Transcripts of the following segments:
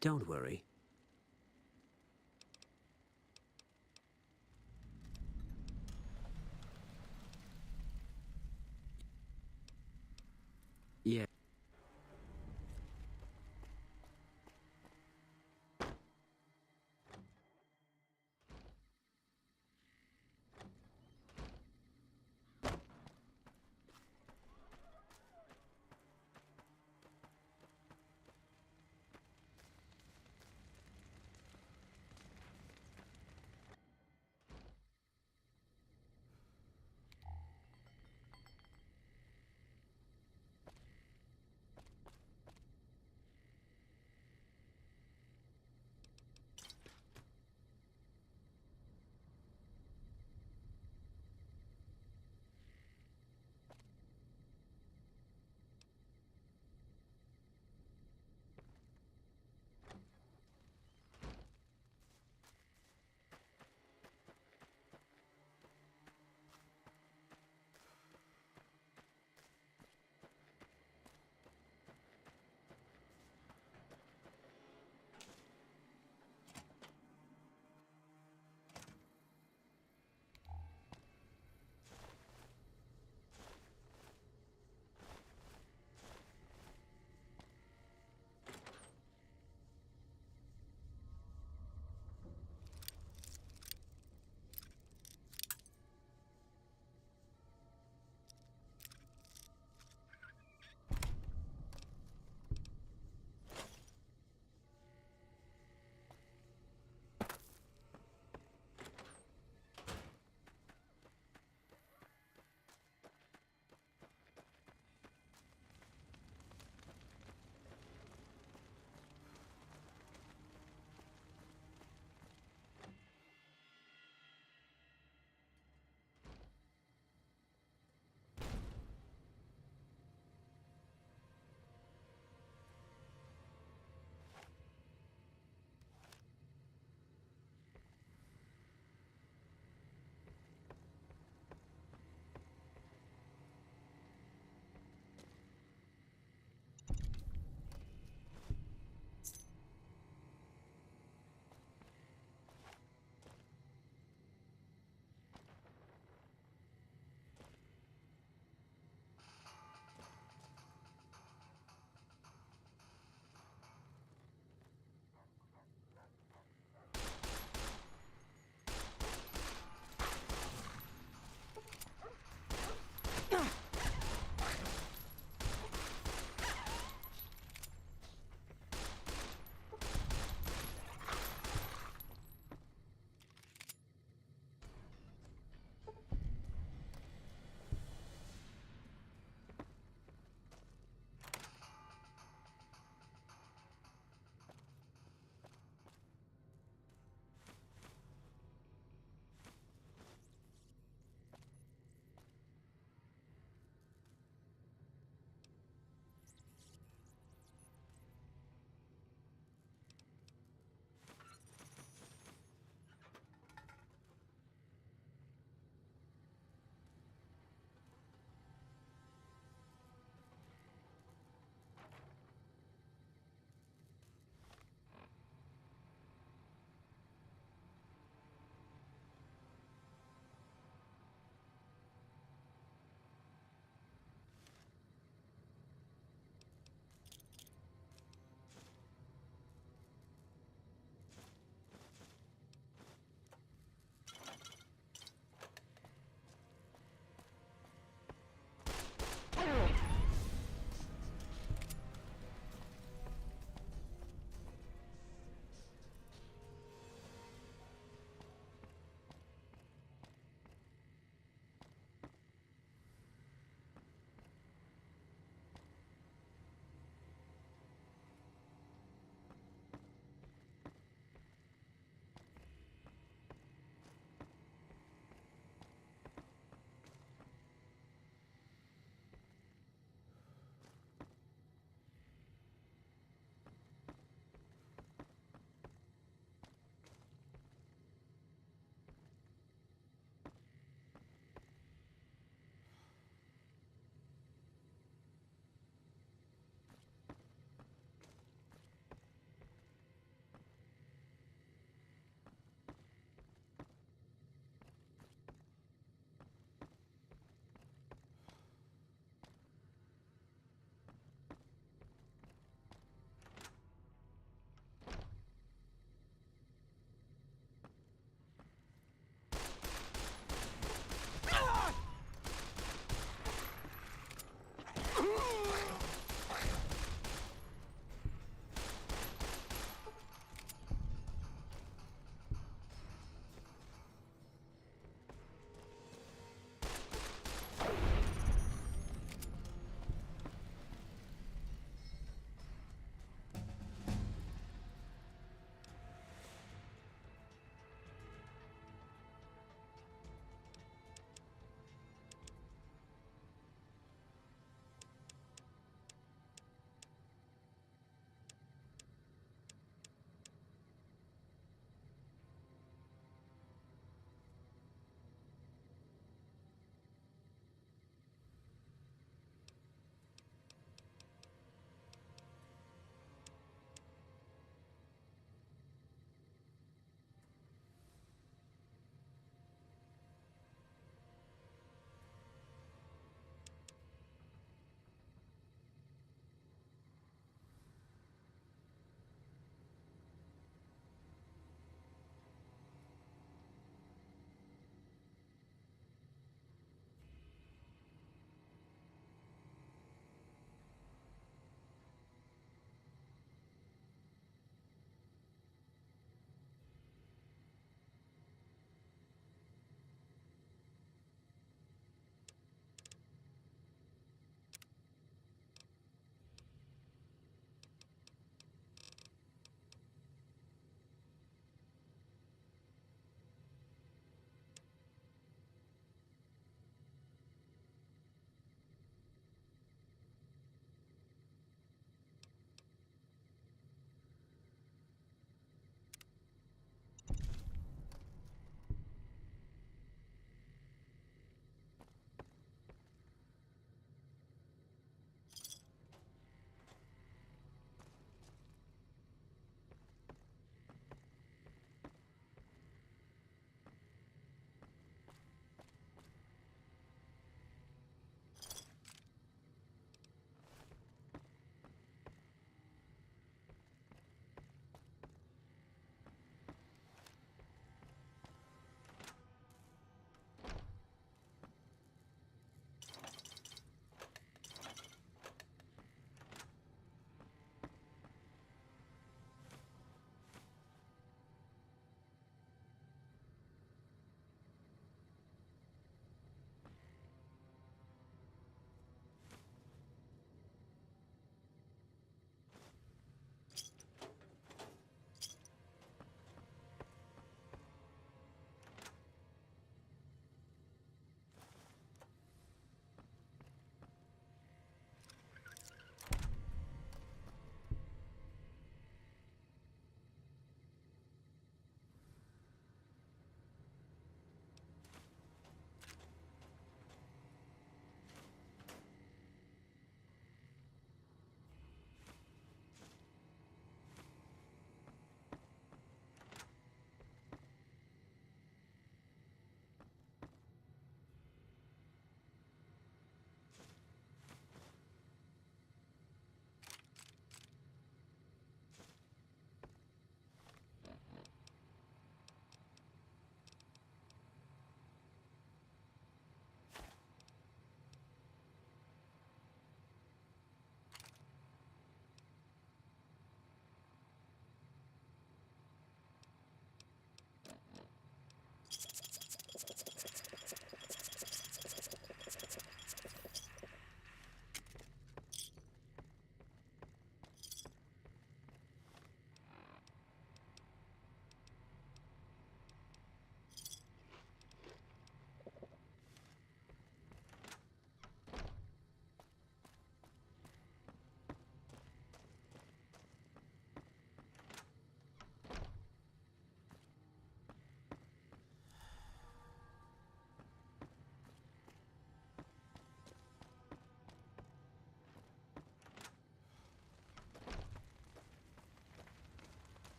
Don't worry. Yeah.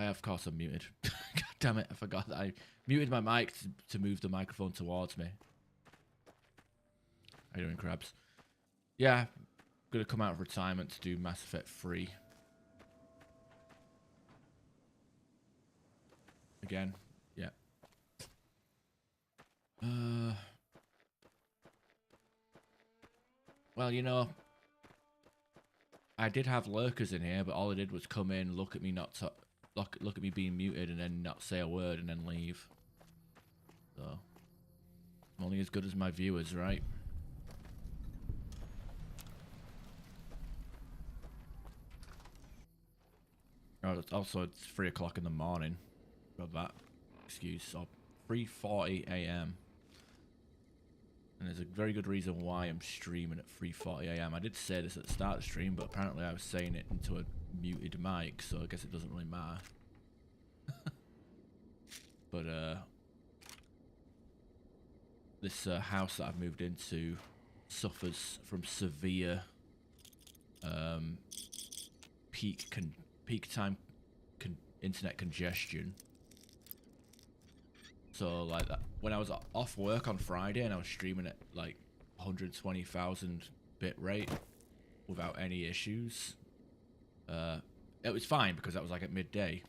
Of course I'm muted. God damn it, I forgot that I muted my mic to move the microphone towards me. How you doing, Crabs? Yeah, gonna come out of retirement to do Mass Effect 3. Again, yeah. Well, you know, I did have lurkers in here, but all they did was come in, look at me look at me being muted, and then not say a word, and then leave. So, I'm only as good as my viewers, right? Oh, also, it's 3 o'clock in the morning. Got that excuse. So 3:40 a.m. And there's a very good reason why I'm streaming at 3:40 a.m. I did say this at the start of the stream, but apparently I was saying it into a muted mic, so I guess it doesn't really matter. But this house that I've moved into suffers from severe peak time internet congestion. So like that, when I was off work on Friday and I was streaming at like 120,000 bit rate without any issues, it was fine because that was like at midday.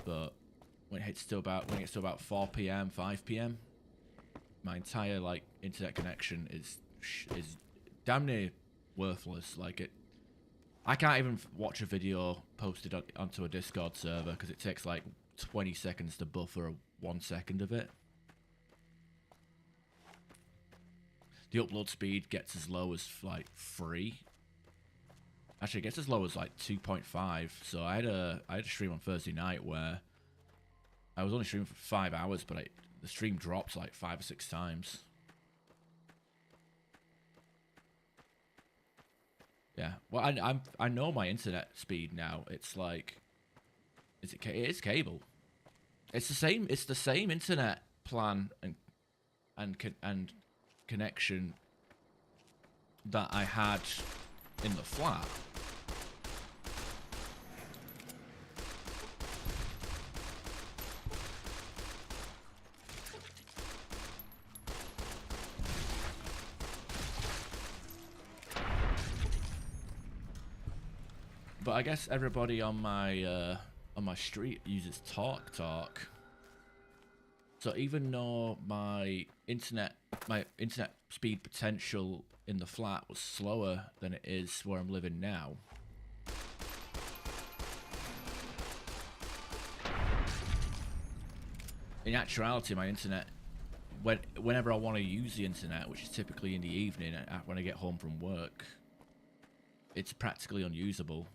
But when it gets to about 4 p.m., 5 p.m., my entire like internet connection is damn near worthless. Like I can't even watch a video posted onto a Discord server because it takes like 20 seconds to buffer 1 second of it. The upload speed gets as low as like 3. Actually, it gets as low as like 2.5. So I had a stream on Thursday night where I was only streaming for 5 hours, but the stream dropped like 5 or 6 times. Yeah, well, I know my internet speed now. It's like, it is cable. It's the same. It's the same internet plan and connection that I had in the flat. But I guess everybody on my street uses TalkTalk. So even though my internet speed potential in the flat was slower than it is where I'm living now, in actuality, my internet, whenever I want to use the internet, which is typically in the evening when I get home from work, it's practically unusable.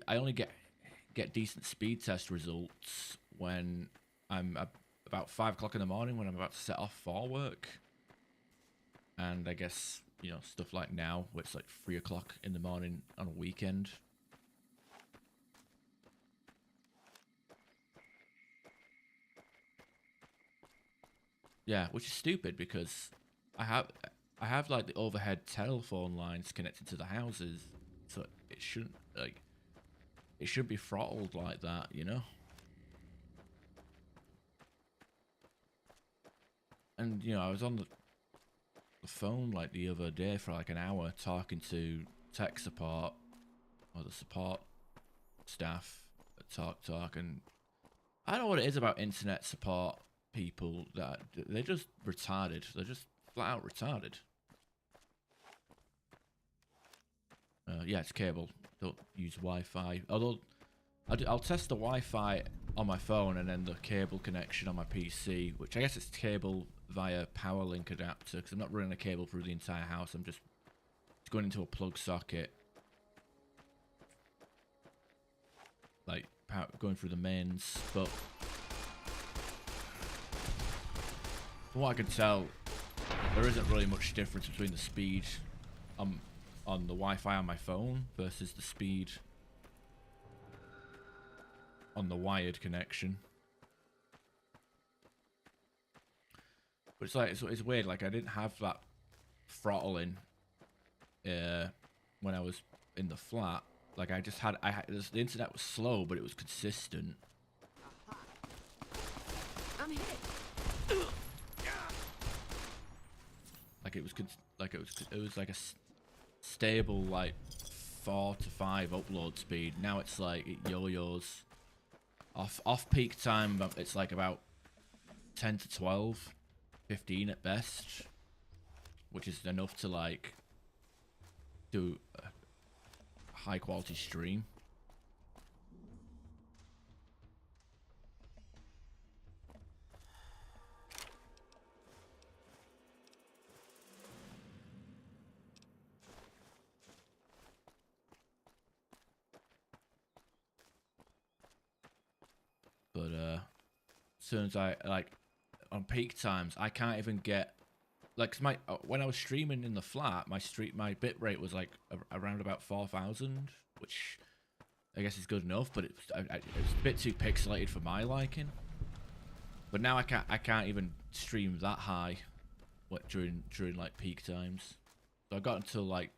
I only get decent speed test results when I'm about 5 o'clock in the morning when I'm about to set off for work. And I guess, you know, stuff like now where it's like 3 o'clock in the morning on a weekend. Yeah, which is stupid because I have like the overhead telephone lines connected to the houses, so it shouldn't be throttled like that, you know? And you know, I was on the phone like the other day for like an hour talking to tech support or the support staff at TalkTalk, and I don't know what it is about internet support people that they're just retarded. They're just flat out retarded. Yeah, it's cable. Don't use Wi-Fi. Although I'll test the Wi-Fi on my phone and then the cable connection on my PC, which I guess it's cable via PowerLink adapter because I'm not running a cable through the entire house. I'm just going into a plug socket, like going through the mains. But from what I can tell, there isn't really much difference between the speed on the Wi-Fi on my phone versus the speed on the wired connection. But it's like it's weird. Like I didn't have that throttling when I was in the flat, Like the internet was slow, but it was consistent. I'm hit. Like it was like a stable like 4 to 5 upload speed. Now it's like it yo-yos. Off peak time, it's like about 10 to 12, 15 at best, which is enough to like do a high quality stream. But as soon as I like on peak times, I can't even get like 'cause my when I was streaming in the flat, my bit rate was like around about 4,000, which I guess is good enough, but it's a bit too pixelated for my liking. But now I can't even stream that high, what during like peak times. So I got until like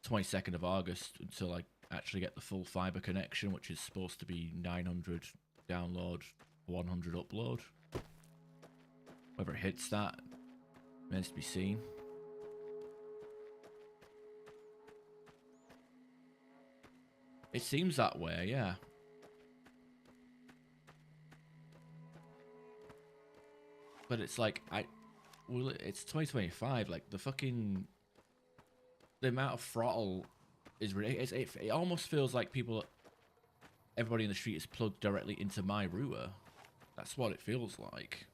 22nd of August until I actually get the full fiber connection, which is supposed to be 900 download, 100 upload. Whether it hits that remains to be seen. It seems that way, yeah. But it's like it's 2025. Like the amount of throttle is ridiculous. It almost feels like everybody in the street is plugged directly into my router. That's what it feels like.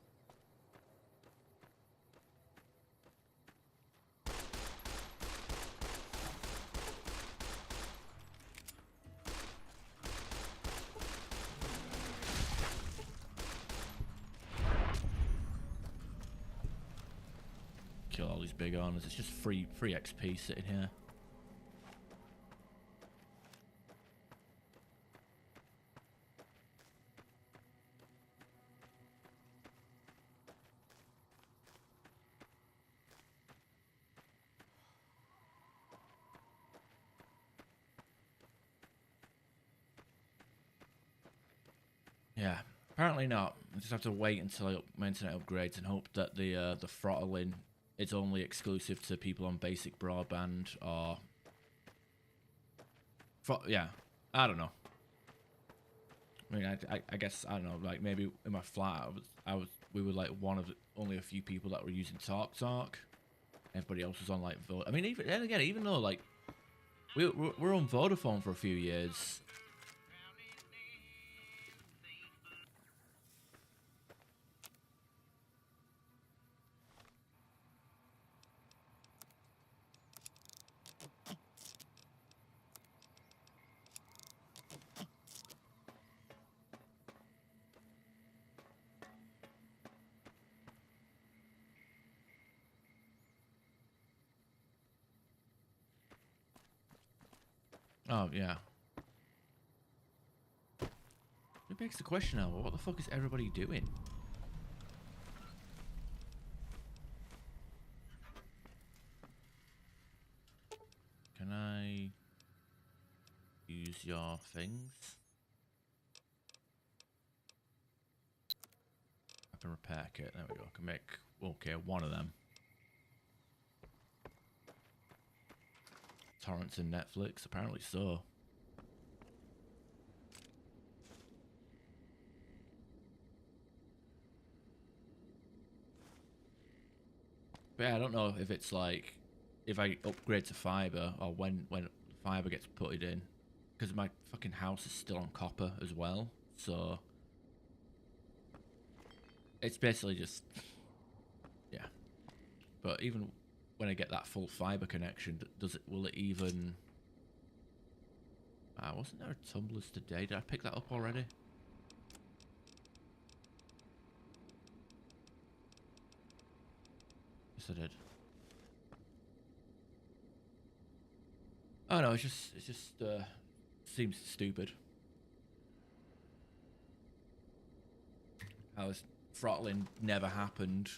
Kill all these big owners. It's just free XP sitting here. Yeah, apparently not. I just have to wait until my internet upgrades and hope that the throttling is only exclusive to people on basic broadband or... yeah, I don't know. I mean, I guess, I don't know, like maybe in my flat, we were like only a few people that were using TalkTalk. Everybody else was on like I mean, even though like we're on Vodafone for a few years. Oh yeah. It begs the question now, what the fuck is everybody doing? Can I use your things? Weapon repair kit, there we go. I can make, okay, one of them. Torrents and Netflix, apparently so. But yeah, I don't know if it's like, if I upgrade to fiber or when fiber gets put it in. Because my fucking house is still on copper as well, so it's basically just, yeah. But even when I get that full fiber connection, will it even... wasn't there a tumblers today? Did I pick that up already? Yes, I did. Oh no, it just seems stupid. How this throttling never happened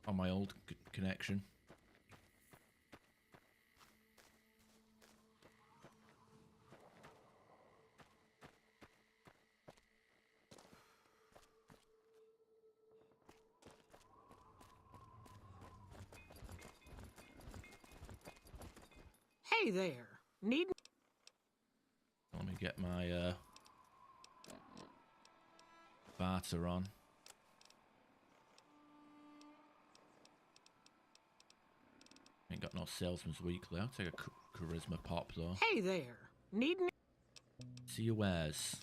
on my old connection. Hey there. Need... Let me get my barter on. Ain't got no salesman's weekly. I'll take a charisma pop though. Hey there. Need... See your wares.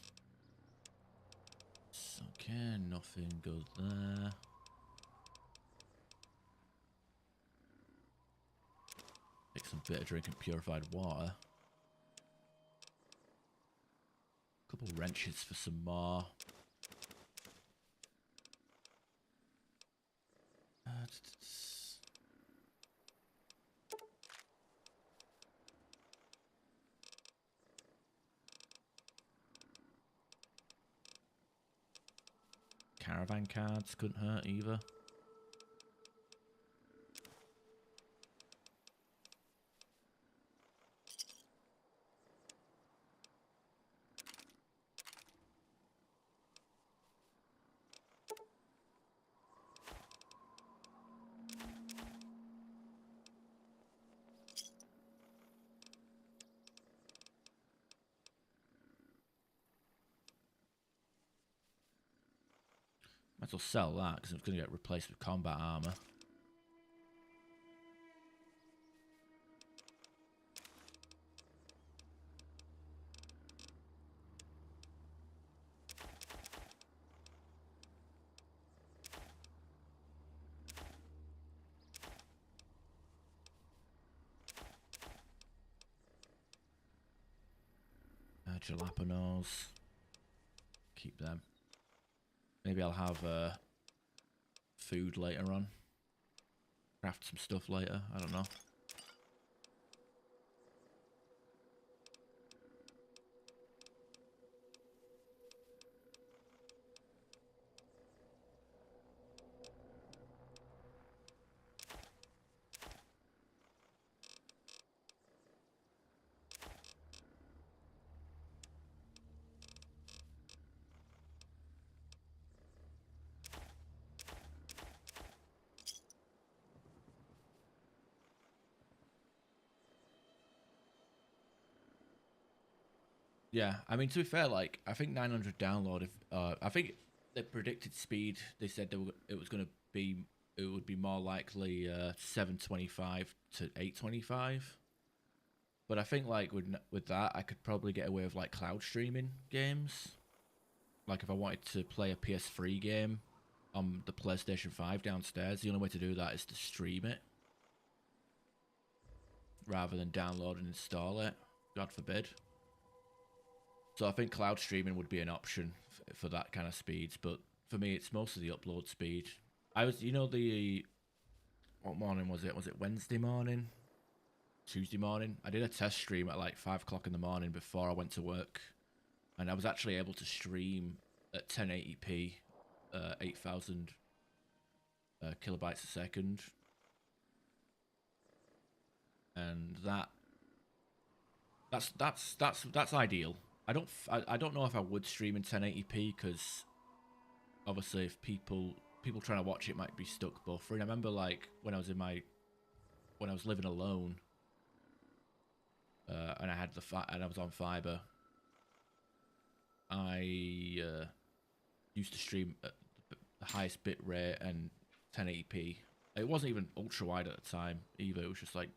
Okay, nothing good there. Take some bitter drink and purified water. Couple wrenches for some more. Caravan cards couldn't hurt either. Might as well sell that because it's going to get replaced with combat armor. Jalapenos. Keep them. Maybe I'll have food later on. Craft some stuff later. I don't know. Yeah, I mean, to be fair, like, I think 900 download, if, I think the predicted speed, they said it was going to be, it would be more likely 725 to 825. But I think, like, with that, I could probably get away with, like, cloud streaming games. Like, if I wanted to play a PS3 game on the PlayStation 5 downstairs, the only way to do that is to stream it. Rather than download and install it. God forbid. So I think cloud streaming would be an option for that kind of speeds, but for me, it's mostly the upload speed. I was, you know, what morning was it? Was it Wednesday morning? Tuesday morning? I did a test stream at like 5 o'clock in the morning before I went to work, and I was actually able to stream at 1080p, 8,000 kilobytes a second, and that's ideal. I don't know if I would stream in 1080p because obviously if people trying to watch it might be stuck buffering. I remember like when I was living alone, and I had and I was on fiber. I used to stream at the highest bit rate and 1080p. It wasn't even ultra wide at the time either. It was just like,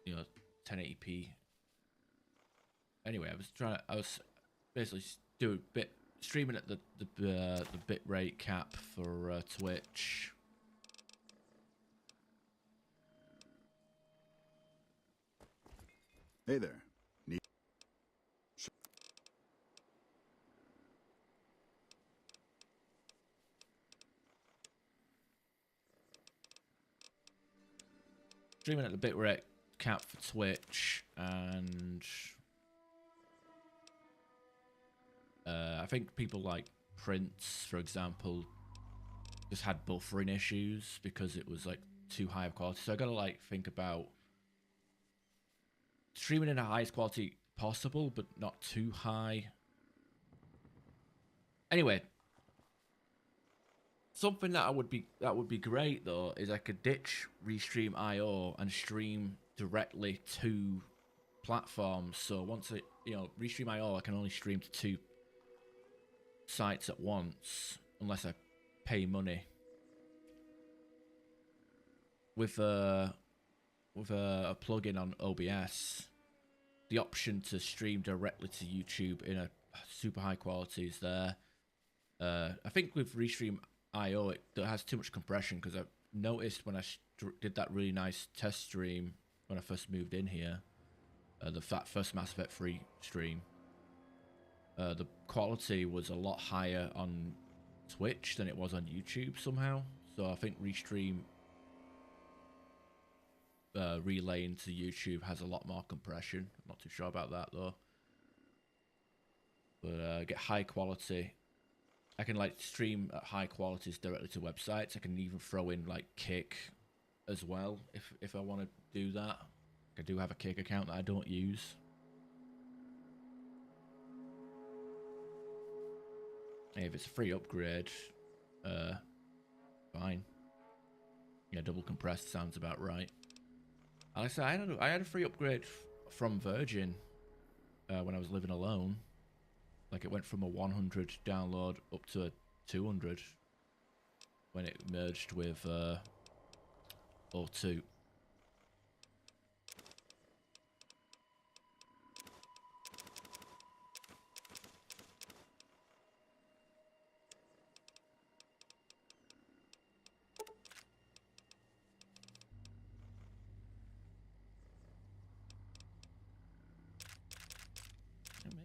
you know, 1080p. Anyway, I was basically streaming at the bit rate cap for Twitch. Hey there. Streaming at the bit rate cap for Twitch, and I think people like Prince, for example, just had buffering issues because it was like too high of quality. So I gotta like think about streaming in the highest quality possible, but not too high. Anyway, something that would be great though is I could ditch Restream IO and stream directly to platforms. So once I, Restream IO, I can only stream to 2 sites at once unless I pay money. With a plugin on OBS, the option to stream directly to YouTube in a super high quality is there. I think with Restream IO, it has too much compression, because I've noticed when I did that really nice test stream when I first moved in here, the first Mass Effect 3 stream, the quality was a lot higher on Twitch than it was on YouTube somehow. So I think Restream relaying to YouTube has a lot more compression. I'm not too sure about that though. But get high quality. I can like stream at high qualities directly to websites. I can even throw in like Kick as well if I want to do that. I do have a Kick account that I don't use. Hey, if it's a free upgrade, fine. Yeah, double compressed sounds about right. Like I said, I had a free upgrade from Virgin when I was living alone. Like it went from a 100 download up to a 200 when it merged with O2.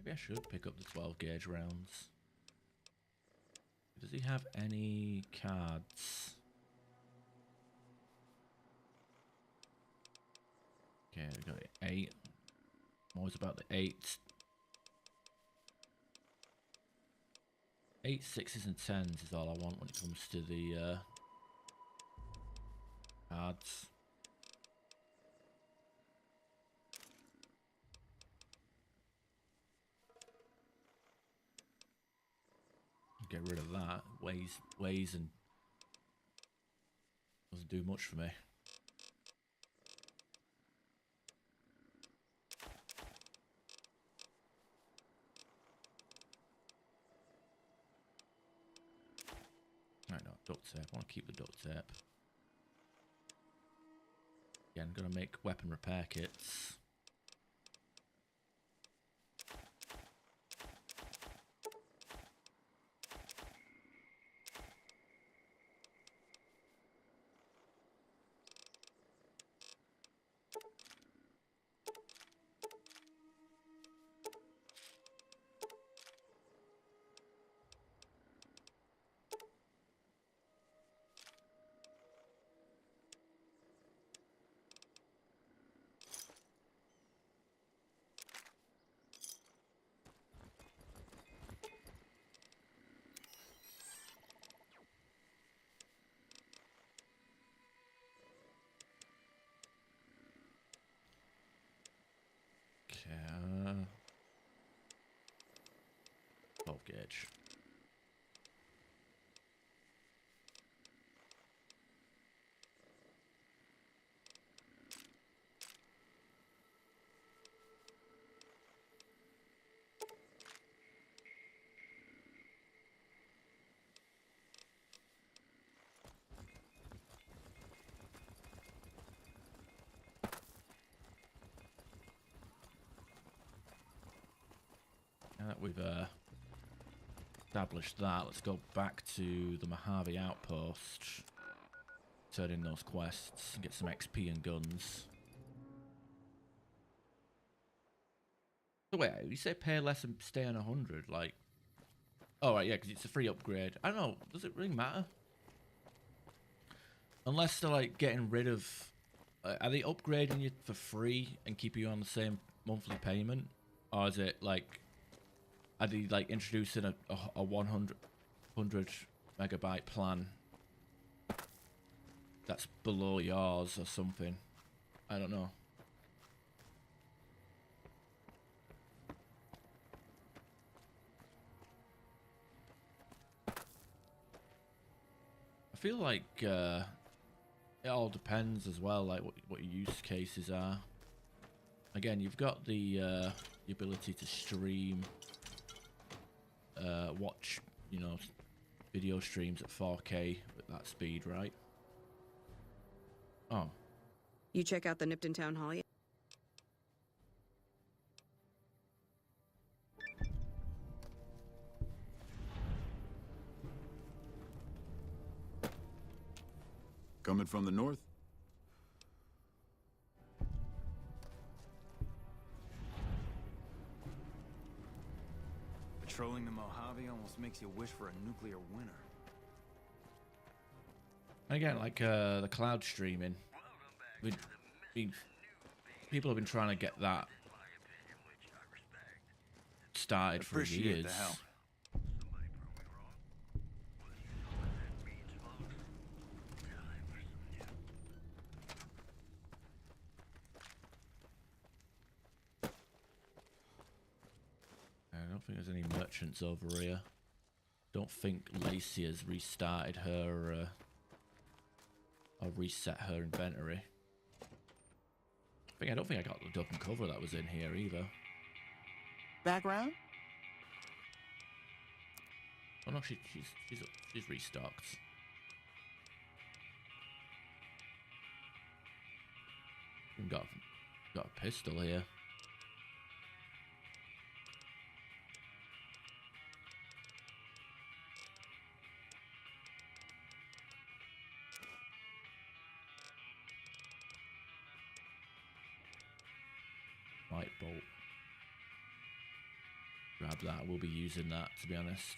Maybe I should pick up the 12 gauge rounds. Does he have any cards? Okay, we got 8. I'm always about the 8. 8, 6s and 10s is all I want when it comes to the cards. Get rid of that. Weighs and doesn't do much for me. Right, no, duct tape. I want to keep the duct tape. Yeah, I'm gonna make weapon repair kits. Okay. 12 gauge. Now that we've established that, let's go back to the Mojave outpost, turn in those quests, and get some XP and guns. So wait, you say pay less and stay on 100, like... Oh, right, yeah, because it's a free upgrade. I don't know, does it really matter? Unless they're, like, getting rid of... are they upgrading you for free and keeping you on the same monthly payment? Or is it, like... Are they, like, introducing a 100 megabyte plan that's below yours or something? I don't know. I feel like it all depends as well, like what your use cases are. Again, you've got the ability to stream, watch, you know, video streams at 4K at that speed, right? Oh. You check out the Nipton Town Hall yet? Coming from the north? Patrolling the Mojave almost makes you wish for a nuclear winter. Again, like the cloud streaming, people have been trying to get that started for years. The help. I don't think there's any merchants over here. Don't think Lacey has restarted her or reset her inventory. I don't think I got the duck and cover that was in here either. Background? Oh no, she's restocked. We've got a pistol here. Light bolt. Grab that. We'll be using that, to be honest.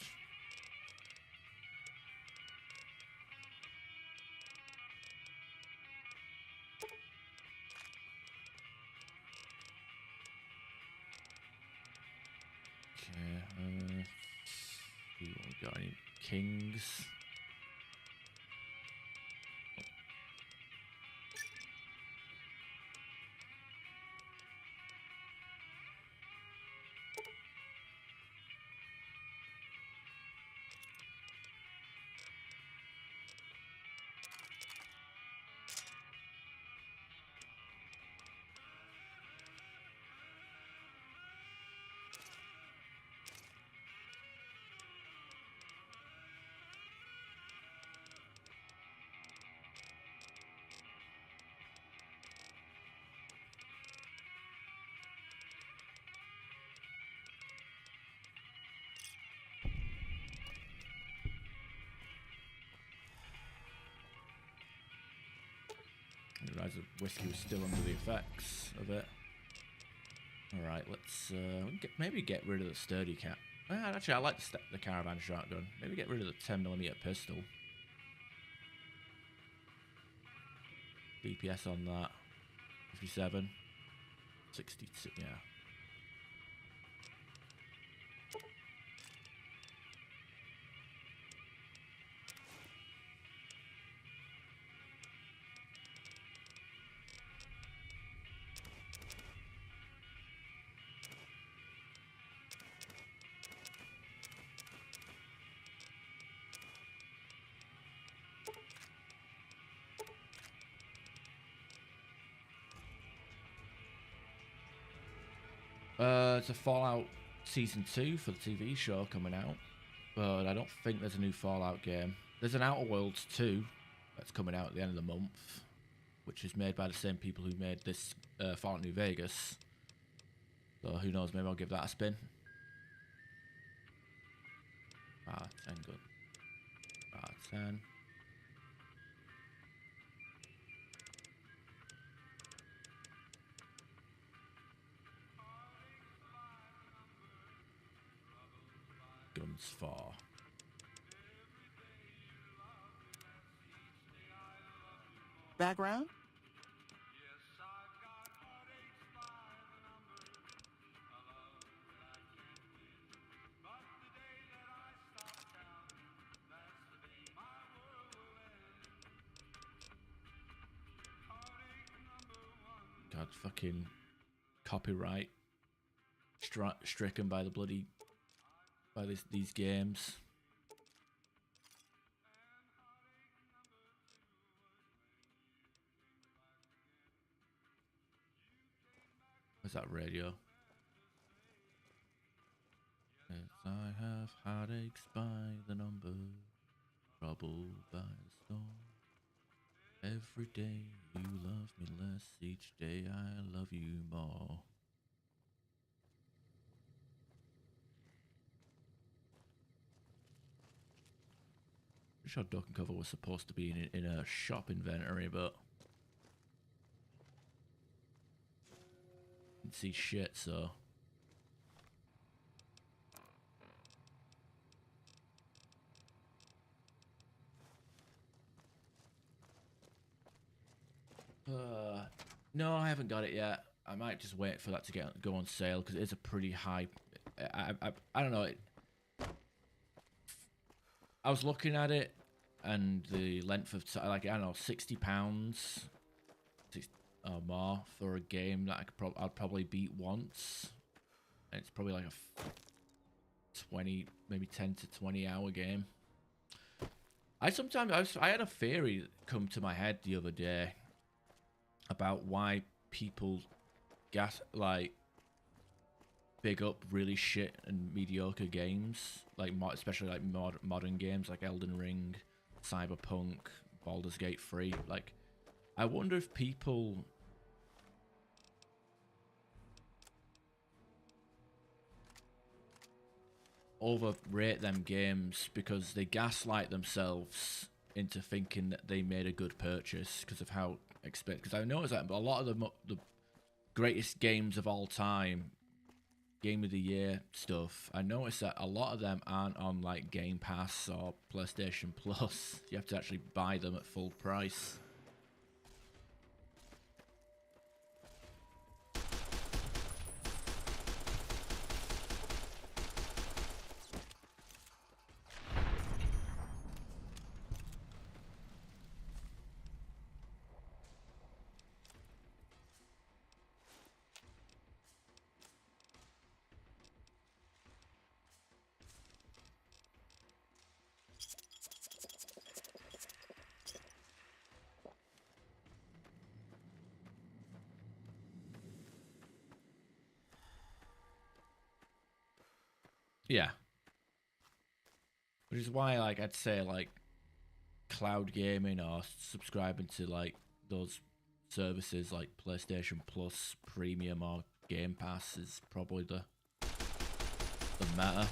Okay. We got any kings? I didn't realise the whiskey was still under the effects of it. Alright, let's maybe get rid of the sturdy cat. Actually, I like the caravan shotgun. Maybe get rid of the 10mm pistol. DPS on that. 57. 62, yeah. It's a Fallout Season 2 for the TV show coming out, but I don't think there's a new Fallout game. There's an Outer Worlds 2 that's coming out at the end of the month, which is made by the same people who made this Fallout New Vegas. So who knows, maybe I'll give that a spin. 10 good. 10. Guns for. Background? God, fucking copyright stricken by the bloody these games. Where's that radio? Yes, I have heartaches by the number, trouble by the storm. Every day you love me less, each day I love you more. Pretty sure duck and cover was supposed to be in a shop inventory, but didn't see shit, so. No, I haven't got it yet. I might just wait for that to go on sale because it is a pretty high. I don't know. I was looking at it, and the length of like, I don't know, £60 or more for a game that I'd probably beat once. And it's probably like a 20, maybe 10 to 20 hour game. I had a theory come to my head the other day about why people like big up really shit and mediocre games, like especially like modern games like Elden Ring, Cyberpunk, Baldur's Gate 3. Like, I wonder if people overrate them games because they gaslight themselves into thinking that they made a good purchase because of how expensive. Because I noticed that a lot of the greatest games of all time, Game of the Year stuff, I noticed that a lot of them aren't on like Game Pass or PlayStation Plus. You have to actually buy them at full price. Yeah. Which is why, like, I'd say, like, cloud gaming or subscribing to, like, those services like PlayStation Plus, Premium, or Game Pass is probably the meta.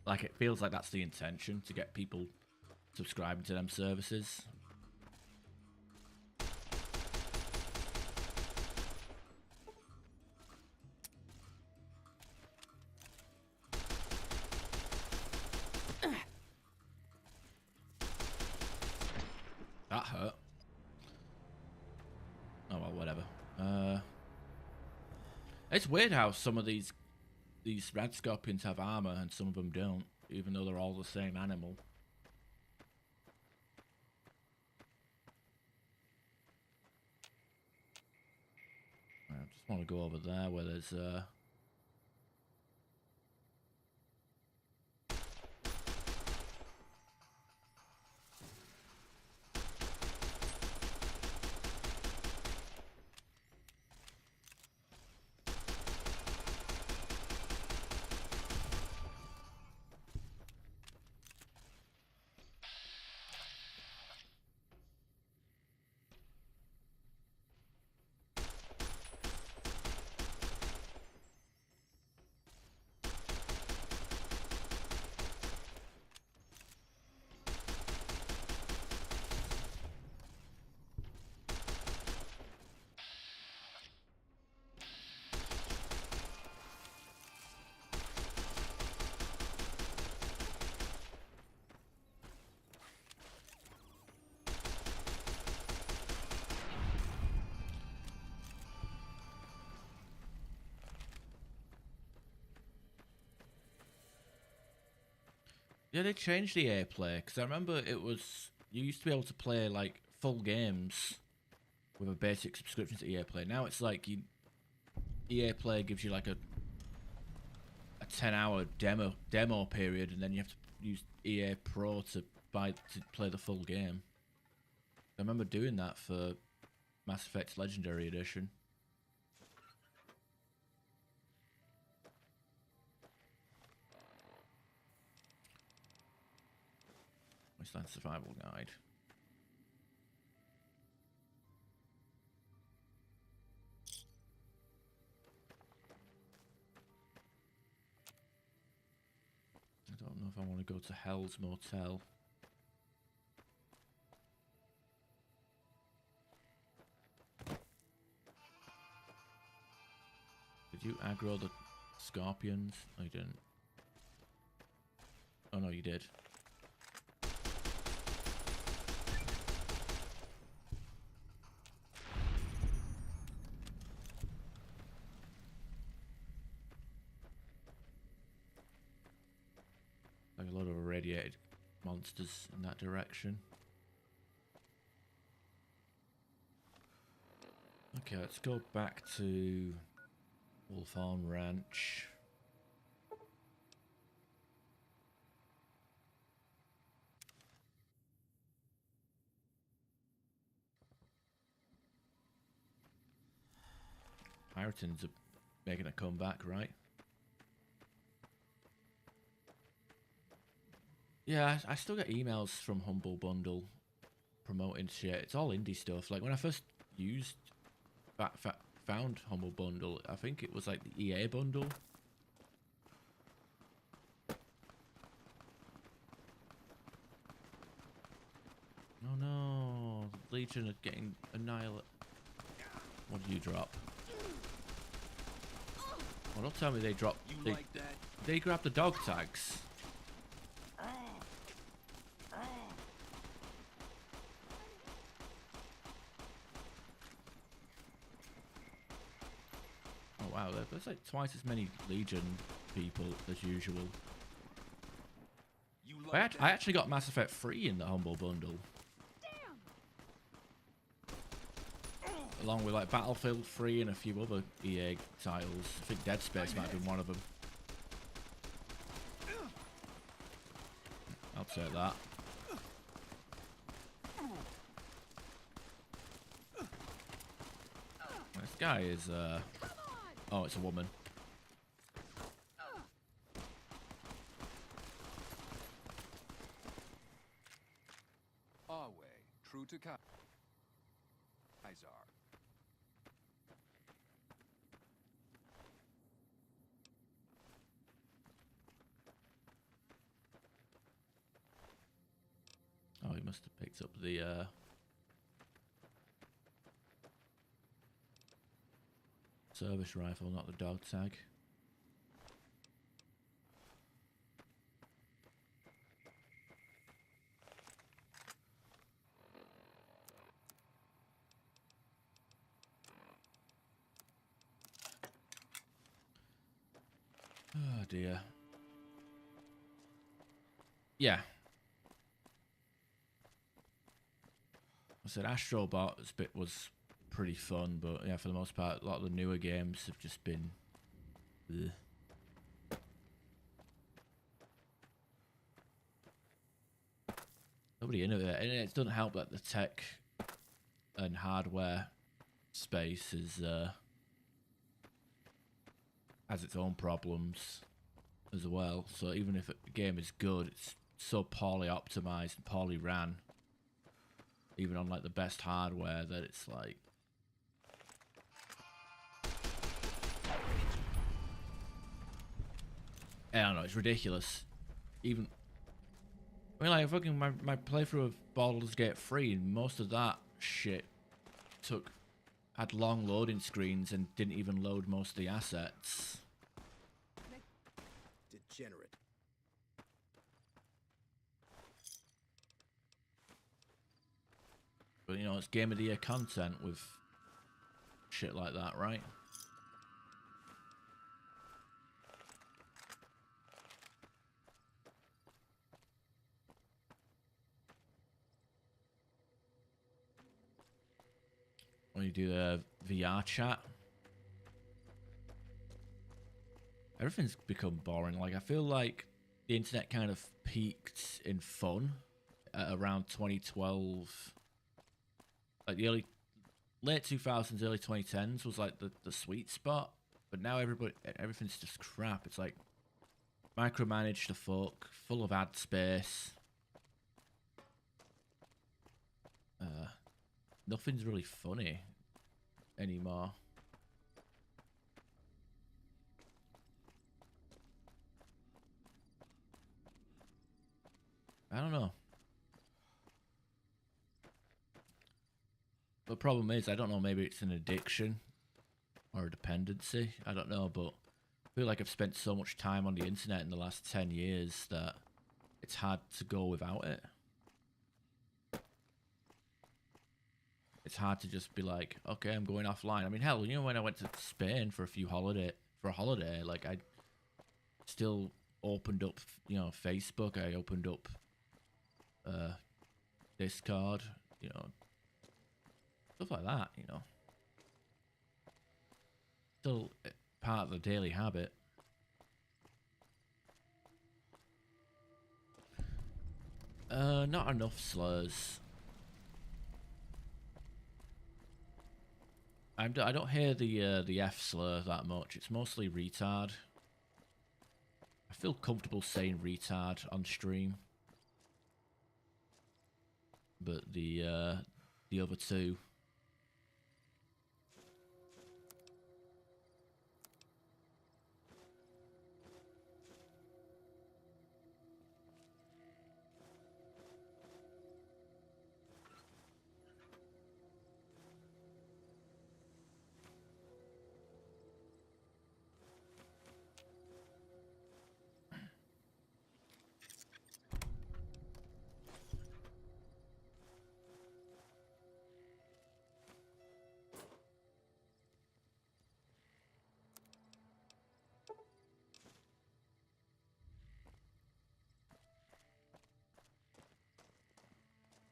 Like, it feels like that's the intention, to get people subscribing to them services. That hurt. Oh well, whatever. It's weird how some of these red scorpions have armor and some of them don't, even though they're all the same animal. I just want to go over there where there's Yeah, they changed the EA Play, because I remember it was, you used to be able to play like full games with a basic subscription to EA Play. Now it's like EA Play gives you like a 10-hour demo period, and then you have to use EA Pro to play the full game. I remember doing that for Mass Effect Legendary Edition. Wasteland Survival Guide. I don't know if I want to go to Hell's Motel. Did you aggro the scorpions? No, you didn't. Oh no, you did. Like a lot of irradiated monsters in that direction. Okay, let's go back to Wolfhorn Ranch. Pirates are making a comeback, right? Yeah, I still get emails from Humble Bundle promoting shit. It's all indie stuff. Like when I first found Humble Bundle, I think it was like the EA bundle. Oh no, Legion are getting annihilated. What did you drop? Well, don't tell me they dropped. They grabbed the dog tags. Oh wow, there's like twice as many Legion people as usual. I actually got Mass Effect 3 in the Humble Bundle. Along with like Battlefield 3 and a few other EA titles. I think Dead Space might have been one of them. I'll take that. This guy is oh, it's a woman. Our way, true to Kaiser. Oh, he must have picked up the service rifle, not the dog tag. Oh dear. Yeah. I said Astrobot's bit was pretty fun, but yeah, for the most part, a lot of the newer games have just been bleh. Nobody innovated, and it doesn't help that the tech and hardware space is has its own problems as well. So even if a game is good, it's so poorly optimized and poorly ran, even on like the best hardware, that it's like I don't know, it's ridiculous. Even I mean, like fucking my playthrough of Baldur's Gate 3, most of that shit had long loading screens and didn't even load most of the assets. Degenerate. But you know, it's Game of the Year content with shit like that, right? when you do the VR chat. Everything's become boring. Like, I feel like the internet kind of peaked in fun at around 2012. Like the late 2000s, early 2010s was like the sweet spot. But now everything's just crap. It's like micromanaged to fuck, full of ad space. Nothing's really funny anymore. I don't know. The problem is, I don't know, maybe it's an addiction or a dependency. I don't know, but I feel like I've spent so much time on the internet in the last 10 years that it's hard to go without it. It's hard to just be like, okay, I'm going offline. I mean, hell, you know, when I went to Spain for a holiday, like I still opened up, you know, Facebook. I opened up Discord, you know, stuff like that, you know. Still part of the daily habit. Not enough slurs. I don't hear the F slur that much. It's mostly retard. I feel comfortable saying retard on stream, but the other two.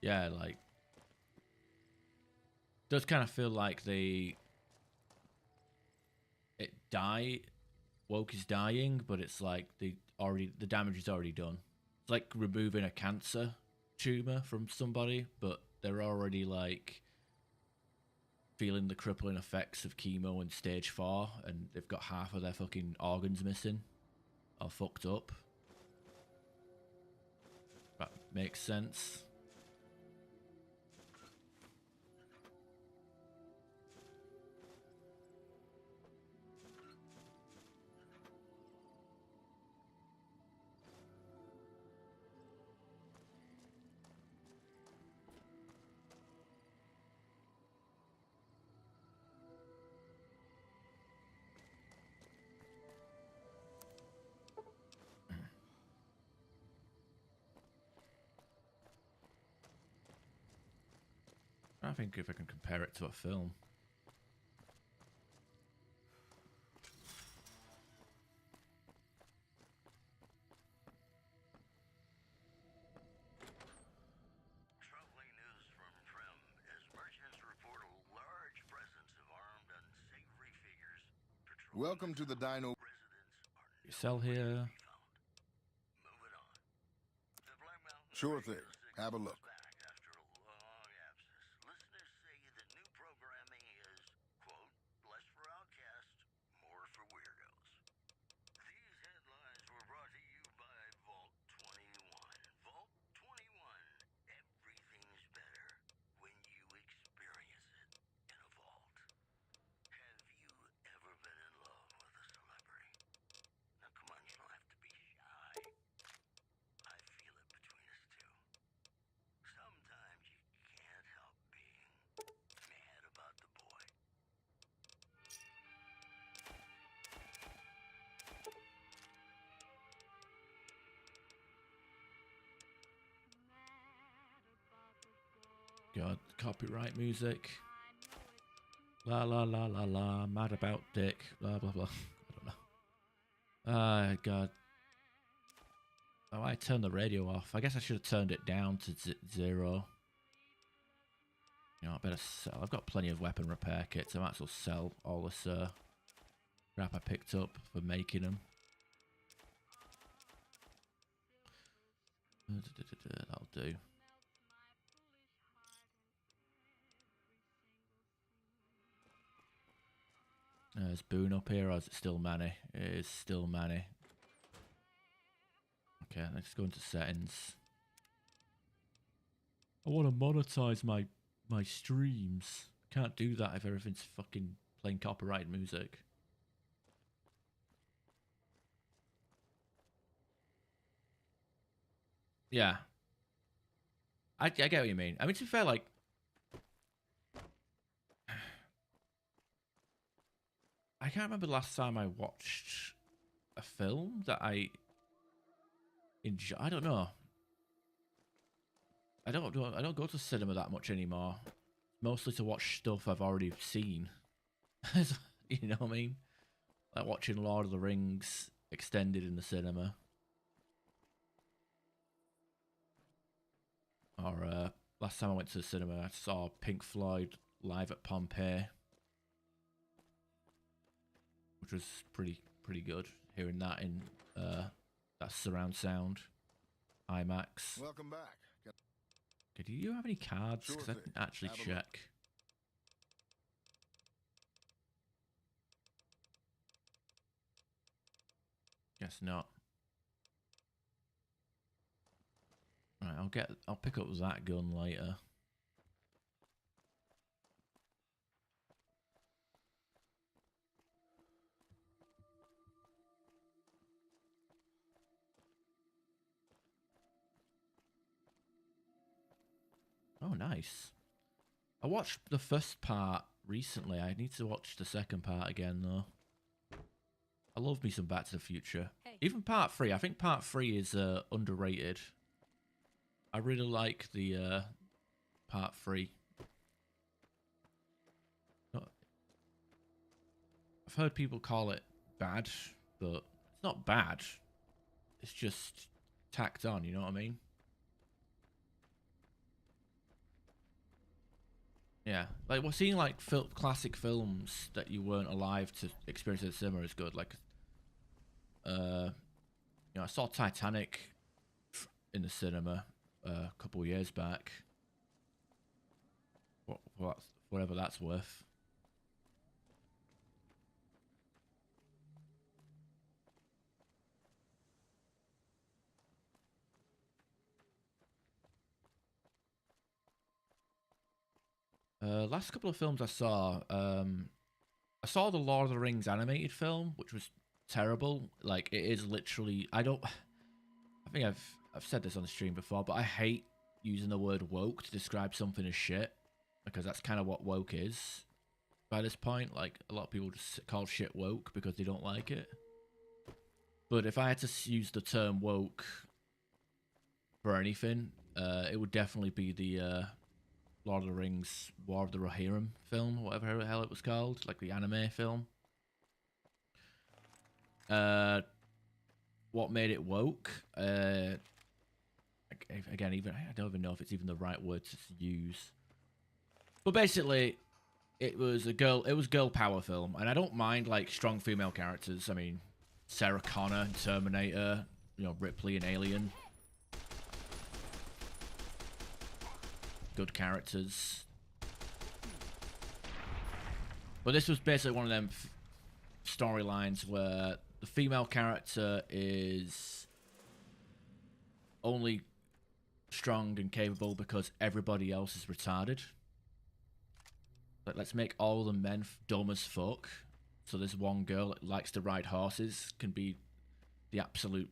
Yeah, like, does kind of feel like woke is dying, but it's like the damage is already done. It's like removing a cancer tumor from somebody, but they're already like feeling the crippling effects of chemo in stage 4, and they've got half of their fucking organs missing or fucked up. That makes sense. I think if I can compare it to a film. Troubling news from Trim as merchants report a large presence of armed, unsavory figures. Welcome to the Dino. You sell here. Moving on. The Black Mountain Sure thing. Have a look. back after a long absence. Listeners say the new programming is, quote, less for outcasts, more for weirdos. These headlines were brought to you by Vault 21. Vault 21. Everything's better when you experience it in a vault. Have you ever been in love with a celebrity? Now come on, you don't have to be shy. I feel it between us two. Sometimes you can't help being mad about the boy. God, copyright music. La la la la la. Mad about dick. Blah blah blah. I don't know. Ah, God. Oh, I turned the radio off. I guess I should have turned it down to 0. You know, I better sell. I've got plenty of weapon repair kits. I might as well sell all this crap I picked up for making them. That'll do. Is Boone up here, or is it still Manny? It is still Manny. Okay, let's go into settings. I want to monetize my streams. Can't do that if everything's fucking playing copyrighted music. Yeah. I get what you mean. I mean, to be fair, like, I can't remember the last time I watched a film that I enjoy. I don't know. I don't go to cinema that much anymore. Mostly to watch stuff I've already seen. You know what I mean? Like watching Lord of the Rings extended in the cinema. Or last time I went to the cinema, I saw Pink Floyd live at Pompeii, which was pretty good. Hearing that in that surround sound, IMAX. Welcome back. Okay, do you have any cards? Sure Because I thing. didn't actually Have a look. check. Guess not. Right, I'll pick up that gun later. Oh, nice. I watched the first part recently. I need to watch the second part again, though. I love me some Back to the Future. Hey. Even part 3. I think part 3 is underrated. I really like the part 3. I've heard people call it bad, but it's not bad. It's just tacked on, you know what I mean? Yeah, like we're seeing like classic films that you weren't alive to experience at the cinema is good. Like, you know, I saw Titanic in the cinema a couple of years back. Whatever that's worth. Last couple of films I saw the Lord of the Rings animated film, which was terrible. Like, it is literally, I think I've said this on the stream before, but I hate using the word woke to describe something as shit, because that's kind of what woke is by this point. Like, a lot of people just call shit woke because they don't like it. But if I had to use the term woke for anything, it would definitely be the Lord of the Rings War of the Rohirrim film, or whatever the hell it was called, like the anime film. What made it woke? Again, I don't even know if it's even the right word to use. But basically, it was girl power film, and I don't mind like strong female characters. I mean, Sarah Connor in Terminator, you know, Ripley in Alien. Good characters. But this was basically one of them storylines where the female character is only strong and capable because everybody else is retarded. Like, let's make all the men dumb as fuck, so this one girl that likes to ride horses can be the absolute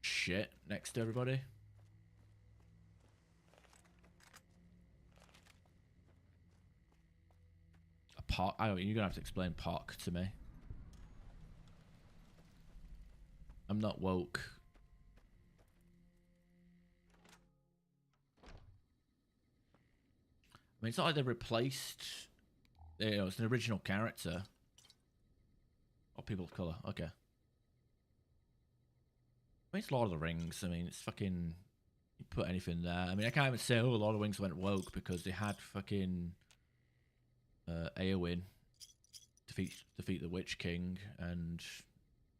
shit next to everybody. POC? I don't. You're gonna have to explain POC to me. I'm not woke. I mean, it's not like they replaced. You know, it's an original character. Or people of color. Okay. I mean, it's Lord of the Rings. I mean, it's fucking. You put anything there. I mean, I can't even say, oh, Lord of the Rings went woke because they had fucking Eowyn defeat the Witch King, and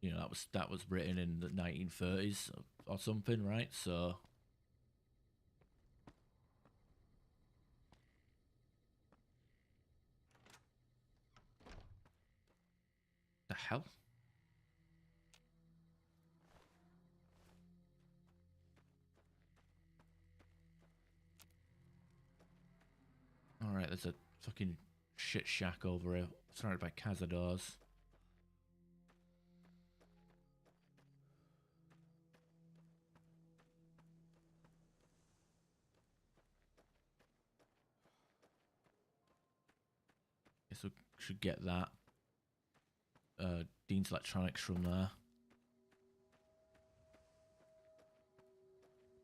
you know that was written in the 1930s or something, right? So the hell. Alright, there's a fucking shit shack over here, surrounded by cazadors. Guess we should get that. Dean's Electronics from there.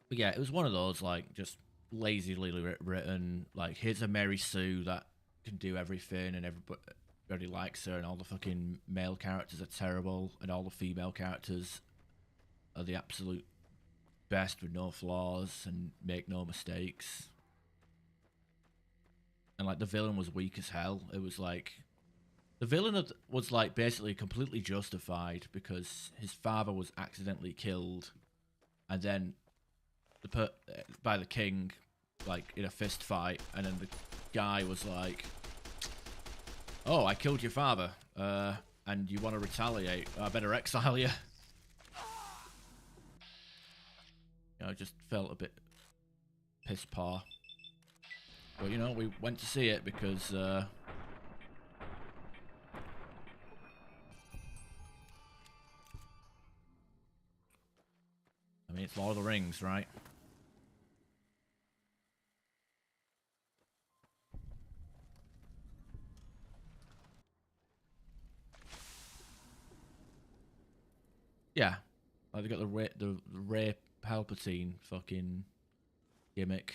But yeah, it was one of those, like, just lazily written, like, here's a Mary Sue that can do everything and everybody likes her, and all the fucking male characters are terrible, and all the female characters are the absolute best with no flaws and make no mistakes. And, like, the villain was weak as hell. It was like... The villain was, like, basically completely justified because his father was accidentally killed, and then by the king, like, in a fist fight, and then the guy was like, oh, I killed your father, and you want to retaliate, I better exile you. You know, I just felt a bit piss poor. But, you know, we went to see it because, I mean, it's Lord of the Rings, right? Yeah. Like, they got the Ray Palpatine fucking gimmick.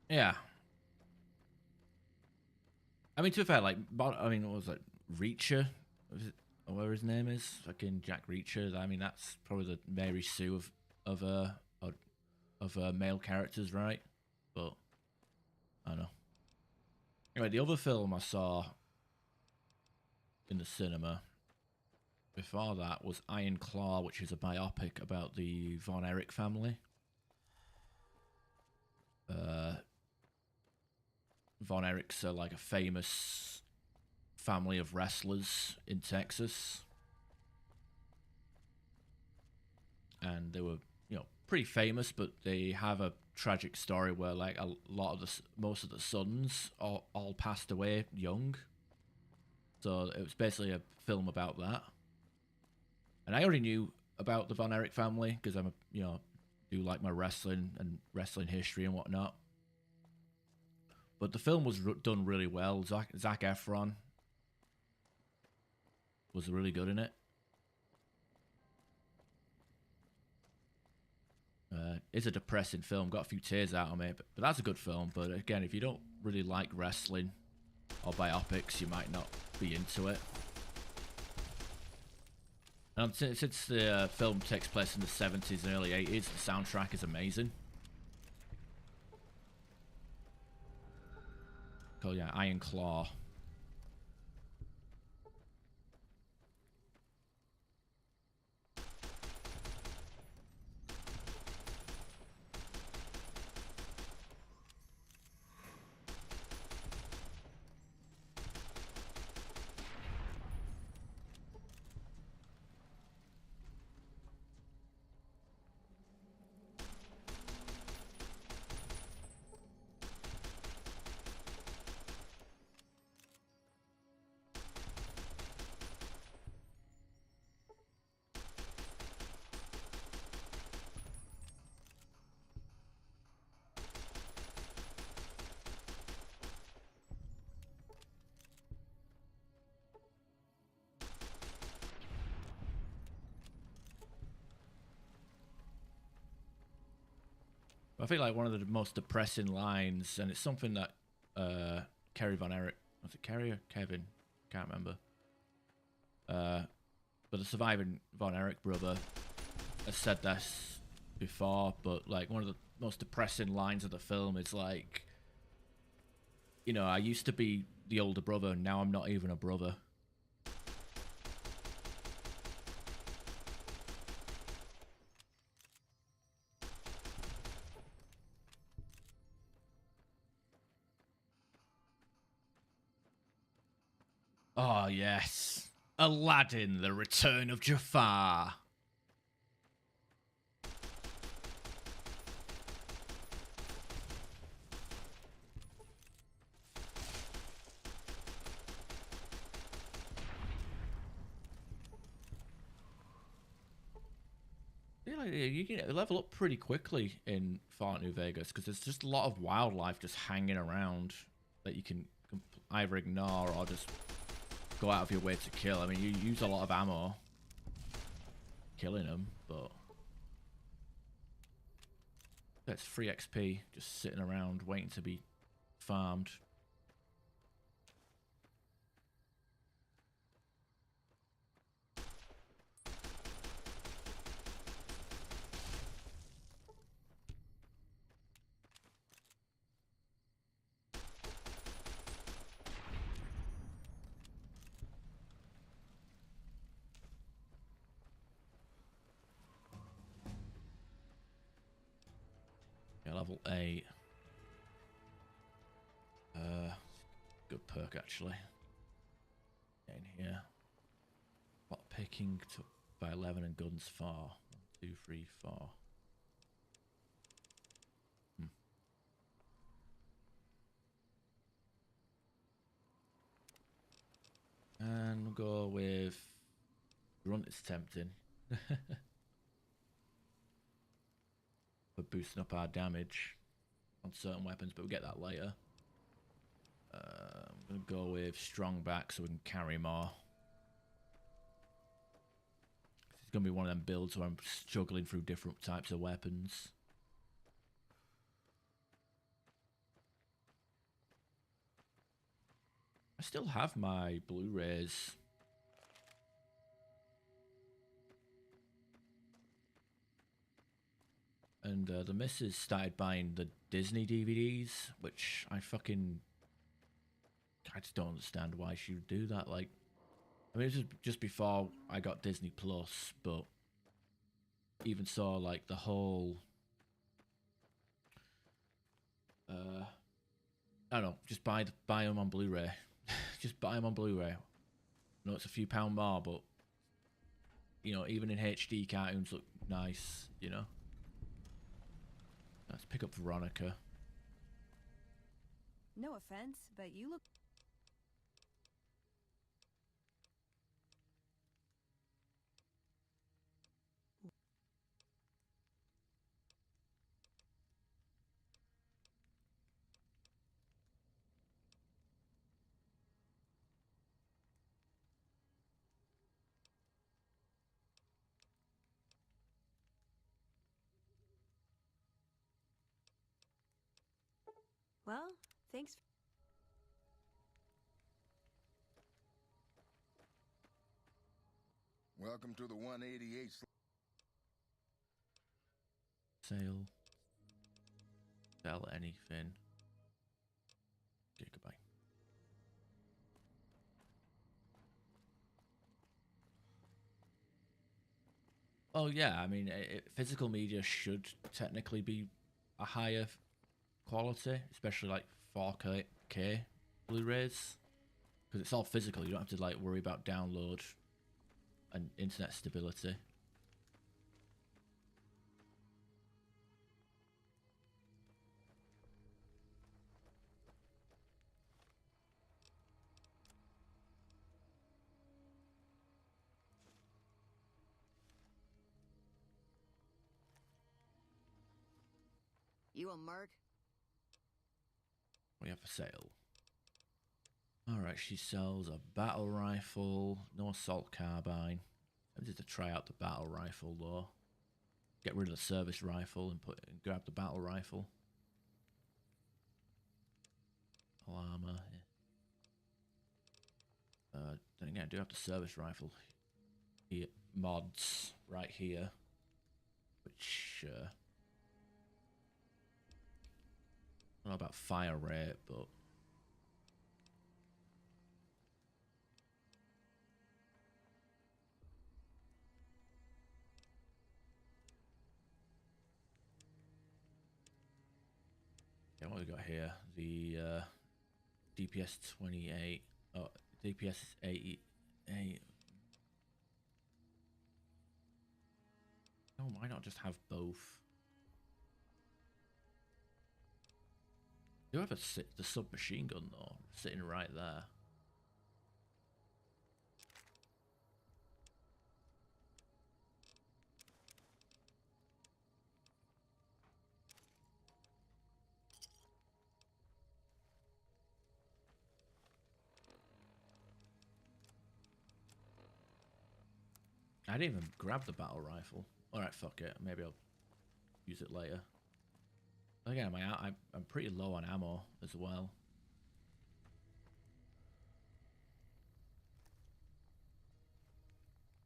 Yeah. I mean, to be fair, like, I mean, what was it? Reacher? Was it, or whatever his name is? Fucking Jack Reacher. I mean, that's probably the Mary Sue of male characters, right? But, I don't know. Anyway, the other film I saw in the cinema before that was Iron Claw, which is a biopic about the Von Erich family. Von Erichs are like a famous family of wrestlers in Texas. And they were, you know, pretty famous, but they have a tragic story where, like, most of the sons all passed away young. So it was basically a film about that. And I already knew about the Von Erich family because I'm do like my wrestling and wrestling history and whatnot. But the film was done really well. Zac Efron was really good in it. It's a depressing film. Got a few tears out of me, but that's a good film. But again, if you don't really like wrestling or biopics, you might not be into it. And since the film takes place in the 70s and early 80s, the soundtrack is amazing. Oh yeah, Iron Claw. I think like one of the most depressing lines, and it's something that Kerry Von Erich, was it Kerry or Kevin? Can't remember. But the surviving Von Erich brother has said this before, but like one of the most depressing lines of the film is like, you know, I used to be the older brother, and now I'm not even a brother. Oh, yes. Aladdin, the Return of Jafar. Yeah, you can level up pretty quickly in Fallout New Vegas because there's just a lot of wildlife just hanging around that you can either ignore or just go out of your way to kill. I mean, you use a lot of ammo killing them, but that's free XP just sitting around waiting to be farmed. Yeah, level 8. Good perk actually. In here. What picking took by 11 and guns 4. 1, 2, 3, 4. And we'll go with Grunt is tempting. For boosting up our damage on certain weapons, but we'll get that later. I'm going to go with Strong Back so we can carry more. It's going to be one of them builds where I'm struggling through different types of weapons. I still have my Blu-rays. And the missus started buying the Disney DVDs, which I just don't understand why she would do that. Like, I mean, it was just before I got Disney Plus, but even so, like the whole, I don't know, just buy them on Blu-ray. Just buy them on Blu-ray. No, it's a few pound more, but you know, even in HD, cartoons look nice. You know. Let's pick up Veronica. No offense, but you look... Well, thanks. Welcome to the 188. Sale. Sell anything. Gigabyte. Oh yeah, I mean, physical media should technically be a higher quality, especially like 4K Blu-rays, because it's all physical. You don't have to like worry about download and internet stability. You a merc? We have for sale. Alright, she sells a battle rifle, no assault carbine. I need to try out the battle rifle though. Get rid of the service rifle and grab the battle rifle. Armor. Then again, I do have the service rifle here, mods right here, which I don't know about fire rate, but yeah, what we got here? The DPS 28. Oh, DPS 88. Oh, why not just have both? You have the submachine gun though, sitting right there. I didn't even grab the battle rifle. Alright, fuck it. Maybe I'll use it later. Again, I'm pretty low on ammo as well.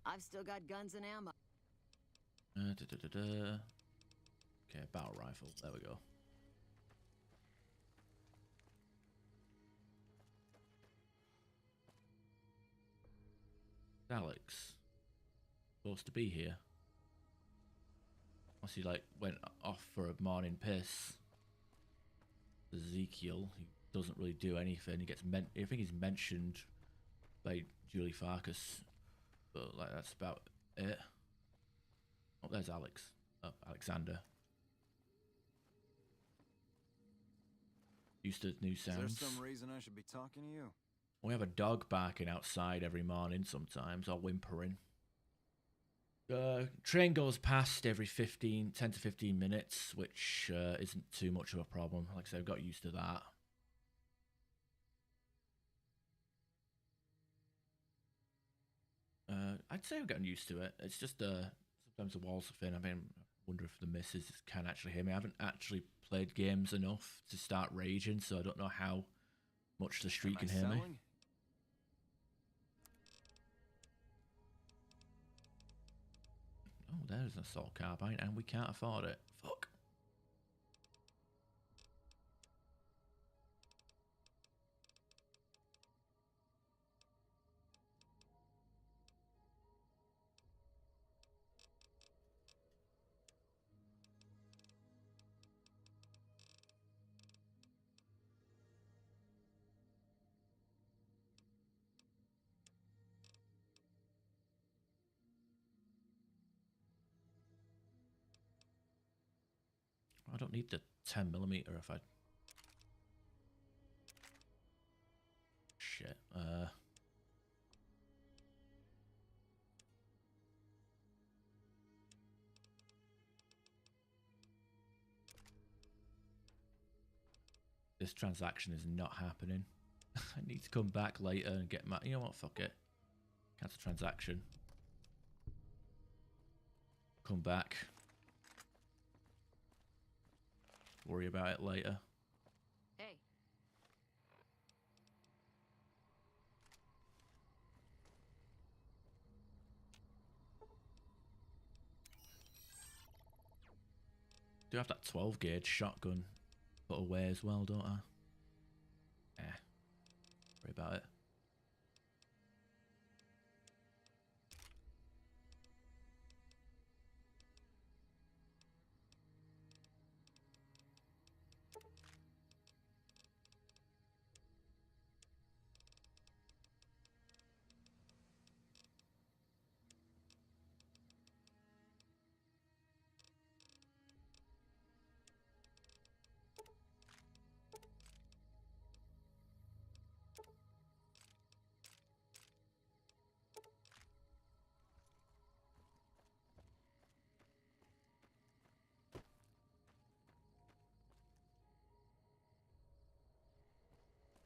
I've still got guns and ammo. Okay, battle rifle. There we go. Alex. Supposed to be here. Unless he like went off for a morning piss. Ezekiel, he doesn't really do anything. He gets I think he's mentioned by Julie Farkas, but like that's about it. Oh, there's Alex. Oh, Alexander. Used to new sounds. Is there some reason I should be talking to you? We have a dog barking outside every morning sometimes, or whimpering. Train goes past every 10 to 15 minutes, which isn't too much of a problem. Like I said, I've got used to that. I'd say I've gotten used to it. It's just sometimes the walls are thin. I mean, I wonder if the missus can actually hear me. I haven't actually played games enough to start raging, so I don't know how much the street can hear me. Oh, there's an assault carbine, and we can't afford it. Fuck. I don't need the 10mm if I... Shit. This transaction is not happening. I need to come back later and get my... You know what? Fuck it. Cancel transaction. Come back. Worry about it later. Hey. do have that 12 gauge shotgun put away as well, don't I? Worry about it.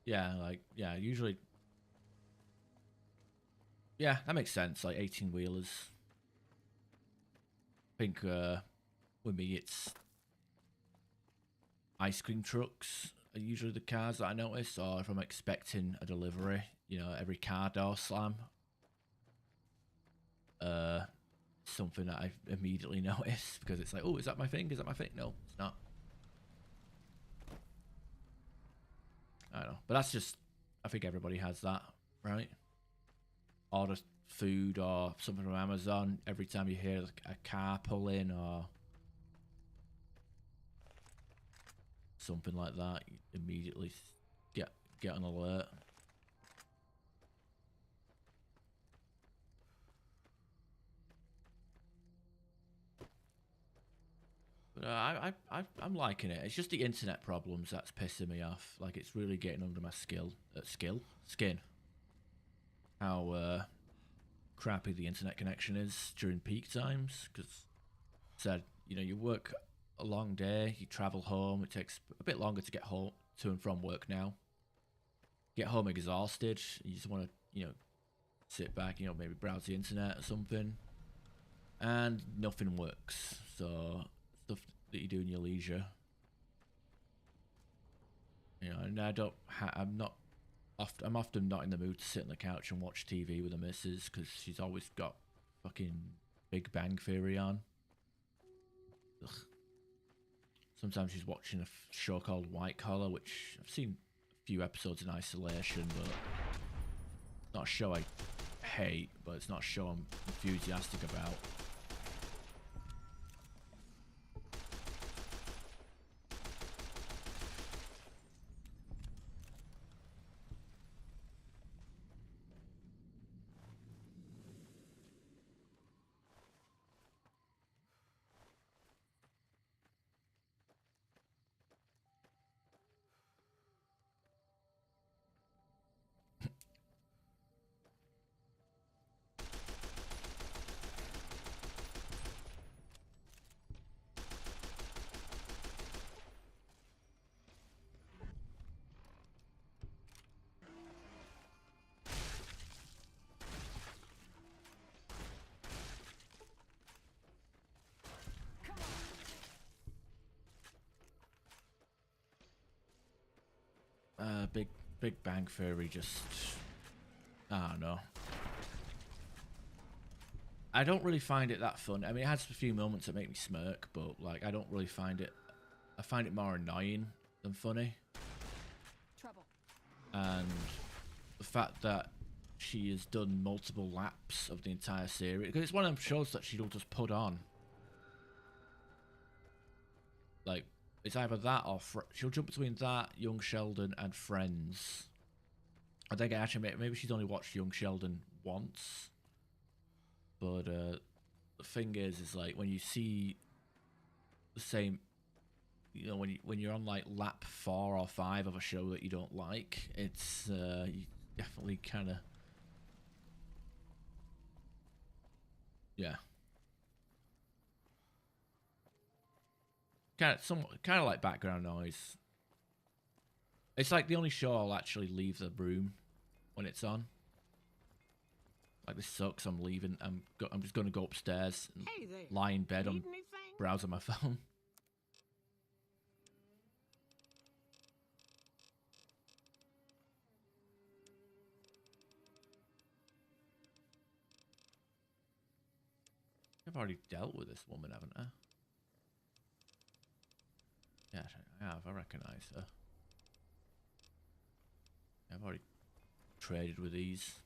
Yeah, like, yeah, usually. Yeah, that makes sense. Like 18 wheelers. I think with me, it's ice cream trucks are usually the cars that I notice, or if I'm expecting a delivery, you know, every car door slam. Something that I immediately notice because it's like, oh, is that my thing? Is that my thing? No, it's not. I don't know, but that's just. I think everybody has that, right? Order food or something from Amazon. Every time you hear a car pull in or something like that, you immediately get an alert. But I'm liking it. It's just the internet problems that's pissing me off. Like it's really getting under my skin. How crappy the internet connection is during peak times. Because said, you know, you work a long day, you travel home. It takes a bit longer to get home to and from work now. Get home exhausted. You just want to, you know, sit back, you know, maybe browse the internet or something, and nothing works. So stuff that you do in your leisure, you know, and I'm often not in the mood to sit on the couch and watch TV with the missus because she's always got fucking Big Bang Theory on. Ugh. Sometimes she's watching a show called White Collar, which I've seen a few episodes in isolation, but not a show I hate, but it's not a show I'm enthusiastic about. Big Bang Theory just, I don't know. I don't really find it that fun. I mean, it has a few moments that make me smirk, but like, I don't really find it. I find it more annoying than funny. Trouble. And the fact that she has done multiple laps of the entire series, because it's one of them shows that she'll just put on. Like, it's either that or she'll jump between that, Young Sheldon, and Friends. I think actually maybe she's only watched Young Sheldon once. But the thing is like when you see the same, you know, when you're on like lap 4 or 5 of a show that you don't like, it's you definitely kind of, yeah, kind of like background noise. It's like the only show I'll actually leave the room when it's on. Like, this sucks, I'm leaving. I'm just going to go upstairs and lie in bed and browse on my phone. I've already dealt with this woman, haven't I? Yeah, I have. I recognise her. I've already traded with these.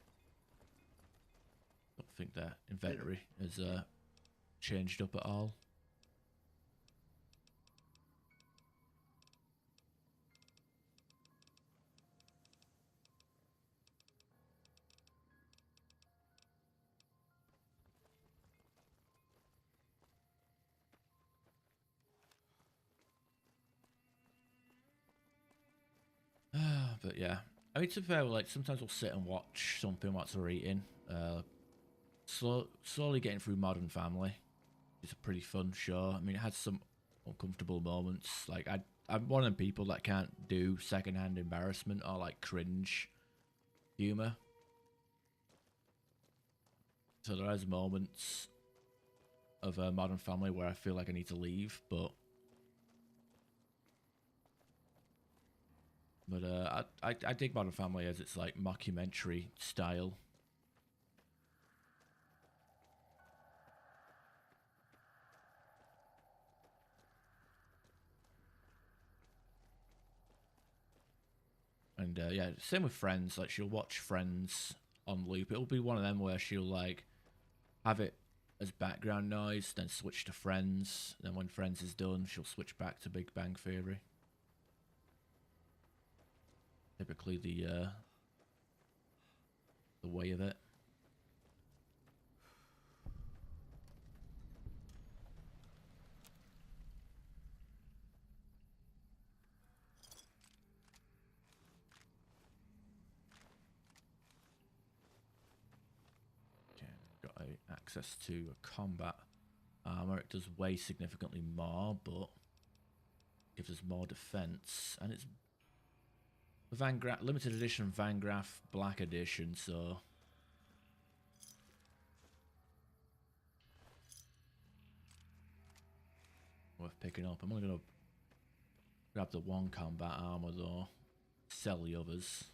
Don't think their inventory has changed up at all. But yeah, I mean, to be fair, like sometimes we'll sit and watch something whilst we're eating. Slowly getting through Modern Family. It's a pretty fun show. I mean, it has some uncomfortable moments. Like I'm one of them people that can't do secondhand embarrassment or like cringe humor. So there is moments of a Modern Family where I feel like I need to leave, but I dig Modern Family as it's like mockumentary style. And yeah, same with Friends. Like she'll watch Friends on loop. It'll be one of them where she'll like have it as background noise, then switch to Friends. Then when Friends is done, she'll switch back to Big Bang Theory. Typically the way of it. Okay, got access to a combat armor. It does weigh significantly more, but gives us more defense, and it's Van Graff limited edition Van Graff Black Edition, so worth picking up. I'm only gonna grab the one combat armor though, sell the others.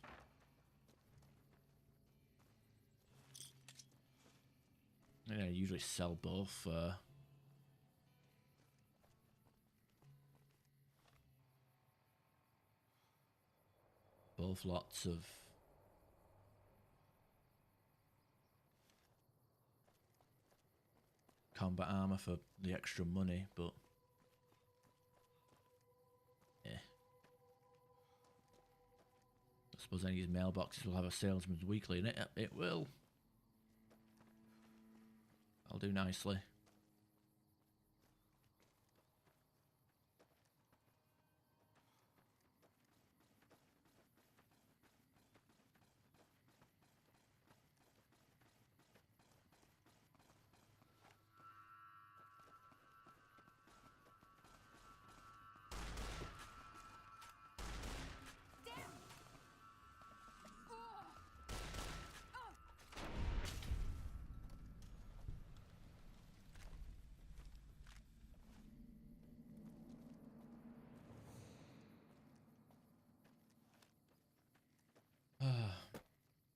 Yeah, I usually sell both. Both lots of combat armor for the extra money, but yeah. I suppose any of these mailboxes will have a salesman's weekly in it. It will. I'll do nicely.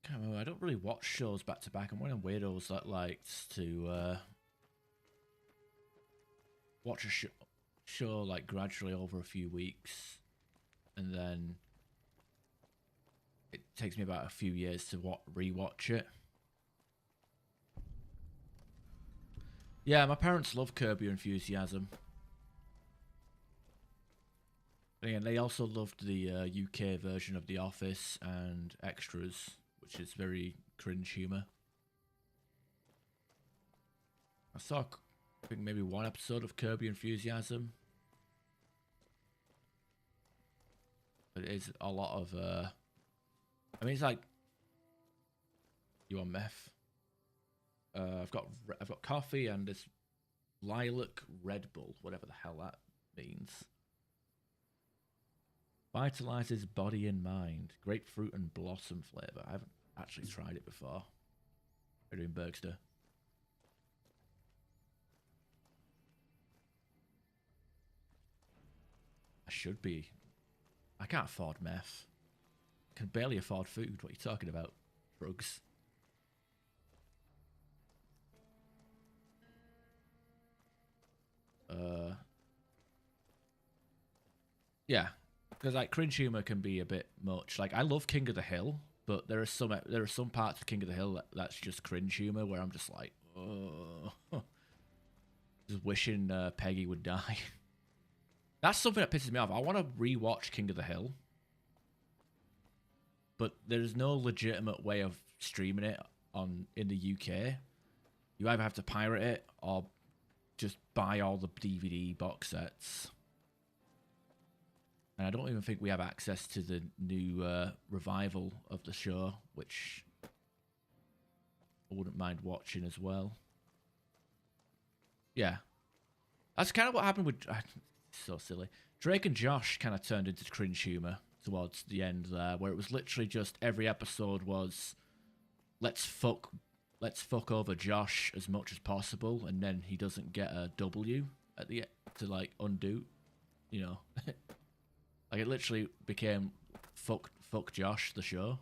Can't remember. I don't really watch shows back to back. I'm one of them weirdos that likes to watch a show like gradually over a few weeks, and then it takes me about a few years to rewatch it. Yeah, my parents love Curb Your Enthusiasm. And they also loved the UK version of The Office and Extras, which is very cringe humour. I saw, I think, maybe one episode of Curb Your Enthusiasm. But it is a lot of, I mean, it's like, you want meth? I've got coffee and this lilac Red Bull, whatever the hell that means. Vitalizes body and mind. Grapefruit and blossom flavour. I haven't actually tried it before. We're doing Bergster. I should be. I can't afford meth. I can barely afford food. What are you talking about? Drugs. Yeah, because like cringe humor can be a bit much. Like I love King of the Hill, but there are some parts of King of the Hill that's just cringe humor where I'm just like, oh, just wishing Peggy would die. That's something that pisses me off. I want to rewatch King of the Hill, but there's no legitimate way of streaming it in the UK. You either have to pirate it or just buy all the DVD box sets. And I don't even think we have access to the new revival of the show, which I wouldn't mind watching as well. Yeah. That's kind of what happened with... so silly. Drake and Josh kind of turned into cringe humor towards the end there, where it was literally just every episode was, let's fuck over Josh as much as possible, and then he doesn't get a W at the to like undo, you know. Like it literally became fuck Josh the show.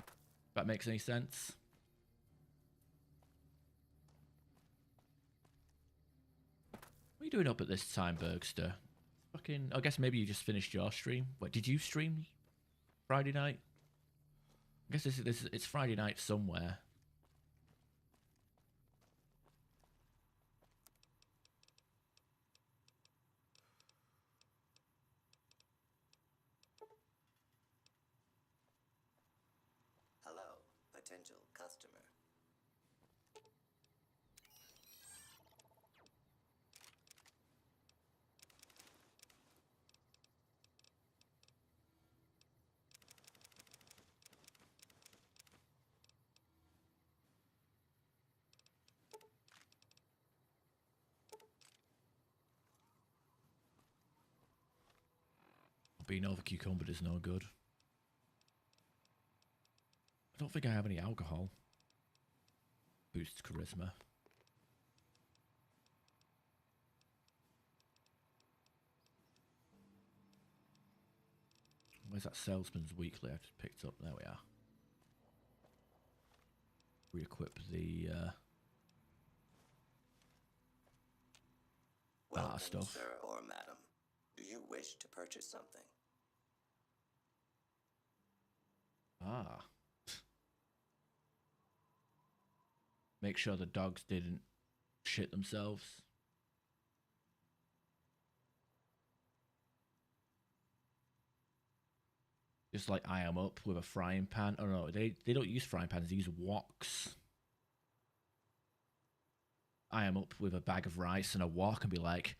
If that makes any sense. What are you doing up at this time, Bergster? Fucking, I guess maybe you just finished your stream. What did you stream Friday night? I guess it's Friday night somewhere. Hello, potential customer. Being over cucumbered is no good. I don't think I have any alcohol. Boosts charisma. Where's that Salesman's Weekly I just picked up? There we are. Re-equip the bar stuff. Sir or madam, do you wish to purchase something? Ah. Make sure the dogs didn't shit themselves. Just like I am up with a frying pan. Oh no, they don't use frying pans, they use woks. I am up with a bag of rice and a wok and be like,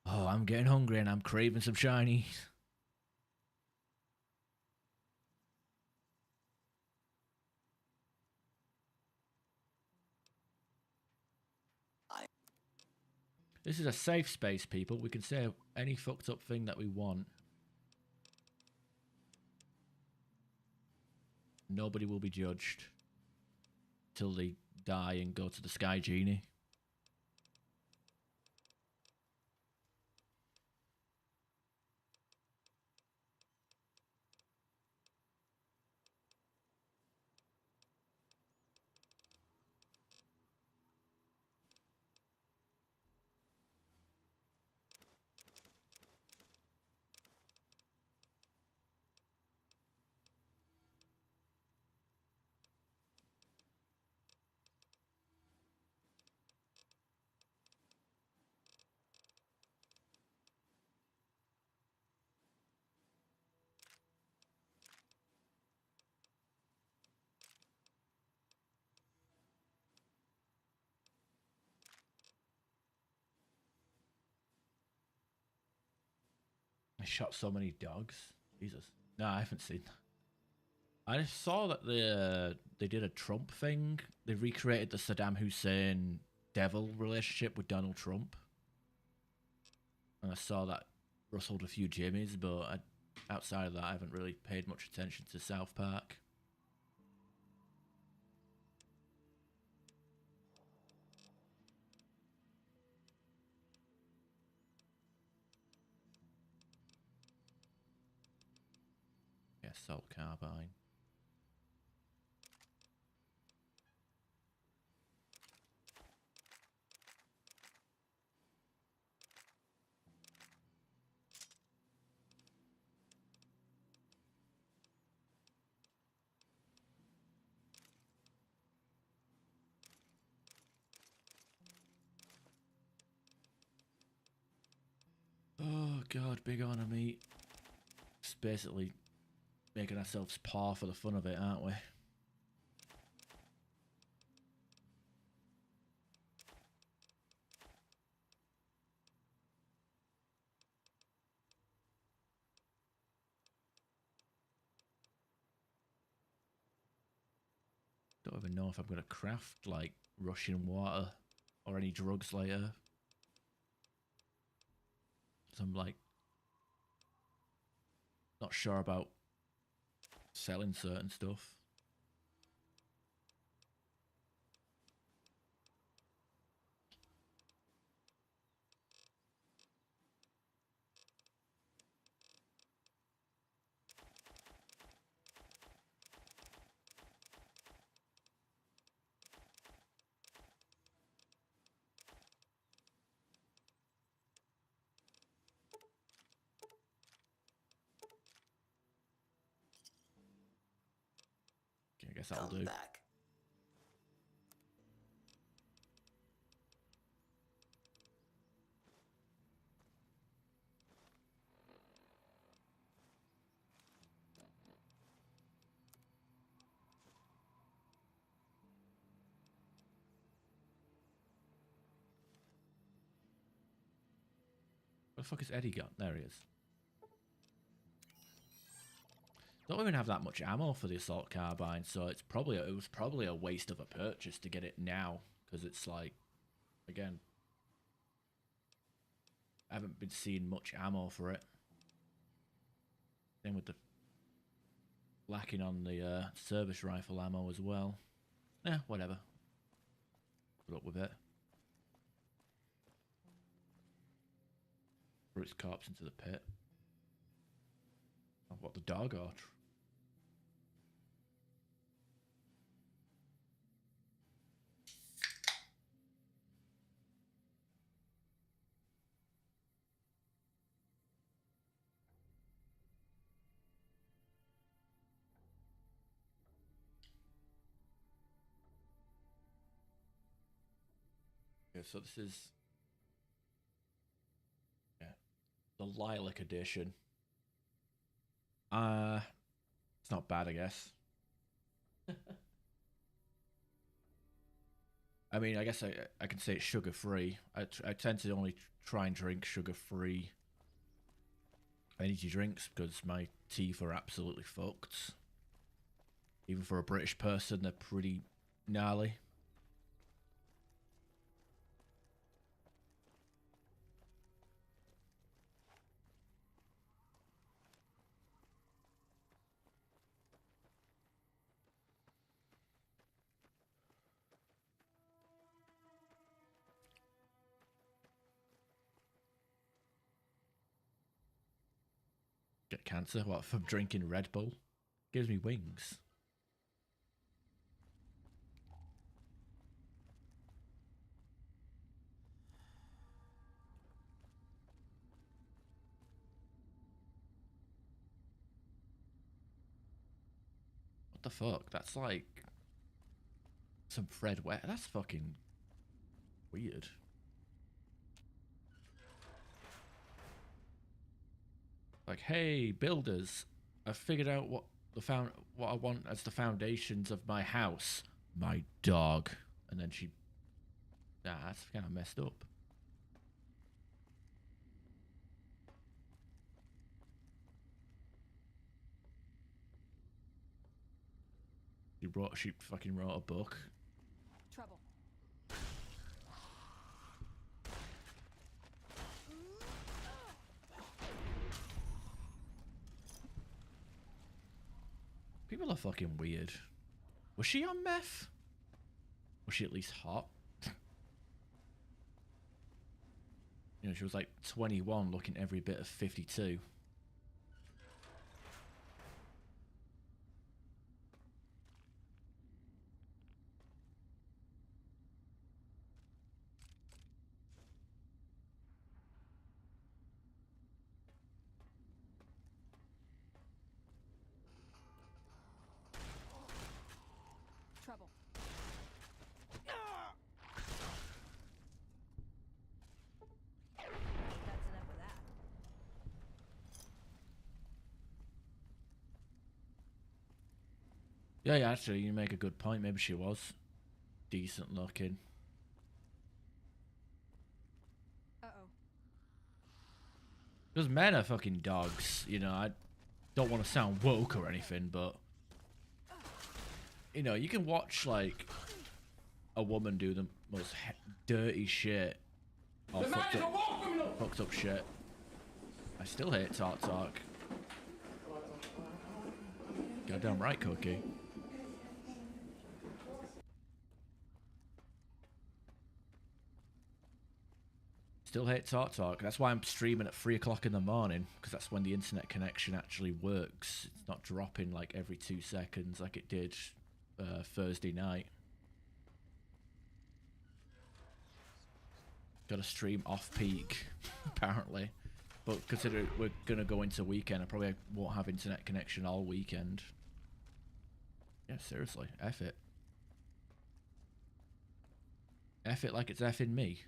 oh, I'm getting hungry and I'm craving some Chinese. This is a safe space, people. We can say any fucked up thing that we want. Nobody will be judged till they die and go to the Sky Genie. I shot so many dogs. Jesus. No, I haven't seen that. I saw that they did a Trump thing. They recreated the Saddam Hussein devil relationship with Donald Trump. And I saw that rustled a few jimmies, but outside of that, I haven't really paid much attention to South Park. Yeah, Salt Carbine. god, big on of meat. Just basically making ourselves par for the fun of it, aren't we? Don't even know if I'm gonna craft like Russian water or any drugs later. So I'm like not sure about selling certain stuff. Okay, I guess that'll Come do. back. Where the fuck has Eddie got? There he is. Don't even have that much ammo for the assault carbine, so it was probably a waste of a purchase to get it now, because it's like, again, I haven't been seeing much ammo for it. Same with the lacking on the service rifle ammo as well. Whatever. Put up with it. Threw its corpse into the pit. Oh, what, the dog or? Okay, so this is the Lilac edition. It's not bad, I guess. I mean, I guess I can say it's sugar free. I tend to only try and drink sugar free energy drinks because my teeth are absolutely fucked. Even for a British person, they're pretty gnarly. Get cancer? What, from drinking Red Bull? Gives me wings. What the fuck? That's like some Fred Wet. That's fucking weird. Like, hey, builders, I figured out what I want as the foundations of my house. My dog. And then she, that's kind of messed up. She fucking wrote a book. Trouble. People are fucking weird. Was she on meth? Was she at least hot? You know, she was like 21 looking every bit of 52. Trouble. That's enough of that. Yeah, yeah, actually, you make a good point. Maybe she was decent looking. Uh-oh. Because men are fucking dogs, you know. I don't want to sound woke or anything, but you know, you can watch like a woman do the most dirty shit or fucked up shit. I still hate talk. Goddamn right, Cookie. Still hate talk. That's why I'm streaming at 3 o'clock in the morning, because that's when the internet connection actually works. It's not dropping like every 2 seconds like it did Thursday night. Got to stream off peak, apparently. But consider we're gonna go into weekend, I probably won't have internet connection all weekend. Yeah, seriously, F it. F it like it's effing me.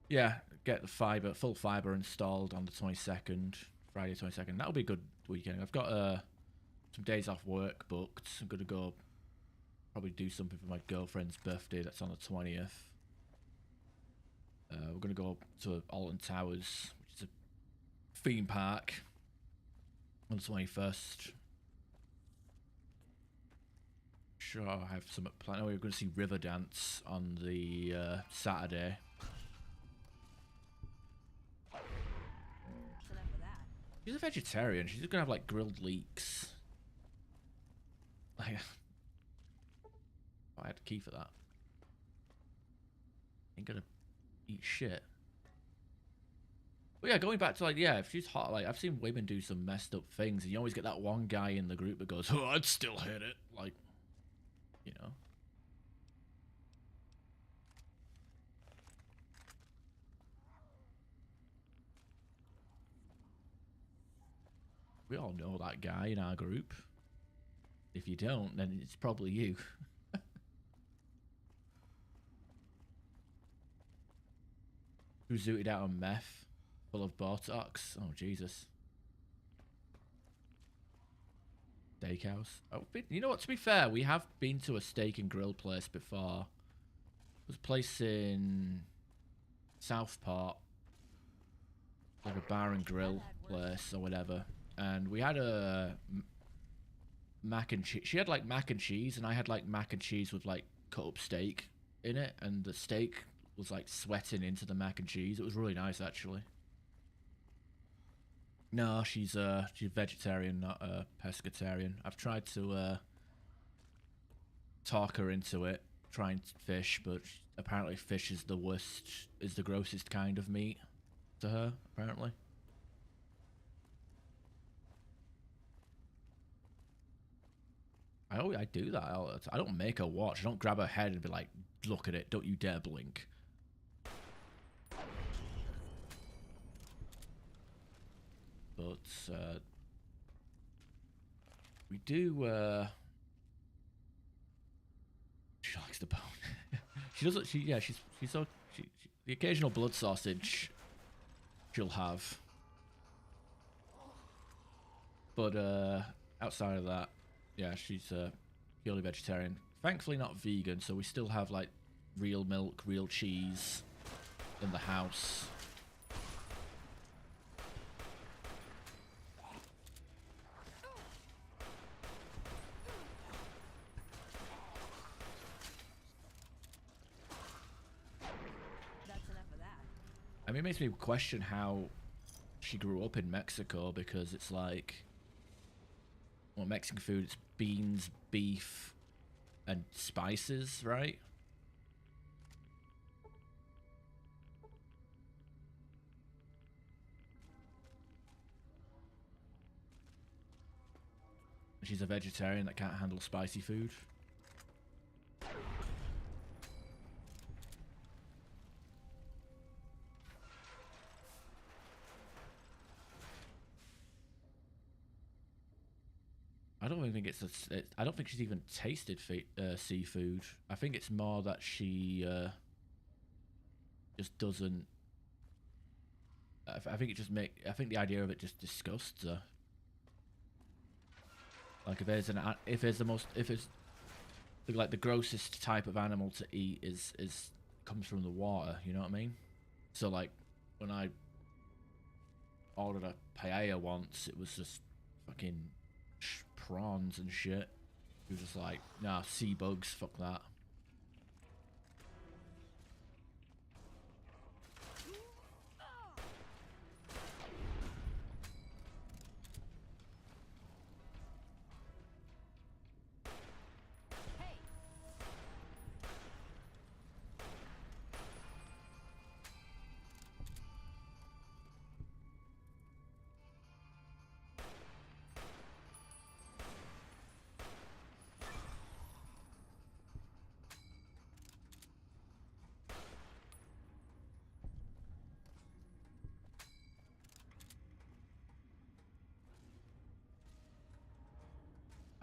Yeah, get the full fiber installed on the 22nd, Friday 22nd. That'll be a good weekend. I've got some days off work booked. I'm gonna go probably do something for my girlfriend's birthday. That's on the 20th. We're gonna go to Alton Towers, which is a theme park, on the 21st. Sure, I have some plan. Oh, we're going to see Riverdance on the Saturday. Enough of that. She's a vegetarian. She's gonna have like grilled leeks. Like, I had a key for that. Ain't gonna eat shit. But yeah, going back to like, yeah, if she's hot, like I've seen women do some messed up things, and you always get that one guy in the group that goes, "Oh, I'd still hit it," like, you know. We all know that guy in our group. If you don't, then it's probably you. Who zooted out on meth full of Botox? Oh, Jesus. Steakhouse. Oh, you know what? To be fair, we have been to a steak and grill place before. It was a place in Southport, like a bar and grill place or whatever. And we had a mac and cheese. She had like mac and cheese, and I had like mac and cheese with like cut up steak in it, and the steak was like sweating into the mac and cheese. It was really nice, actually. No, she's vegetarian, not pescatarian. I've tried to talk her into it, trying fish, but apparently fish is the worst, is the grossest kind of meat to her, apparently. I do that. I don't make her watch. I don't grab her head and be like, look at it, don't you dare blink. But we do she likes the bone. She doesn't she's so the occasional blood sausage she'll have. But outside of that, yeah, she's purely vegetarian. Thankfully not vegan, so we still have like real milk, real cheese in the house. That's enough of that. I mean, it makes me question how she grew up in Mexico, because it's like, well, Mexican food, it's beans, beef, and spices, right? She's a vegetarian that can't handle spicy food. I don't even think I don't think she's even tasted seafood. I think it's more that she just doesn't. I think it just I think the idea of it just disgusts her. Like if it's like the grossest type of animal to eat is comes from the water. You know what I mean? So like when I ordered a paella once, it was just fucking prawns and shit. He was just like, nah, sea bugs, fuck that.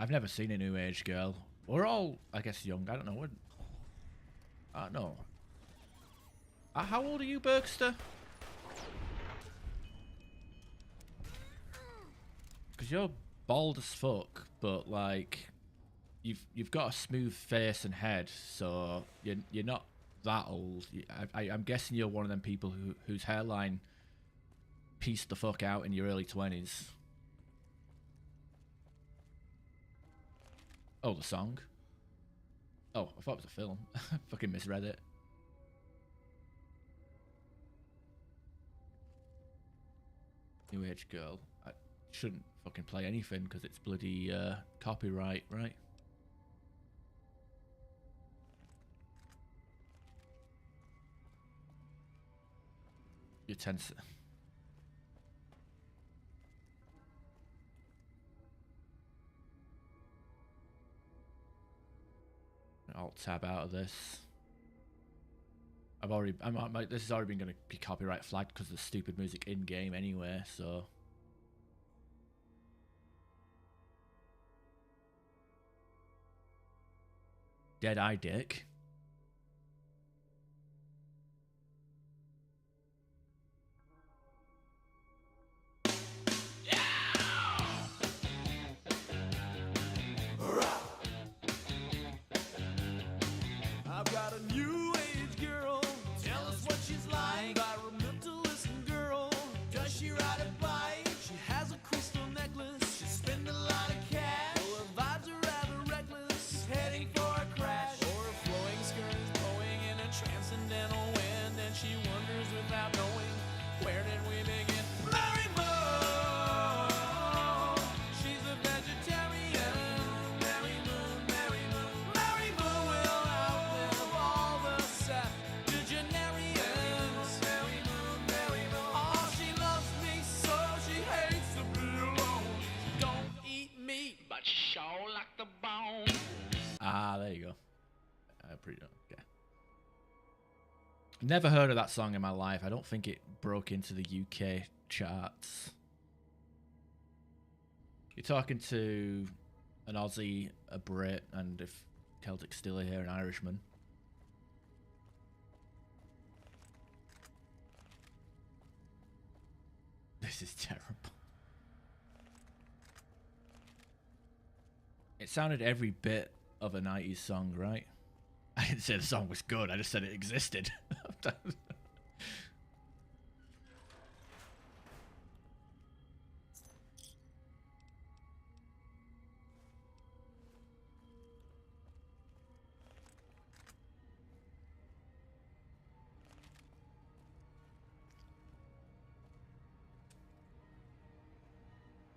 I've never seen a new age girl. We're all, I guess, young. I don't know. No. How old are you, Bergster? Because you're bald as fuck, but like, you've got a smooth face and head, so you're not that old. I'm guessing you're one of them people whose hairline pieced the fuck out in your early 20s. Oh, the song? Oh, I thought it was a film. Fucking misread it. New age girl. I shouldn't fucking play anything because it's bloody copyright, right? You're tense. Alt tab out of this. This has already been going to be copyright flagged because of the stupid music in game anyway. So Dead Eye Dick. I've got a new age girl. Tell us what she's like. Environmentalist girl. Does she ride a bike? She has a crystal necklace. She spends a lot of cash. Well, her vibes are rather reckless. She's heading for a crash. Or her flowing skirt is blowing in a transcendental wind, and she wonders without knowing, where did we begin? Mary Moon. She's a vegetarian. Mary Moon, Mary Moon. Mary Moon will outlive all the septuagenarians. Mary Moon, Mary Moon. Oh, she loves me so she hates to be alone. She don't eat meat, but she sure like the bone. Ah, there you go. Pretty okay. Never heard of that song in my life. I don't think it broke into the UK charts. You're talking to an Aussie, a Brit, and if Celtic's still here, an Irishman. This is terrible. It sounded every bit of a 90s song, right? I didn't say the song was good, I just said it existed.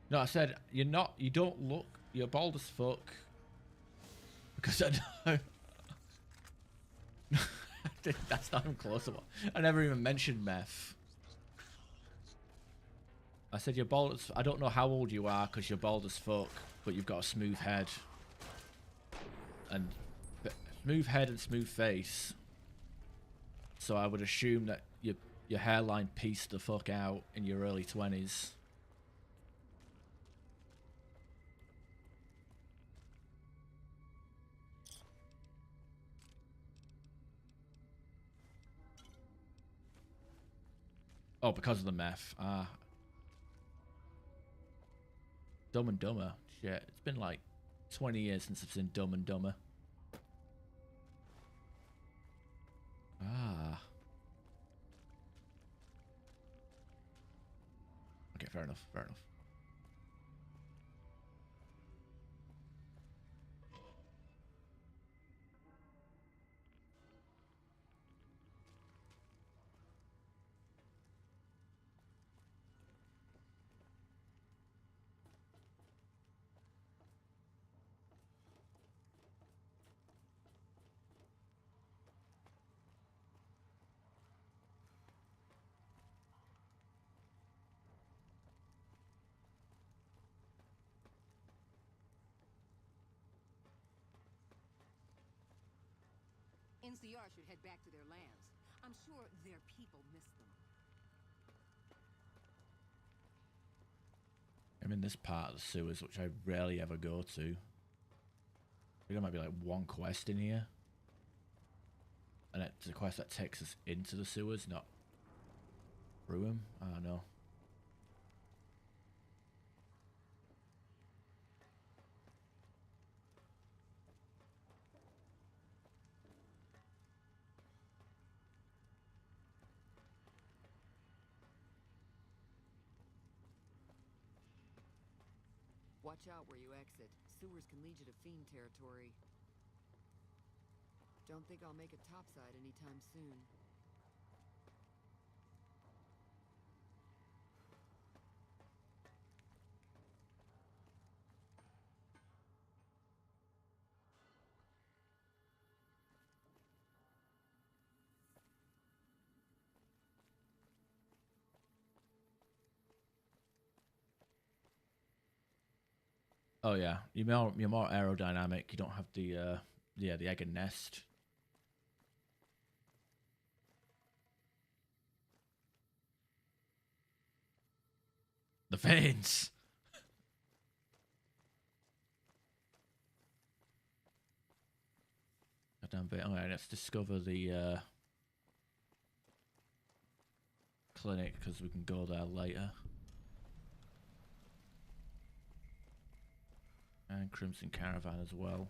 No, I said you don't look, you're bald as fuck. Because I know. That's not even close enough. I never even mentioned meth. I said you're bald as, I don't know how old you are because you're bald as fuck, but you've got a smooth head. And smooth head and smooth face. So I would assume that your hairline pieced the fuck out in your early 20s. Oh, because of the meth. Ah. Dumb and Dumber. Shit. It's been like 20 years since I've seen Dumb and Dumber. Ah. Okay, fair enough. Fair enough. NCR should head back to their lands. I'm sure their people miss them. I'm in this part of the sewers, which I rarely ever go to. I think there might be like one quest in here. And it's a quest that takes us into the sewers, not through them. I don't know. Watch out where you exit. Sewers can lead you to fiend territory. Don't think I'll make it topside anytime soon. Oh yeah, you're more aerodynamic. You don't have the the egg and nest. The veins. Goddamn bit. Alright, let's discover the clinic because we can go there later. And Crimson Caravan as well.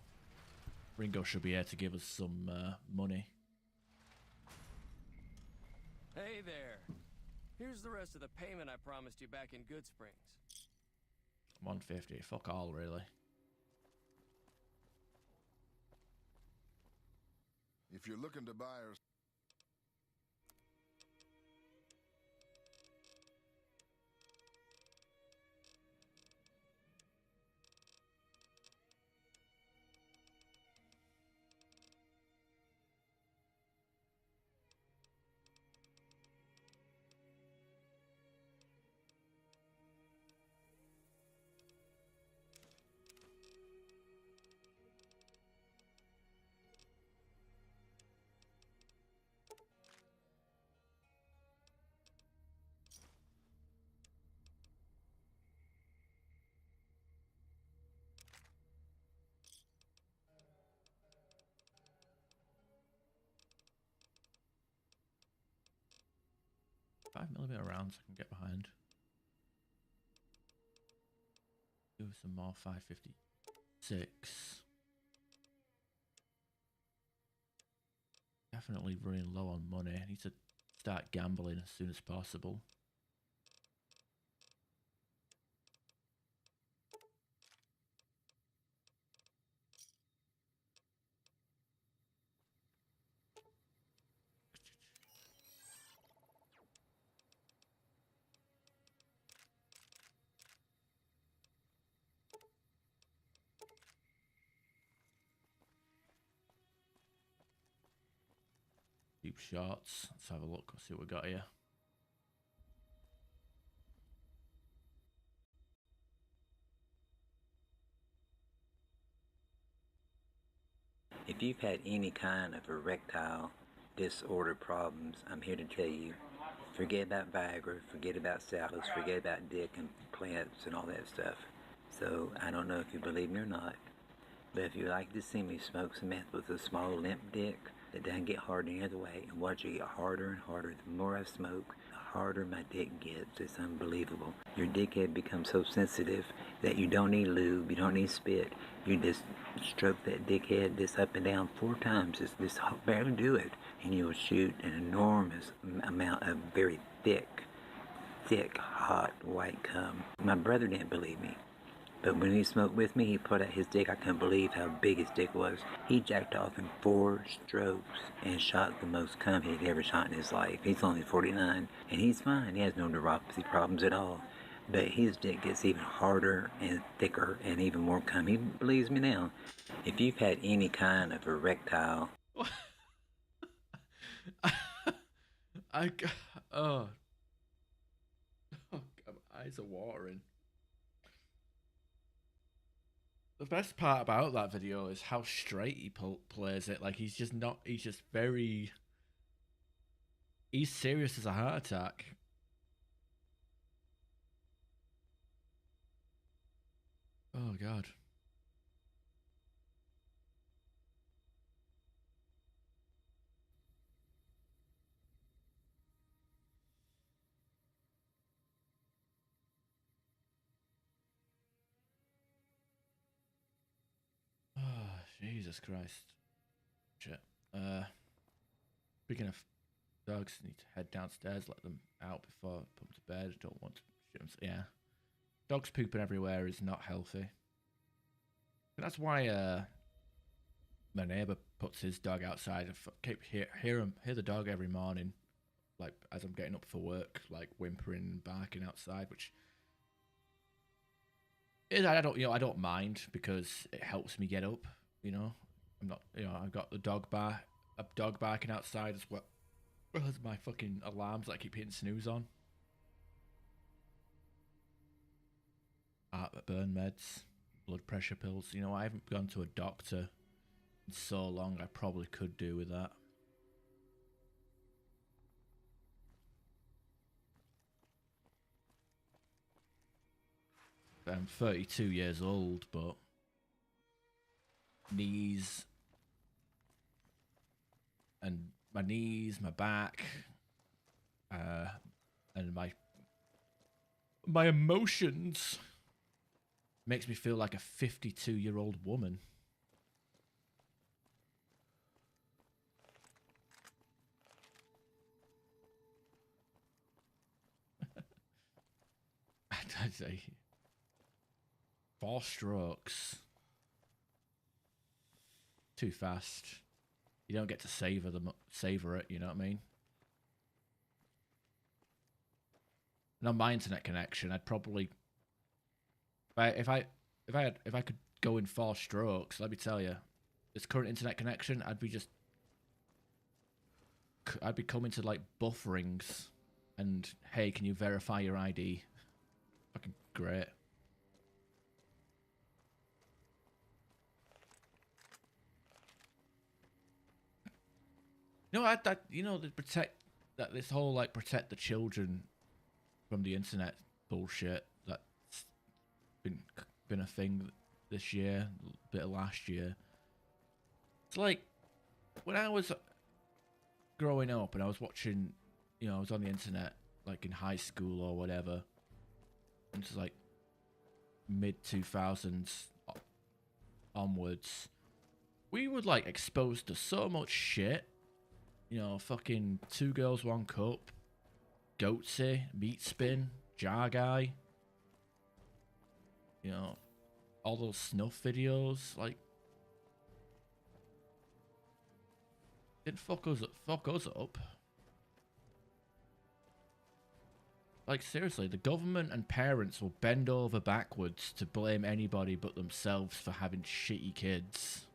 Ringo should be here to give us some money. Hey there. Here's the rest of the payment I promised you back in Good Springs. 150. Fuck all, really. If you're looking to buy or... .5mm rounds I can get behind. Do some more 556. Definitely running low on money. I need to start gambling as soon as possible. Deep shots. Let's have a look. Let's see what we got here. If you've had any kind of erectile disorder problems, I'm here to tell you, forget about Viagra, forget about salads, forget about dick implants and all that stuff. So I don't know if you believe me or not, but if you'd like to see me smoke some meth with a small limp dick, It doesn't get hard any other way, and watch it get harder and harder. The more I smoke, the harder my dick gets. It's unbelievable. Your dickhead becomes so sensitive that you don't need lube, you don't need spit. You just stroke that dickhead just up and down 4 times. Just barely do it, and you'll shoot an enormous amount of very thick, hot white cum. My brother didn't believe me. But when he smoked with me, he put out his dick. I couldn't believe how big his dick was. He jacked off in 4 strokes and shot the most cum he'd ever shot in his life. He's only 49, and he's fine. He has no neuropathy problems at all. But his dick gets even harder and thicker and even more cum. He believes me now. If you've had any kind of erectile... oh. Oh, God, my eyes are watering. The best part about that video is how straight he plays it. Like, he's just not, he's just very, he's serious as a heart attack. Oh, God. Oh, Jesus Christ. Shit. Speaking of dogs, need to head downstairs, let them out before I put them to bed. Don't want to shit them. Yeah. Dogs pooping everywhere is not healthy. But that's why my neighbour puts his dog outside. I hear the dog every morning, like as I'm getting up for work, like whimpering and barking outside, which is, I don't mind because it helps me get up. You know, I'm not, I've got a dog barking outside as well as my fucking alarms that I keep hitting snooze on. Burn meds, blood pressure pills. You know, I haven't gone to a doctor in so long. I probably could do with that. I'm 32 years old, but my knees, my back, and my emotions makes me feel like a 52-year-old woman. I'd say 4 strokes. Too fast. You don't get to savor it, you know what I mean? And on my internet connection, I'd probably, if I could go in 4 strokes, let me tell you, this current internet connection, I'd be coming to like bufferings, and hey, can you verify your ID? Fucking great. No, this whole like protect the children from the internet bullshit that's been a thing this year, a bit of last year. It's like when I was growing up and I was watching, I was on the internet like in high school or whatever. And it's like mid 2000s onwards. We were like exposed to so much shit. Fucking 2 Girls 1 Cup, Goatsy, Meat Spin, Jar Guy. All those snuff videos, like, didn't fuck us up. Like, seriously, the government and parents will bend over backwards to blame anybody but themselves for having shitty kids.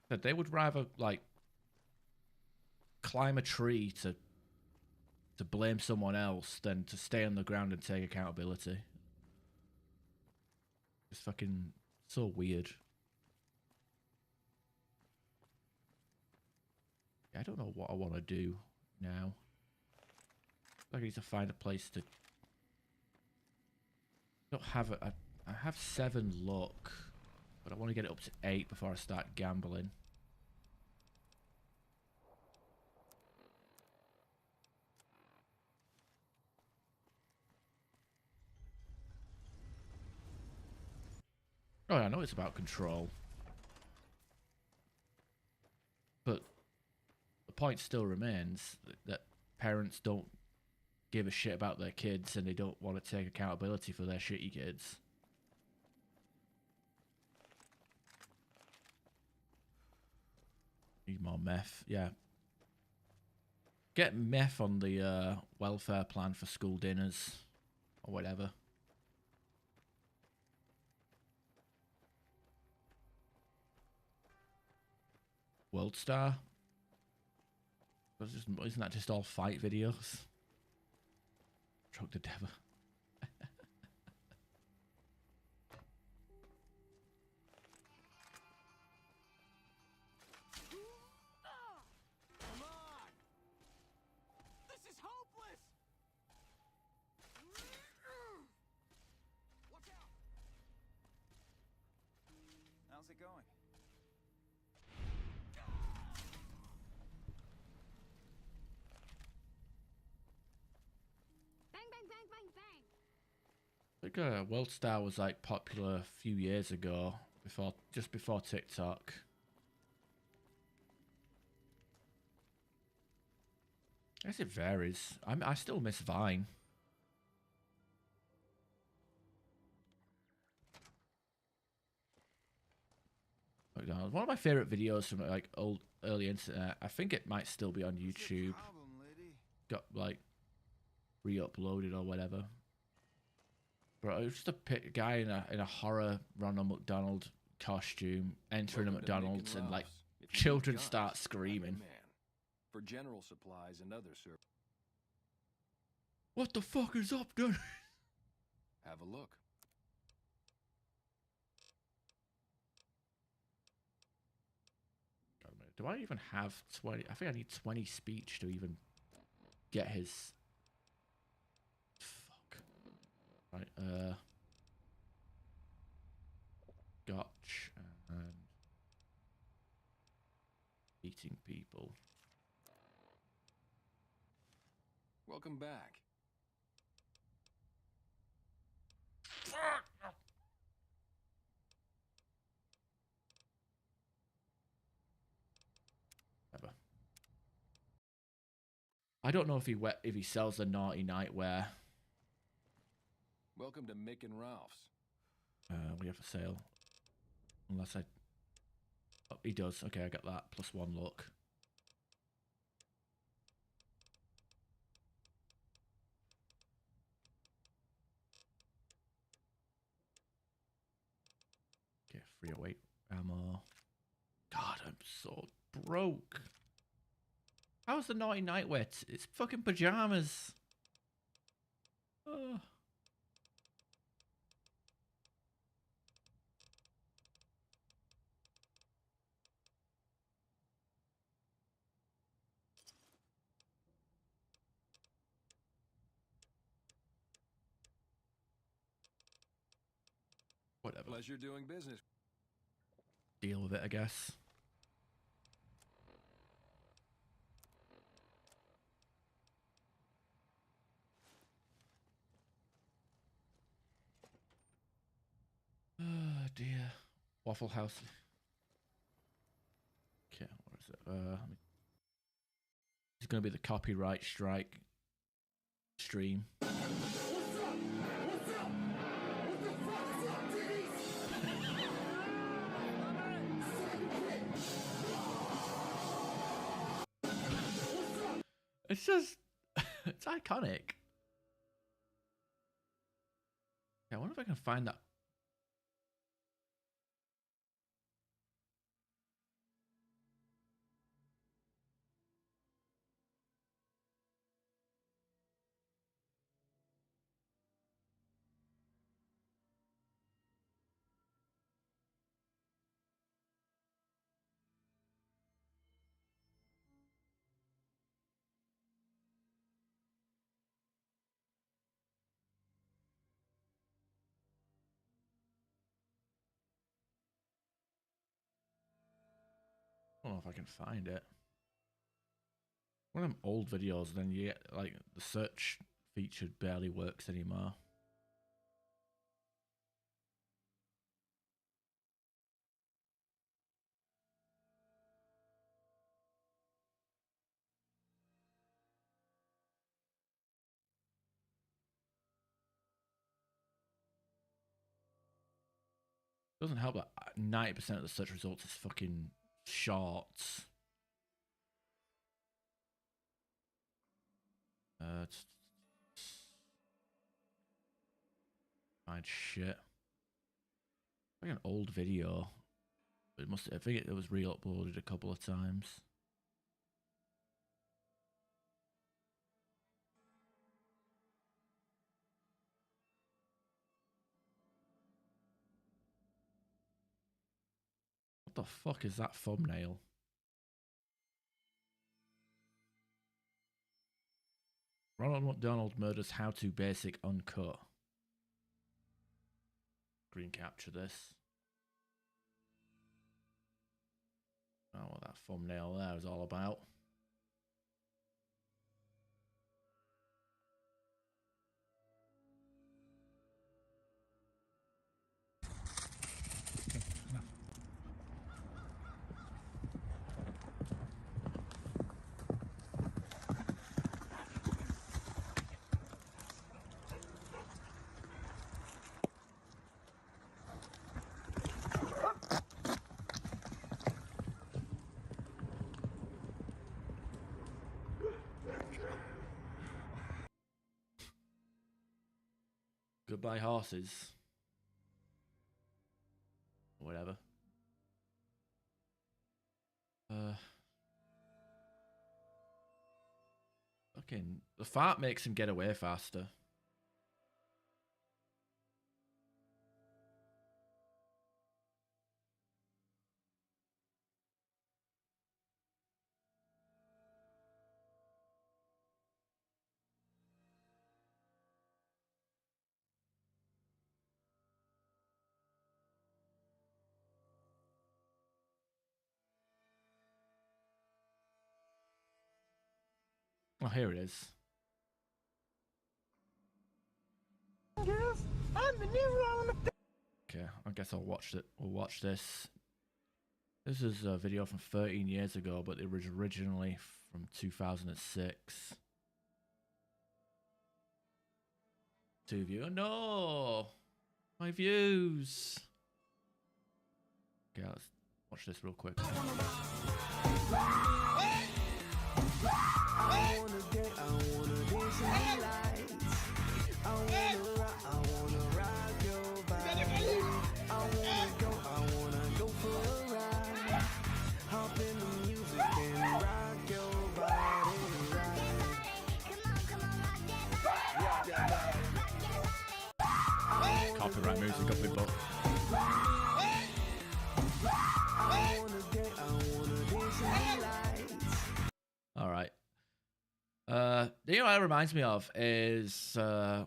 That they would rather, like, climb a tree to blame someone else than to stay on the ground and take accountability. It's fucking so weird. I don't know what I want to do now. I need to find a place to... I don't have a... I have 7 luck, but I want to get it up to 8 before I start gambling. Oh, I know it's about control. But the point still remains that parents don't give a shit about their kids and they don't want to take accountability for their shitty kids. Need more meth, yeah. Get meth on the welfare plan for school dinners or whatever. World Star? Isn't that just all fight videos? Drug the devil. Come on! This is hopeless! Watch out! How's it going? Bang, bang, bang, bang, bang. I think World Star was like popular a few years ago, just before TikTok. I guess it varies. I still miss Vine. McDonald's. One of my favorite videos from like early internet. I think it might still be on YouTube. Got like re-uploaded or whatever. But it was just a guy in a horror Ronald McDonald costume entering a McDonald's and like children start screaming. For general supplies and other services. What the fuck is up, dude? Have a look. Do I even have 20? I think I need 20 speech to even get his... Fuck. Right, Gotch and... Eating people. Welcome back. Ever. I don't know if he sells the naughty nightwear. Welcome to Mick and Ralph's. We have a sale. Unless I... Oh, he does. Okay, I got that. Plus 1 luck. Okay, free away ammo. God, I'm so broke. How's the naughty nightwear? It's fucking pajamas. Oh. Whatever. Pleasure doing business. Deal with it, I guess. Oh dear. Waffle House. Okay, where is it? It's gonna be the copyright strike stream. It's just, it's iconic. Yeah, I wonder if I can find that. know if I can find it. One of them old videos, then you get, like, the search feature barely works anymore. Doesn't help that 90% of the search results is fucking shorts. Find shit. Like an old video. It must. I think it was re-uploaded a couple of times. What the fuck is that thumbnail? Ronald McDonald murders how to basic uncut. Screen capture this. I don't know what that thumbnail there is all about. Goodbye horses. Whatever. Fucking the fart makes him get away faster. Oh, here it is. Okay, I guess I'll watch it. We'll watch this. This is a video from 13 years ago, but it was originally from 2006. Two views. No! My views! Okay, let's watch this real quick. Copyright music up in book. All right. You know what it reminds me of is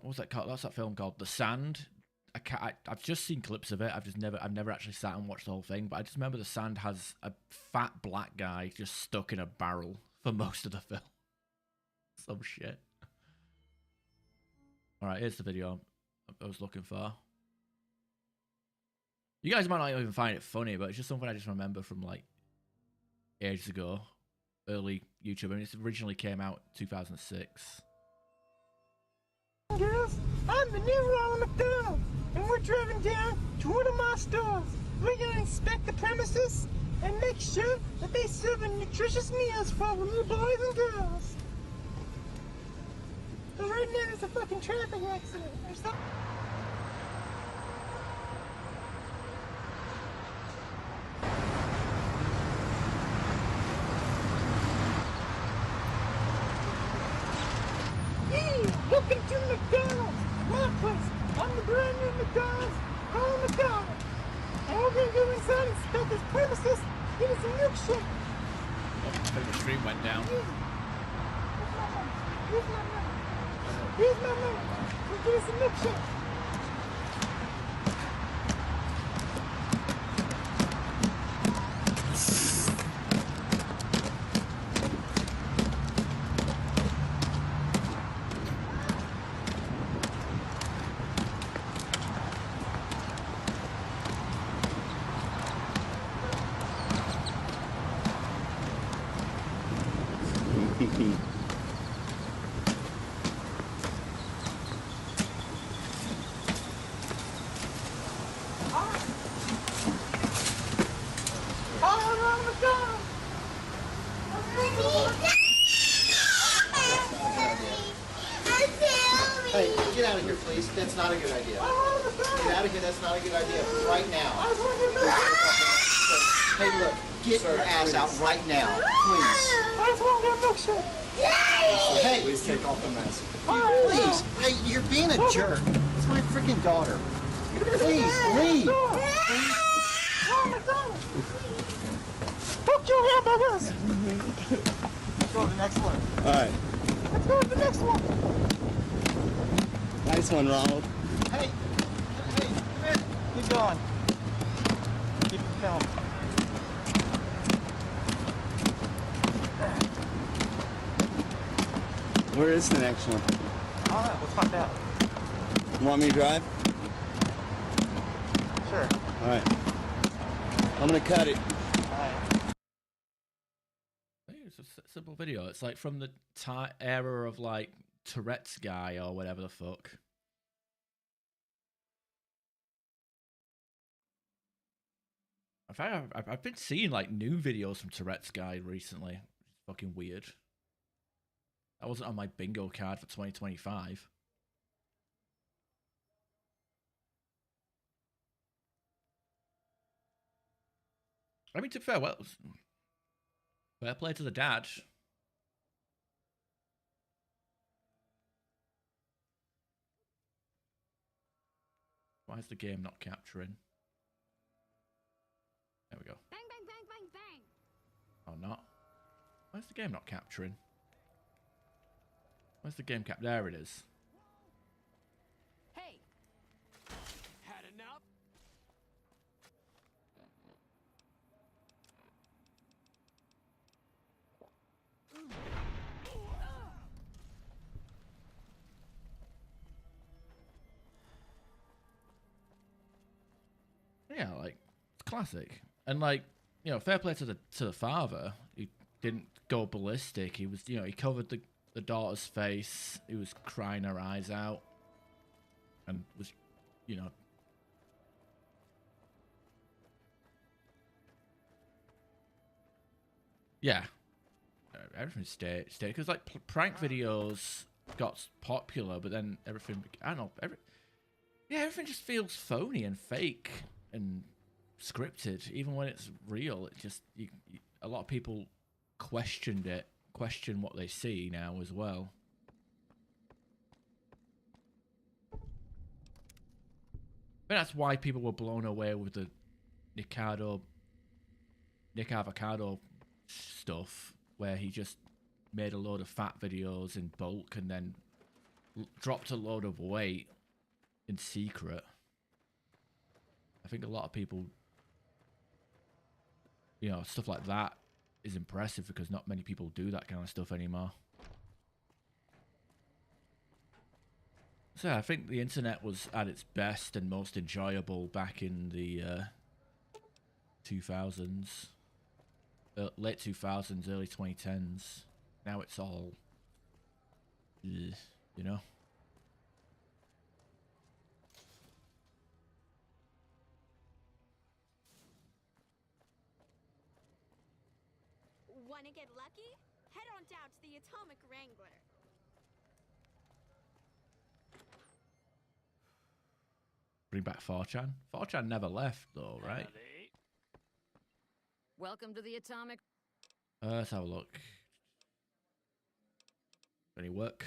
what's that called? What's that film called? The Sand. I've just seen clips of it. I've never actually sat and watched the whole thing. But I just remember The Sand has a fat black guy just stuck in a barrel for most of the film. Some shit. All right, here's the video I was looking for. You guys might not even find it funny, but it's just something I just remember from like ages ago, early YouTube. I mean, it originally came out 2006. Girls, I'm the new Ronald McDonald, and we're driving down to one of my stores. We're gonna inspect the premises and make sure that they serve nutritious meals for all the new boys and girls. But right now there's a fucking traffic accident or something. Welcome to McDonald's, my place. I'm the brand new McDonald's, Ronald McDonald. And we're gonna go inside and inspect this premises, give us a milkshake. Oh, I think the stream went down. Here's my money. Here's my money. We'll give us a milkshake. Hey, get out of here, please. That's not a good idea. Get out of here. That's not a good idea. Right now. Hey, look. Get your ass out right now, please. Hey, please take off the mask. Please. Hey, you're being a jerk. It's my freaking daughter. Please, leave. Fuck your hamburgers. Let's go to the next one. All right. Let's go to the next one. Nice one, Ronald. Hey, come here. Keep going. Keep it going. Where is the next one? All right, let's find out. You want me to drive? Sure. All right. I'm gonna cut it. It's a simple video. It's like from the era of like Tourette's guy or whatever the fuck. In fact, I've been seeing like new videos from Tourette's guy recently. It's fucking weird. That wasn't on my bingo card for 2025. I mean, to be fair, well, fair play to the dad. Why is the game not capturing? There we go. Bang, bang, bang, bang, bang. Oh, not. Why is the game not capturing? Where's the game cap? There it is. Hey. Had enough? Yeah, like it's classic, and like you know, fair play to the father. He didn't go ballistic. He was, you know, he covered the daughter's face. He was crying her eyes out, and was, you know. Yeah, everything stayed because like prank videos got popular, but then everything, I don't know, everything just feels phony and fake and scripted. Even when it's real, it just a lot of people question what they see now as well. But that's why people were blown away with the Nick Avocado stuff, where he just made a load of fat videos in bulk and then dropped a load of weight in secret. I think a lot of people, you know, stuff like that is impressive because not many people do that kind of stuff anymore. So I think the internet was at its best and most enjoyable back in the 2000s, late 2000s, early 2010s. Now it's all, you know. Wanna get lucky? Head on down to the Atomic Wrangler. Bring back 4chan. 4chan never left though, right? Welcome to the Atomic. Let's have a look. Any work?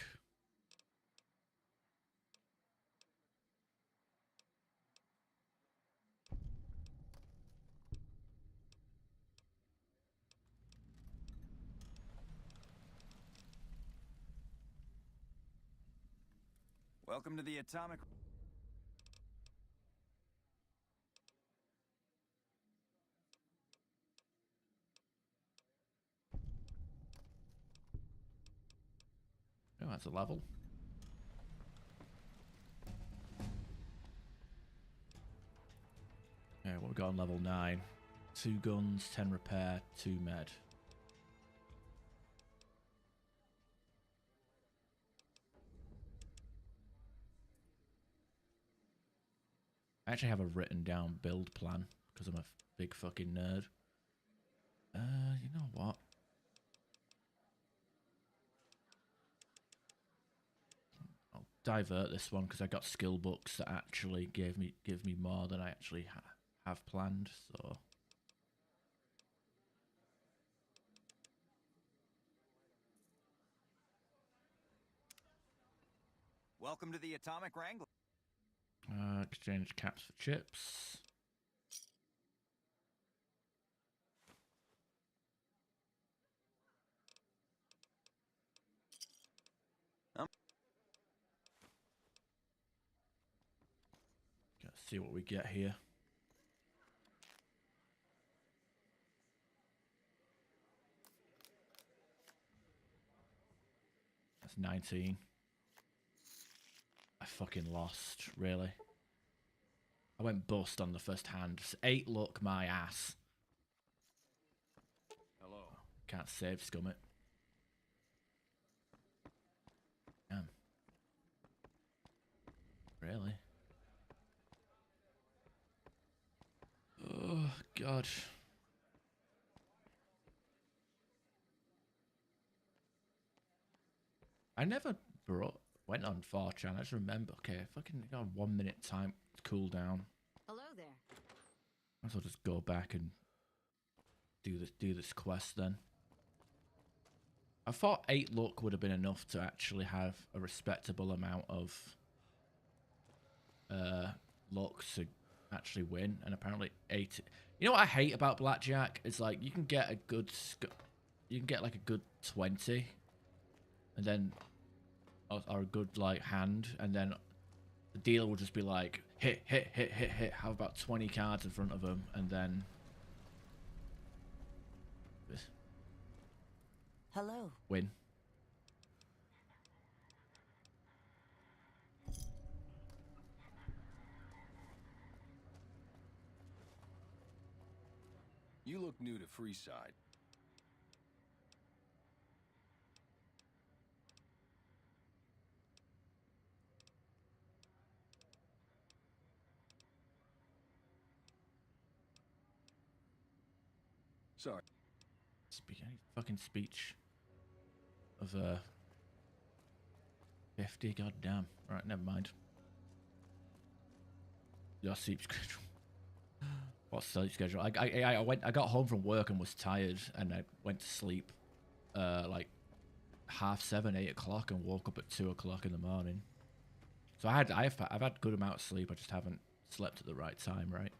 Welcome to the Atomic... Oh, that's a level. Yeah, what we got on level 9? 2 guns, 10 repair, 2 med. I actually have a written down build plan because I'm a big fucking nerd. You know what? I'll divert this one because I got skill books that actually give me more than I actually have planned. So Welcome to the Atomic Wrangler. exchange caps for chips. Let's see what we get here. That's 19. I fucking lost, really. I went bust on the first hand. 8 luck, my ass. Hello. Can't save Scummit. Damn. Really? Oh, God. I never went on 4chan. I just remember, okay, fucking got a 1 minute time to cool down. Hello there. Might as well just go back and do this quest then. I thought 8 luck would have been enough to actually have a respectable amount of luck to actually win, and apparently 8. You know what I hate about blackjack is like you can get a good, like a good 20, and then or a good like hand, and then the dealer will just be like hit, have about 20 cards in front of them, and then Hello. win. You look new to Freeside. Sorry. Any fucking speech of 50. Goddamn. Right, never mind. Your sleep schedule. What sleep schedule? I got home from work and was tired, and I went to sleep like 7:30, 8 o'clock, and woke up at 2 o'clock in the morning. So I've had good amount of sleep. I just haven't slept at the right time, right?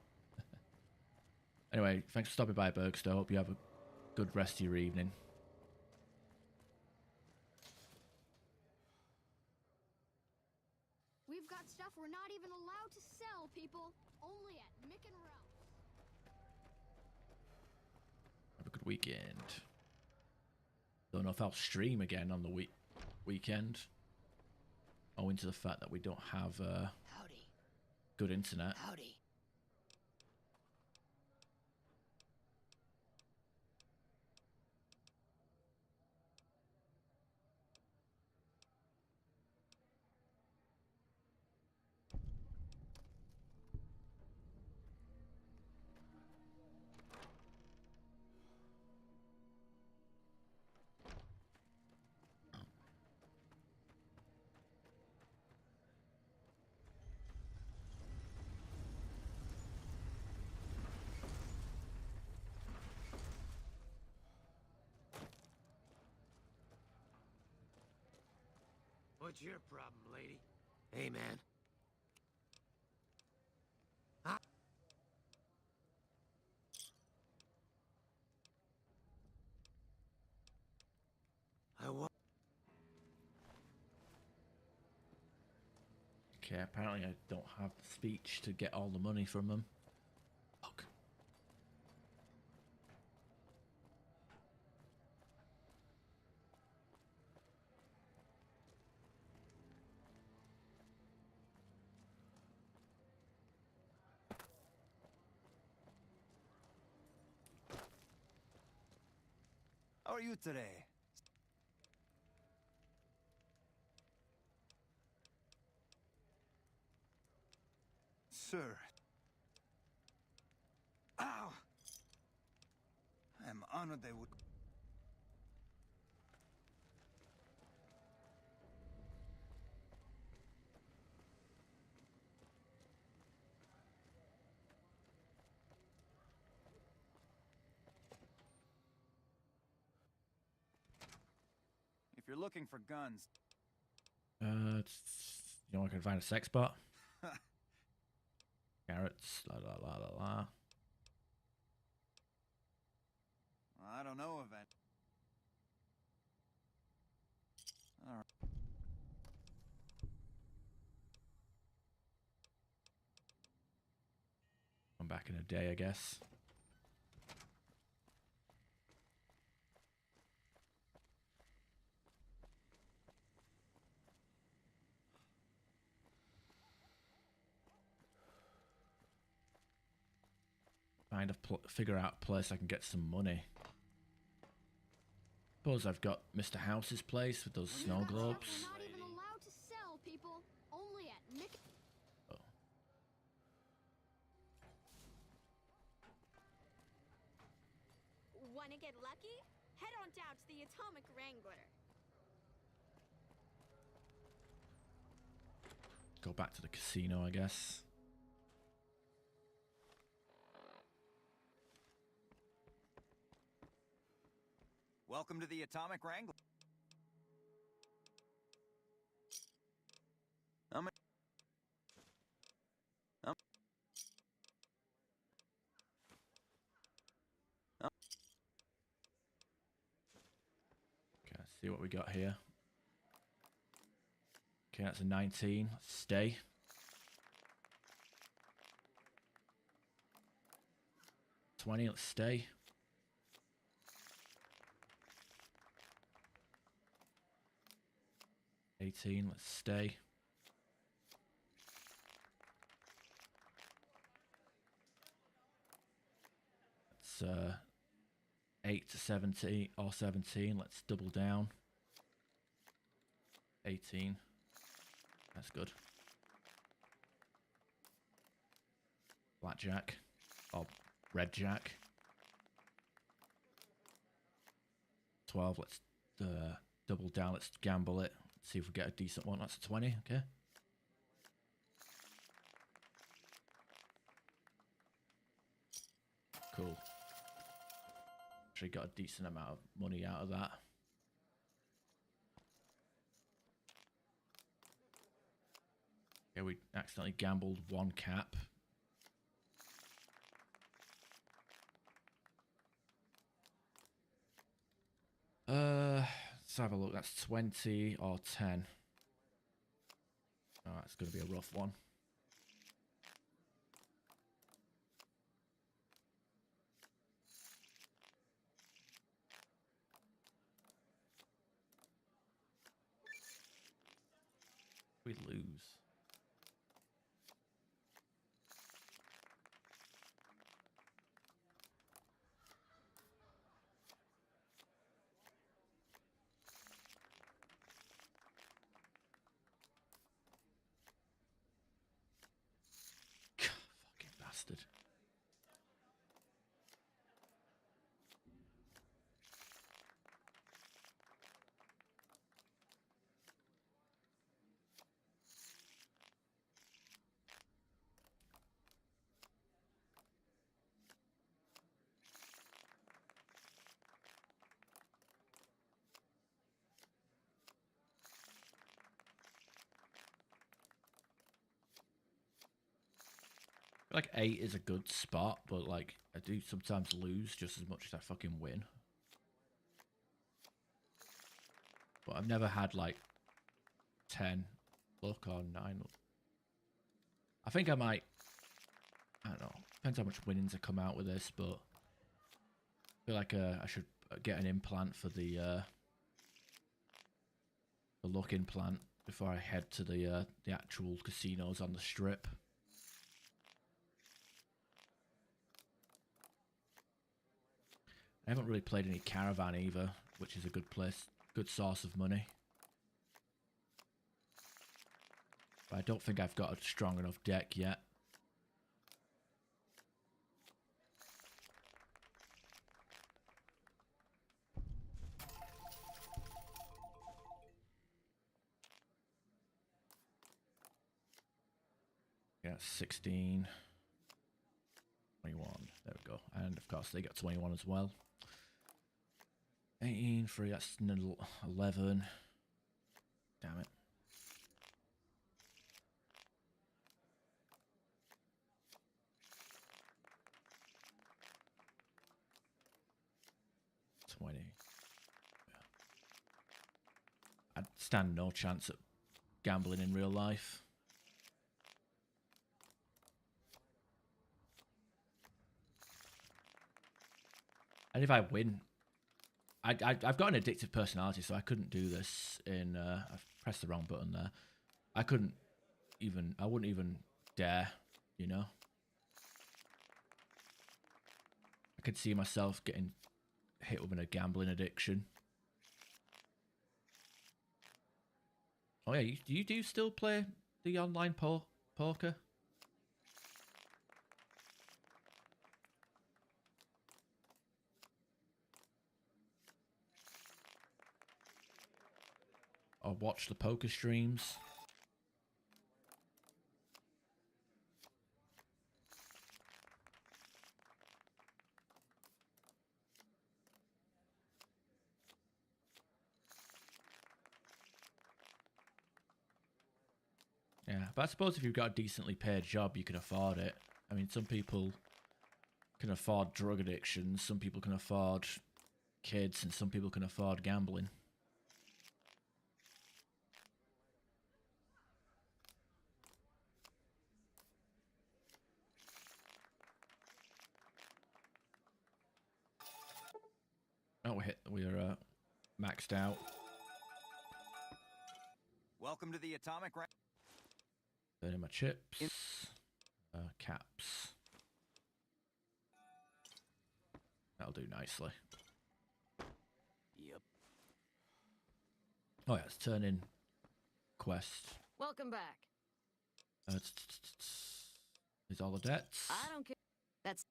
Anyway, thanks for stopping by, Bergstow. Hope you have a good rest of your evening. We've got stuff we're not even allowed to sell, people. Only at Mick and Ralph's. Have a good weekend. Don't know if I'll stream again on the weekend. Owing to the fact that we don't have Howdy. good internet. Howdy. What's your problem, lady? Hey, man. Okay, apparently I don't have the speech to get all the money from them. Fuck. How are you today? Sir, done what they would. If you're looking for guns, you know, I can find a sex bot. Carrots, la la la la la. I don't know of it. All right. I'm back in a day, I guess. Figure out a place I can get some money. Suppose I've got Mr. House's place with those snow globes. We're not even allowed to sell, people. Only at Mickey. Oh. Wanna get lucky? Head on down to the Atomic Wrangler. Go back to the casino, I guess. Welcome to the Atomic Wrangler. Okay, let's see what we got here. Okay, that's a 19. Let's stay. $20, let's stay. $18, let's stay. It's 8 to 17 or 17. Let's double down. 18. That's good. Blackjack or red jack. 12. Let's double down. Let's gamble it. See if we get a decent one. That's a 20. Okay. Cool. Actually got a decent amount of money out of that. Okay, we accidentally gambled one cap. Let's have a look. That's 20 or 10. Oh, that's going to be a rough one. We lose. Fucking bastard. I feel like 8 is a good spot, but like I do sometimes lose just as much as I fucking win. But I've never had like 10 luck or 9 luck. I think I might, I don't know, depends how much winnings I come out with this, but I feel like I should get an implant for the luck implant before I head to the actual casinos on the strip. I haven't really played any Caravan either, which is a good place, good source of money. But I don't think I've got a strong enough deck yet. That's 16. 21. There we go. And of course they got 21 as well. 18, 3, that's 11. Damn it. Yeah. I'd stand no chance at gambling in real life. And if I win, I've got an addictive personality, so I couldn't do this in. I've pressed the wrong button there. I wouldn't even dare, you know. I could see myself getting hit with a gambling addiction. Oh yeah, you do still play the online poker? Or watch the poker streams? Yeah, but I suppose if you've got a decently paid job, you can afford it. I mean, some people can afford drug addictions, some people can afford kids, and some people can afford gambling. Oh, we're maxed out. Welcome to the atomic rank. Burning my chips. Caps. That'll do nicely. Yep. Oh yeah, let's turn in quest. Welcome back. Is all the debts? I don't care. That's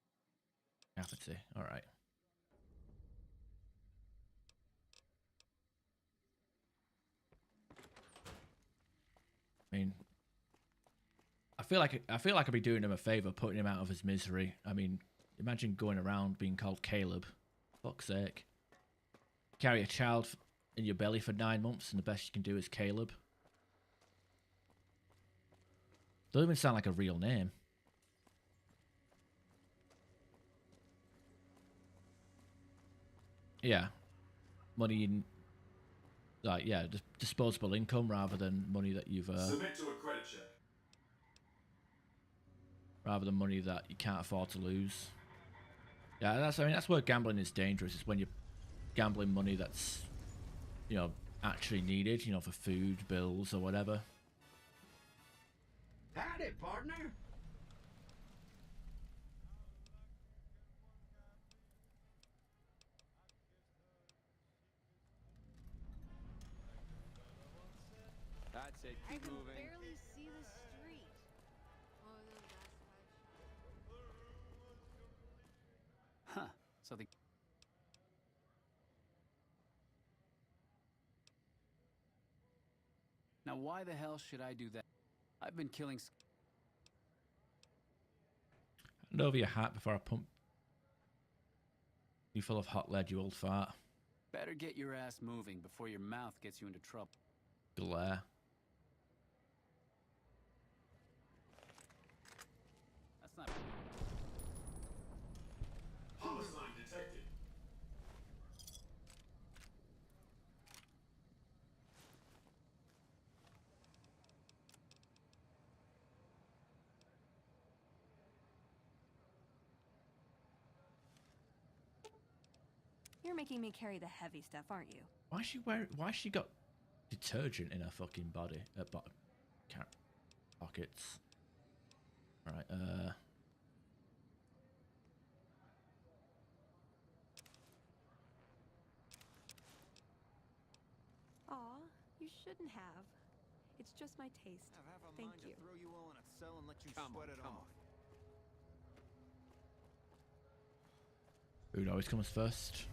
Apathy. All right. I mean, I feel like I'd be doing him a favor, putting him out of his misery. I mean, imagine going around being called Caleb. Fuck's sake. Carry a child in your belly for 9 months, and the best you can do is Caleb. Doesn't even sound like a real name. Yeah, money in, like, yeah, disposable income rather than money that you've submit to a credit check. Rather than money that you can't afford to lose. Yeah, that's where gambling is dangerous. It's when you're gambling money that's, you know, actually needed, you know, for food, bills, or whatever. Howdy, partner. That's it. I Keep can moving. barely see the street. Huh. Something. Now, why the hell should I do that? I've been killing. Hand over your hat before I pump you full of hot lead, you old fart. Better get your ass moving before your mouth gets you into trouble. Glare. That's not. Homicide detected. You're making me carry the heavy stuff, aren't you? Why she got detergent in her fucking body? Pockets. Alright, Aw, you shouldn't have. It's just my taste. Thank you. Throw you all in a cell and let you Come sweat on, it come off. food always comes first.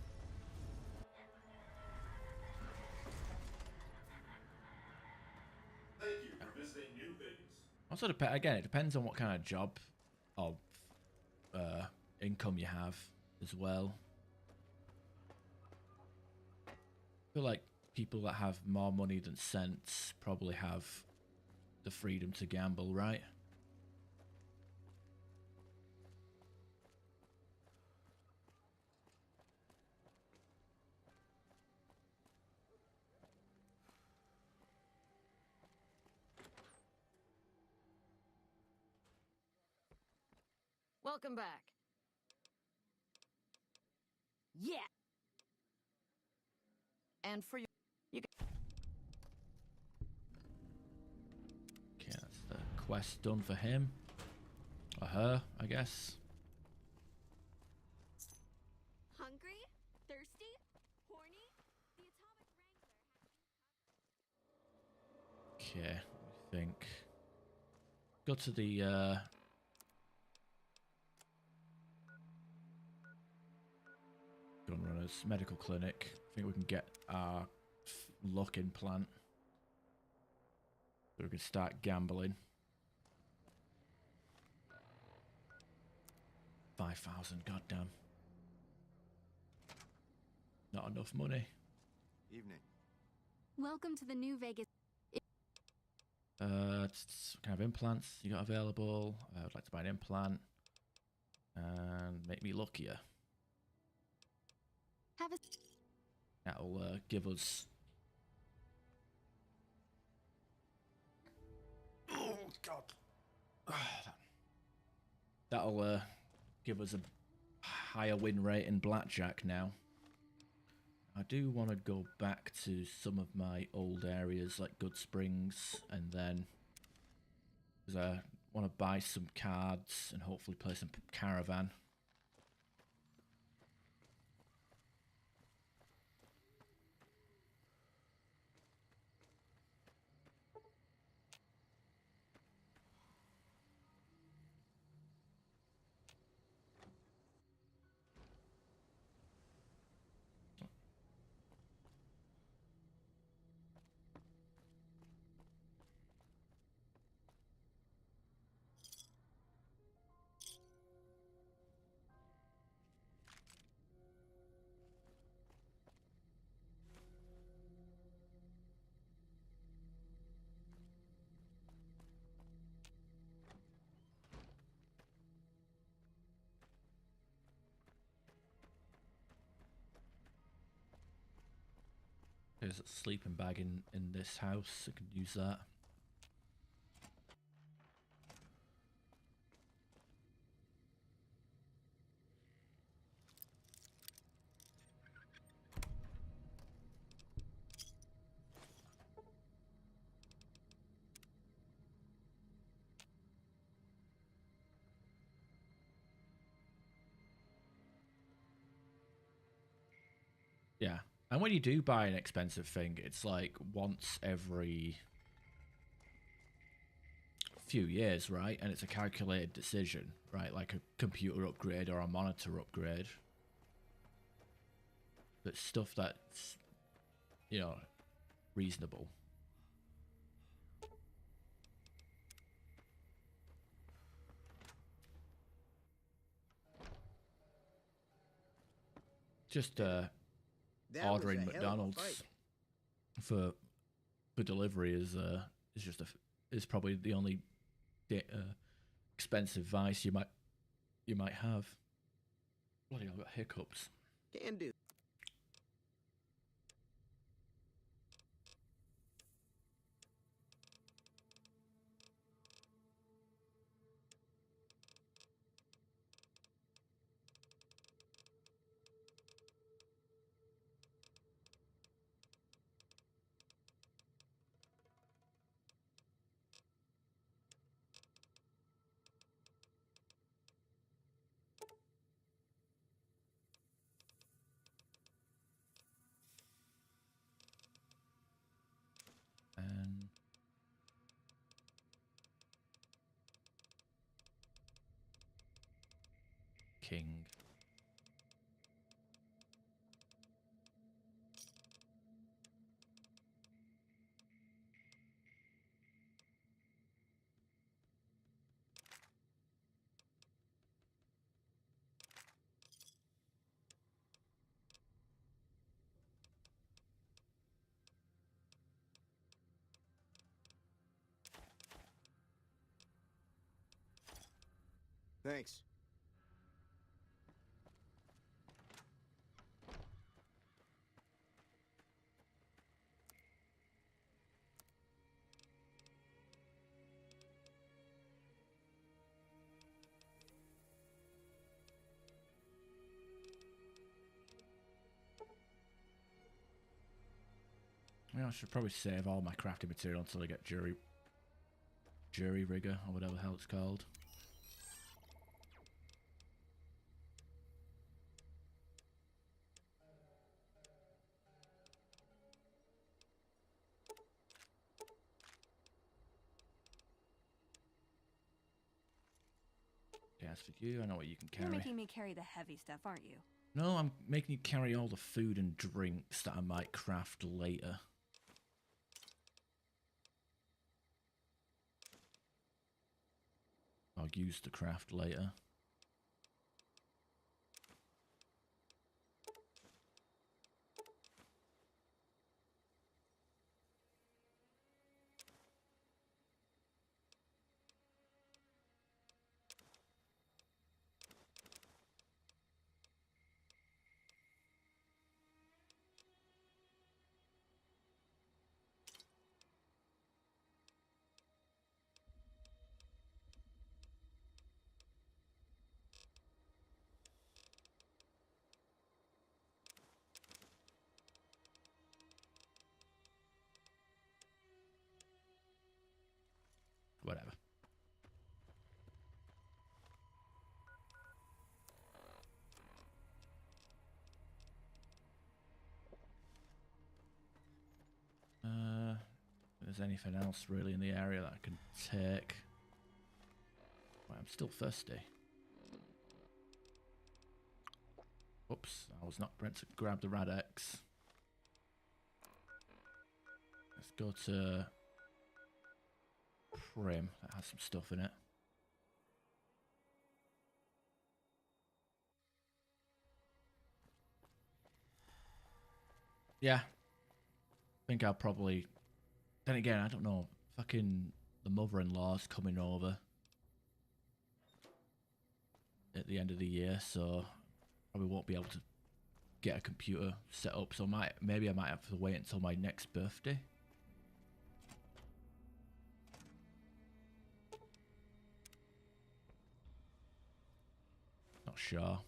Thank you for visiting New Vegas. Also, again, it depends on what kind of job or income you have as well. I feel like people that have more money than sense probably have the freedom to gamble, right? Welcome back. Yeah. And for you Okay, that's the quest done for him. Or her, I guess. Hungry? Thirsty? Horny? The atomic wrangler Okay, let me think. Go to the Gunrunners medical clinic. I think we can get our luck implant. So we can start gambling. 5,000, goddamn. Not enough money. Evening. Welcome to the New Vegas. Kind of implants you got available. I would like to buy an implant and make me luckier. Have a That'll give us. Oh God. That'll give us a higher win rate in blackjack now. I do want to go back to some of my old areas like Good Springs, and then because I want to buy some cards and hopefully play some Caravan. There's a sleeping bag in this house. I could use that. Yeah. And when you do buy an expensive thing, it's like once every few years, right? And it's a calculated decision, right? Like a computer upgrade or a monitor upgrade. That's stuff that's, you know, reasonable. Just ordering McDonald's for delivery is just is probably the only expensive vice you might have. Bloody hell, I've got hiccups. Can do. And King. Thanks. Yeah, I should probably save all my crafting material until I get jury rigger or whatever the hell it's called. Yeah, as for you, I know what you can carry. You're making me carry the heavy stuff, aren't you? No, I'm making you carry all the food and drinks that I might craft later. I'll use the craft later. Whatever. If there's anything else really in the area that I can take. Well, I'm still thirsty. Oops, I was not meant to grab the Rad-X. Let's go to Prim. That has some stuff in it. Yeah. I think I'll probably... Then again, I don't know. Fucking the mother-in-law's coming over at the end of the year, so probably won't be able to get a computer set up. So maybe I might have to wait until my next birthday. Not sure.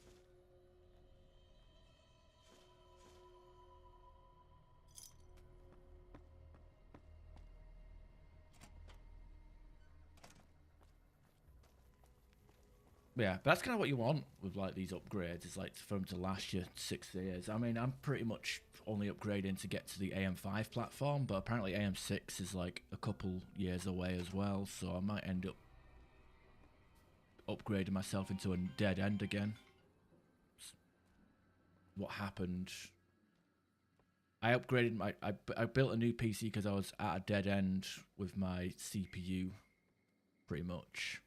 Yeah, but that's kind of what you want with like these upgrades. Is like for them to last you 6 years. I mean, I'm pretty much only upgrading to get to the AM5 platform, but apparently AM6 is like a couple years away as well. So I might end up upgrading myself into a dead end again. What happened? I upgraded my. I built a new PC because I was at a dead end with my CPU, pretty much.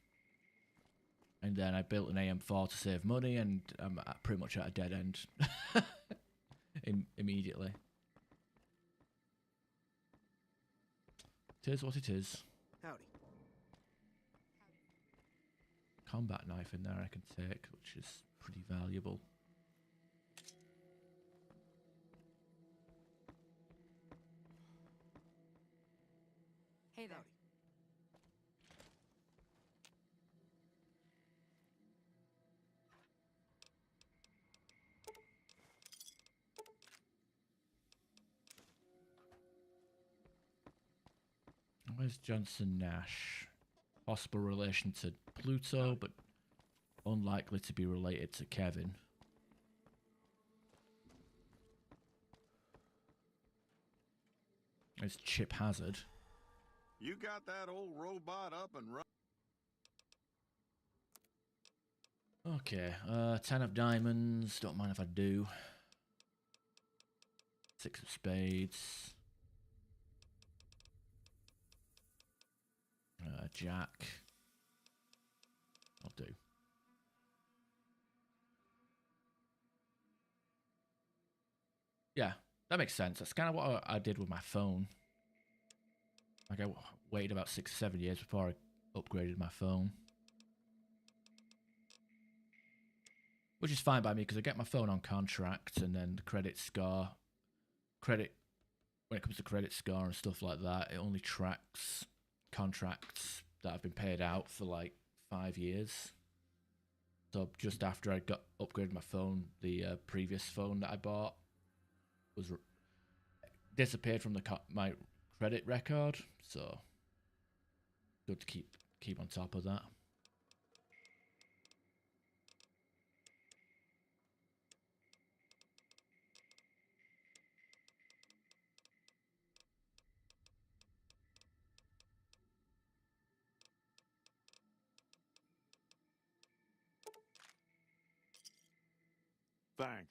And then I built an AM4 to save money, and I'm pretty much at a dead end immediately. It is what it is. Howdy. Combat knife in there I can take, which is pretty valuable. Hey there. Where's Johnson Nash? Possible relation to Pluto, but unlikely to be related to Kevin. It's Chip Hazard. You got that old robot up and running? Okay, 10 of diamonds. Don't mind if I do. 6 of spades. Jack. I'll do. Yeah, that makes sense. That's kind of what I did with my phone. Like I waited about 6 or 7 years before I upgraded my phone. which is fine by me because I get my phone on contract, and then the credit score, when it comes to credit score and stuff like that, it only tracks contracts that have been paid out for like 5 years. So just after I got upgraded my phone, the previous phone that I bought was disappeared from my credit record. So good to keep on top of that. Thanks.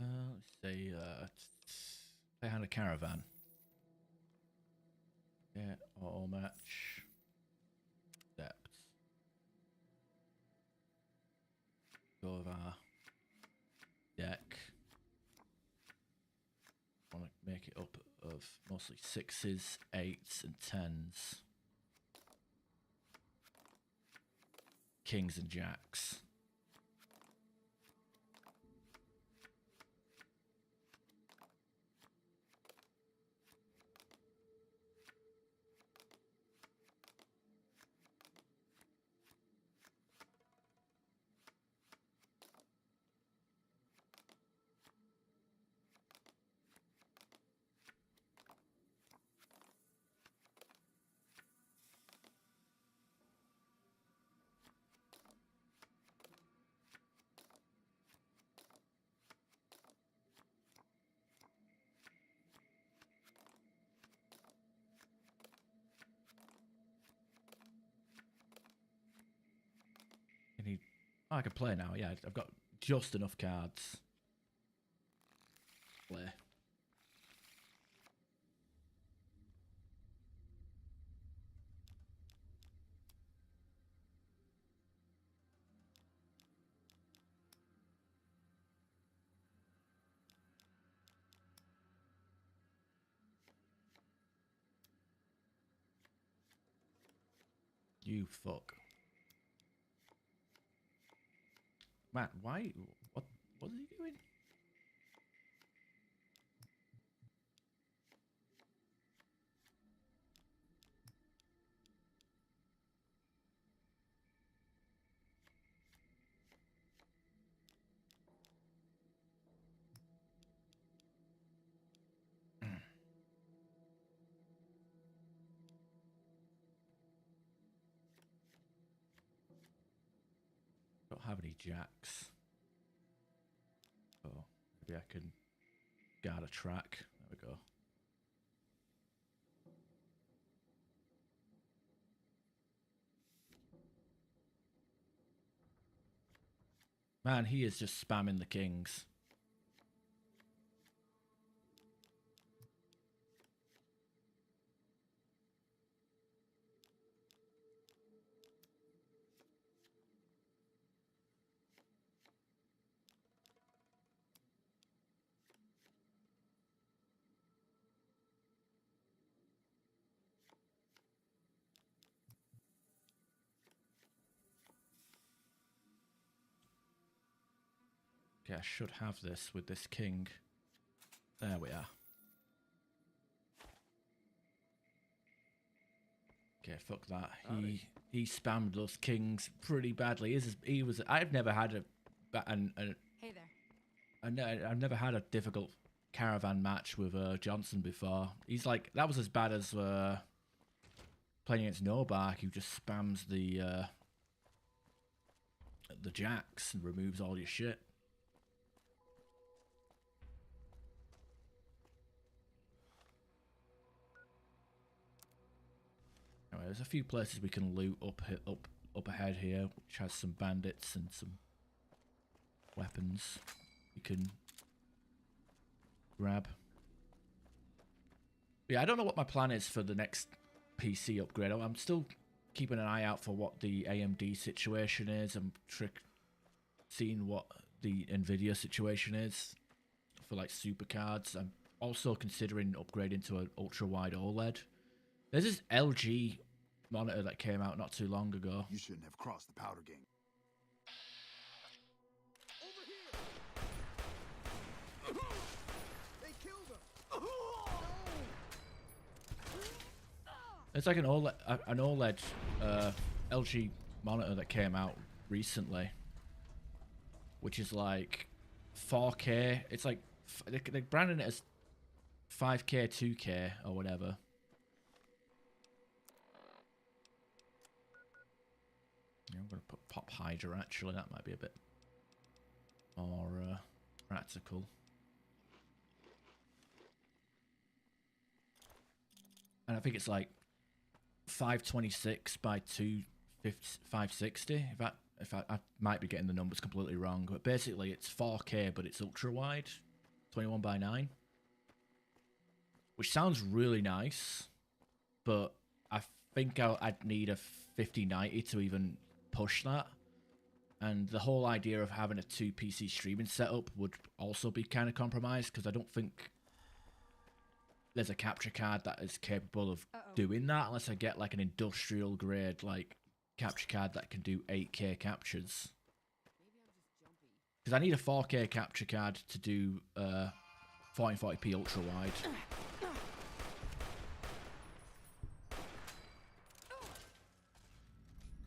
Let's say behind a caravan. Yeah, auto match. Depth. Go of our deck. Want to make it up of mostly 6s, 8s, and 10s. Kings and jacks. Oh, I can play now. Yeah, I've got just enough cards. Play. You fuck. Matt, why? What is he doing? Don't have any jacks. Oh, maybe I can guard a track. There we go. Man, he is just spamming the kings. Okay, I should have this with this king. There we are. Okay, fuck that. He spammed those kings pretty badly. I've never had Hey there. I've never had a difficult caravan match with Johnson before. He's like, that was as bad as playing against Nobark, who just spams the jacks and removes all your shit. Anyway, there's a few places we can loot up ahead here, which has some bandits and some weapons you can grab. But yeah, I don't know what my plan is for the next PC upgrade. I'm still keeping an eye out for what the AMD situation is. I'm seeing what the Nvidia situation is for like super cards. I'm also considering upgrading to an ultra wide OLED. There's this LG monitor that came out not too long ago. You shouldn't have crossed the powder game. Over here! They killed him! It's like an OLED LG monitor that came out recently, which is like 4K. It's like they're branding it as 5K, 2K, or whatever. Yeah, I'm gonna put Pop Hydra. Actually, that might be a bit more practical. And I think it's like 526 by 560. If I might be getting the numbers completely wrong, but basically it's 4K, but it's ultra wide, 21 by 9, which sounds really nice. But I think I'd need a 5090 to even push that. And the whole idea of having a 2 PC streaming setup would also be kind of compromised, because I don't think there's a capture card that is capable of doing that unless I get like an industrial grade like capture card that can do 8K captures. Because I need a 4K capture card to do 1440p ultra wide.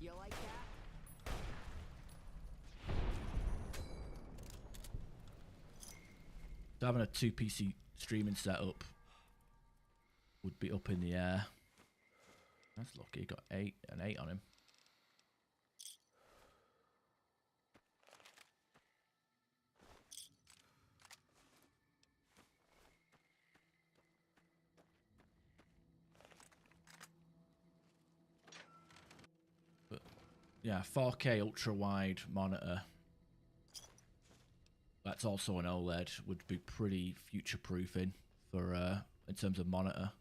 You like that? So having a 2 PC streaming setup would be up in the air. That's lucky. He got an 8 on him. But yeah, 4K ultra wide monitor. That's also an OLED. Would be pretty future proofing for in terms of monitor.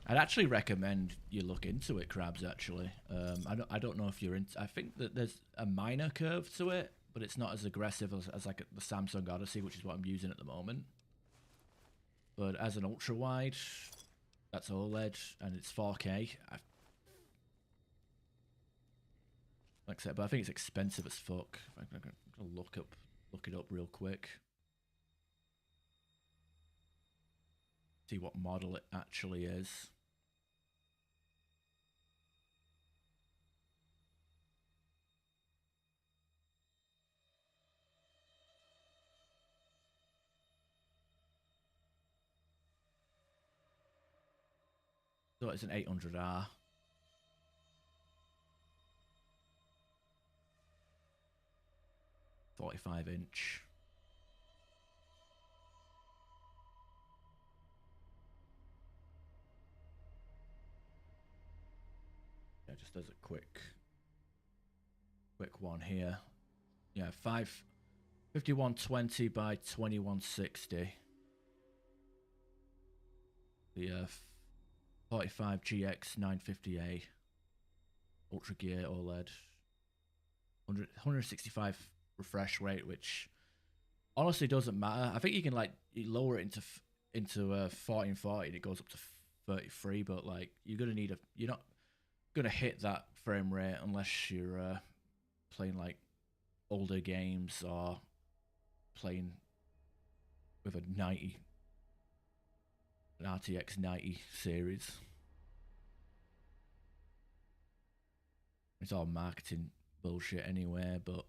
I'd actually recommend you look into it, Krabs. Actually, I don't know if you're in. I think that there's a minor curve to it, but it's not as aggressive as like the Samsung Odyssey, which is what I'm using at the moment. But as an ultra wide, that's OLED and it's 4K. Like I said, but I think it's expensive as fuck. I'm gonna look it up real quick. See what model it actually is. So it's an 800R. .45-inch. Yeah, just as a quick one here. Yeah, 5120 by 2160. The 45 GX 950A Ultra Gear OLED. 165 refresh rate, which honestly doesn't matter. I think you can like lower it into 1440 and it goes up to 33, but like you're not gonna hit that frame rate unless you're playing like older games or playing with an RTX 90 series. It's all marketing bullshit anyway, but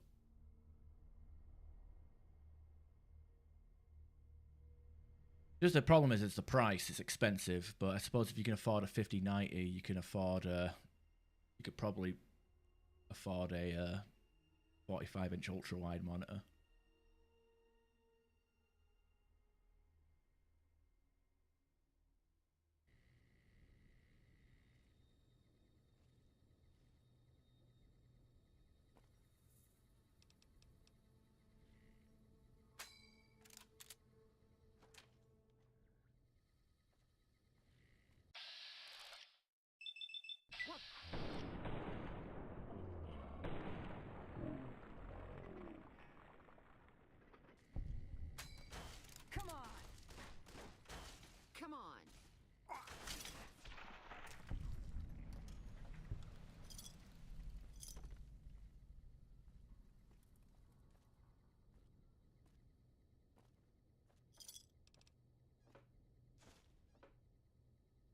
just the problem is it's the price. It's expensive, but I suppose if you can afford a 5090, you can afford you could probably afford a 45-inch ultra wide monitor.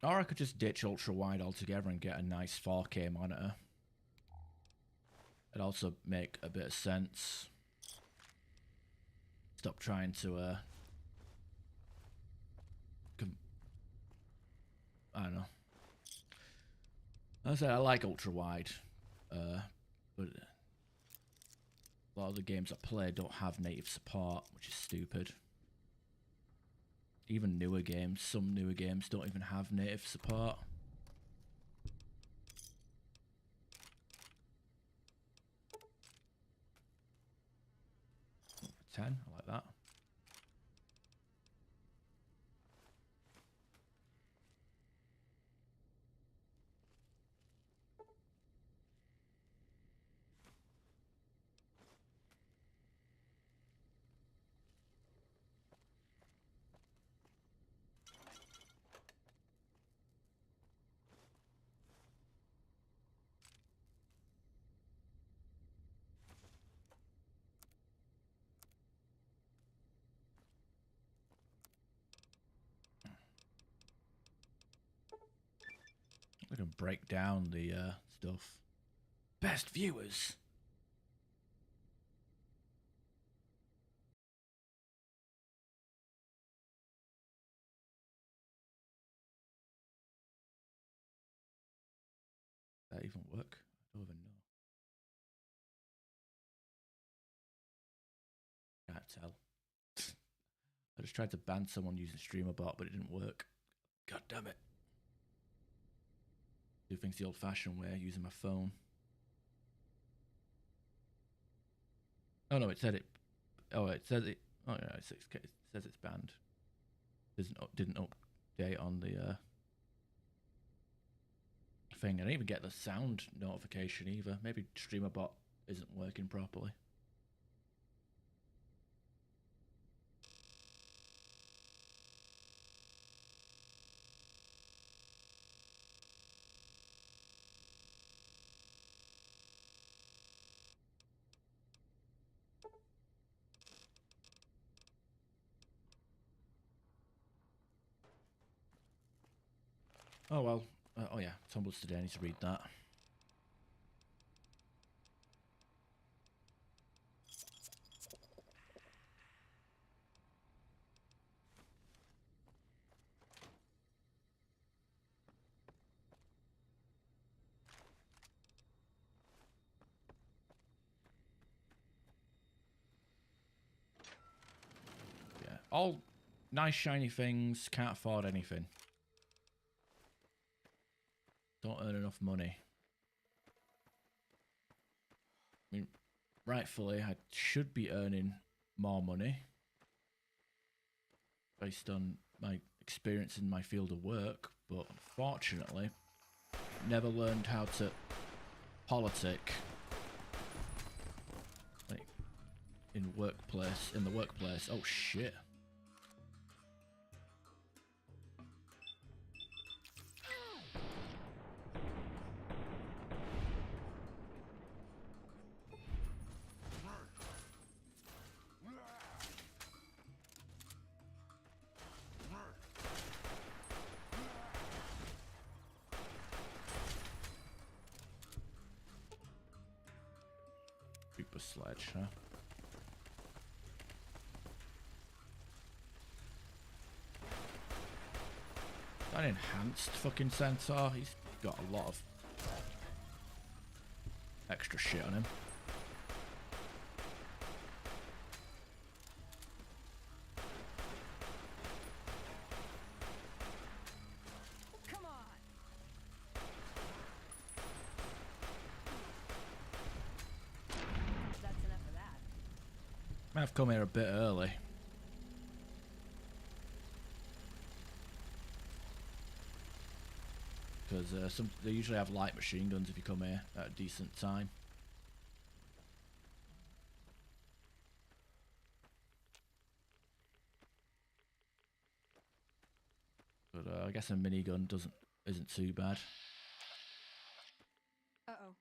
Or I could just ditch ultra wide altogether and get a nice 4K monitor. It'd also make a bit of sense. Stop trying to I don't know. As I said, I like ultra wide, but a lot of the games I play don't have native support, which is stupid. Even newer games, some newer games don't even have native support. 10, I like that. I can break down the stuff. Best viewers. Does that even work? I don't even know. Can't tell. I just tried to ban someone using StreamerBot, but it didn't work. God damn it. Do things the old-fashioned way, using my phone. Oh no, it said it. Oh, it says it. Oh yeah, it says it's banned. Didn't update on the thing. I didn't even get the sound notification either. Maybe StreamerBot isn't working properly. Oh well. Oh yeah, tumbles today. I need to read that. Yeah, all nice shiny things. Can't afford anything. Don't earn enough money. I mean, rightfully, I should be earning more money based on my experience in my field of work, but unfortunately, never learned how to politic like in the workplace. Oh shit. Super sledge, huh? That enhanced fucking centaur, he's got a lot of extra shit on him. Come on. That's enough of that. Might have come here a bit early. Because they usually have light machine guns if you come here at a decent time. But I guess a minigun isn't too bad. Uh-oh.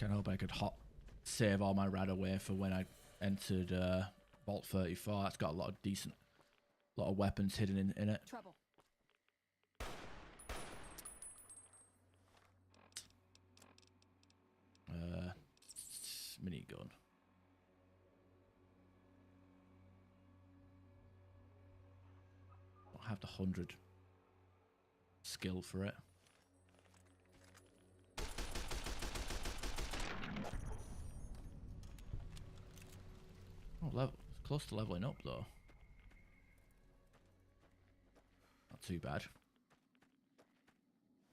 I hope I could save all my rad away for when I entered Vault 34. That's got a lot of weapons hidden in it. Trouble. Minigun. Don't have the 100 skill for it. Oh, close to leveling up though. Not too bad.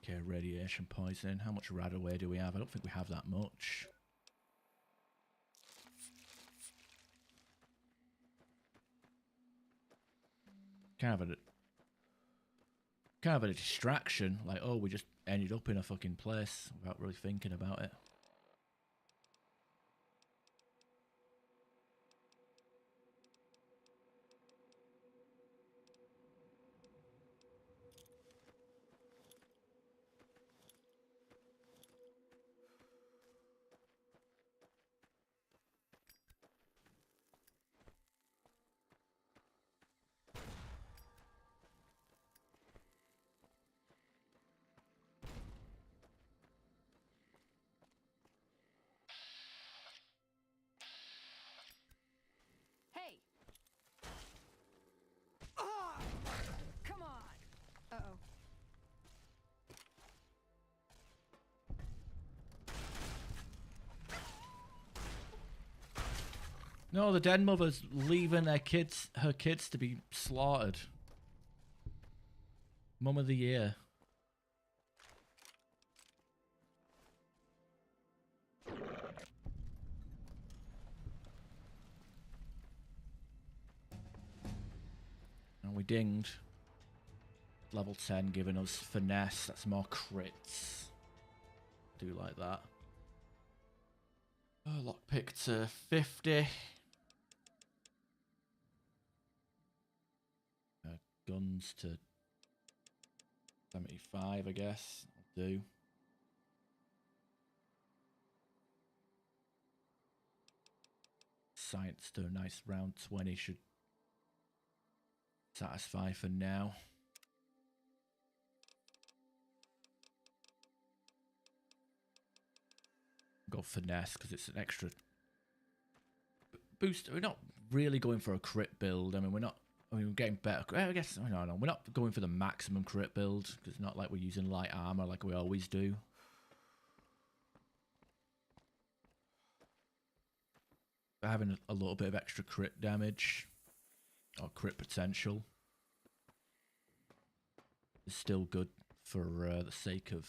Okay, radiation poisoning. How much rad away do we have? I don't think we have that much. Kind of a distraction. Like, oh, we just ended up in a fucking place without really thinking about it. Hey! Ah! Come on! Uh-oh. No, the dead mother's leaving her kids to be slaughtered. Mum of the year. And we dinged. Level 10 giving us finesse. That's more crits. Do like that. Oh, lockpick to 50. Guns to 75, I guess. I'll do. Science to a nice round 20 should satisfy for now. Go finesse because it's an extra boost. We're not really going for a crit build. I mean, we're getting better. I guess, no, we're not going for the maximum crit build because it's not like we're using light armor like we always do. But having a little bit of extra crit damage or crit potential is still good for the sake of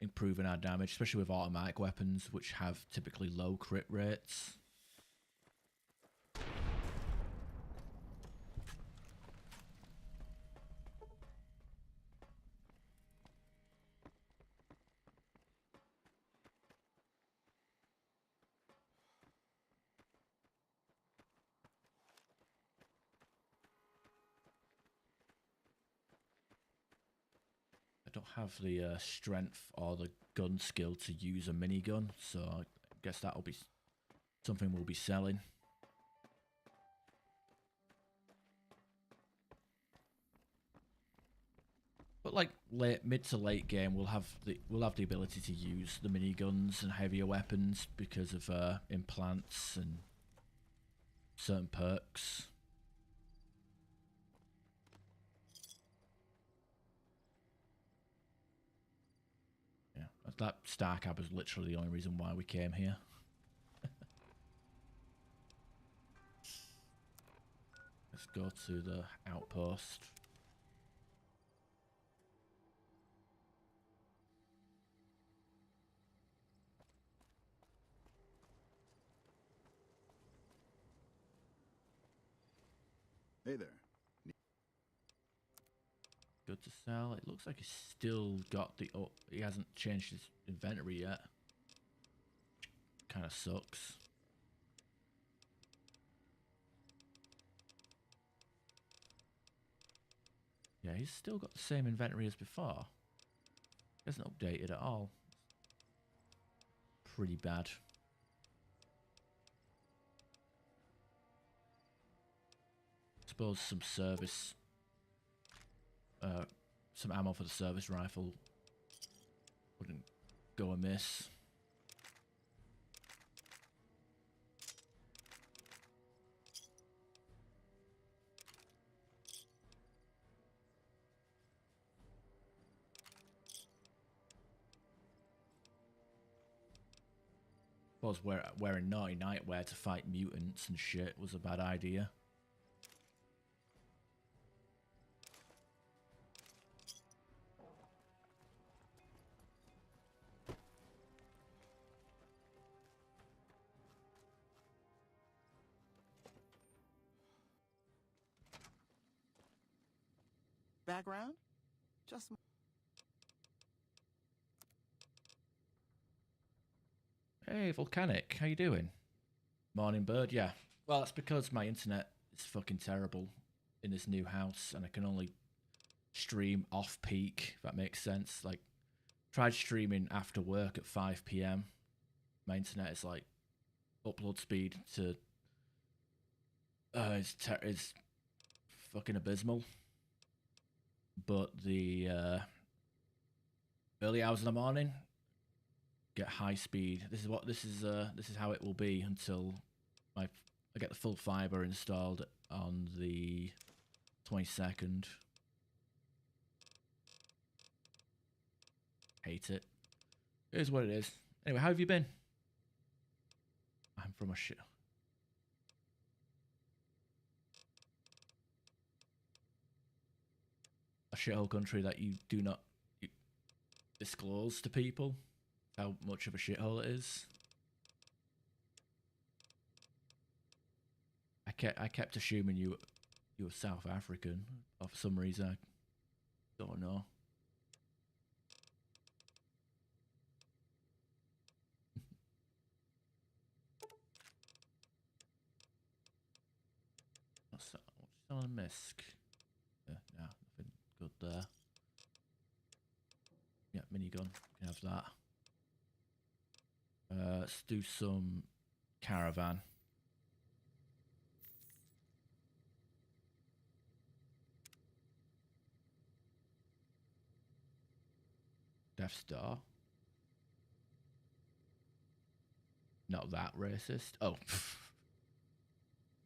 improving our damage, especially with automatic weapons, which have typically low crit rates. I don't have the strength or the gun skill to use a minigun, so I guess that'll be something we'll be selling. But like mid to late game, we'll have the ability to use the miniguns and heavier weapons because of implants and certain perks. Yeah, that star cab is literally the only reason why we came here. Let's go to the outpost. Hey there. Good to sell. It looks like he's still got the... Oh, he hasn't changed his inventory yet. Kind of sucks. Yeah, he's still got the same inventory as before. He hasn't updated at all. pretty bad. Suppose some service, some ammo for the service rifle wouldn't go amiss. Suppose wearing naughty nightwear to fight mutants and shit was a bad idea. Background? Just. Hey, Volcanic, how you doing? Morning, bird. Yeah. Well, it's because my internet is fucking terrible in this new house, and I can only stream off peak. If that makes sense. Like, tried streaming after work at 5 p.m. My internet is like upload speed to is fucking abysmal. But the early hours of the morning get high speed. This is how it will be until I get the full fiber installed on the 22nd. Hate it. It is what it is. Anyway, how have you been? I'm from a shithole country that you do not disclose to people how much of a shithole it is. I kept assuming you were South African for some reason. I don't know. What's on a misc? Yeah, no, nothing good there. Yeah, minigun. Can have that. Let's do some caravan. Death Star. Not that racist. Oh.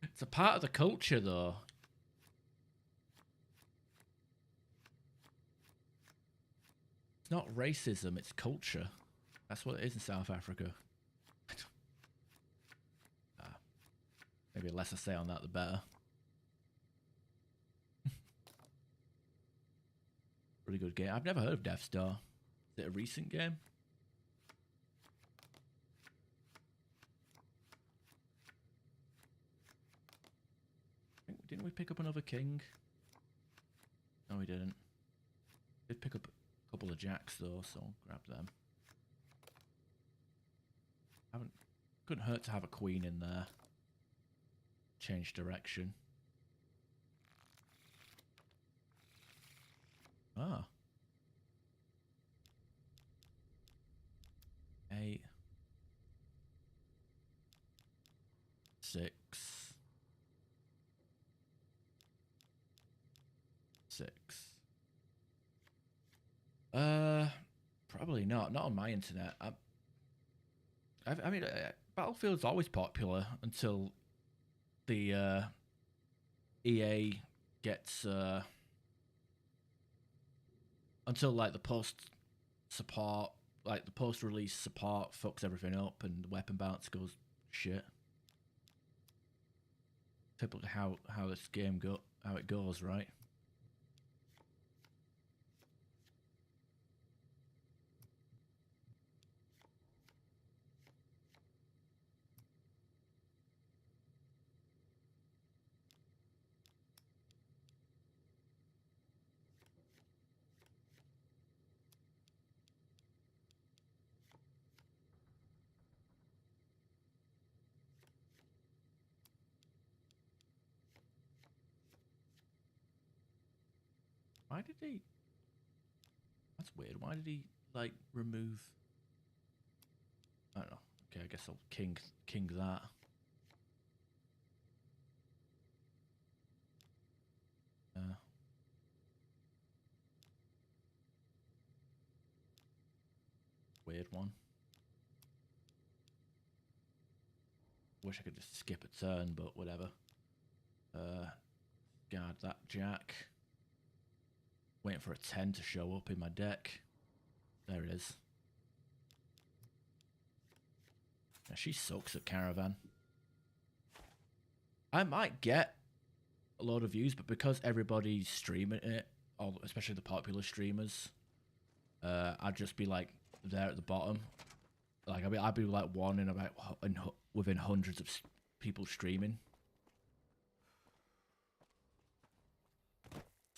It's a part of the culture, though. It's not racism, it's culture. That's what it is in South Africa. Maybe the less I say on that, the better. Really good game. I've never heard of Death Star. Is it a recent game? Didn't we pick up another king? No, we didn't. Did pick up a couple of jacks though, so I'll grab them. Couldn't hurt to have a queen in there. Change direction. Ah. 8. 6. 6. Probably not. Not on my internet. I mean, Battlefield's always popular until the EA gets until like the post support, like the post release support fucks everything up and the weapon balance goes shit. Typically how this game how it goes, right? Why did he? That's weird. Why did he like remove? I don't know. Okay, I guess I'll king that. Weird one. Wish I could just skip a turn, but whatever. Guard that jack. Waiting for a 10 to show up in my deck. There it is. Yeah, she sucks at Caravan. I might get a lot of views, but because everybody's streaming it, especially the popular streamers, I'd just be like there at the bottom. Like I'd be like one in about within hundreds of people streaming.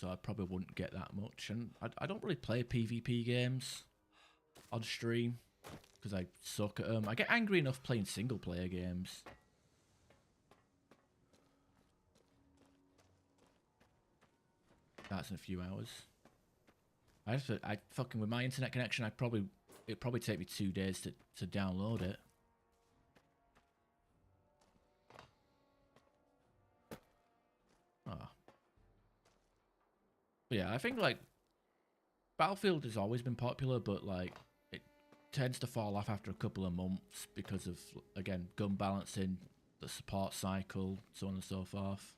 So I probably wouldn't get that much, and I don't really play PvP games on stream because I suck at them. I get angry enough playing single player games. That's in a few hours. I fucking with my internet connection, it'd probably take me 2 days to download it. Ah. But yeah, I think like Battlefield has always been popular, but like it tends to fall off after a couple of months because of, again, gun balancing, the support cycle, so on and so forth.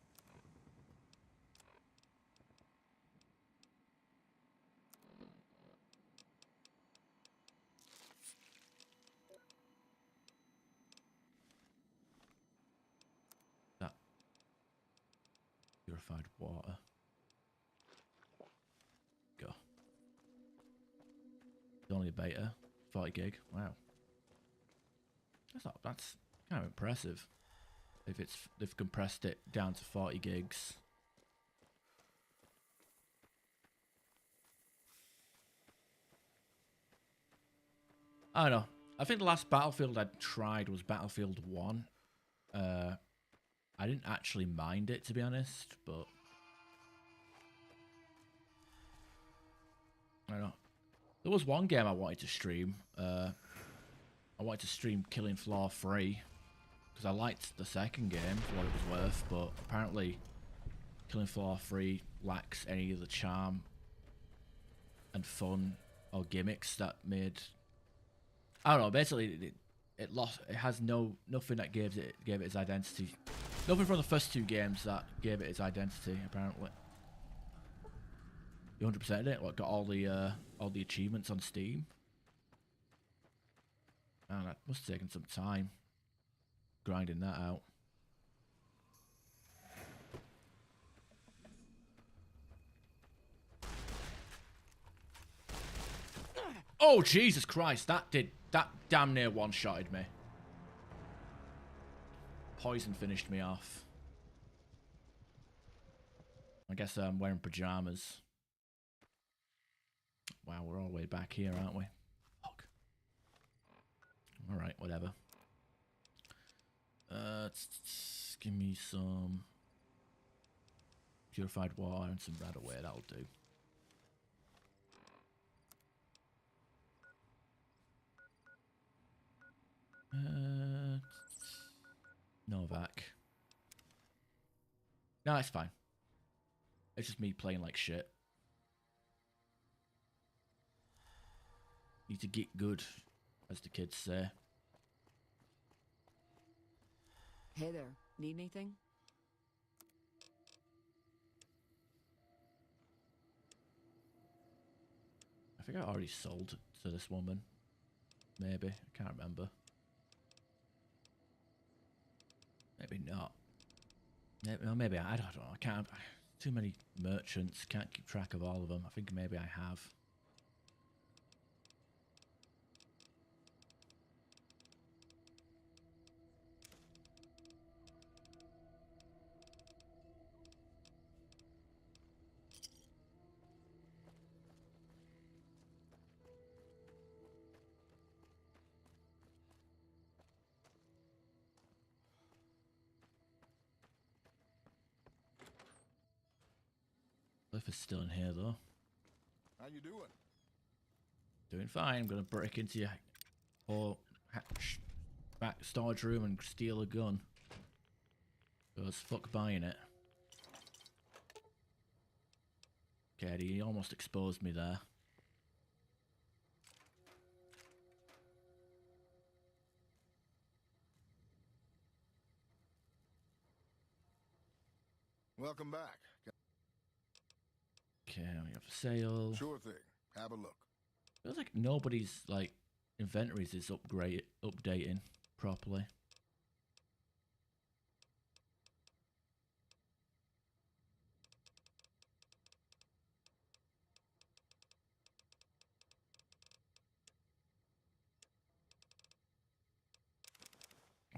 That purified water. Go. It's only a beta, 40 gig. Wow. That's kind of impressive. If they've compressed it down to 40 gigs. I don't know. I think the last Battlefield I tried was Battlefield 1. I didn't actually mind it, to be honest, but I don't know. There was one game I wanted to stream. I wanted to stream Killing Floor 3 because I liked the second game for what it was worth, but apparently Killing Floor 3 lacks any of the charm and fun or gimmicks that made... I don't know, basically it lost. It has nothing that gave it its identity. Nothing from the first 2 games that gave it its identity, apparently. You 100%ed it? What, got all the achievements on Steam? Man, that must have taken some time grinding that out. Oh, Jesus Christ, that damn near one-shotted me. Poison finished me off. I guess I'm wearing pajamas. Wow, we're all the way back here, aren't we? Fuck. Alright, whatever. Give me some purified water and some Radaway, that'll do. Novak. No, it's fine. It's just me playing like shit. Need to get good, as the kids say. Hey there. Need anything? I think I already sold to this woman. Maybe. I can't remember. Maybe not. Maybe I don't know. I can't. Too many merchants. Can't keep track of all of them. I think maybe I have. Cliff is still in here though. How you doing? Doing fine. I'm gonna break into your whole back storage room and steal a gun. Because fuck buying it. Okay, he almost exposed me there. Welcome back. Okay, we have a sale. Sure thing. Have a look. Feels like nobody's like inventories is updating properly.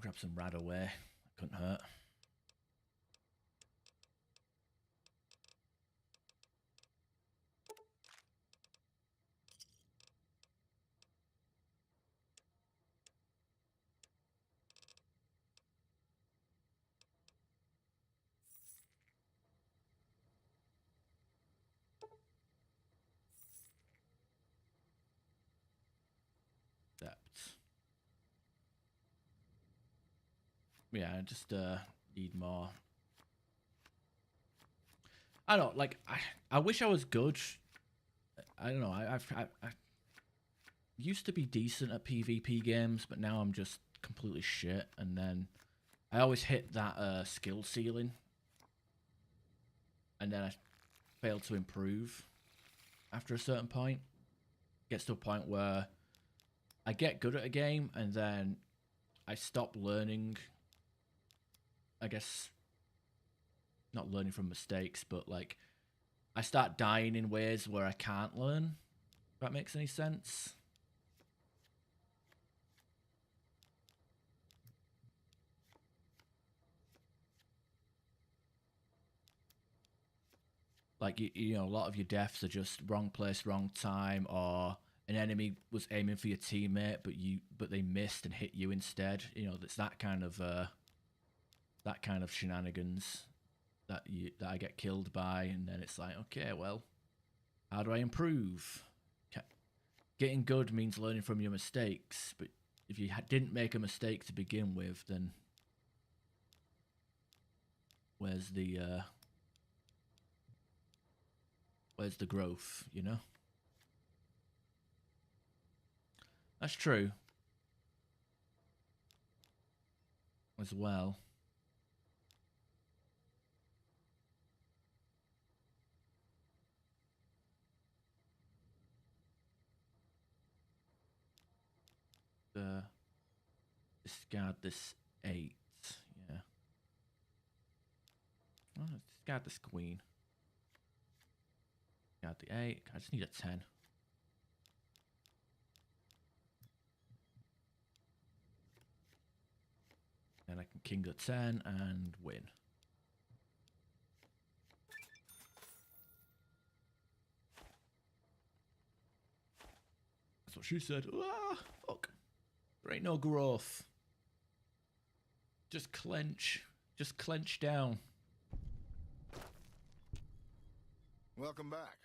Grab some rad away. Couldn't hurt. Yeah, I just need more. I don't like. I wish I was good. I don't know. I used to be decent at PvP games, but now I'm just completely shit. And then I always hit that skill ceiling, and then I fail to improve after a certain point. Gets to a point where I get good at a game, and then I stop learning. I guess not learning from mistakes, but like I start dying in ways where I can't learn. If that makes any sense. Like you know, a lot of your deaths are just wrong place, wrong time, or an enemy was aiming for your teammate, but they missed and hit you instead. You know, that's that kind of shenanigans that I get killed by, and then it's like, okay, well, how do I improve? Getting good means learning from your mistakes, but if you didn't make a mistake to begin with, then where's the growth, you know? That's true. As well. Discard this 8. Yeah. Oh, discard this queen. Discard the 8. I just need a 10. And I can king the 10 and win. That's what she said. Ah, fuck. There ain't no growth. Just clench. Just clench down. Welcome back.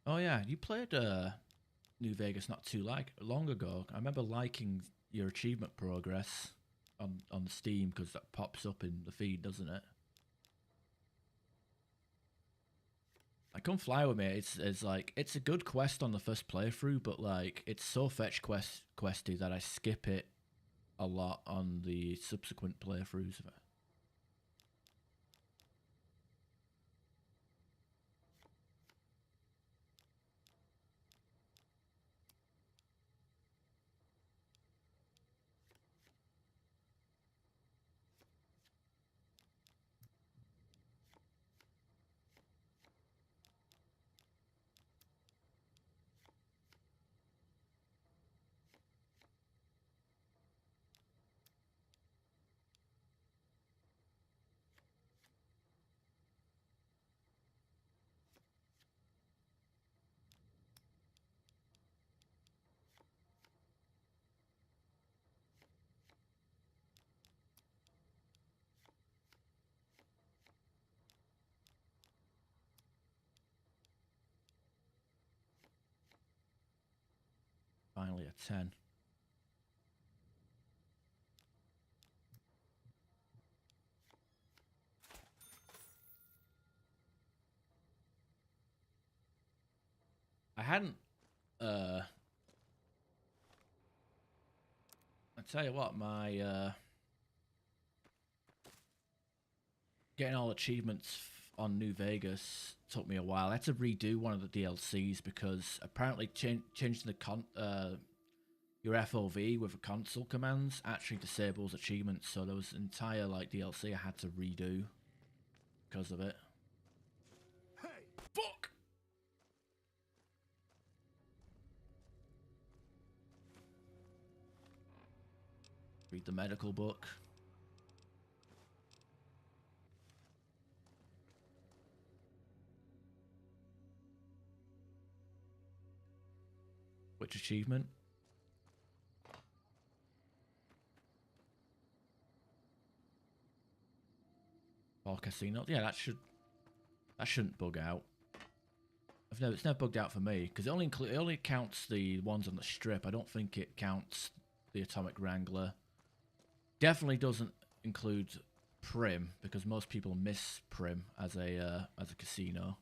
Oh yeah, you played New Vegas not too long ago. I remember liking your achievement progress on Steam because that pops up in the feed, doesn't it? Like, come fly with me. It's like it's a good quest on the first playthrough, but like it's so fetch questy that I skip it a lot on the subsequent playthroughs of it. Only a 10. I hadn't, I tell you what, my, getting all achievements on New Vegas took me a while. I had to redo one of the DLCs because apparently changing the your FOV with the console commands actually disables achievements. So there was an entire like DLC I had to redo because of it. Hey, fuck! Read the medical book. Which achievement? Or casino? Yeah, that shouldn't bug out. It's never bugged out for me because it only counts the ones on the strip. I don't think it counts the Atomic Wrangler. Definitely doesn't include Prim because most people miss Prim as a casino.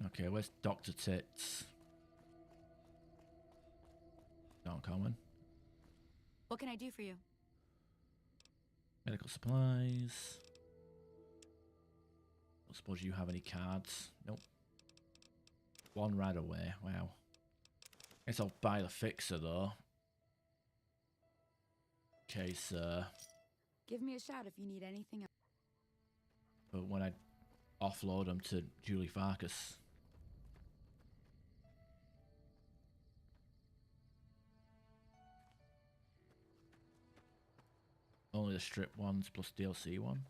Okay, where's Dr. Tits? Not common. What can I do for you? Medical supplies. I suppose you have any cards? Nope. One right away. Wow. Guess I'll buy the fixer though. In case, Give me a shout if you need anything else. but when I offload them to Julie Farkas. Only the strip ones plus DLC one.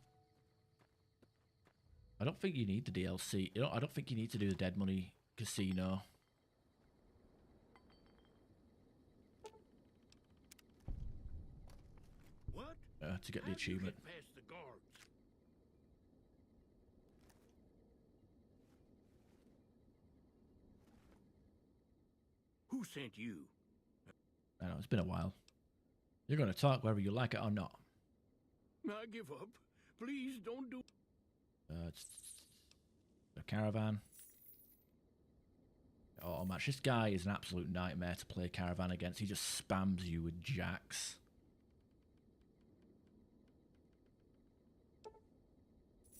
I don't think you need the DLC. I don't think you need to do the Dead Money Casino. What? To get the achievement. Past the guards. Who sent you? I know, it's been a while. You're going to talk whether you like it or not. I give up. Please don't do. It's a caravan. Oh, match. This guy is an absolute nightmare to play caravan against. He just spams you with jacks.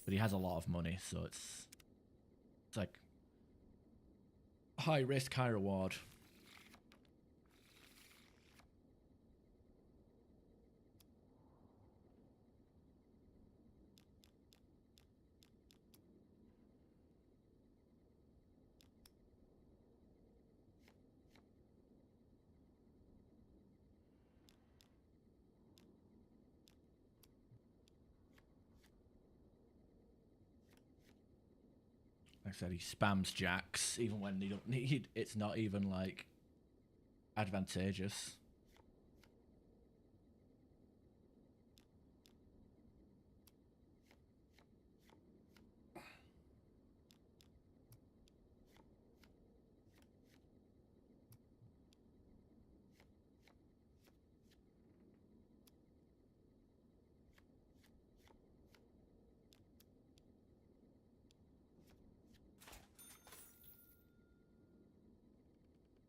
But he has a lot of money, so it's like high risk, high reward. Like I said, he spams jacks even when they don't need. It's not even like advantageous.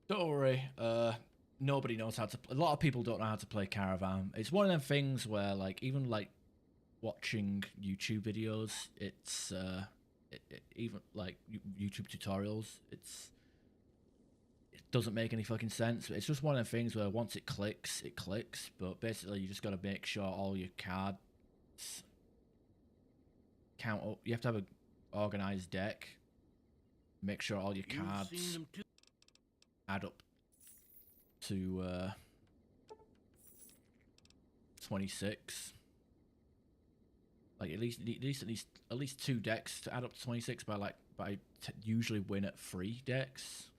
Don't worry, nobody knows how to. A lot of people don't know how to play caravan. It's one of them things where, like, even like watching YouTube videos, it's even like YouTube tutorials, it doesn't make any fucking sense. It's just one of them things where once it clicks, it clicks. But basically, you just got to make sure all your cards count up. You have to have an organized deck. Make sure all your cards add up to 26. Like at least 2 decks to add up to 26 by usually win at 3 decks.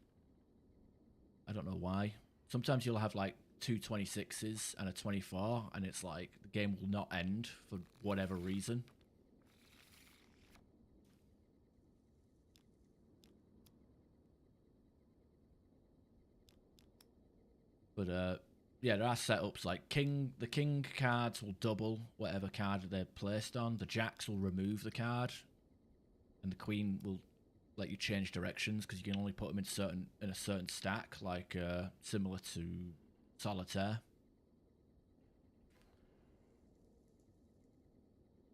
I don't know why. Sometimes you'll have like two 26s and a 24, and it's like the game will not end for whatever reason. But yeah, there are setups like the king cards will double whatever card they're placed on. The jacks will remove the card, and the queen will let you change directions because you can only put them in a certain stack, like similar to solitaire.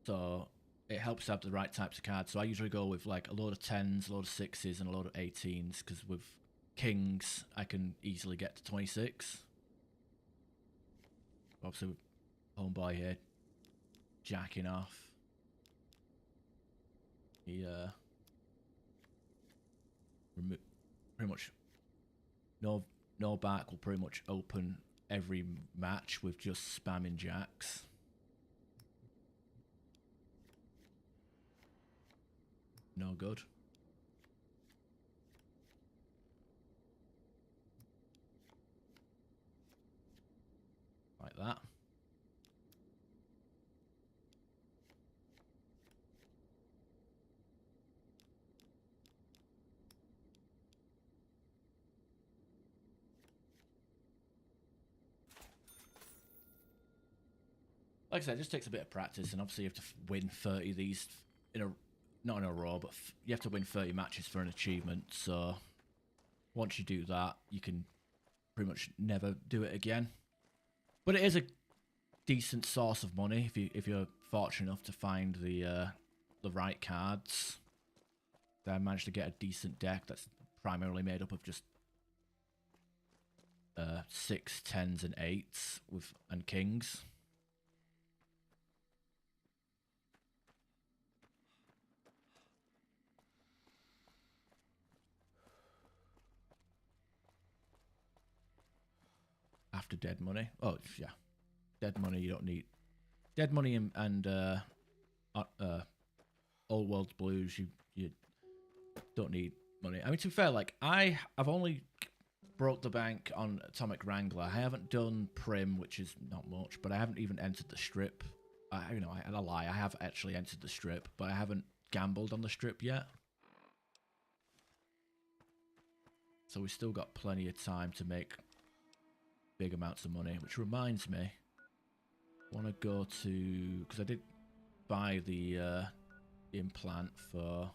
So it helps to have the right types of cards. So I usually go with like a load of 10s, a load of 6s, and a load of 18s, because with kings I can easily get to 26. Obviously with homeboy here jacking off, he pretty much no back will pretty much open every match with just spamming jacks. No good. Like that. Like I said, it just takes a bit of practice, and obviously you have to win 30 of these in a, not in a row, but you have to win 30 matches for an achievement. So once you do that, you can pretty much never do it again. But it is a decent source of money if you're fortunate enough to find the right cards. I managed to get a decent deck that's primarily made up of just 6, 10s, and 8s and kings. After dead money. Oh, yeah. Dead money you don't need. Dead money and Old World's Blues, you don't need money. I mean, to be fair, like, I've only broke the bank on Atomic Wrangler. I haven't done Prim, which is not much, but I haven't even entered the strip. I lie. I have actually entered the strip, but I haven't gambled on the strip yet. So we still got plenty of time to make big amounts of money, which reminds me, I want to go to, because I did buy the implant for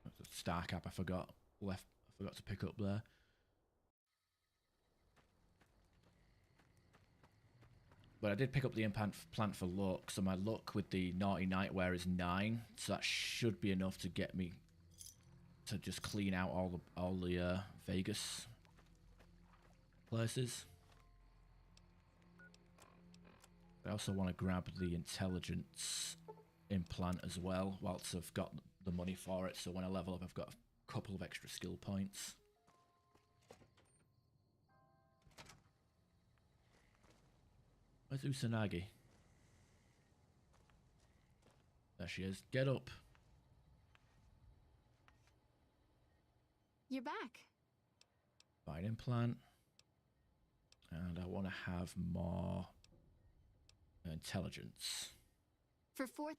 the star cap. I forgot to pick up there. But I did pick up the implant for luck, so my luck with the Naughty Nightwear is 9, so that should be enough to get me to just clean out all the Vegas places. I also want to grab the intelligence implant as well, whilst I've got the money for it, so when I level up I've got a couple of extra skill points. Where's Usanagi? There she is. Get up. You're back. Buy an implant. And I want to have more intelligence. For 4th.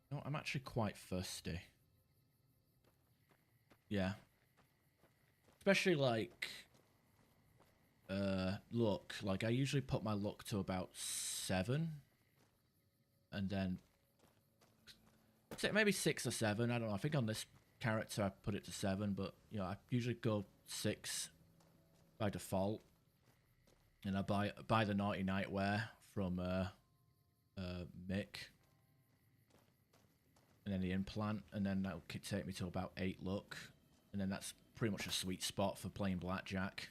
No, I'm actually quite thirsty. Yeah. Especially like luck. Like I usually put my luck to about 7. And then maybe 6 or 7. I don't know. I think on this character I put it to 7, but you know, I usually go 6 by default. And I buy the Naughty Nightwear from Mick. And then the implant, and then that'll take me to about 8 luck. And then that's pretty much a sweet spot for playing blackjack.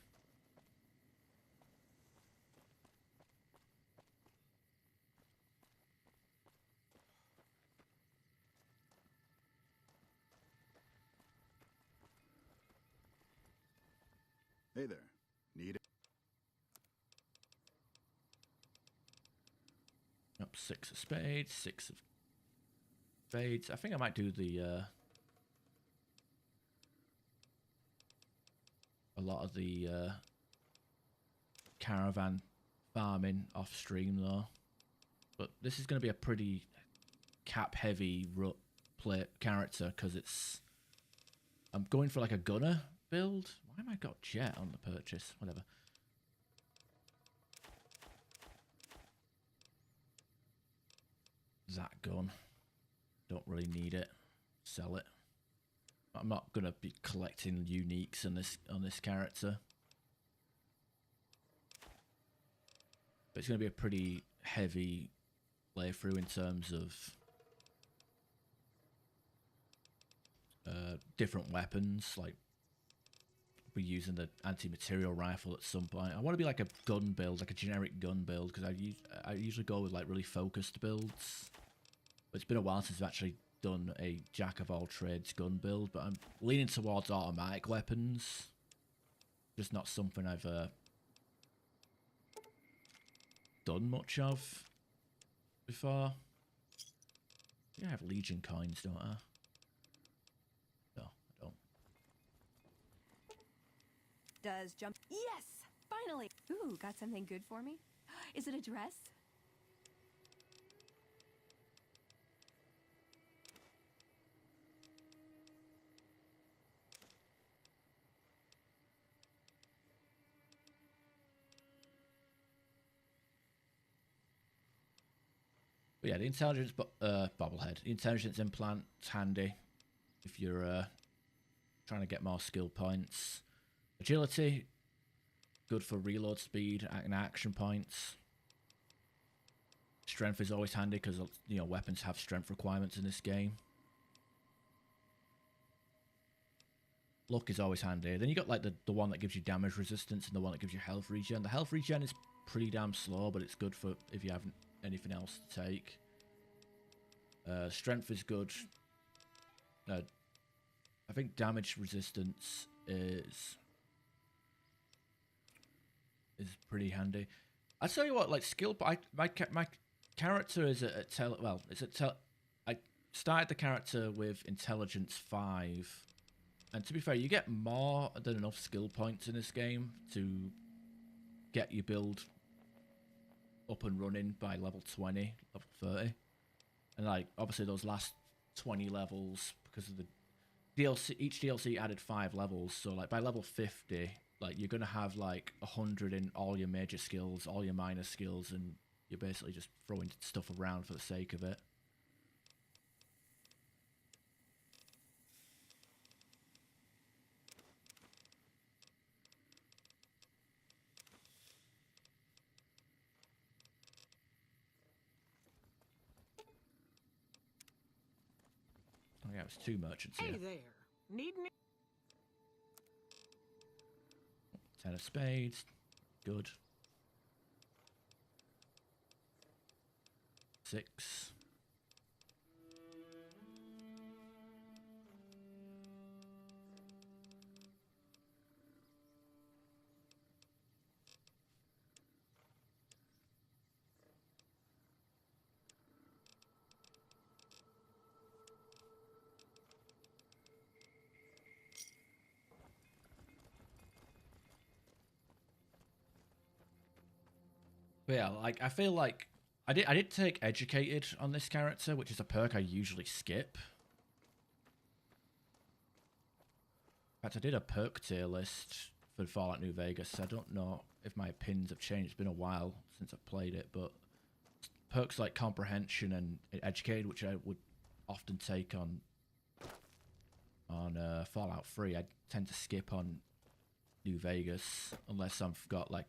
Hey there. Need it? Up 6 of spades, 6 of spades. I think I might do the a lot of the caravan farming off stream though. But this is going to be a pretty cap heavy play character because I'm going for like a gunner build. Why am I got jet on the purchase? Whatever. That gun. Don't really need it. Sell it. I'm not gonna be collecting uniques on this character. But it's gonna be a pretty heavy playthrough in terms of different weapons. Like we're using the anti-material rifle at some point. I want to be like a gun build, like a generic gun build, because I usually go with like really focused builds. But it's been a while since I've actually done a jack of all trades gun build, but I'm leaning towards automatic weapons. Just not something I've done much of before. Yeah, I have Legion coins, don't I? No, I don't. Does jump? Yes! Finally! Ooh, got something good for me? Is it a dress? But yeah, the intelligence bobblehead. The intelligence implant's handy if you're trying to get more skill points. Agility, good for reload speed and action points. Strength is always handy because, you know, weapons have strength requirements in this game. Luck is always handy. Then you got like the one that gives you damage resistance and the one that gives you health regen. The health regen is pretty damn slow, but it's good for if you haven't anything else to take. Strength is good. I think damage resistance is pretty handy. I tell you what, like skill, my character is I started the character with intelligence 5, and to be fair, you get more than enough skill points in this game to get your build up and running by level 20, level 30, and like obviously those last 20 levels, because of the DLC, each DLC added 5 levels, so like by level 50, like you're gonna have like 100 in all your major skills, all your minor skills, and you're basically just throwing stuff around for the sake of it. Oh yeah, it was 2 merchants here. Hey there. Need me? 10 of spades. Good. 6. But yeah, like I feel like I did take educated on this character, which is a perk I usually skip. In fact, I did a perk tier list for Fallout New Vegas. I don't know if my pins have changed. It's been a while since I've played it, but perks like comprehension and educated, which I would often take on Fallout 3, I tend to skip on New Vegas unless I've got like,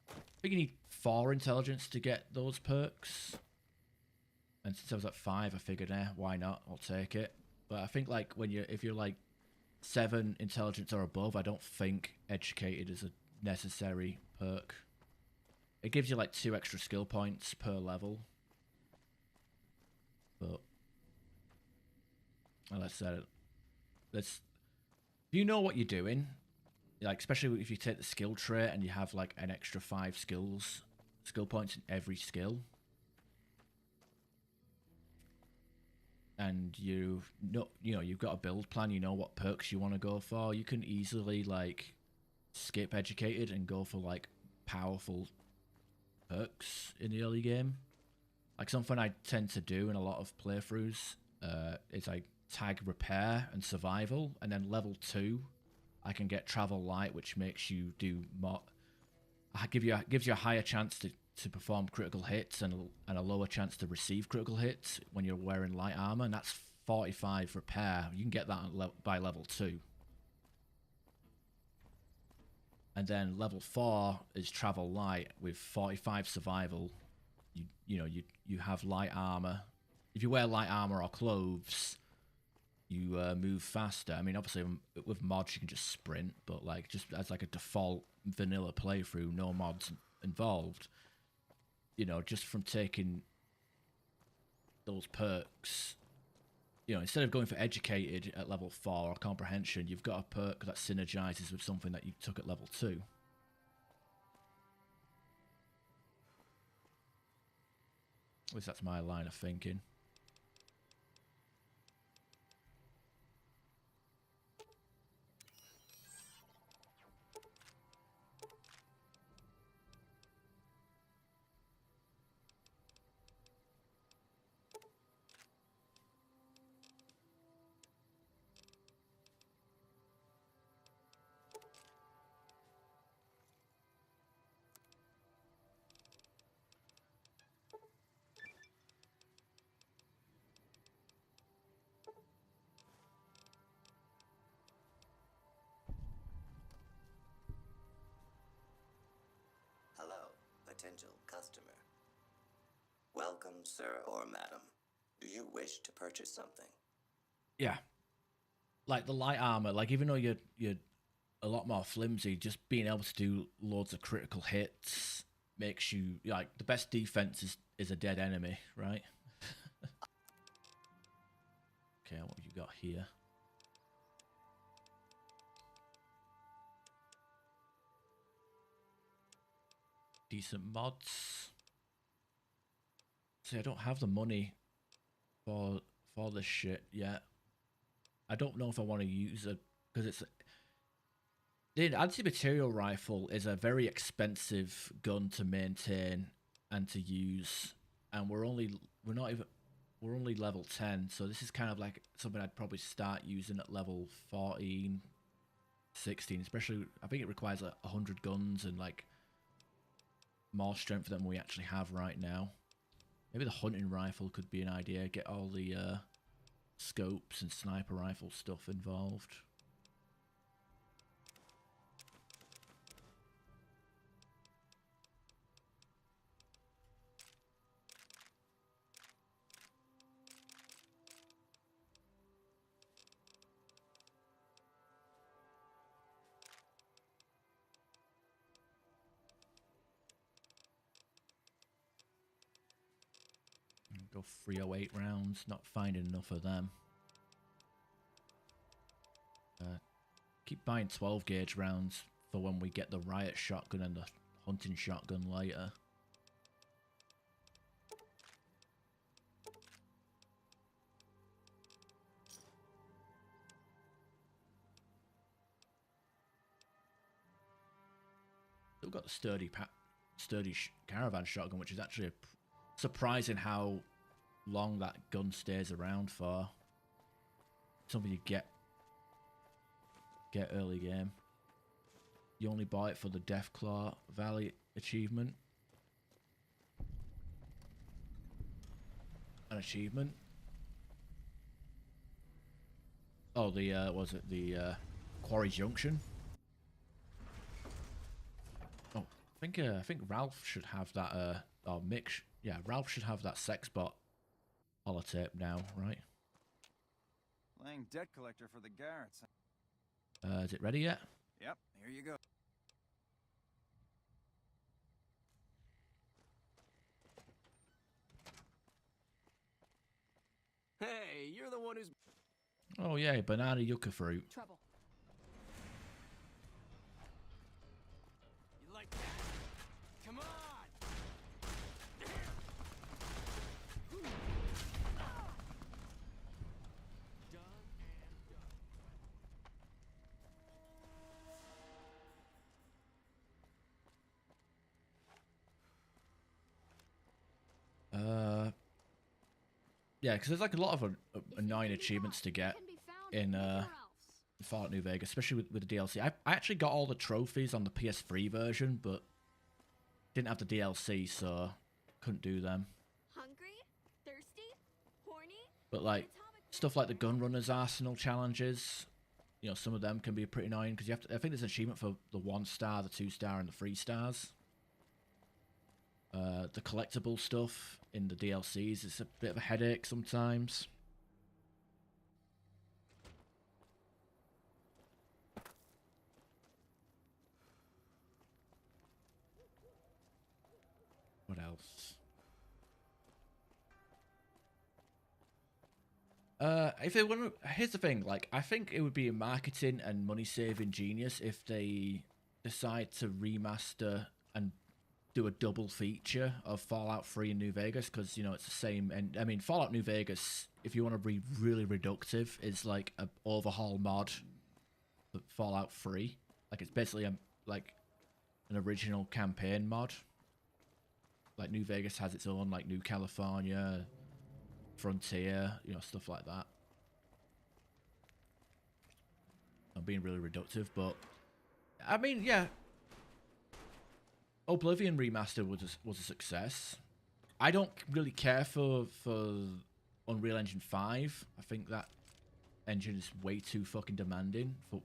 I think you need 4 intelligence to get those perks. And since I was at 5, I figured, why not? I'll take it. But I think like if you're like 7 intelligence or above, I don't think educated is a necessary perk. It gives you like 2 extra skill points per level. But like I said, if you know what you're doing, like especially if you take the skill trait and you have like an extra 5 skill points in every skill, and you've got a build plan, you know what perks you want to go for, you can easily like skip educated and go for like powerful perks in the early game. Like something I tend to do in a lot of playthroughs is I tag repair and survival, and then level 2 I can get travel light, which makes you do more, gives you a higher chance to perform critical hits and a lower chance to receive critical hits when you're wearing light armor, and that's 45 repair. You can get that by level 2. And then level 4 is travel light with 45 survival. You have light armor. If you wear light armor or clothes, you move faster. I mean, obviously with mods you can just sprint, but like just as like a default vanilla playthrough, no mods involved, just from taking those perks, instead of going for educated at level 4 or comprehension, you've got a perk that synergizes with something that you took at level 2. At least that's my line of thinking. Hello, potential customer. Welcome, sir or madam. Do you wish to purchase something? Yeah. Like the light armor, like even though you're a lot more flimsy, just being able to do loads of critical hits makes you, like, the best defense is a dead enemy, right? Okay, what have you got here? Decent mods. See, I don't have the money for this shit yet. I don't know if I want to use it because it's the anti-material rifle is a very expensive gun to maintain and to use, and we're only level 10, so this is kind of like something I'd probably start using at level 14, 16, especially. I think it requires 100 guns and like more strength than we actually have right now. Maybe the hunting rifle could be an idea. Get all the scopes and sniper rifle stuff involved. Go 308 rounds, not finding enough of them. Keep buying 12 gauge rounds for when we get the riot shotgun and the hunting shotgun later. Still got the sturdy caravan shotgun, which is actually surprising how long that gun stays around for. Something you get early game. You only buy it for the Deathclaw Valley achievement. An achievement. Oh, the was it the Quarry Junction? Oh, I think Ralph should have that. Or Mick. Yeah, Ralph should have that sex bot holotape now, right? Playing debt collector for the Garretts. Is it ready yet? Yep, here you go. Hey, you're the one who's... Oh yeah, banana yucca fruit. Trouble. Yeah, because there's like a lot of annoying achievements to get in Fallout New Vegas, especially with the DLC. I actually got all the trophies on the PS3 version, but didn't have the DLC, so couldn't do them. Hungry? Thirsty? Horny? But like stuff like the Gun Runners Arsenal challenges, you know, some of them can be pretty annoying because you have to. I think there's an achievement for the 1-star, the 2-star, and the 3 stars. The collectible stuff in the DLCs is a bit of a headache sometimes. What else? If they want to, here's the thing. Like, I think it would be a marketing and money-saving genius if they decide to remaster and do a double feature of Fallout 3 and New Vegas, because you know it's the same. And I mean, Fallout New Vegas, if you want to be really reductive, is like an overhaul mod for Fallout 3. Like, it's basically like an original campaign mod. Like, New Vegas has its own, like, New California, Frontier, you know, stuff like that. I'm being really reductive, but I mean, yeah, Oblivion Remastered was a success. I don't really care for Unreal Engine 5. I think that engine is way too fucking demanding for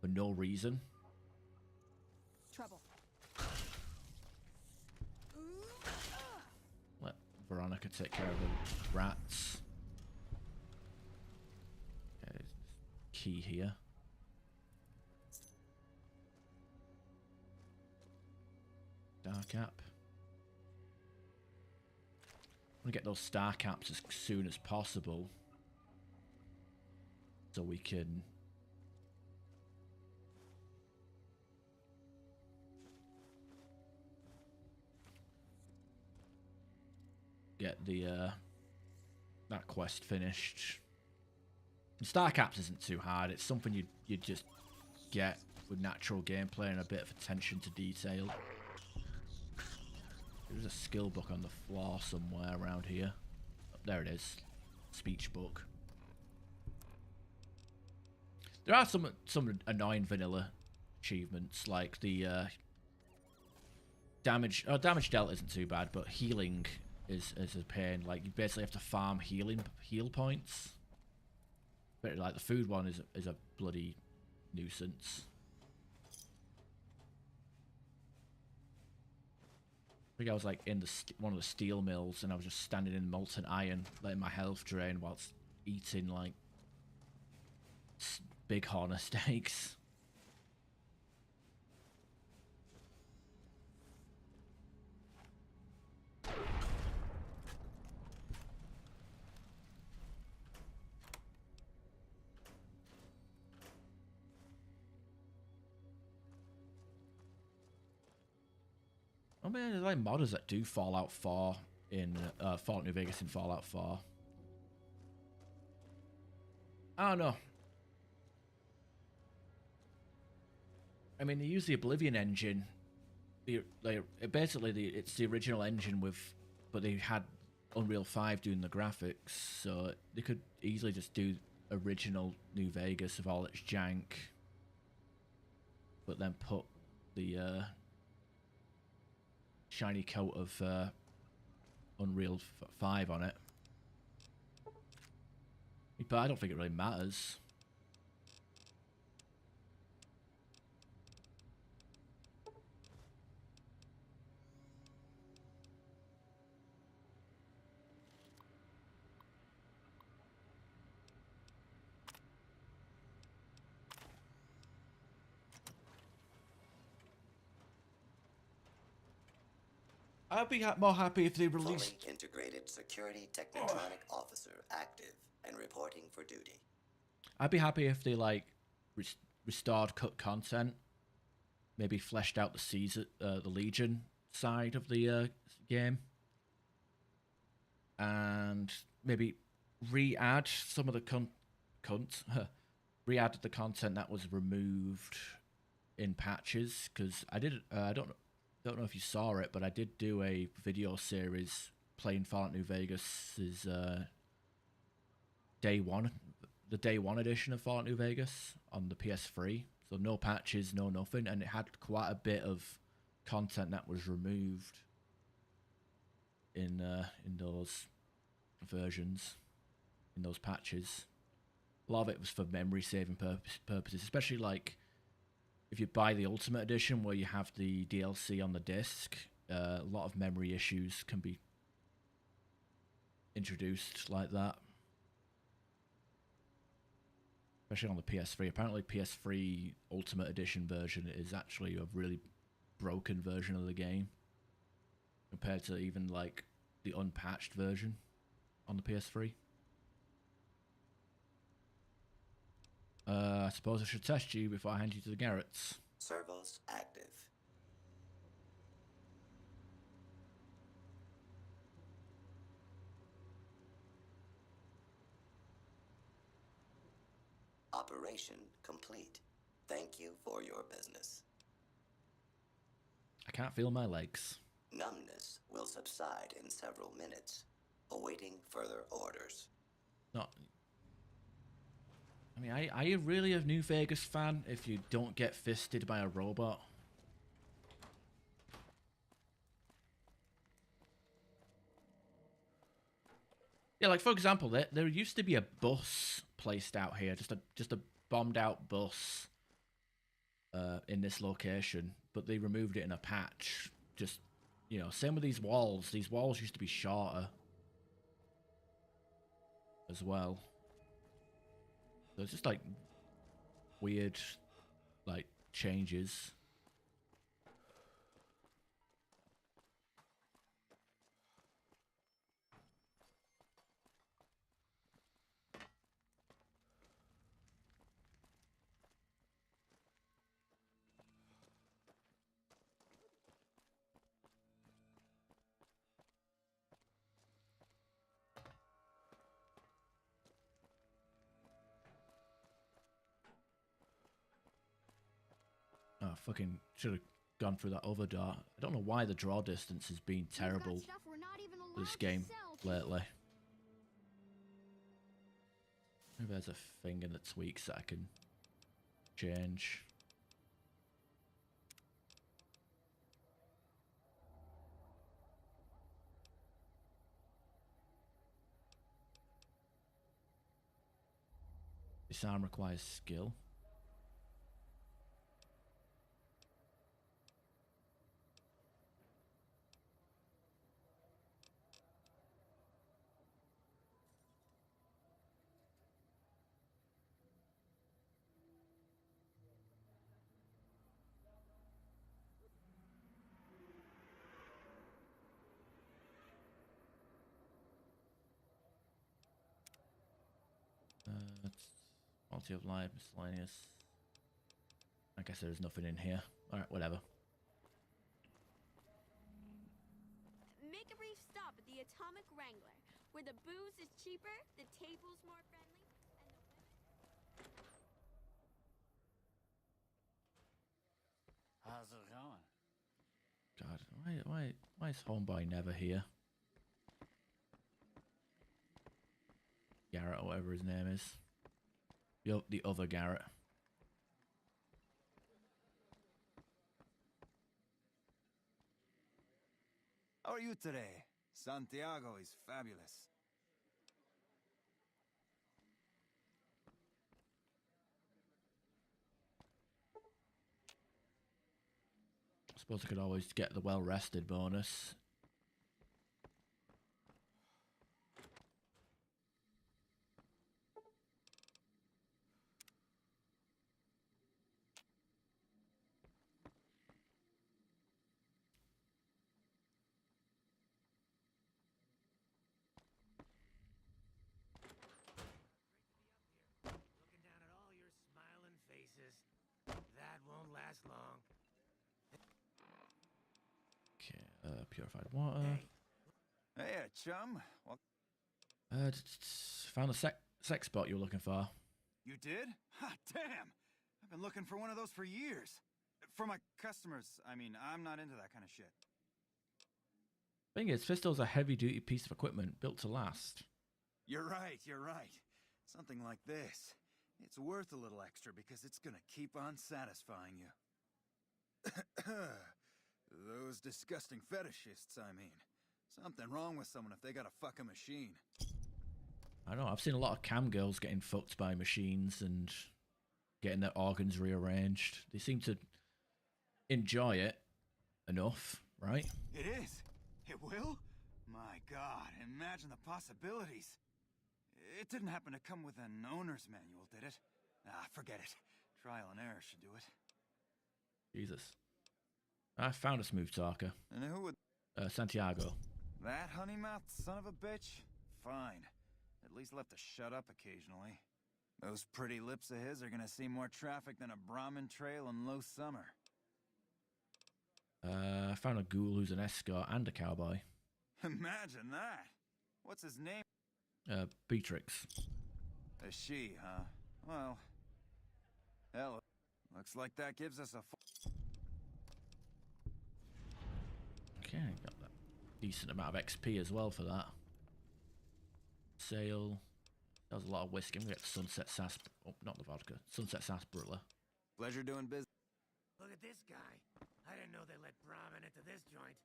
no reason. Trouble. Let Veronica take care of the rats. Okay, key here. Star cap. I want to get those star caps as soon as possible, so we can get the that quest finished. And star caps isn't too hard. It's something you just get with natural gameplay and a bit of attention to detail. There's a skill book on the floor somewhere around here. Oh, there it is. Speech book. There are some annoying vanilla achievements, like the damage. Oh, damage dealt isn't too bad, but healing is a pain. Like, you basically have to farm heal points. But like the food one is a bloody nuisance. I think I was like in one of the steel mills, and I was just standing in molten iron, letting my health drain whilst eating like big horner steaks. Oh man, there's like modders that do Fallout 4 in Fallout New Vegas in Fallout 4. I don't know. I mean, they use the Oblivion engine. It's the original engine but they had Unreal 5 doing the graphics, so they could easily just do original New Vegas with all its jank, but then put the shiny coat of Unreal 5 on it. But I don't think it really matters. I'd be more happy if they released... Fully integrated security technotronic officer active and reporting for duty. I'd be happy if they like restored cut content, maybe fleshed out the Legion side of the game, and maybe re-add some of the re-add the content that was removed in patches. Because I did I don't know if you saw it, but I did do a video series playing Fallout New Vegas is day one, the day one edition of Fallout New Vegas on the PS3. So no patches, no nothing, and it had quite a bit of content that was removed in those versions, in those patches. A lot of it was for memory saving purposes, especially like if you buy the Ultimate Edition where you have the DLC on the disc. A lot of memory issues can be introduced like that, especially on the PS3. Apparently PS3 Ultimate Edition version is actually a really broken version of the game compared to even like the unpatched version on the PS3. I suppose I should test you before I hand you to the Garretts. Servos active. Operation complete. Thank you for your business. I can't feel my legs. Numbness will subside in several minutes. Awaiting further orders. Not. I mean, are you really a New Vegas fan if you don't get fisted by a robot? Yeah, like for example, there used to be a bus placed out here, just a bombed out bus in this location, but they removed it in a patch. Just, you know, same with these walls. These walls used to be shorter as well. So it's just like weird, like, changes. Oh, fucking should have gone through that other door. I don't know why the draw distance has been terrible this game lately. Maybe there's a thing in the tweaks that I can change. Disarm requires skill. Quality of life, miscellaneous. I guess there's nothing in here. Alright, whatever. Make a brief stop at the Atomic Wrangler, where the booze is cheaper, the table's more friendly, and the women... How's it going? God, why is Homeboy never here? Garrett, or whatever his name is. The other Garrett. How are you today? Santiago is fabulous. I suppose I could always get the well-rested bonus. That won't last long. Okay, purified water. Hey, chum. Well, Found the sex spot you were looking for. you did? Ha, damn! I've been looking for one of those for years. For my customers, I mean, I'm not into that kind of shit. Thing is, Fisto's a heavy-duty piece of equipment built to last. You're right, you're right. Something like this. It's worth a little extra because it's gonna keep on satisfying you. Those disgusting fetishists, I mean. Something wrong with someone if they gotta fuck a machine. I know, I've seen a lot of cam girls getting fucked by machines and getting their organs rearranged. They seem to enjoy it enough, right? It is? It will? My God, imagine the possibilities. It didn't happen to come with an owner's manual, did it? Ah, forget it. Trial and error should do it. Jesus. I found a smooth talker. And who would... Santiago. That honey-mouthed son of a bitch? Fine. At least left to shut up occasionally. Those pretty lips of his are gonna see more traffic than a Brahmin trail in low summer. I found a ghoul who's an escort and a cowboy. Imagine that! What's his name? Beatrix. A she, huh? Well... hell, looks like that gives us a... Okay, got that decent amount of XP as well for that. Sale. That was a lot of whiskey. I'm gonna get Sunset Sarsaparilla. Oh, not the vodka. Sunset Sarsaparilla. Pleasure doing business. Look at this guy. I didn't know they let Brahmin into this joint.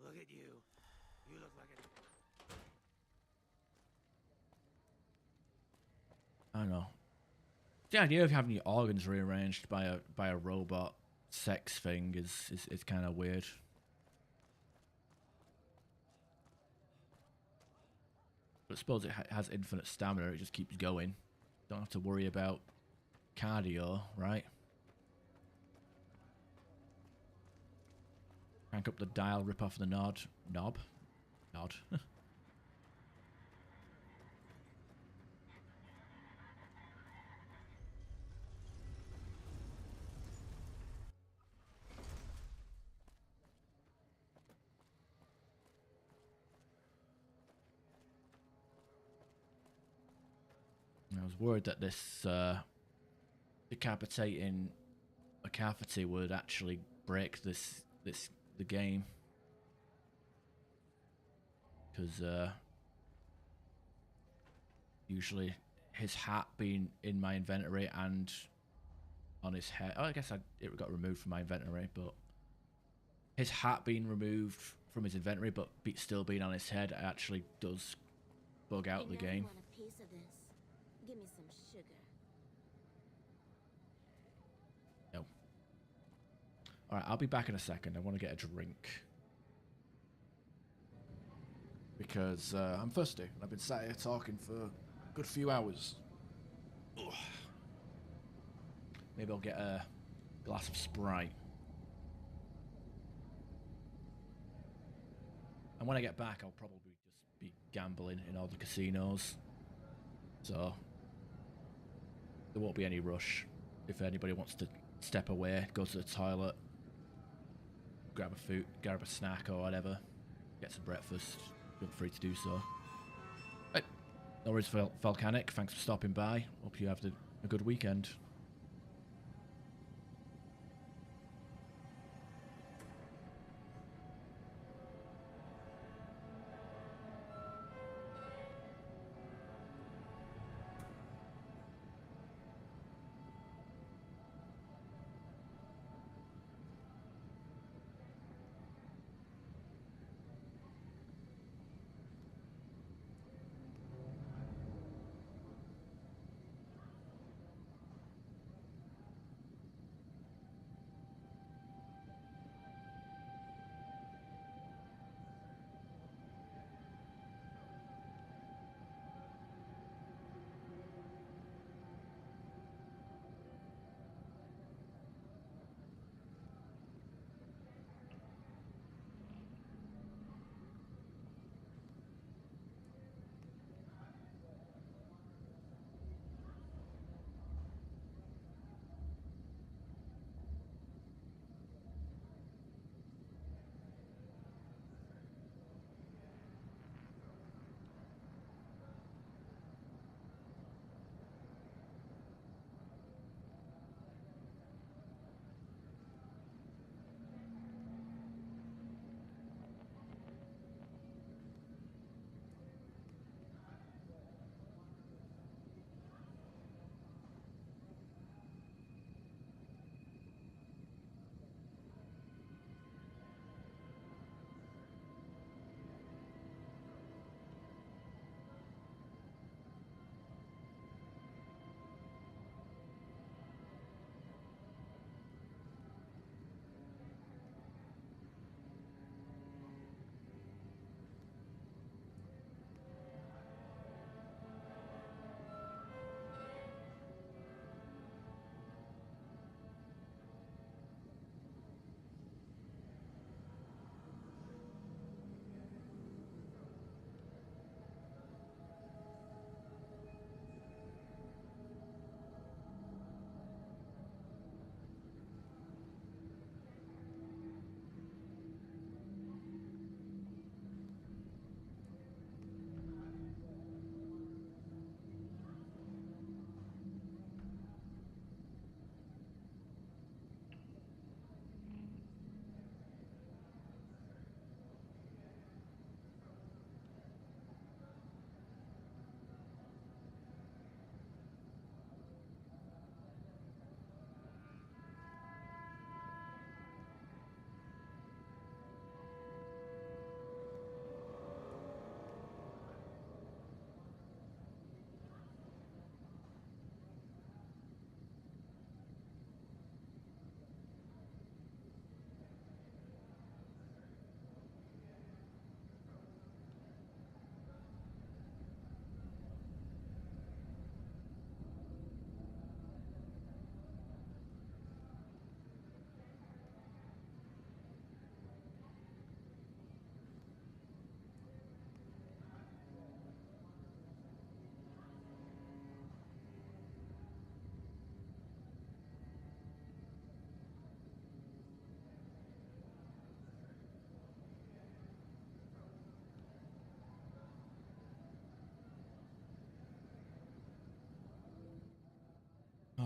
Look at you. You look like a... I don't know. The idea of having your organs rearranged by a robot sex thing is kind of weird. But I suppose it has infinite stamina. It just keeps going. Don't have to worry about cardio, right? Crank up the dial, rip off the knob. Nod. I was worried that this decapitating a cavity would actually break the game, because usually his hat being in my inventory and on his head. Oh, I guess it got removed from my inventory, but his hat being removed from his inventory but still being on his head actually does bug out the game. Want a piece of this? Give me some sugar. No. Alright, I'll be back in a second. I want to get a drink. Because I'm thirsty. I've been sat here talking for a good few hours. Ugh. Maybe I'll get a glass of Sprite. And when I get back, I'll probably just be gambling in all the casinos. So there won't be any rush. If anybody wants to step away, go to the toilet, grab a snack or whatever, get some breakfast, feel free to do so. Right. No worries, Volcanic. Thanks for stopping by. Hope you have a good weekend.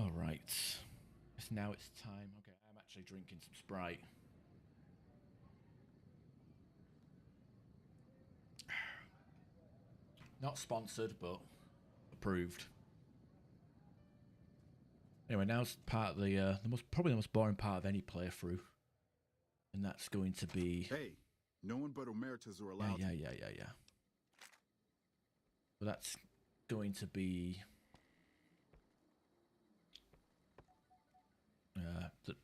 All right. Guess now it's time. Okay, I'm actually drinking some Sprite. Not sponsored, but approved. Anyway, now's part of the probably the most boring part of any playthrough, and that's going to be. Hey, no one but Omertas are allowed. Yeah. So that's going to be the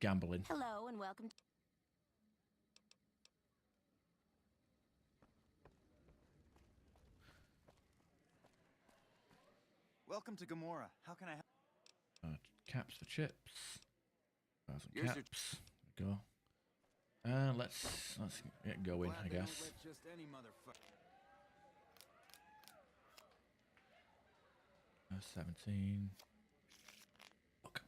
gambling. Hello and welcome. Welcome to Gamora. How can I help? Caps for chips. 1,000 Here's your- caps. There we go. Let's get going, Glad I they don't guess. let just any motherfucker. 17. Look.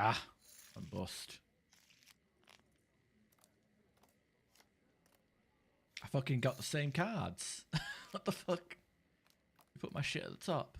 Ah, I'm bust. I fucking got the same cards. What the fuck? You put my shit at the top.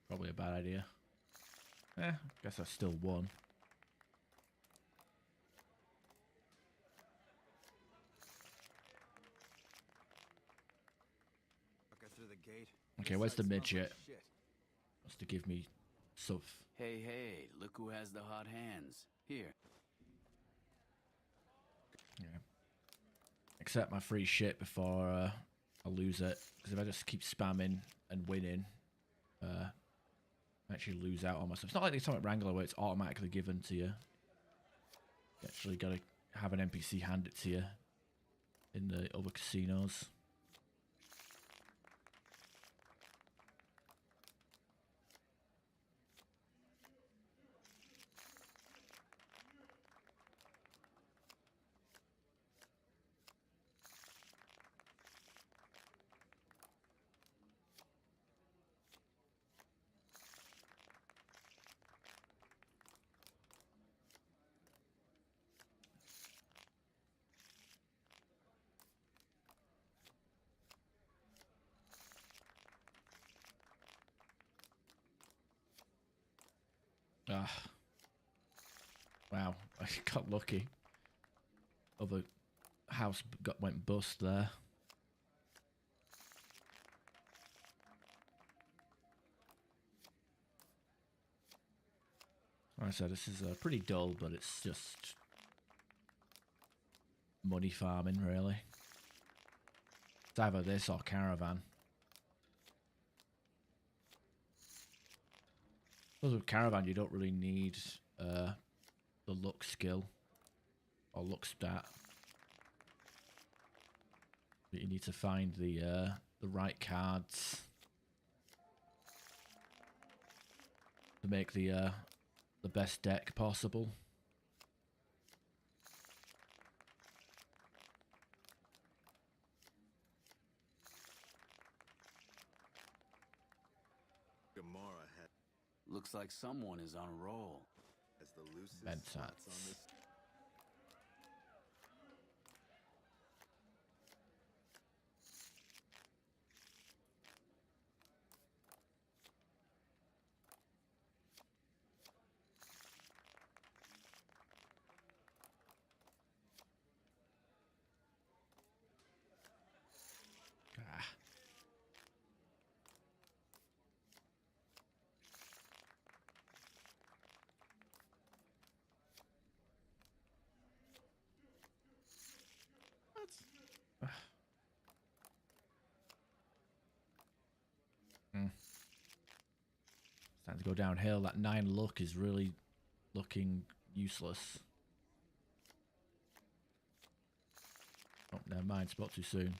Probably a bad idea. I guess I still won. Through the gate. Okay, where's the midget? Wants to give me stuff. Hey, look who has the hot hands. Here. Yeah. Accept my free shit before I lose it. Because if I just keep spamming and winning, I actually lose out on my stuff. It's not like the Atomic Wrangler where it's automatically given to you. You actually got to have an NPC hand it to you in the other casinos. Ah. Wow, I got lucky. Other house went bust there. Like I said, this is pretty dull, but it's just money farming, really. It's either this or caravan. Because with caravan, you don't really need the luck skill or luck stat. But you need to find the right cards to make the best deck possible. Gamora had. Looks like someone is on a roll. As the loosest Mentats. spots on this. Ah. Time to go downhill. That 9 luck is really looking useless. Oh, never mind. Spoke too soon.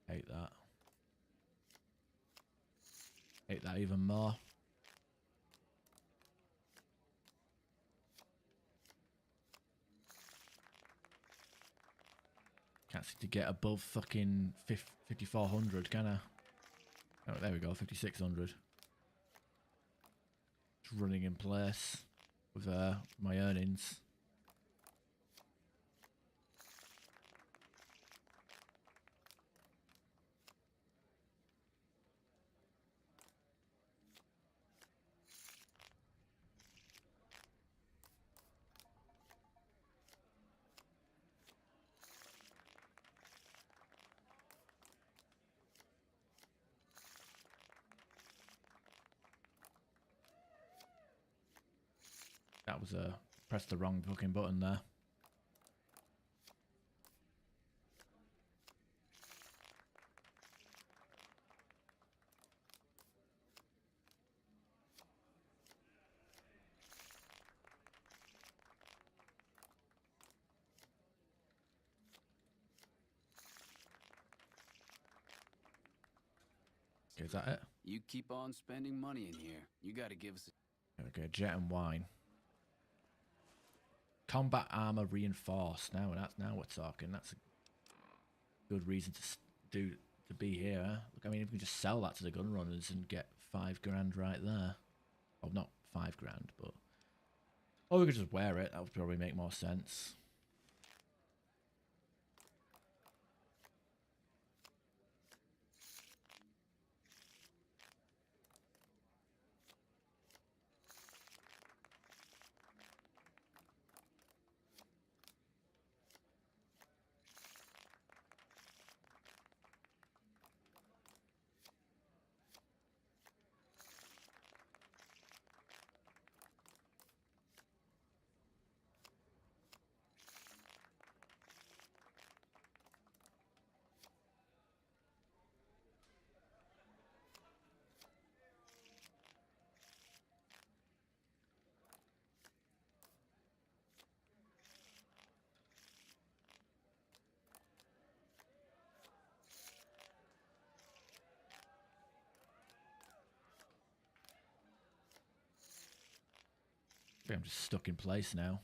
Hate that. Hate that even more. Can't seem to get above fucking 5,400, can I? Oh, there we go, 5,600. Just running in place with my earnings. That was pressed the wrong fucking button there. Okay, is that it? You keep on spending money in here. You gotta give us Okay, jet and wine. Combat armor reinforced. Now we're talking. That's a good reason to be here. Huh? Look, I mean, if we can just sell that to the gun runners and get 5 grand right there. Well, not 5 grand, but or we could just wear it. That would probably make more sense. I'm just stuck in place now.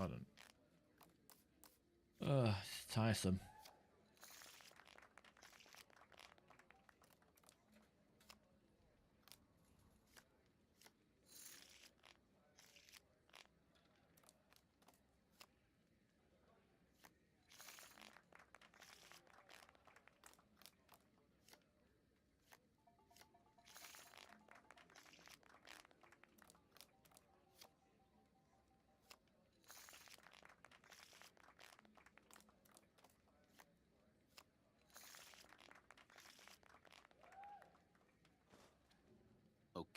I don't. It's tiresome.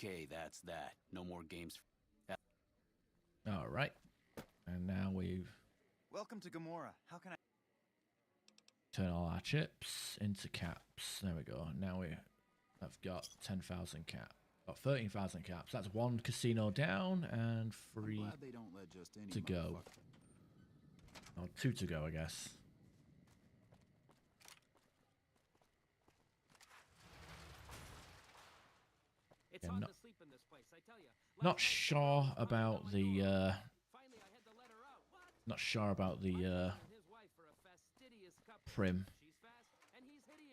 Okay, that's that. No more games. All right. And now we've Welcome to Gamora. How can I? turn all our chips into caps. There we go. Now I've got 10,000 caps. Got 13,000 caps. That's one casino down and I'm 3 glad they don't let just any to go. motherfucker. Or 2 to go, I guess. It's Yeah, hard not, to sleep in this place, I tell you. not sure about the not sure about the prim.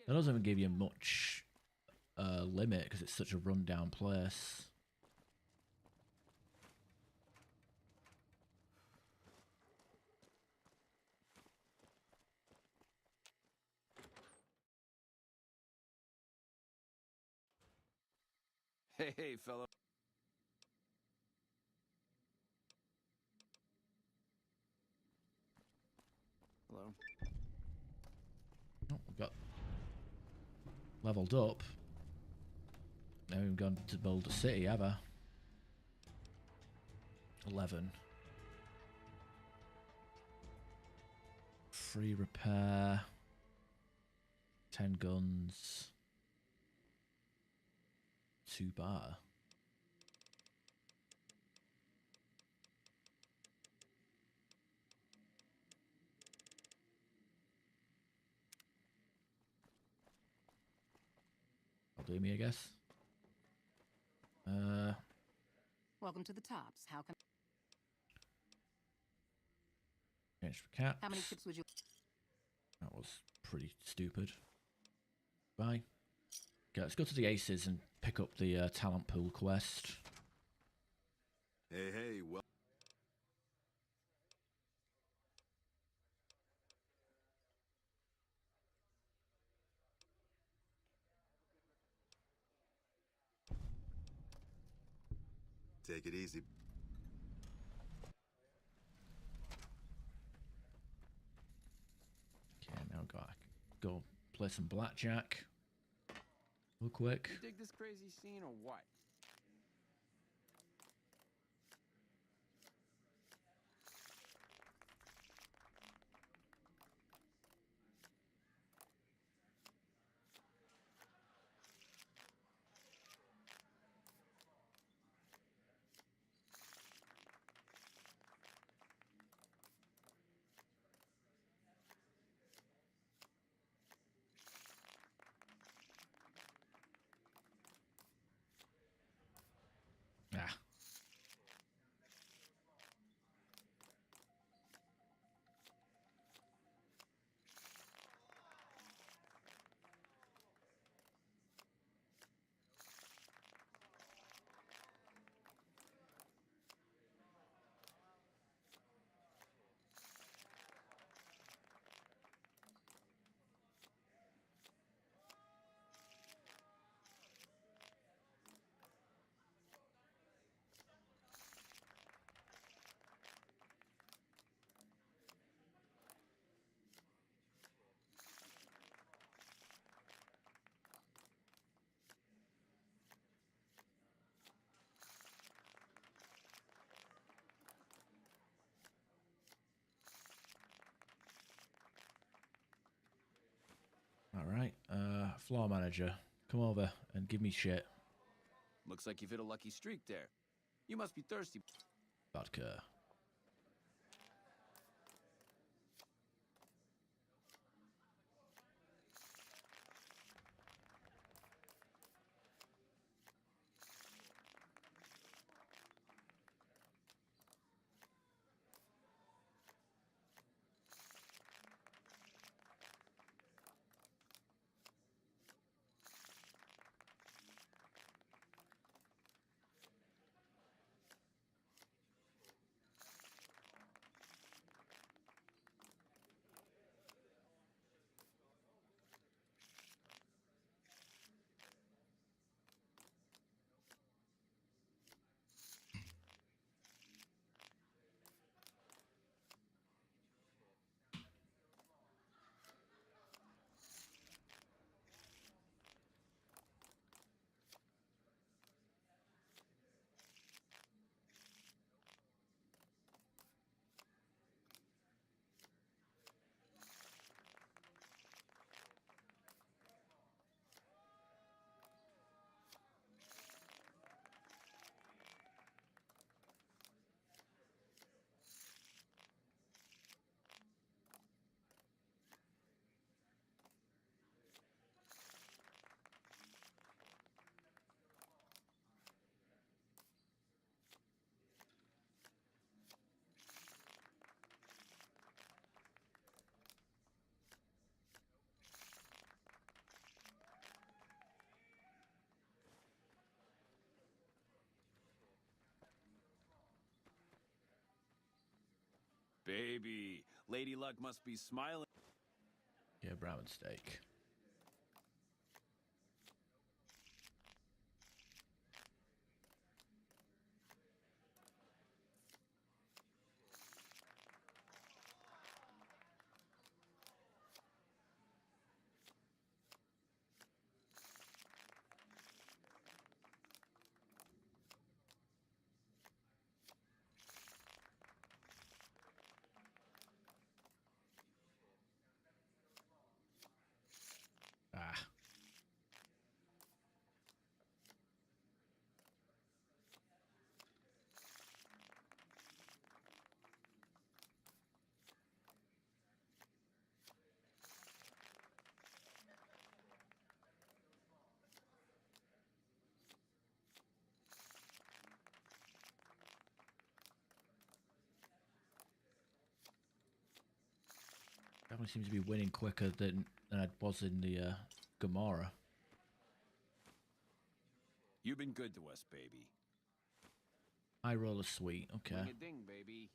It doesn't even give you much limit because it's such a rundown place. Hey, fellow. Hello. Oh, we've got leveled up. Now we've gone to build a city, have I? 11. Free repair. 10 guns. 2 bar. That'll do me, I guess. Welcome to the tops. How can? Change for caps. How many chips would you? That was pretty stupid. Bye. Okay, let's go to the Aces and pick up the talent pool quest. Hey, well. Take it easy. Okay, now go play some blackjack. Real quick. You dig this crazy scene or what? Ah. Alright, floor manager, come over and give me shit. Looks like you've hit a lucky streak there. You must be thirsty. Vodka. Baby, Lady Luck must be smiling. Yeah, brown steak. Ah. Definitely seems to be winning quicker than I was in the Gamora. You've been good to us, baby. I roll a sweet, okay. Ring a ding, baby.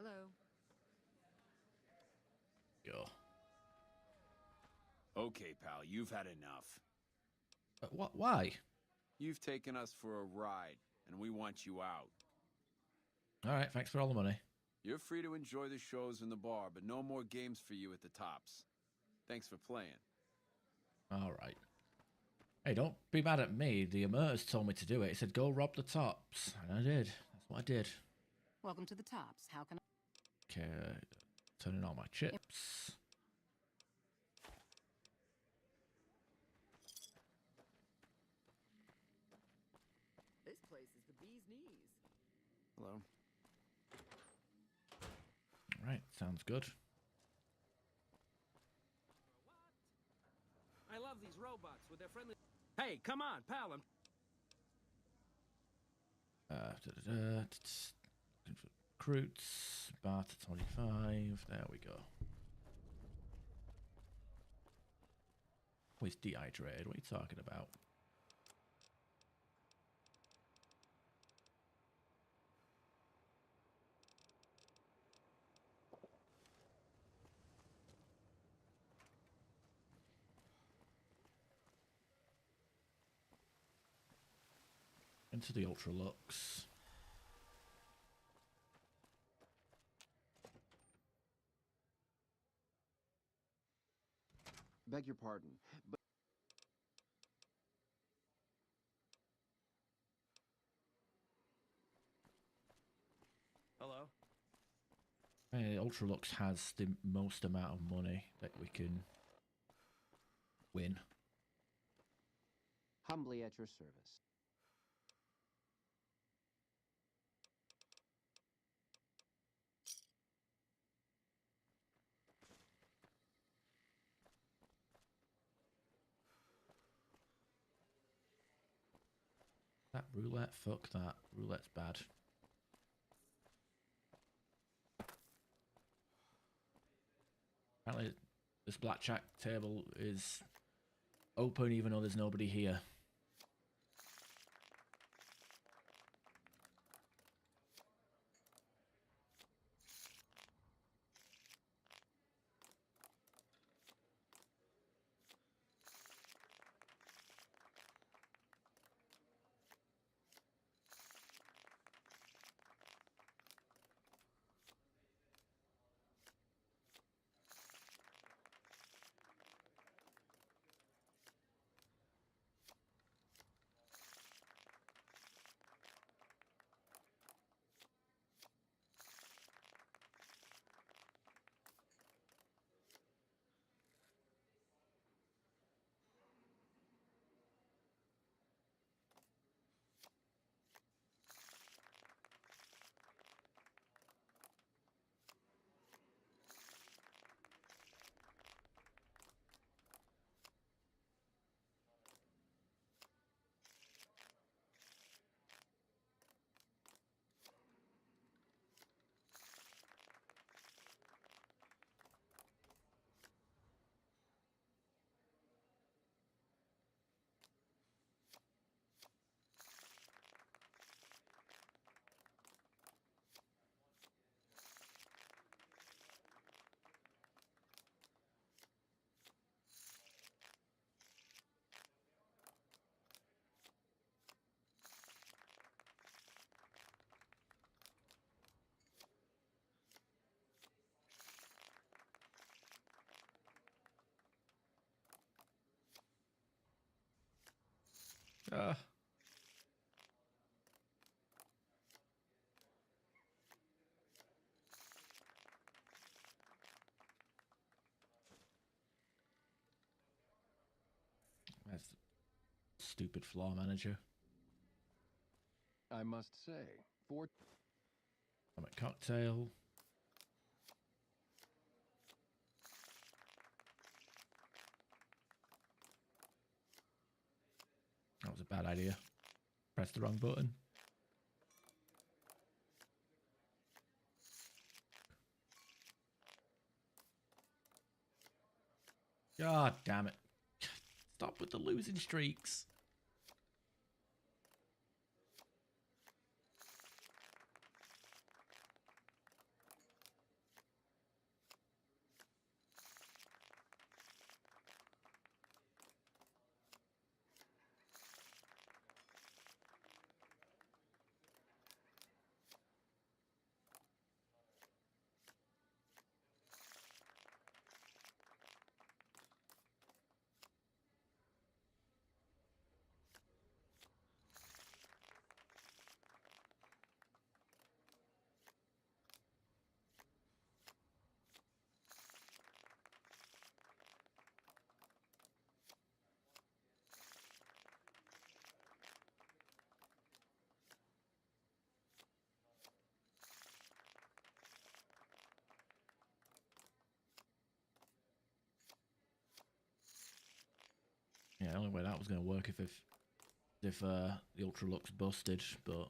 Hello. Go. Okay, pal, you've had enough. What? Why? You've taken us for a ride, and we want you out. All right, thanks for all the money. You're free to enjoy the shows in the bar, but no more games for you at the tops. Thanks for playing. All right. Hey, don't be mad at me. The Emerters told me to do it. He said, go rob the tops. And I did. That's what I did. Welcome to the tops. How can I... Okay, turning on my chips. This place is the bee's knees. Hello. All right, sounds good. I love these robots with their friendly... Hey, come on, pal. Recruits, bar to 25. There we go. Oh, he's dehydrated. What are you talking about? Into the Ultra Lux. Beg your pardon, but... Hello? Ultra Lux has the most amount of money that we can win. Humbly at your service. That roulette, fuck that. Roulette's bad. Apparently, this blackjack table is open even though there's nobody here. Ah. That's stupid floor manager. I must say, I'm at cocktail. That was a bad idea. Pressed the wrong button. God damn it. Stop with the losing streaks. Yeah, the only way that was going to work if the Ultra looks busted, but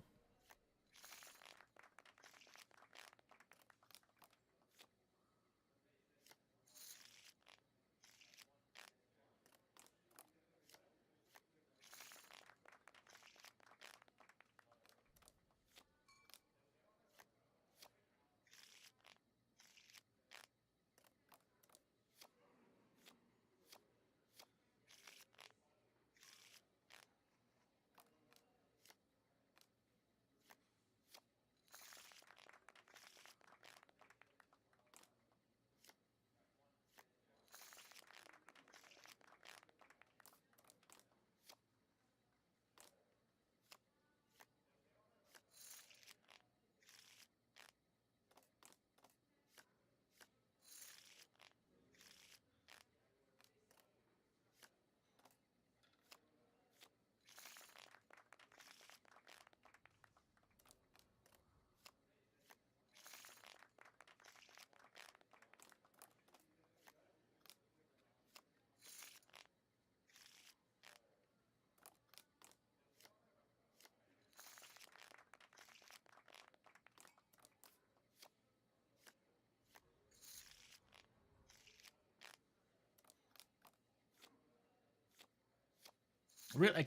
really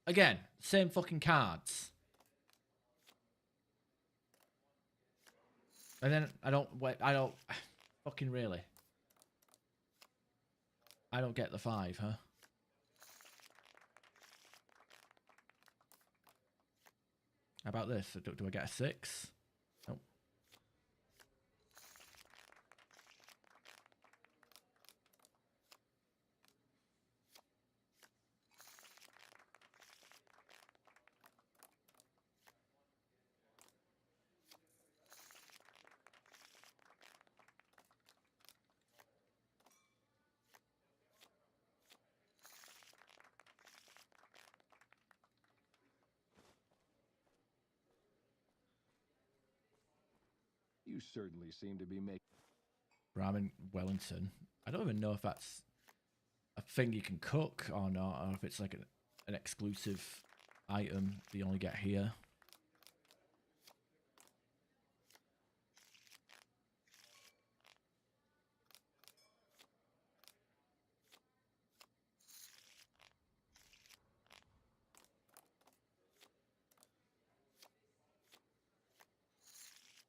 again, same fucking cards. And then I don't fucking really. I don't get the 5, huh? How about this? Do I get a 6? Nope. you certainly seem to be making. Ramen Wellington. I don't even know if that's a thing you can cook or not, or if it's like an exclusive item that you only get here.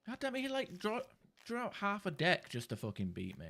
God damn it, he like drew out half a deck just to fucking beat me.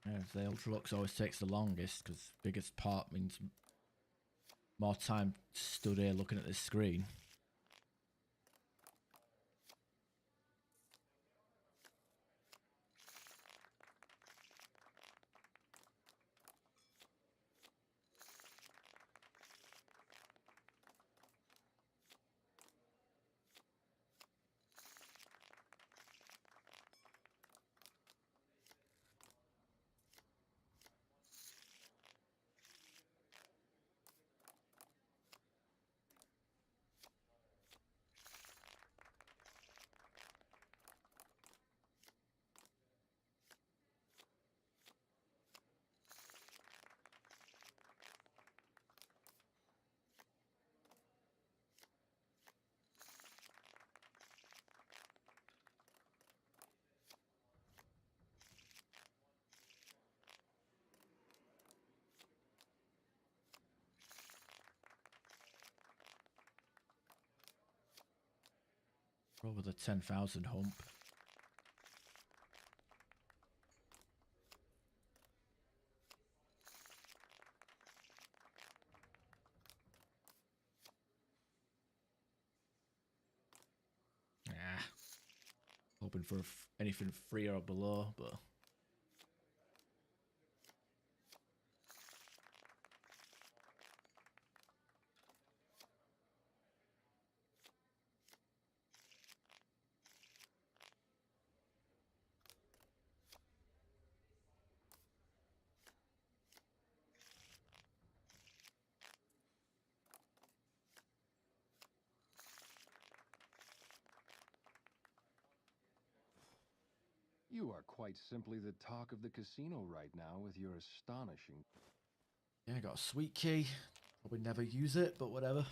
Yeah, the ultra-lux always takes the longest because biggest part means more time stood here looking at this screen. Over the 10,000 hump. Ah, hoping for anything free or below, but You are quite simply the talk of the casino right now with your astonishing... yeah, I got a sweet key. Probably never use it, but whatever.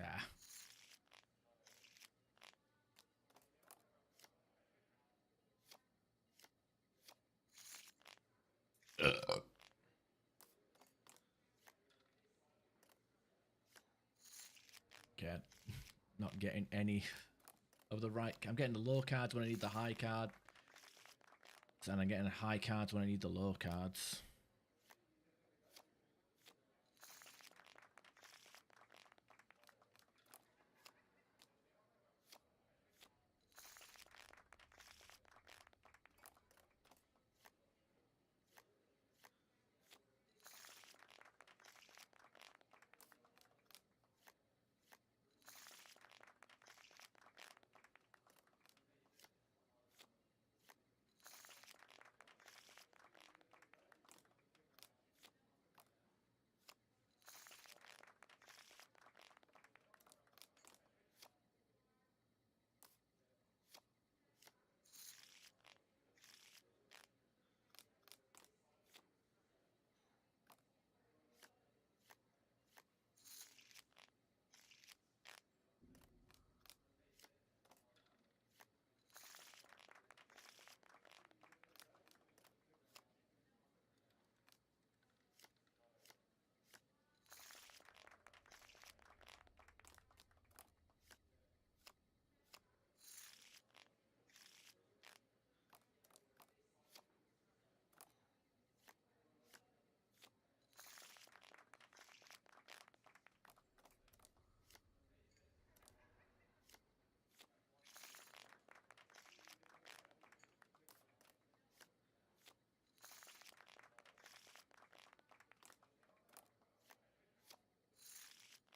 Ah. Get not getting any of the right. I'm getting the low cards when I need the high card, and I'm getting the high cards when I need the low cards.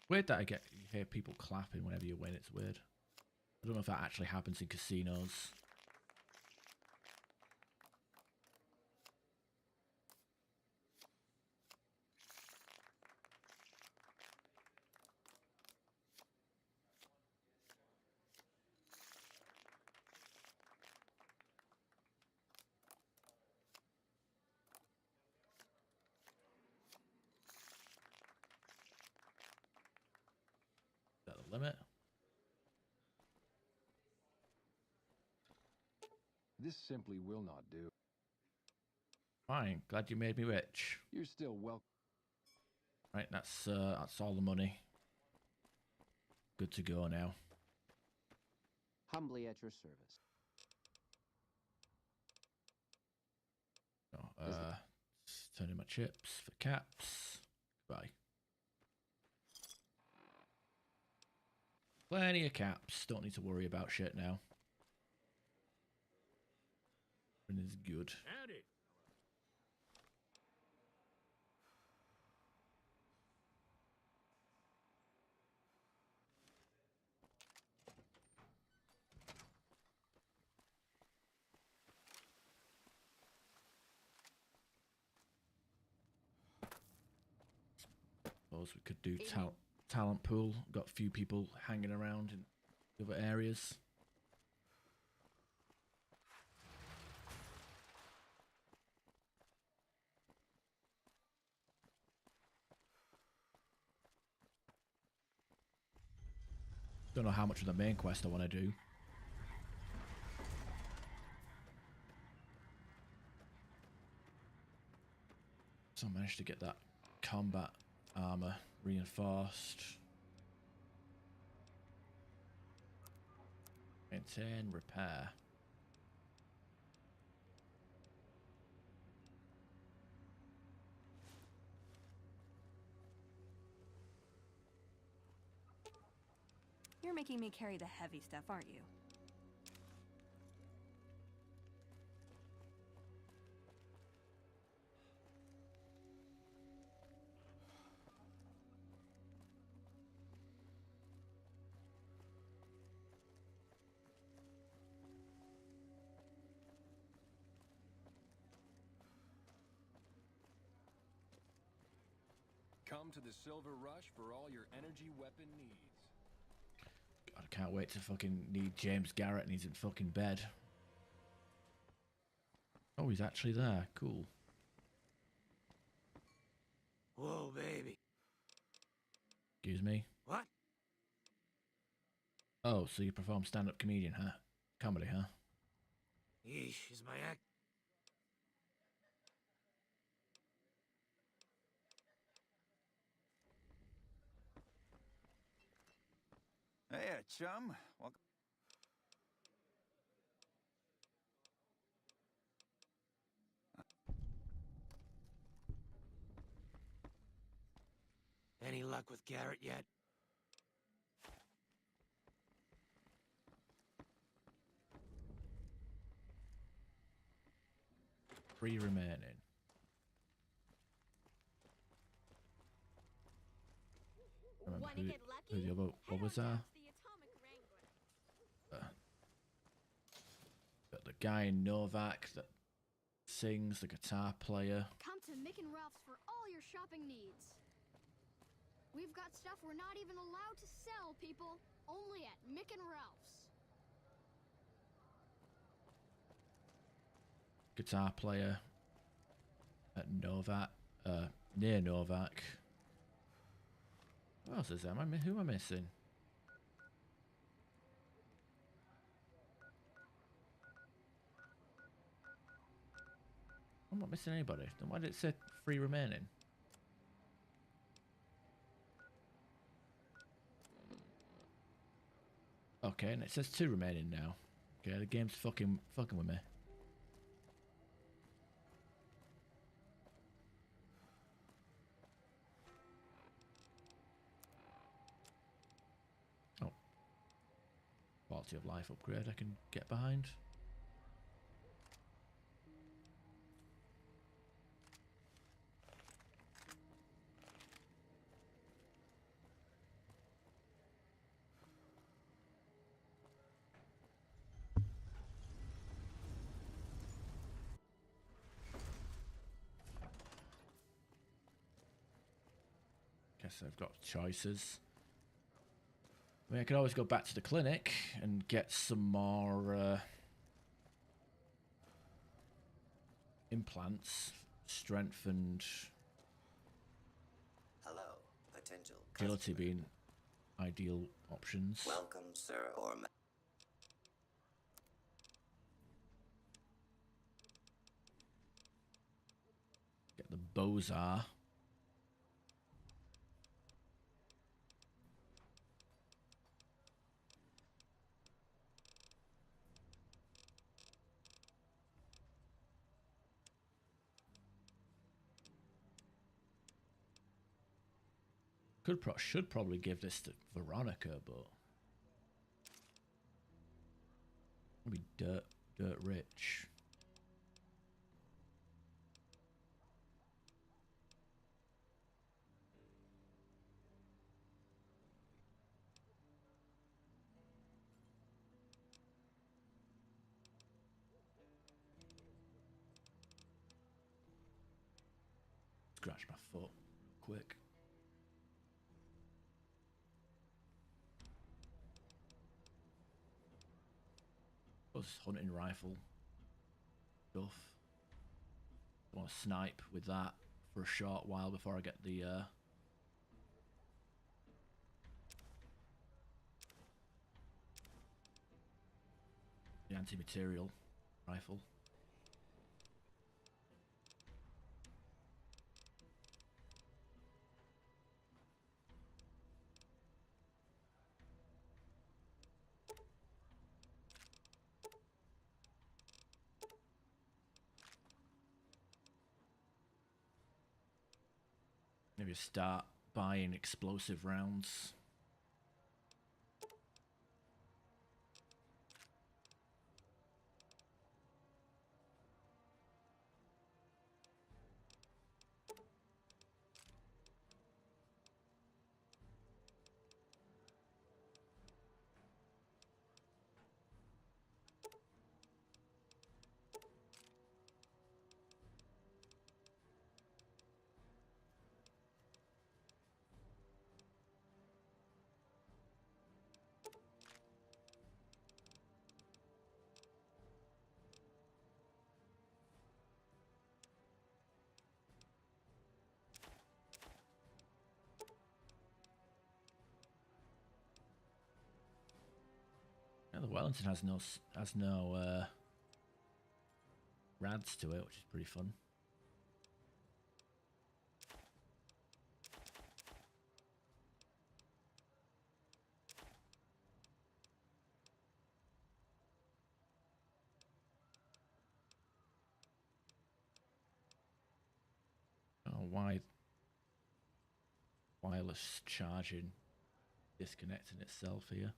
Weird that you hear people clapping whenever you win. It's weird. I don't know if that actually happens in casinos. Is that the limit? This simply will not do. Fine. Glad you made me rich. You're still welcome. Right, that's all the money. Good to go now. Humbly at your service. Oh, turn in my chips for caps. Goodbye. Plenty of caps. Don't need to worry about shit now. And it's good. Howdy. Suppose we could do talent pool. Got a few people hanging around in other areas. Don't know how much of the main quest I want to do. So I managed to get that combat armor reinforced. Maintain, repair. You're making me carry the heavy stuff, aren't you? Come to the Silver Rush for all your energy weapon needs. God, I can't wait to fucking need James Garrett and he's in fucking bed. Oh, he's actually there. Cool. Whoa, baby. Excuse me. What? Oh, so you perform stand-up comedian, huh? Comedy, huh? Yeesh, is my act. Hey, chum. Welcome. Any luck with Garrett yet? Three remaining. Remember who the other others are? The guy in Novak that sings, the guitar player. Come to Mick and Ralph's for all your shopping needs. We've got stuff we're not even allowed to sell, people. Only at Mick and Ralph's. Guitar player at Novak, near Novak. What else is there? Who am I missing? I'm not missing anybody. Then why did it say 3 remaining? Okay, and it says 2 remaining now. Okay, the game's fucking with me. Oh. Quality of life upgrade I can get behind. Guess I've got choices. I mean, I could always go back to the clinic and get some more implants, strengthened. Hello, potential Agility customer. being ideal options. Welcome, sir or bows are. Should probably give this to Veronica, but maybe dirt rich. Scratch my foot real quick. Hunting rifle stuff. I want to snipe with that for a short while before I get the anti-material rifle. Maybe start buying explosive rounds. Yeah, the Wellington has no rads to it, which is pretty fun. Oh, why wireless charging disconnecting itself here?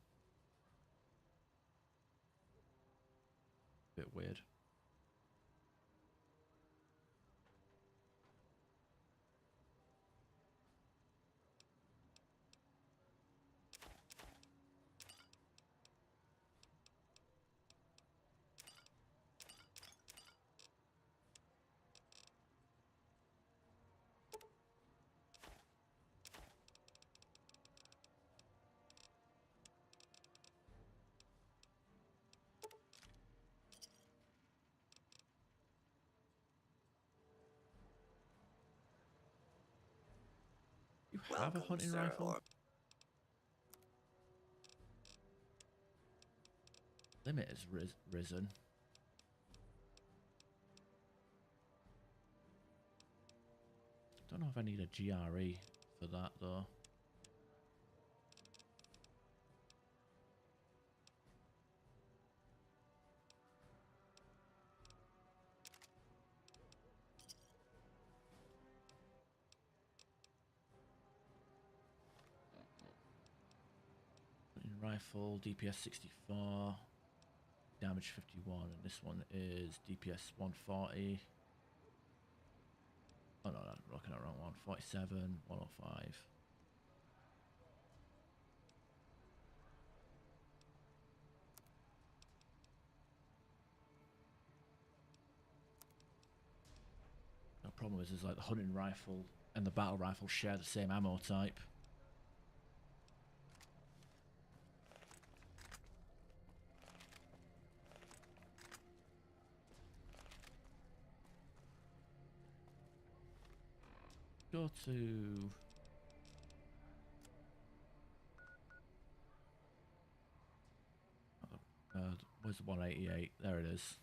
Bit weird. You have a hunting rifle? Limit has risen. Don't know if I need a GRE for that though. Hunting rifle, DPS 64, damage 51, and this one is DPS 140. Oh no, I'm looking at the wrong one. 47, 105. The problem is like the hunting rifle and the battle rifle share the same ammo type. Go to... where's the 188? There it is.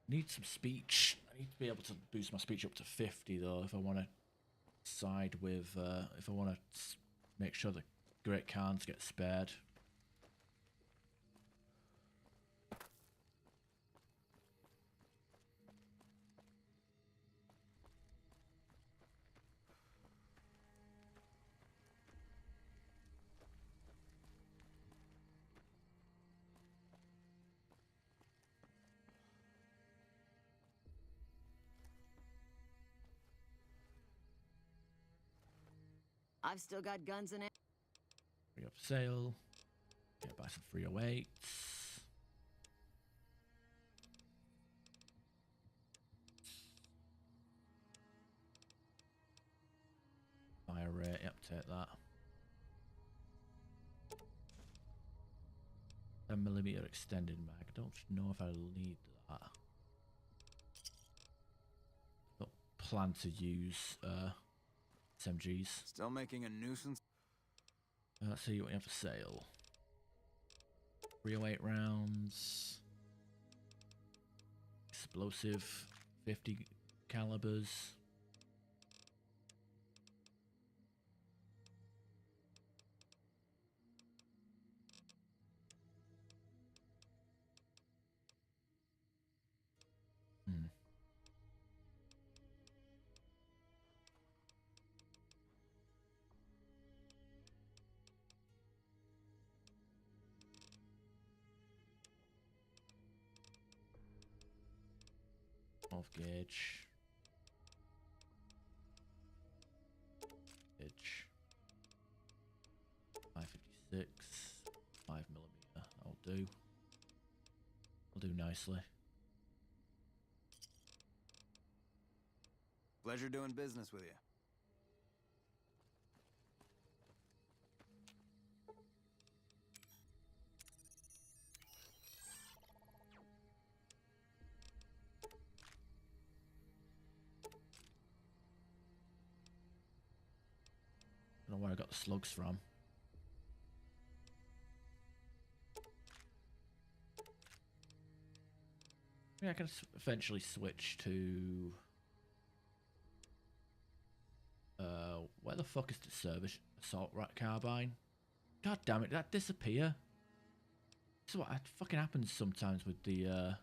Need some speech. I I need to be able to boost my speech up to 50 though if I want to side with, if I want to make sure the Great Khans get spared. I've still got guns in it. Free up for sale. Yeah, buy some 308s. Fire rate, yep, take that. 10mm extended mag. I don't know if I need that. Don't plan to use SMGs. Still making a nuisance? Let's see what we have for sale. 308 rounds. Explosive 50 calibers. Off gauge. Gauge. 556. 5mm. I'll do. I'll do nicely. Pleasure doing business with you. I don't know where I got the slugs from. Yeah, I can eventually switch to... where the fuck is the service assault carbine? God damn it, did that disappear? This is what fucking happens sometimes with the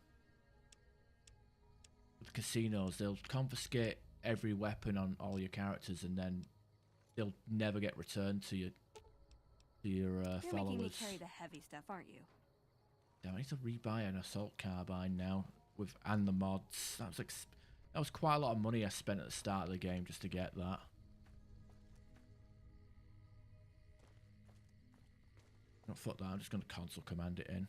casinos. They'll confiscate every weapon on all your characters and then they'll never get returned to your You're followers. making me carry the heavy stuff, aren't you? Damn, I need to rebuy an assault carbine now and the mods. That was quite a lot of money I spent at the start of the game just to get that. No, fuck that, I'm just going to console command it in.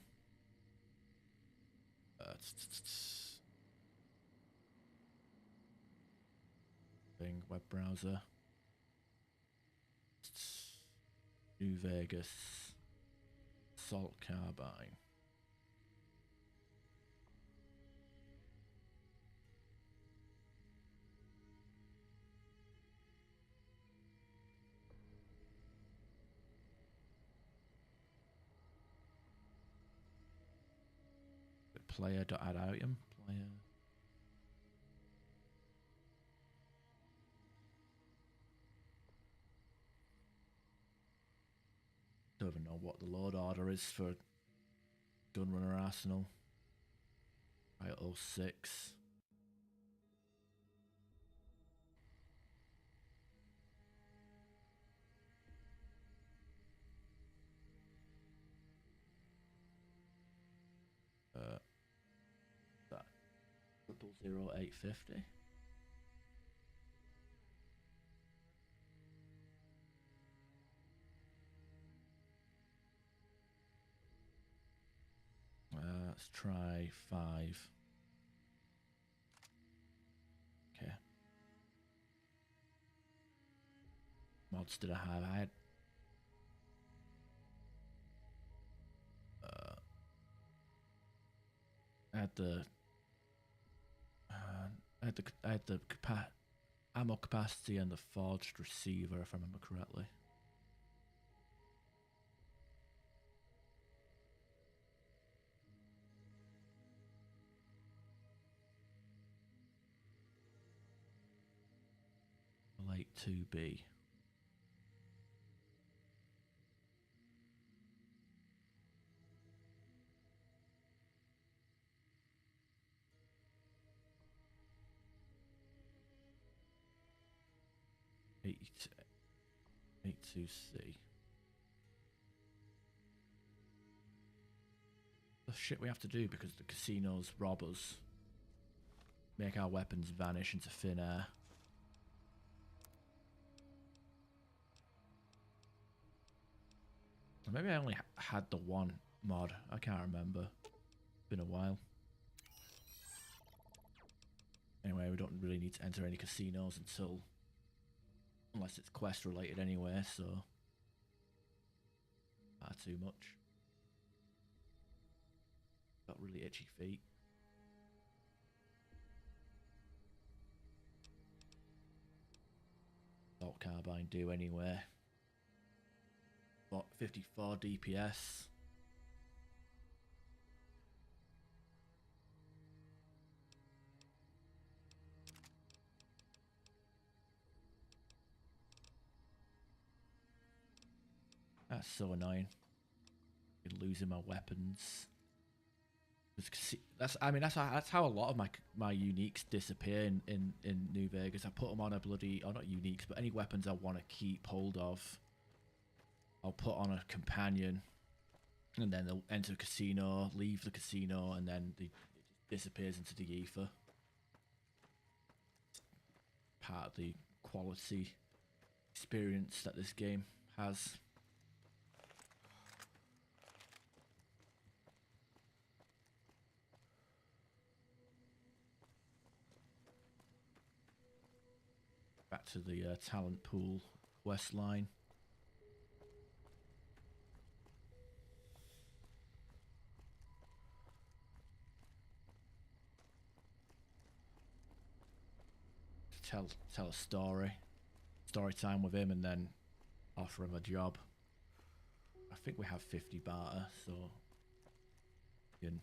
Bing, web browser. New Vegas. Assault carbine. Player.add item. Player. Don't even know what the load order is for Gunrunner Arsenal. Right, 06. That 000850. Let's try 5. Okay. Mods did I have? I had the ammo capacity and the forged receiver, if I remember correctly. Pt.2. Pt.2C. The shit we have to do because the casinos rob us. Make our weapons vanish into thin air. Or maybe I only had the one mod. I can't remember. It's been a while. Anyway, we don't really need to enter any casinos until... Unless it's quest related anyway, so... Not too much. Got really itchy feet. Assault carbine do anyway. What, 54 DPS. That's so annoying. Losing my weapons. That's how a lot of my uniques disappear in New Vegas. I put them on a bloody, or not uniques, but any weapons I want to keep hold of, I'll put on a companion, and then they'll enter a casino, leave the casino, and then it just disappears into the ether. Part of the quality experience that this game has. Back to the talent pool quest line. Tell a story time with him, and then offer him a job. I think we have 50 barter, so we can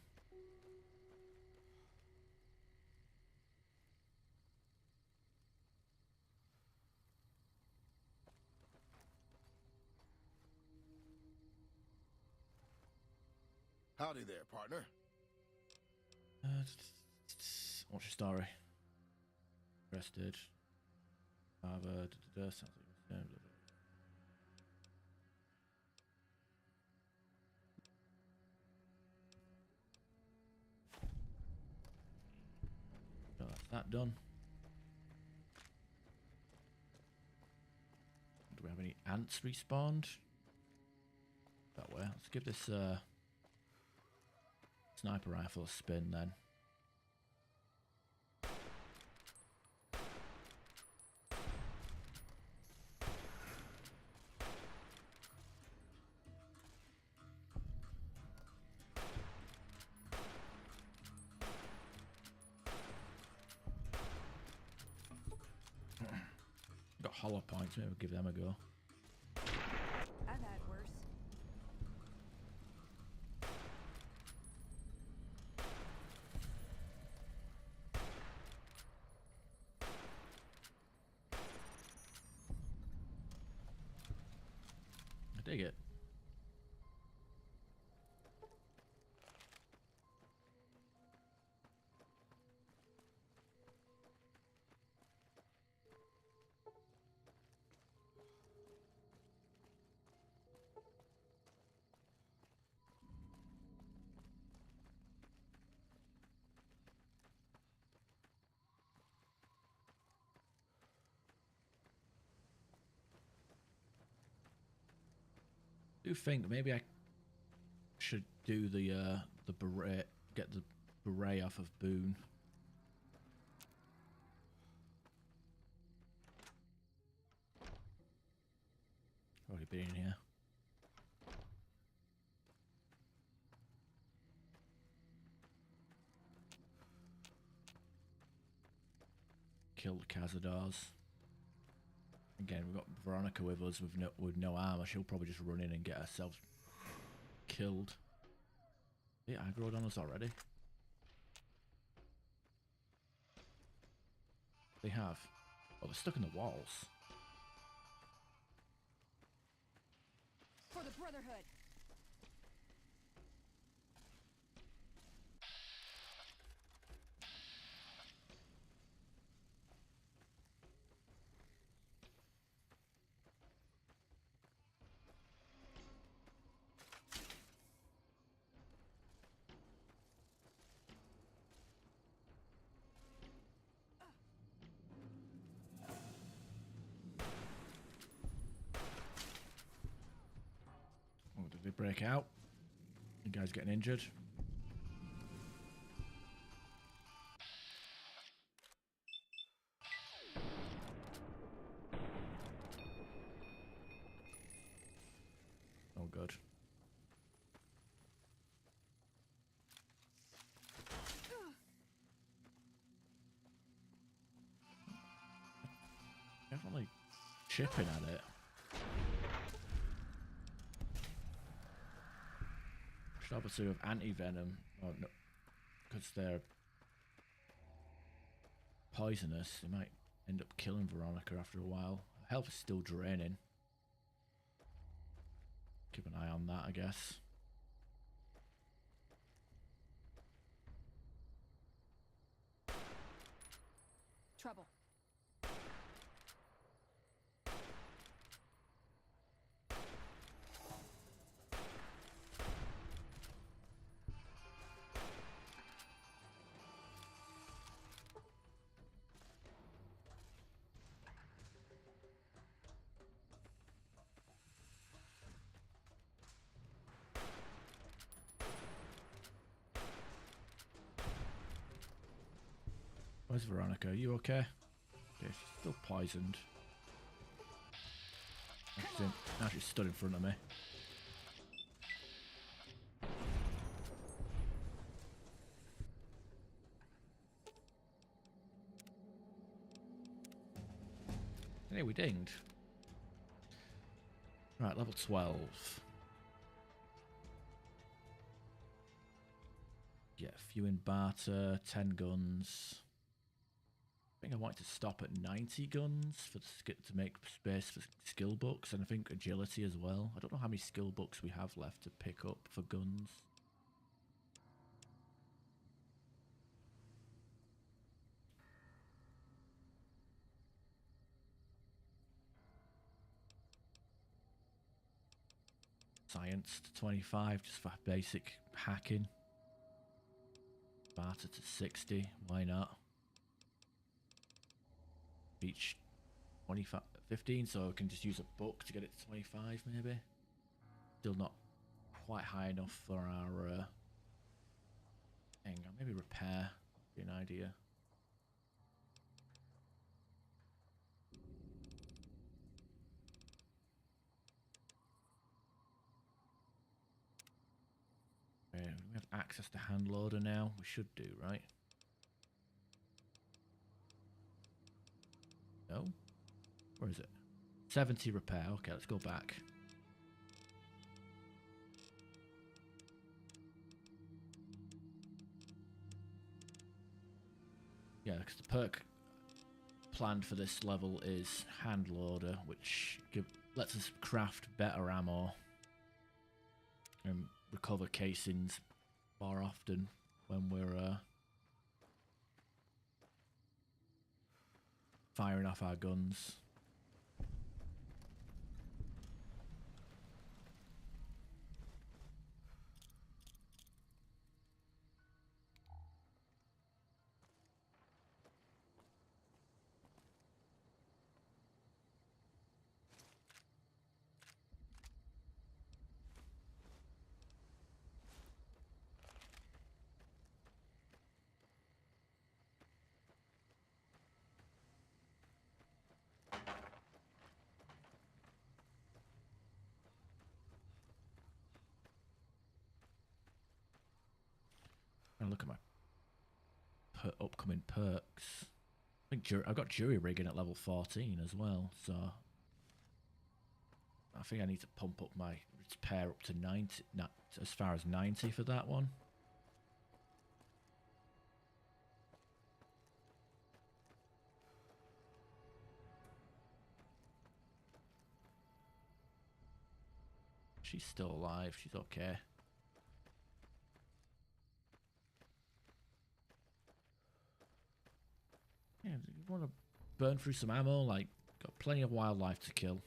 Howdy there, partner. what's your story? Arrested. Sounds like so that's that done. Do we have any ants respawned? That way. Let's give this sniper rifle a spin then. Got hollow points, maybe we'll give them a go. I've had worse. I dig it. I do think maybe I should do the beret, get the beret off of Boone. Already been in here. Kill the Cazadors. Again, we've got Veronica with us with no armor. She'll probably just run in and get herself killed. Yeah, aggroed on us already. They have. Oh, they're stuck in the walls. For the Brotherhood. Oh, did they break out? You guys getting injured? Oh, good. Definitely chipping at it. Should obviously have anti-venom. Oh, no, because they're poisonous. They might end up killing Veronica after a while. Her health is still draining. Keep an eye on that, I guess. Trouble. Where's Veronica? Are you okay? Okay, she's still poisoned. Now she's stood in front of me. Hey, we dinged. Right, level 12. Get a few in barter, 10 guns. I think I wanted to stop at 90 guns for the to make space for skill books, and I think agility as well. I don't know how many skill books we have left to pick up for guns. Science to 25 just for basic hacking. Barter to 60, why not? Each 25, 15, so I can just use a book to get it to 25 maybe. Still not quite high enough for our hang on, maybe repair would be an idea. We have access to hand loader now. We should do, right? No? Where is it? 70 repair. Okay, let's go back. Yeah, because the perk planned for this level is hand loader, which lets us craft better ammo and recover casings more often when we're firing off our guns. And look at my upcoming perks. I think I've got jury rigging at level 14 as well, so I think I need to pump up my repair up to 90, not as far as 90 for that one. She's still alive. She's okay. Yeah, you want to burn through some ammo? Like, got plenty of wildlife to kill.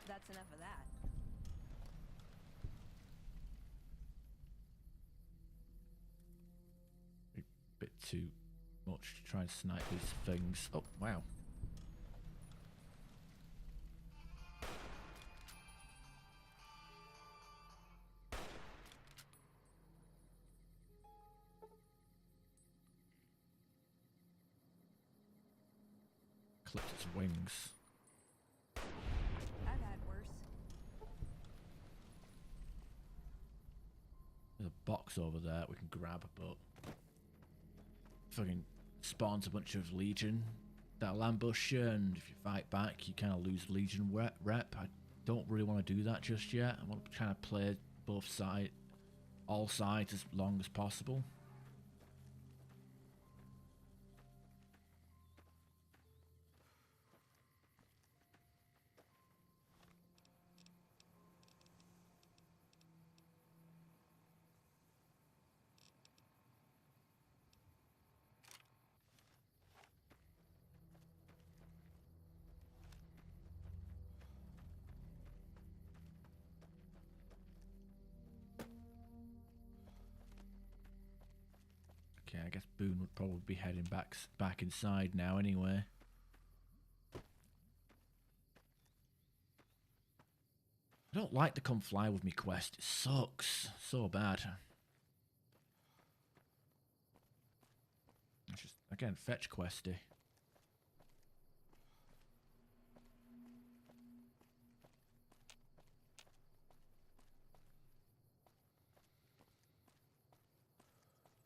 That's enough of that. A bit too much to try and snipe these things. Oh, wow. Clipped its wings. I've had worse. There's a box over there we can grab, but fucking spawns a bunch of Legion that'll ambush you, and if you fight back, you kind of lose Legion rep. I don't really want to do that just yet. I want to kind of play both sides, all sides as long as possible. Okay, I guess Boone would probably be heading back inside now anyway. I don't like the come fly with me quest. It sucks so bad. It's just, again, fetch questy.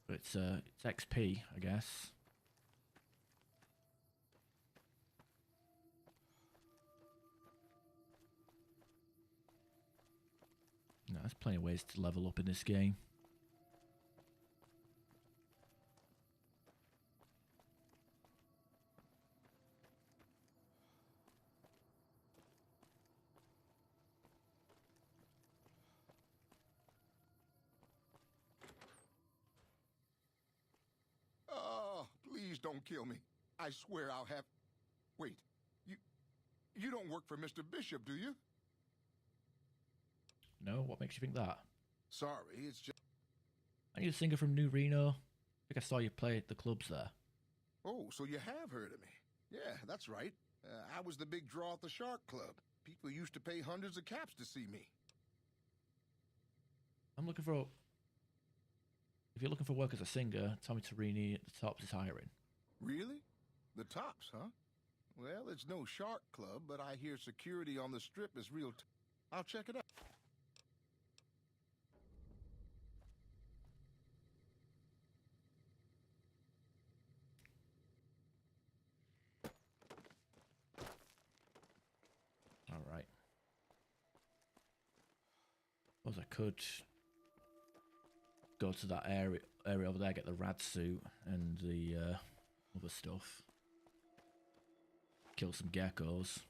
But it's XP, I guess. No, there's plenty of ways to level up in this game. Oh, please don't kill me. I swear I'll have... Wait, you don't work for Mr. Bishop, do you? No, what makes you think that? Sorry, it's just... Are you a singer from New Reno? I think I saw you play at the clubs there. Oh, so you have heard of me. Yeah, that's right. I was the big draw at the Shark Club. People used to pay hundreds of caps to see me. I'm looking for... If you're looking for work as a singer, Tommy Tarini at the Tops is hiring. Really? The Tops, huh? Well, it's no Shark Club, but I hear security on the Strip is real... I'll check it out. Alright. Suppose I could go to that area over there, get the rad suit and the other stuff. Kill some geckos.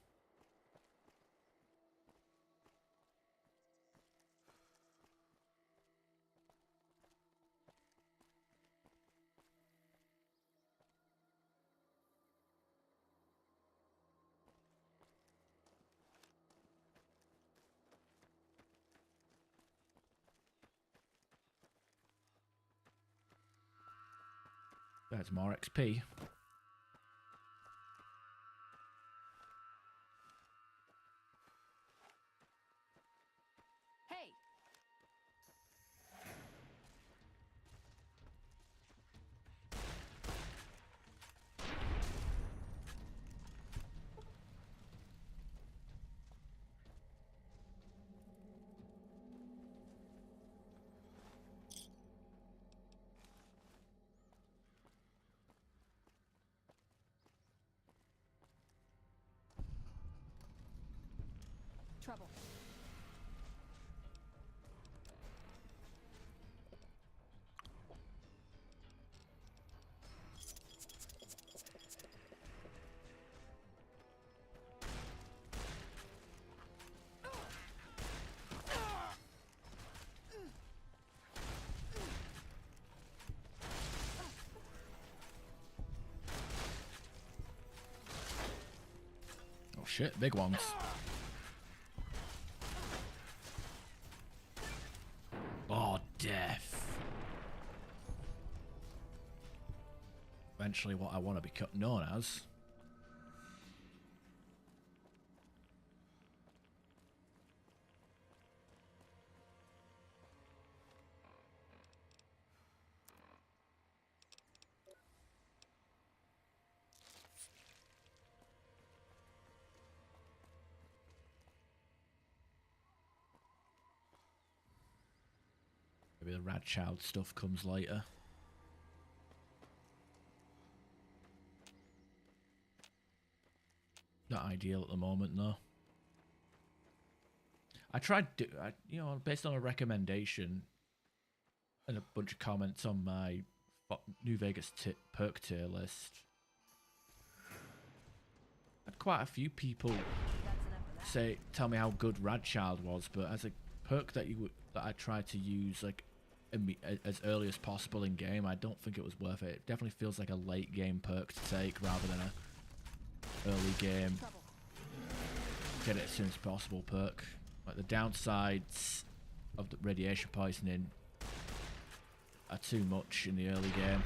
That's more XP. Hey! Trouble. Oh shit, big ones. Oh, death. Eventually what I want to be known as. Maybe the Rad Child stuff comes later. Not ideal at the moment, though. I tried, you know, based on a recommendation and a bunch of comments on my New Vegas perk tier list. I had quite a few people tell me how good Rad Child was, but as a perk that I tried to use like as early as possible in game, I don't think it was worth it. It definitely feels like a late game perk to take rather than a early game get it as soon as possible perk. Like the downsides of the radiation poisoning are too much in the early game.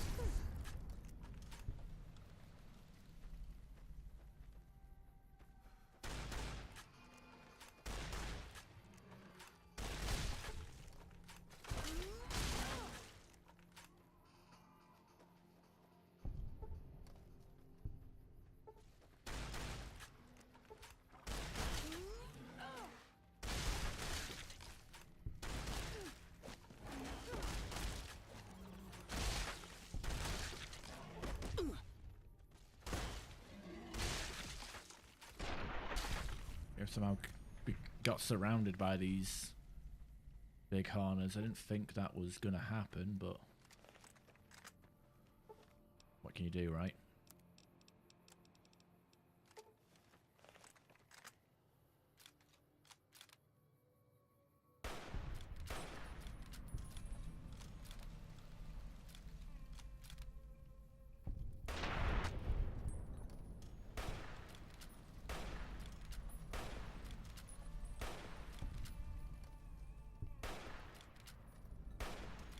Somehow got surrounded by these big harners. I didn't think that was gonna happen, but what can you do, right?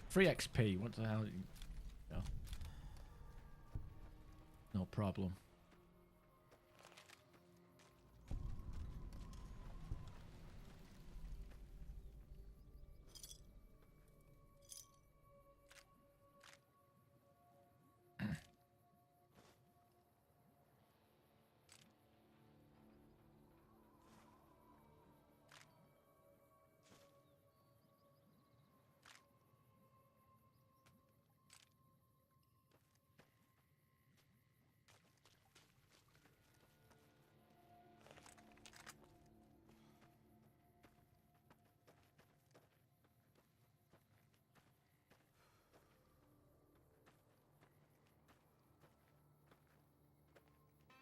Free XP, what the hell? No, no problem.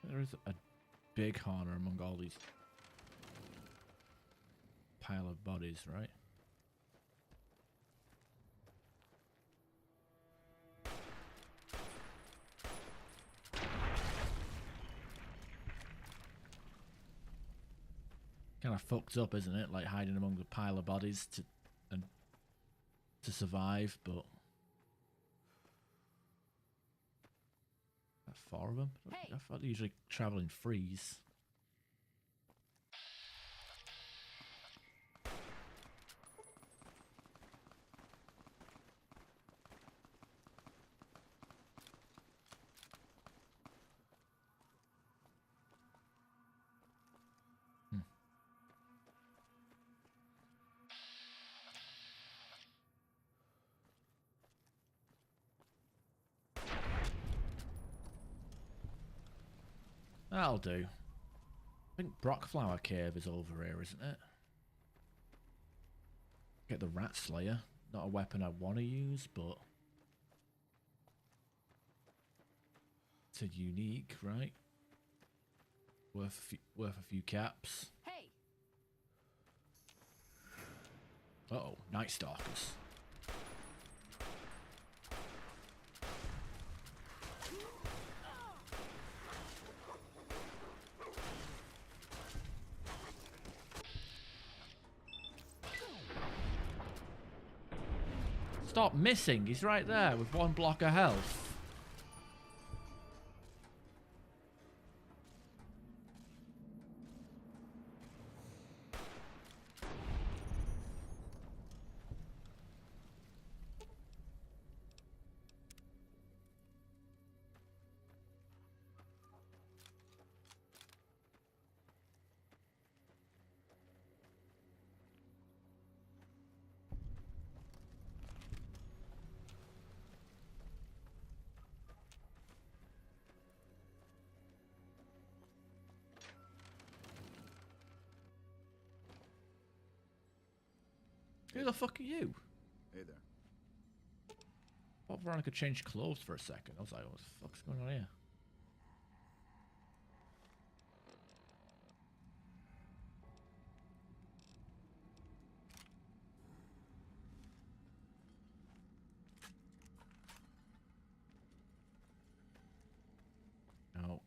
There is a big harner among all these pile of bodies, right? Kind of fucked up, isn't it? Like hiding among the pile of bodies to survive, but 4 of them. I thought they usually travel in threes. That'll do. I think Brockflower Cave is over here, isn't it? Get the Rat Slayer. Not a weapon I want to use, but it's a unique, right? Worth a few caps. Hey. Uh-oh, Night Stalkers. Stop missing. He's right there with 1 block of health. Who the fuck are you? Hey there. Thought Veronica changed clothes for a second. I was like, what the fuck's going on here? Now,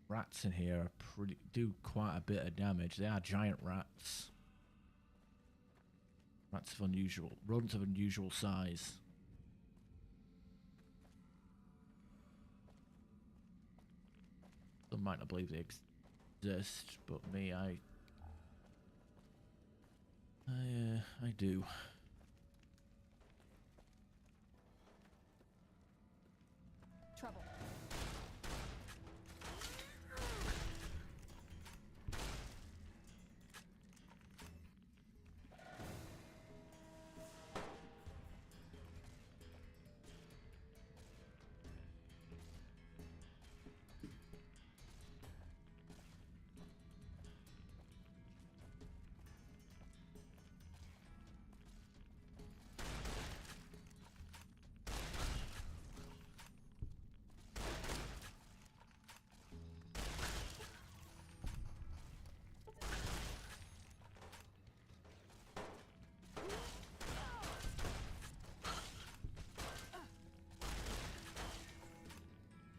rats in here are do quite a bit of damage. They are giant rats. Rats of rodents of unusual size. Some might not believe they exist, but me, I do. Trouble.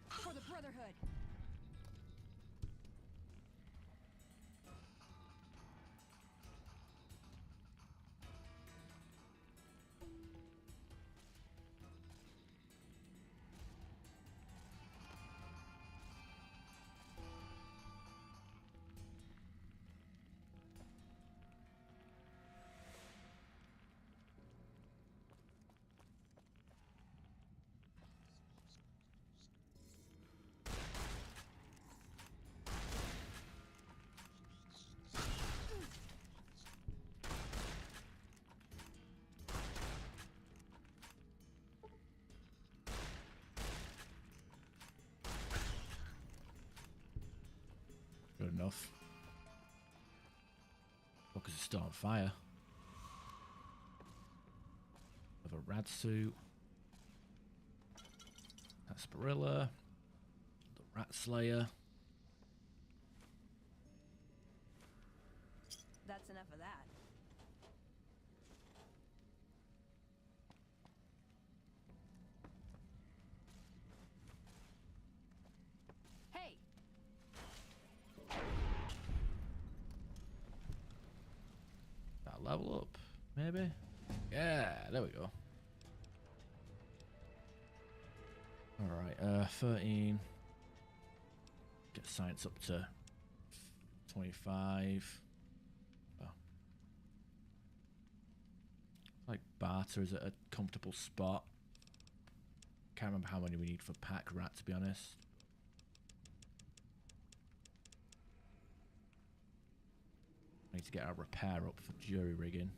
For the Brotherhood. Good enough. Focus is still on fire. Of a rad suit. Asperilla. The Rat Slayer. That's enough of that. Hey. That level up, maybe? Yeah, there we go. Alright, 13. science up to 25. Oh. Like barter is at a comfortable spot. Can't remember how many we need for pack rat, to be honest. I need to get our repair up for jury rigging.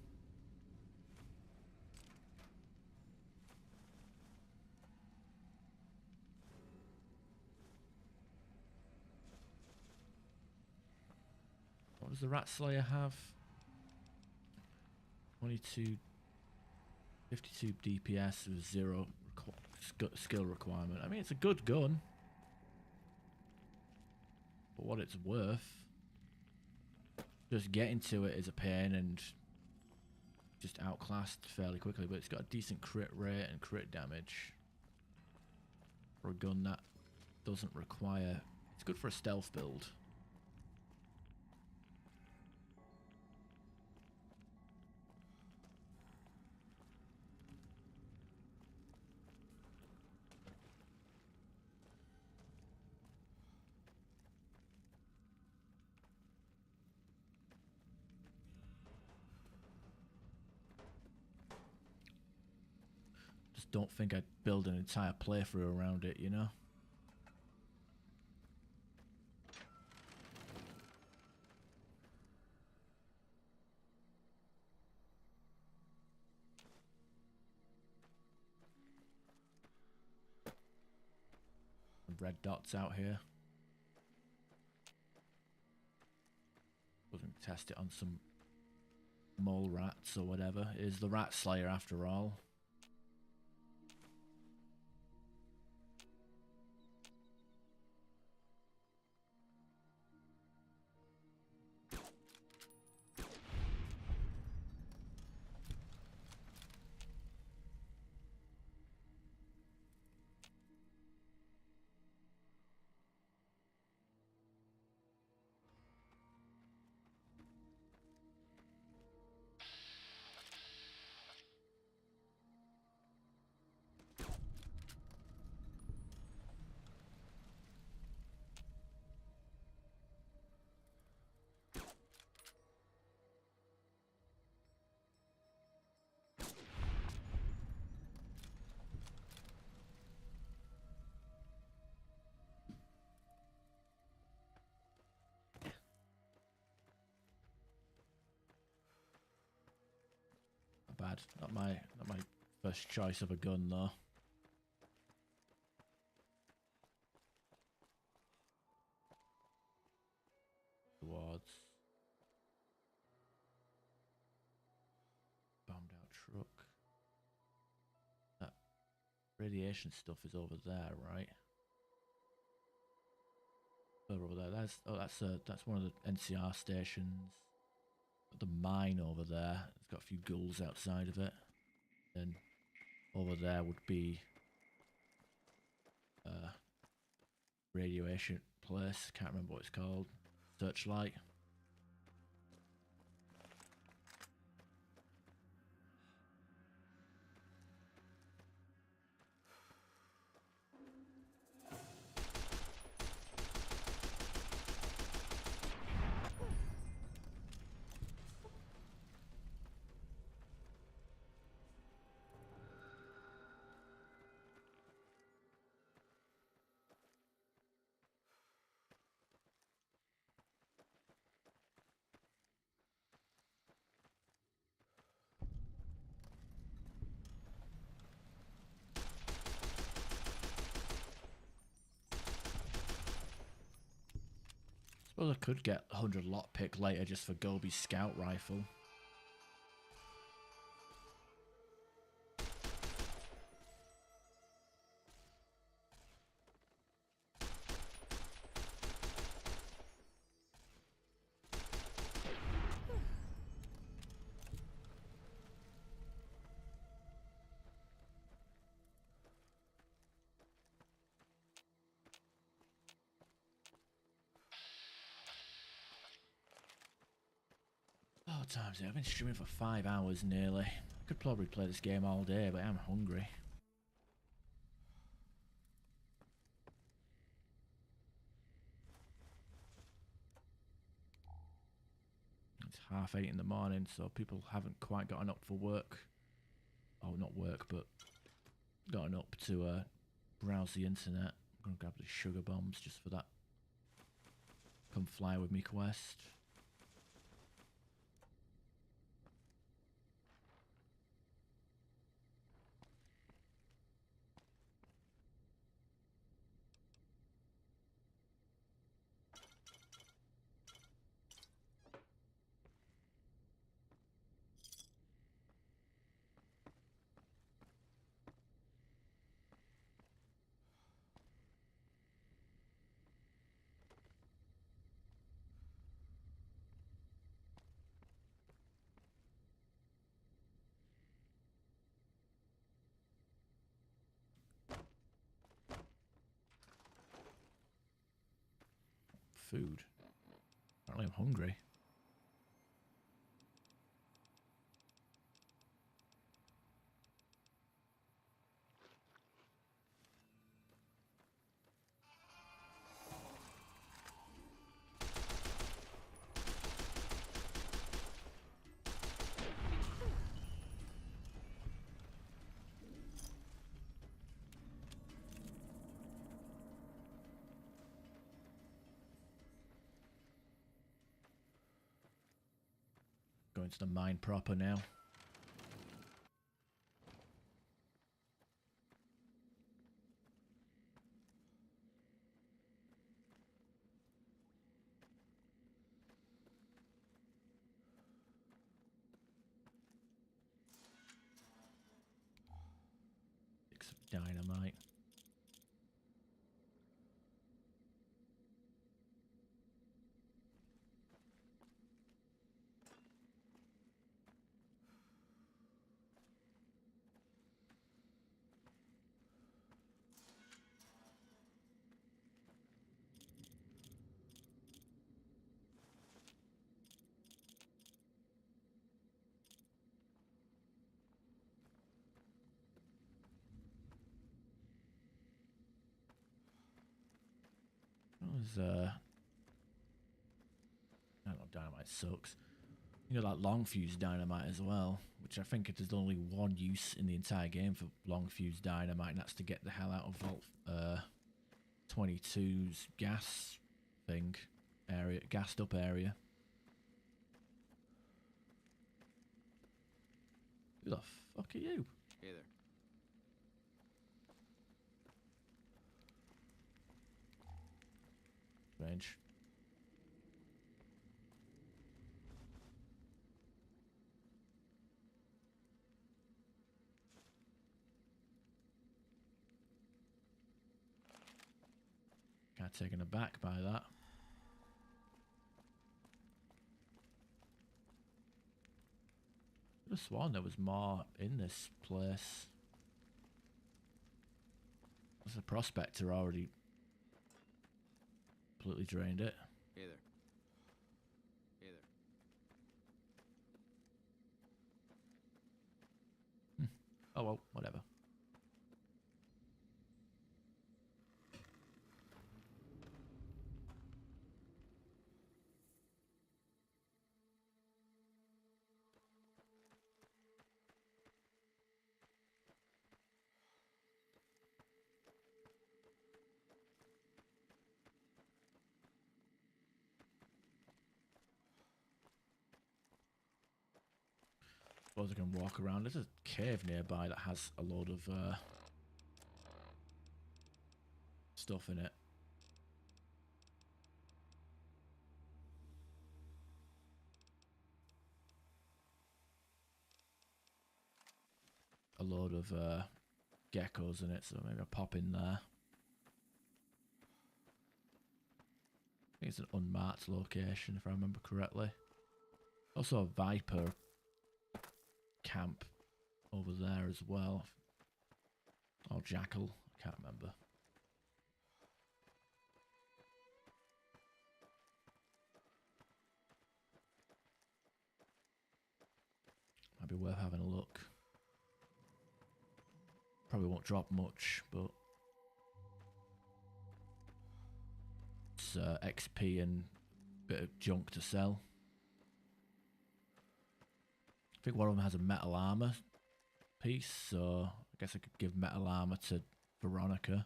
What does the Rat Slayer have? 22, 52 DPS with 0 skill requirement. I mean, it's a good gun. But what it's worth, just getting to it is a pain and just outclassed fairly quickly. But it's got a decent crit rate and crit damage for a gun that doesn't require... It's good for a stealth build. Don't think I'd build an entire playthrough around it, you know? Some red dots out here. Wasn't test it on some mole rats or whatever. It is the Rat Slayer after all. Bad. Not my first choice of a gun though. Towards bombed out truck. That radiation stuff is over there, right? Over there. That's one of the NCR stations. The mine over there. It's got a few ghouls outside of it. Then over there would be radiation place. Can't remember what it's called. Searchlight. Suppose I could get 100 lockpick later just for Gobi's scout rifle. Oh, times it. I've been streaming for 5 hours nearly. I could probably play this game all day, but I'm hungry. It's 8:30 in the morning, so people haven't quite gotten up for work. Oh, not work, but gotten up to browse the internet. I'm gonna grab the sugar bombs just for that. Come fly with me quest. Food. Apparently I'm hungry. Going to the mine proper now. Dynamite. I don't know, dynamite sucks. You know, that long fuse dynamite as well, which I think there's only one use in the entire game for long fuse dynamite, and that's to get the hell out of Vault 22's gas thing area, gassed up area. Who the fuck are you? Hey there. Strange. Kind of taken aback by that. I could have sworn there was more in this place. Was the prospector already completely drained it? Hey there. Hey there. Oh well, whatever. Suppose I can walk around. There's a cave nearby that has a load of stuff in it. A load of geckos in it, so maybe I'll pop in there. I think it's an unmarked location, if I remember correctly. Also a Viper camp over there as well. Or Jackal, I can't remember. Might be worth having a look. Probably won't drop much, but it's XP and a bit of junk to sell. I think one of them has a metal armor piece, so I guess I could give metal armor to Veronica.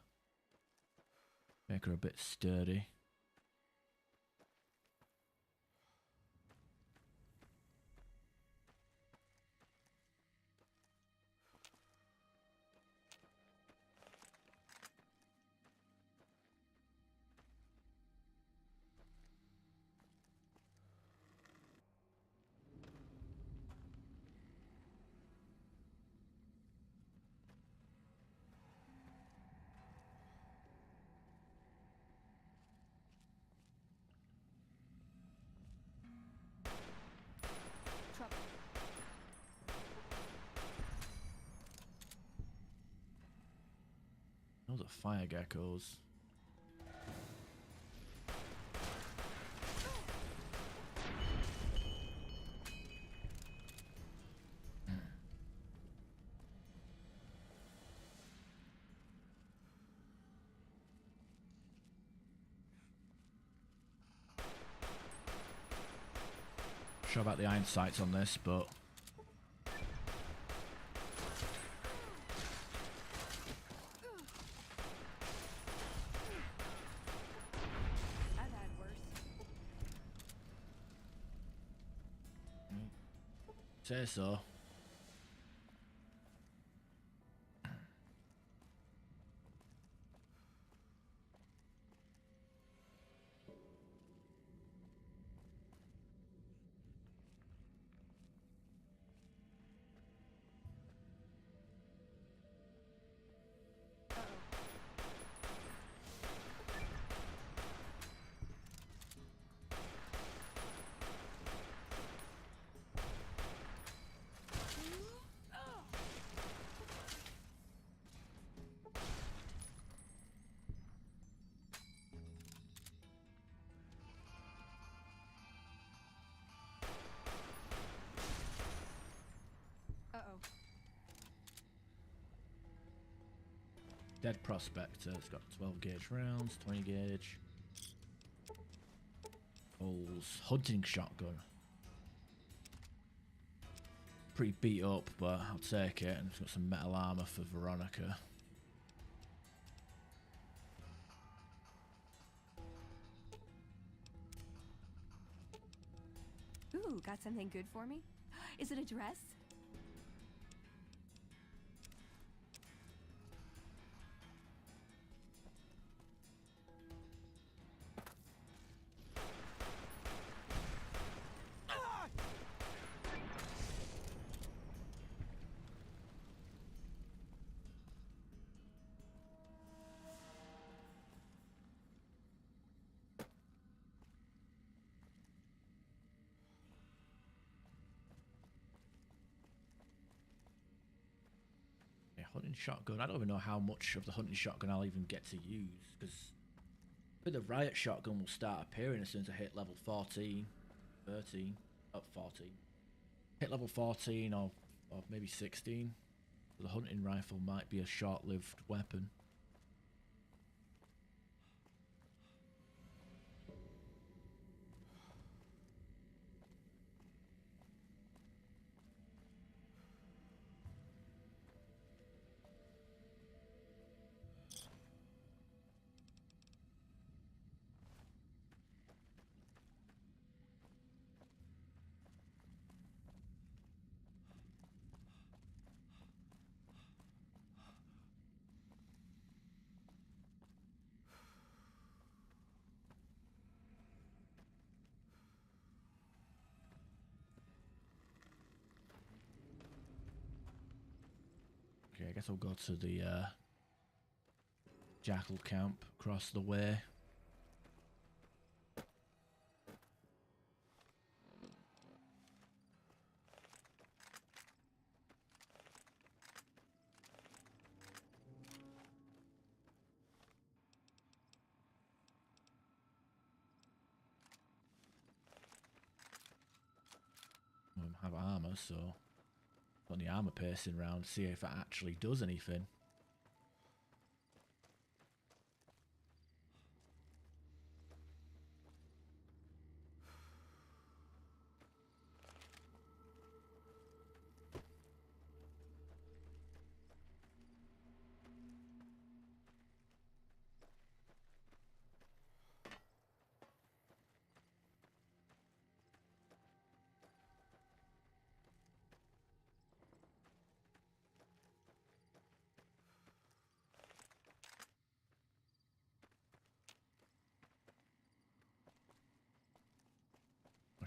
Make her a bit sturdy. Trouble. Those are fire geckos. Sure about the iron sights on this, but I've had worse. say so. Uh-oh. Dead Prospector. It's got 12 gauge rounds, 20 gauge. Holes. Hunting shotgun. Pretty beat up, but I'll take it. And it's got some metal armor for Veronica. Ooh, got something good for me? Is it a dress? Yeah, hunting shotgun. I don't even know how much of the hunting shotgun I'll even get to use, because the riot shotgun will start appearing as soon as I hit level 14, 13, up 14. Hit level 14 or maybe 16. The hunting rifle might be a short-lived weapon. Okay, I guess I'll go to the Jackal camp across the way. I have armor, so got the armor piercing round, see if it actually does anything.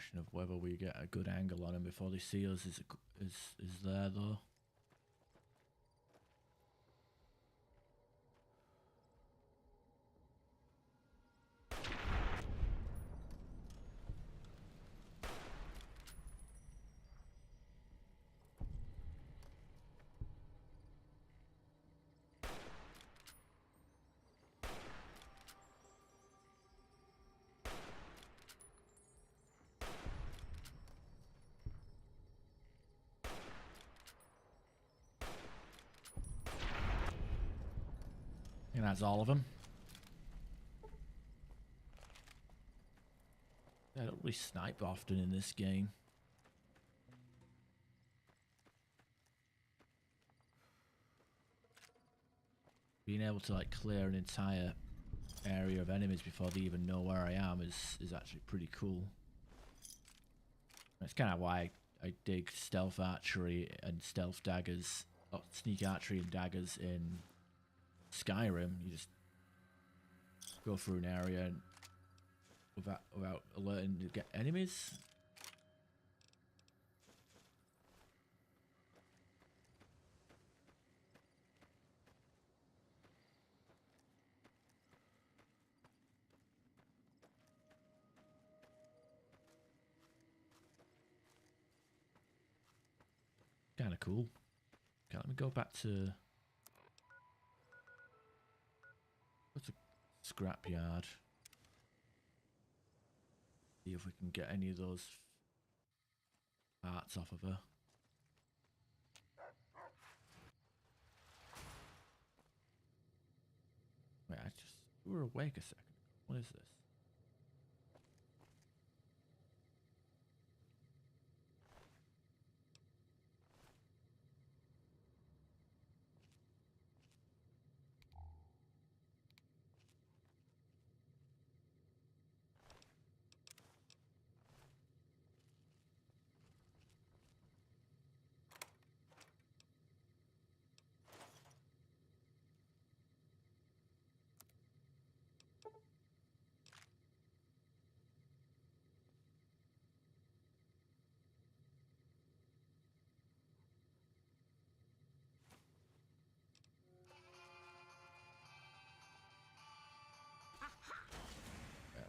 question of whether we get a good angle on them before they see us is there though. And that's all of them. I don't really snipe often in this game. Being able to like clear an entire area of enemies before they even know where I am is actually pretty cool. That's kind of why I dig stealth archery and stealth daggers, sneak archery and daggers in Skyrim. You just go through an area and without alerting to get enemies. Kind of cool. Okay, let me go back to what's a scrapyard. See if we can get any of those parts off of her. Wait, we were awake a second. What is this?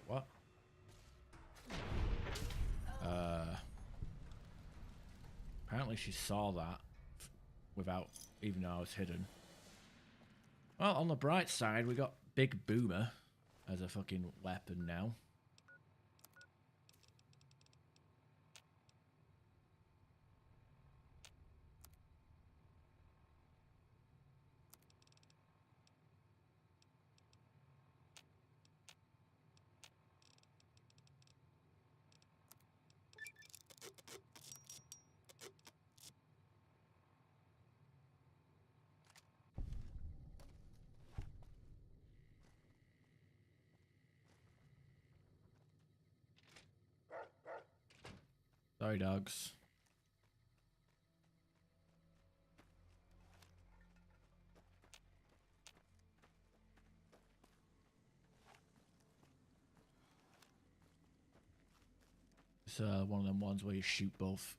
What? Apparently she saw that without even though I was hidden. Well, on the bright side, we got Big Boomer as a fucking weapon now. Sorry, dogs. It's one of them ones where you shoot both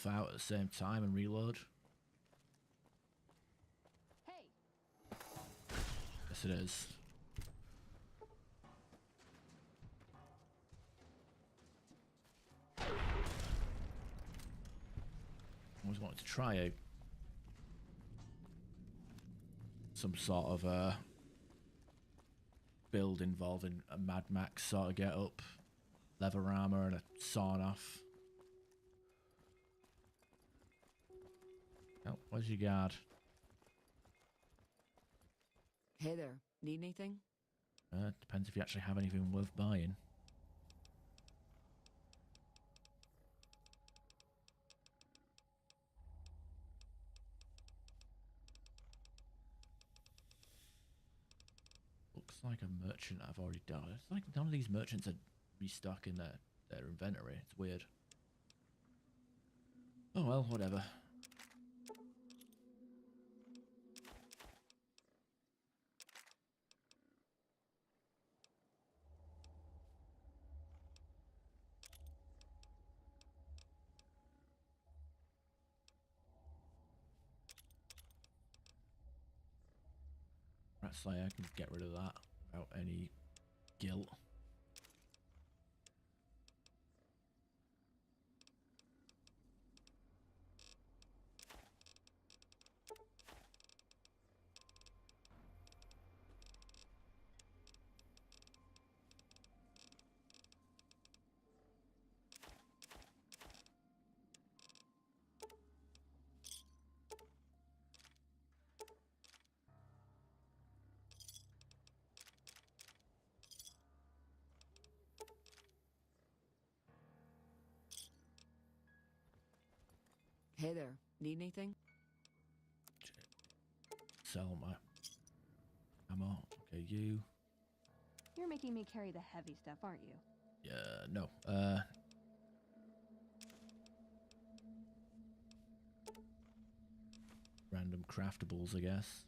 out at the same time and reload. Hey. Yes, it is. Always wanted to try some sort of build involving a Mad Max sort of get up, leather armor and a sawn off. Oh, where's your guard? Hey there. Need anything? Depends if you actually have anything worth buying. Looks like a merchant I've already done. It's like none of these merchants are restocking their inventory. It's weird. Oh well, whatever. Rat Slayer, I can get rid of that without any guilt. Hey there. Need anything? Sell my ammo. Okay, you. You're making me carry the heavy stuff, aren't you? Yeah, no. Random craftables, I guess.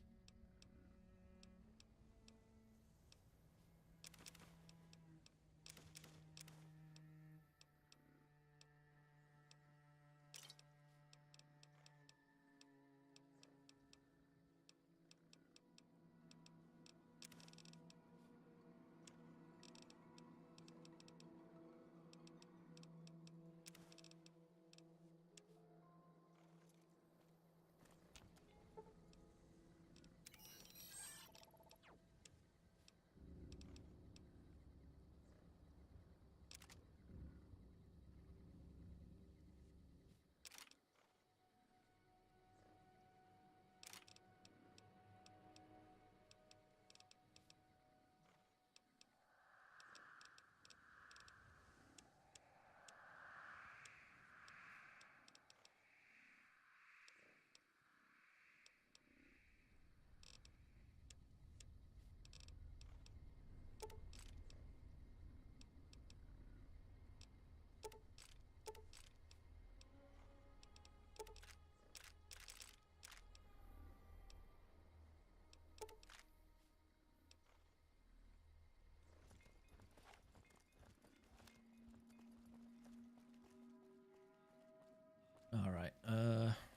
Alright,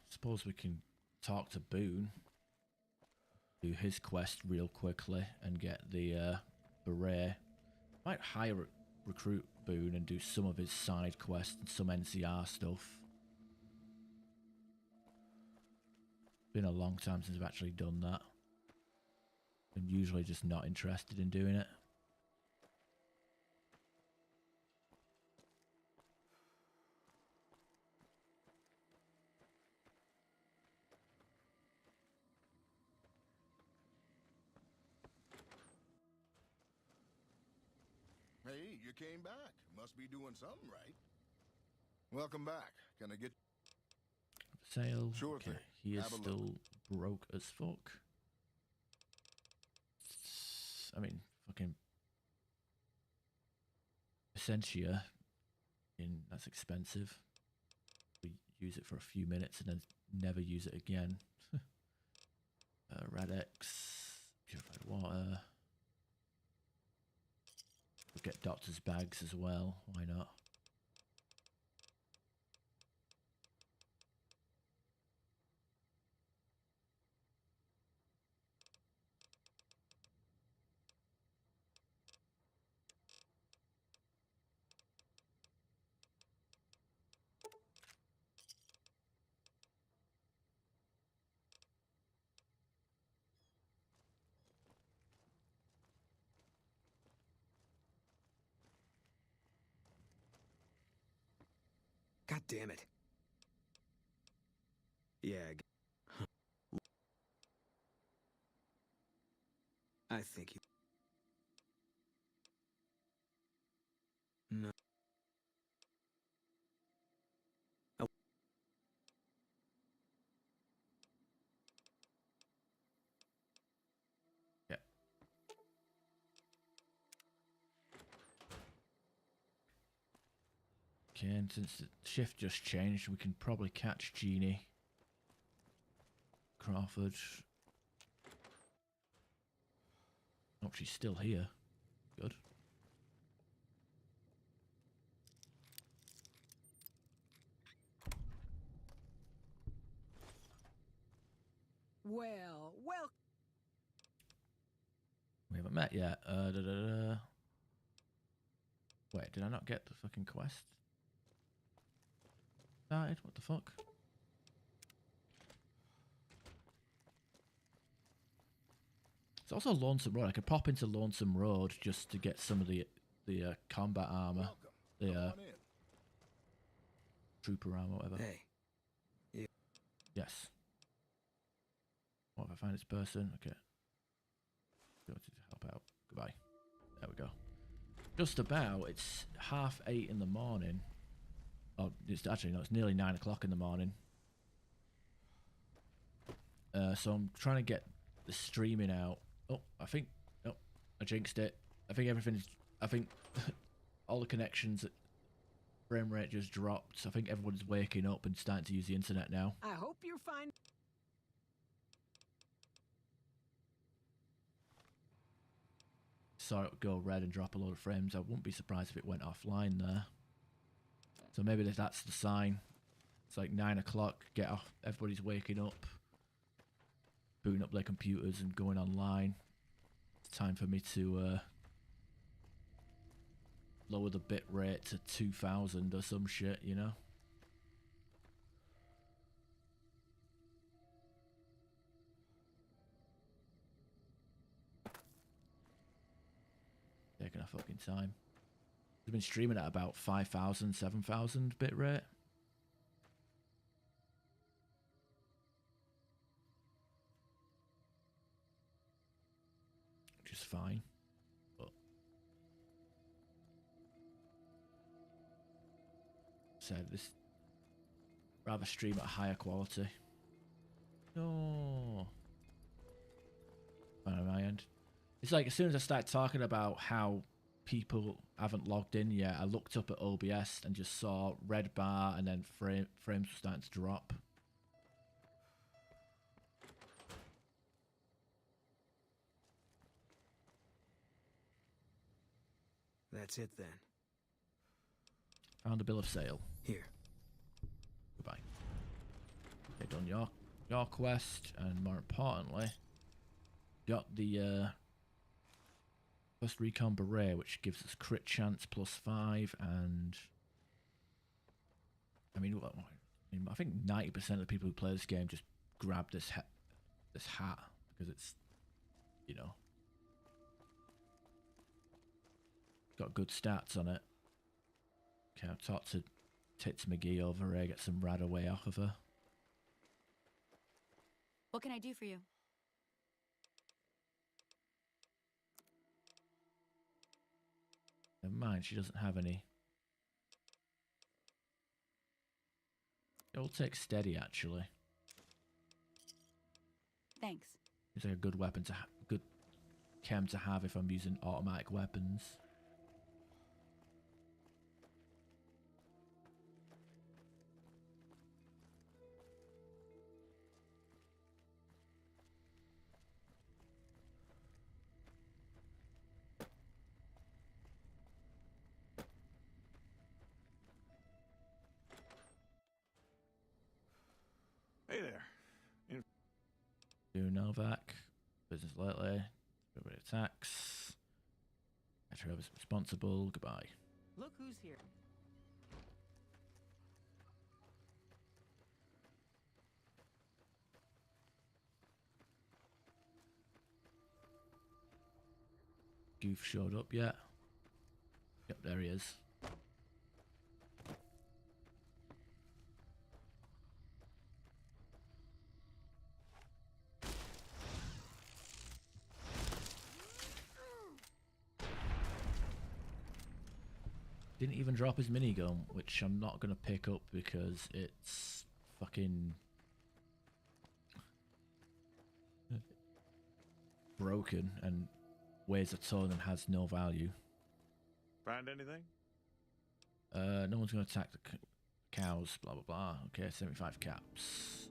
suppose we can talk to Boone. Do his quest real quickly and get the beret. Might hire recruit Boone and do some of his side quests and some NCR stuff. Been a long time since I've actually done that. I'm usually just not interested in doing it. Hey, you came back. Must be doing something right. Welcome back. Can I get... Sale. Sure Okay, thing. he is Have a look. still broke as fuck. I mean, fucking Essentia. That's expensive. We use it for a few minutes and then never use it again. Radex, purified water. We'll get doctor's bags as well. Why not? God damn it. Yeah. I think you... No. Oh. Yeah. Okay, and since the shift just changed, we can probably catch Jeannie. Crawford. Oh, she's still here. Good. Well. haven't met yet. Wait, did I not get the fucking quest started? What the fuck? It's also Lonesome Road. I could pop into Lonesome Road just to get some of the combat armor, the trooper armor, whatever. Hey. Yeah. Yes. What if I find this person? Okay. Go to help out. Goodbye. There we go. Just about. It's 8:30 in the morning. Oh, it's actually no. It's nearly 9 o'clock in the morning. So I'm trying to get the streaming out. Oh, I think. Oh, I jinxed it. I think everything's. I think all the connections, frame rate just dropped. I think everyone's waking up and starting to use the internet now. I hope you're fine. Saw it go red and drop a load of frames. I wouldn't be surprised if it went offline there. So maybe that's the sign. It's like 9 o'clock. Get off. Everybody's waking up, booting up their computers and going online. It's time for me to lower the bit rate to 2000 or some shit, you know? Taking a fucking time. I've been streaming at about 5,000, 7,000 bit rate. Which is fine. But said this rather stream at a higher quality. No. On my end. It's like as soon as I start talking about how people haven't logged in yet, I looked up at OBS and just saw red bar and then frames were starting to drop. That's it then. Found a bill of sale. Here. Goodbye. Okay, done your quest, and more importantly, got the first recon beret, which gives us crit chance +5, and I mean, I think 90% of the people who play this game just grab this hat because it's, you know, got good stats on it. Okay, I've talked to Tits McGee over here, get some rad away off of her. What can I do for you? Never mind, she doesn't have any. It'll take steady, actually. Thanks. It's like a good weapon to good chem to have if I'm using automatic weapons. Hey there. Do Novak. Business lately. Everybody attacks. Whoever's responsible. Goodbye. Look who's here. Goof showed up yet? Yep, there he is. Didn't even drop his minigun, which I'm not going to pick up because it's fucking broken and weighs a ton and has no value. Find anything? No one's going to attack the cows, blah, blah, blah. Okay, 75 caps.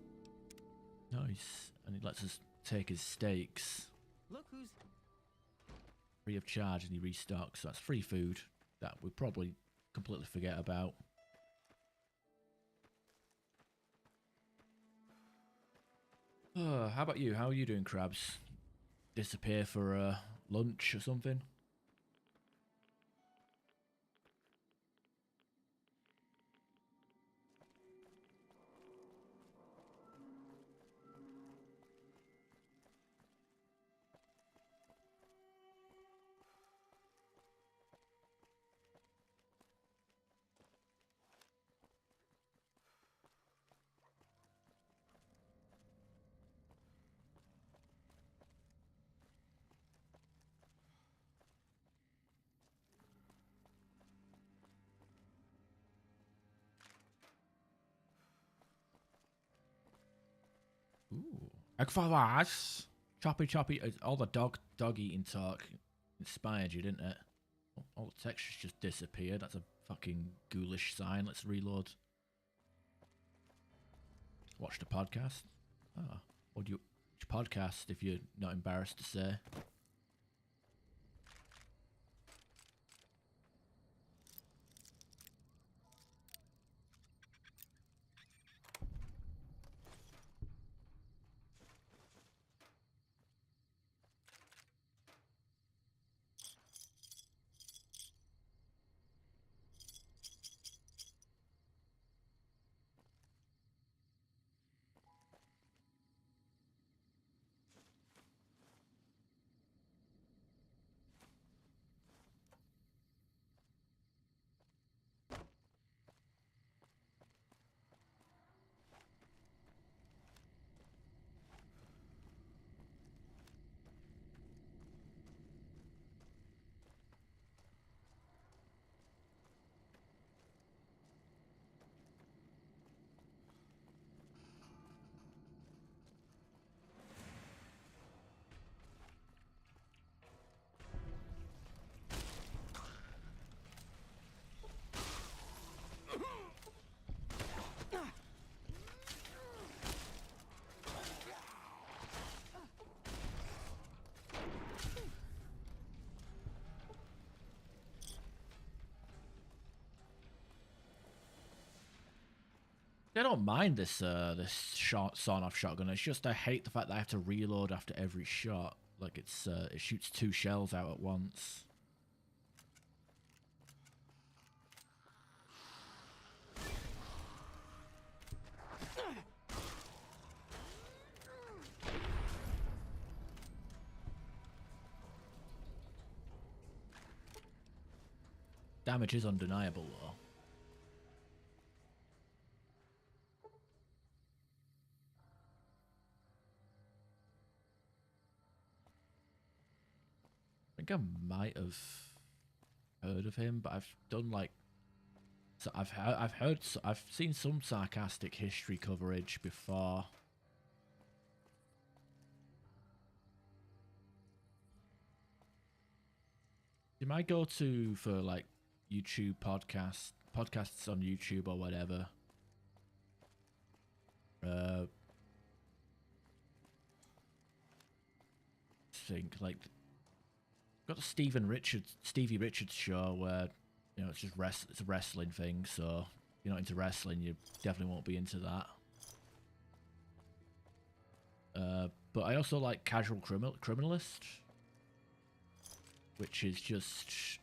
Nice. And he lets us take his steaks. Look who's Free of charge, and he restocks. So that's free food that we probably completely forget about. How about you? How are you doing, Krabs? Disappear for a lunch or something. Ooh. Ekfalas. Choppy choppy. All the dog eating talk inspired you, didn't it? All the textures just disappeared. That's a fucking ghoulish sign. Let's reload. Watch the podcast. Ah, what do you watch podcast if you're not embarrassed to say? I don't mind this this sawn-off shotgun. It's just I hate the fact that I have to reload after every shot. Like it's it shoots 2 shells out at once. Damage is undeniable though. I think I might have heard of him, but I've done like so I've seen some sarcastic history coverage before. You might go to for like YouTube podcasts on YouTube or whatever. Think like got the Stevie Richards show where you know it's just it's a wrestling thing. So if you're not into wrestling, you definitely won't be into that. But I also like Casual Criminalist, which is just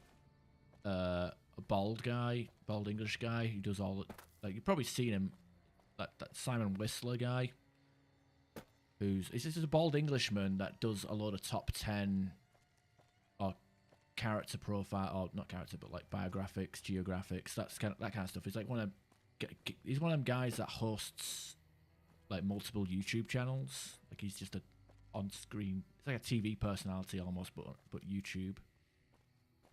a bald English guy who does all like you've probably seen him, that Simon Whistler guy. He's just a bald Englishman that does a lot of top 10 or character profile, or not character, but like biographics, geographics, that kind of stuff. He's like he's one of them guys that hosts like multiple YouTube channels. Like he's just a on-screen, it's like a TV personality almost, but YouTube.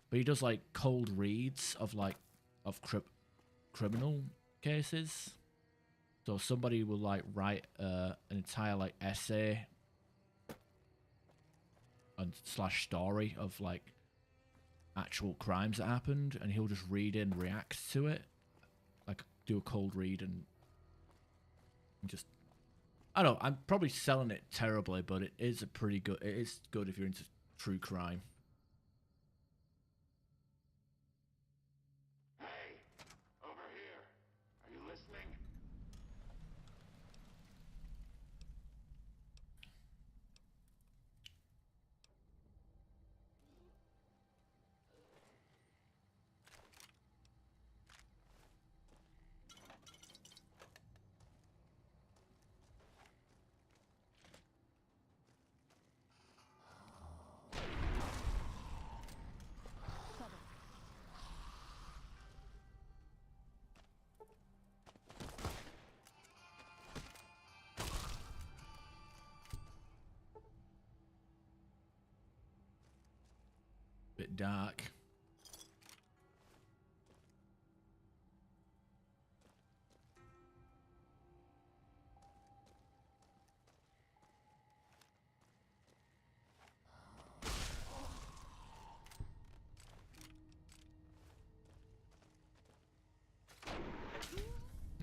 But he does like cold reads of criminal cases. So somebody will like write an entire like essay and / story of like actual crimes that happened, and he'll just read in, react to it, like do a cold read and just. I don't know. I'm probably selling it terribly, but it is a pretty good. It is good if you're into true crime. dark.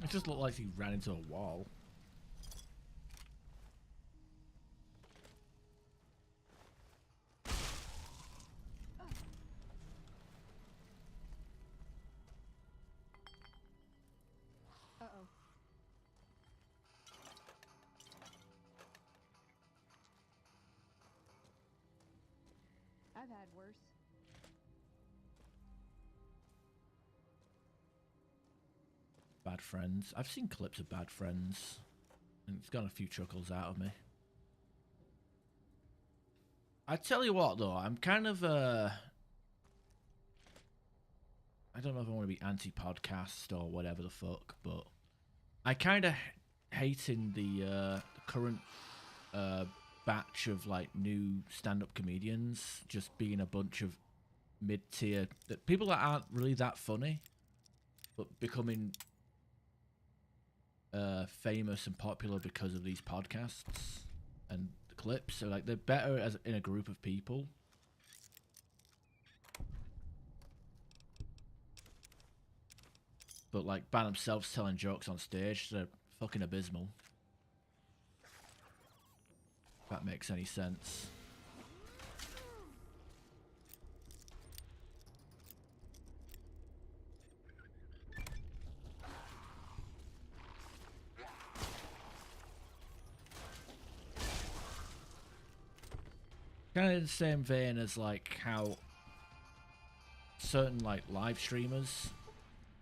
It just looked like he ran into a wall. Uh-oh. I've had worse. Bad Friends. I've seen clips of Bad Friends, and it's got a few chuckles out of me. I tell you what, though, I'm kind of I don't know if I want to be anti-podcast or whatever the fuck, but I kind of hating the current batch of like new stand-up comedians just being a bunch of mid-tier that people that aren't really that funny, but becoming famous and popular because of these podcasts and the clips. So like they're better as in a group of people. But like by themselves telling jokes on stage, they're fucking abysmal. If that makes any sense. Kind of in the same vein as like how certain like live streamers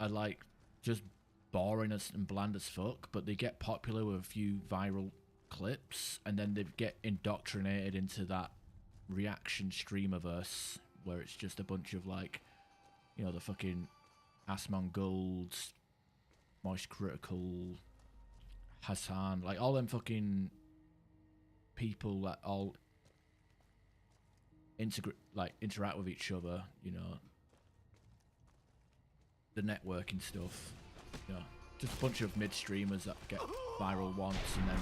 are like just boring as and bland as fuck, but they get popular with a few viral clips and then they get indoctrinated into that reaction streamerverse where it's just a bunch of like, you know, the fucking Asmongold, Moist Critical, Hassan, like all them fucking people that all interact with each other, you know, the networking stuff, you know, just a bunch of mid streamers that get viral once and then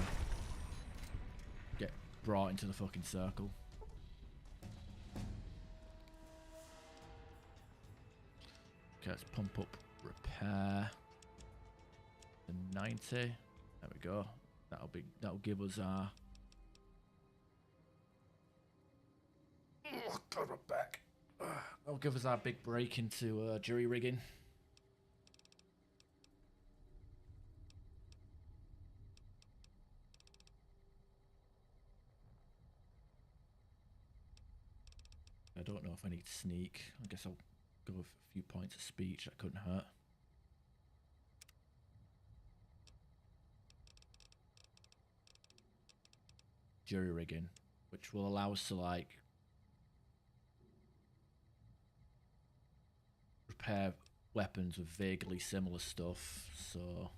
get brought into the fucking circle. Okay, let's pump up repair to 90. There we go. That'll give us our oh god, we're back. That'll give us our big break into jury rigging. I don't know if I need sneak. I guess I'll go with a few points of speech. That couldn't hurt. Jury rigging, which will allow us to like repair weapons with vaguely similar stuff. So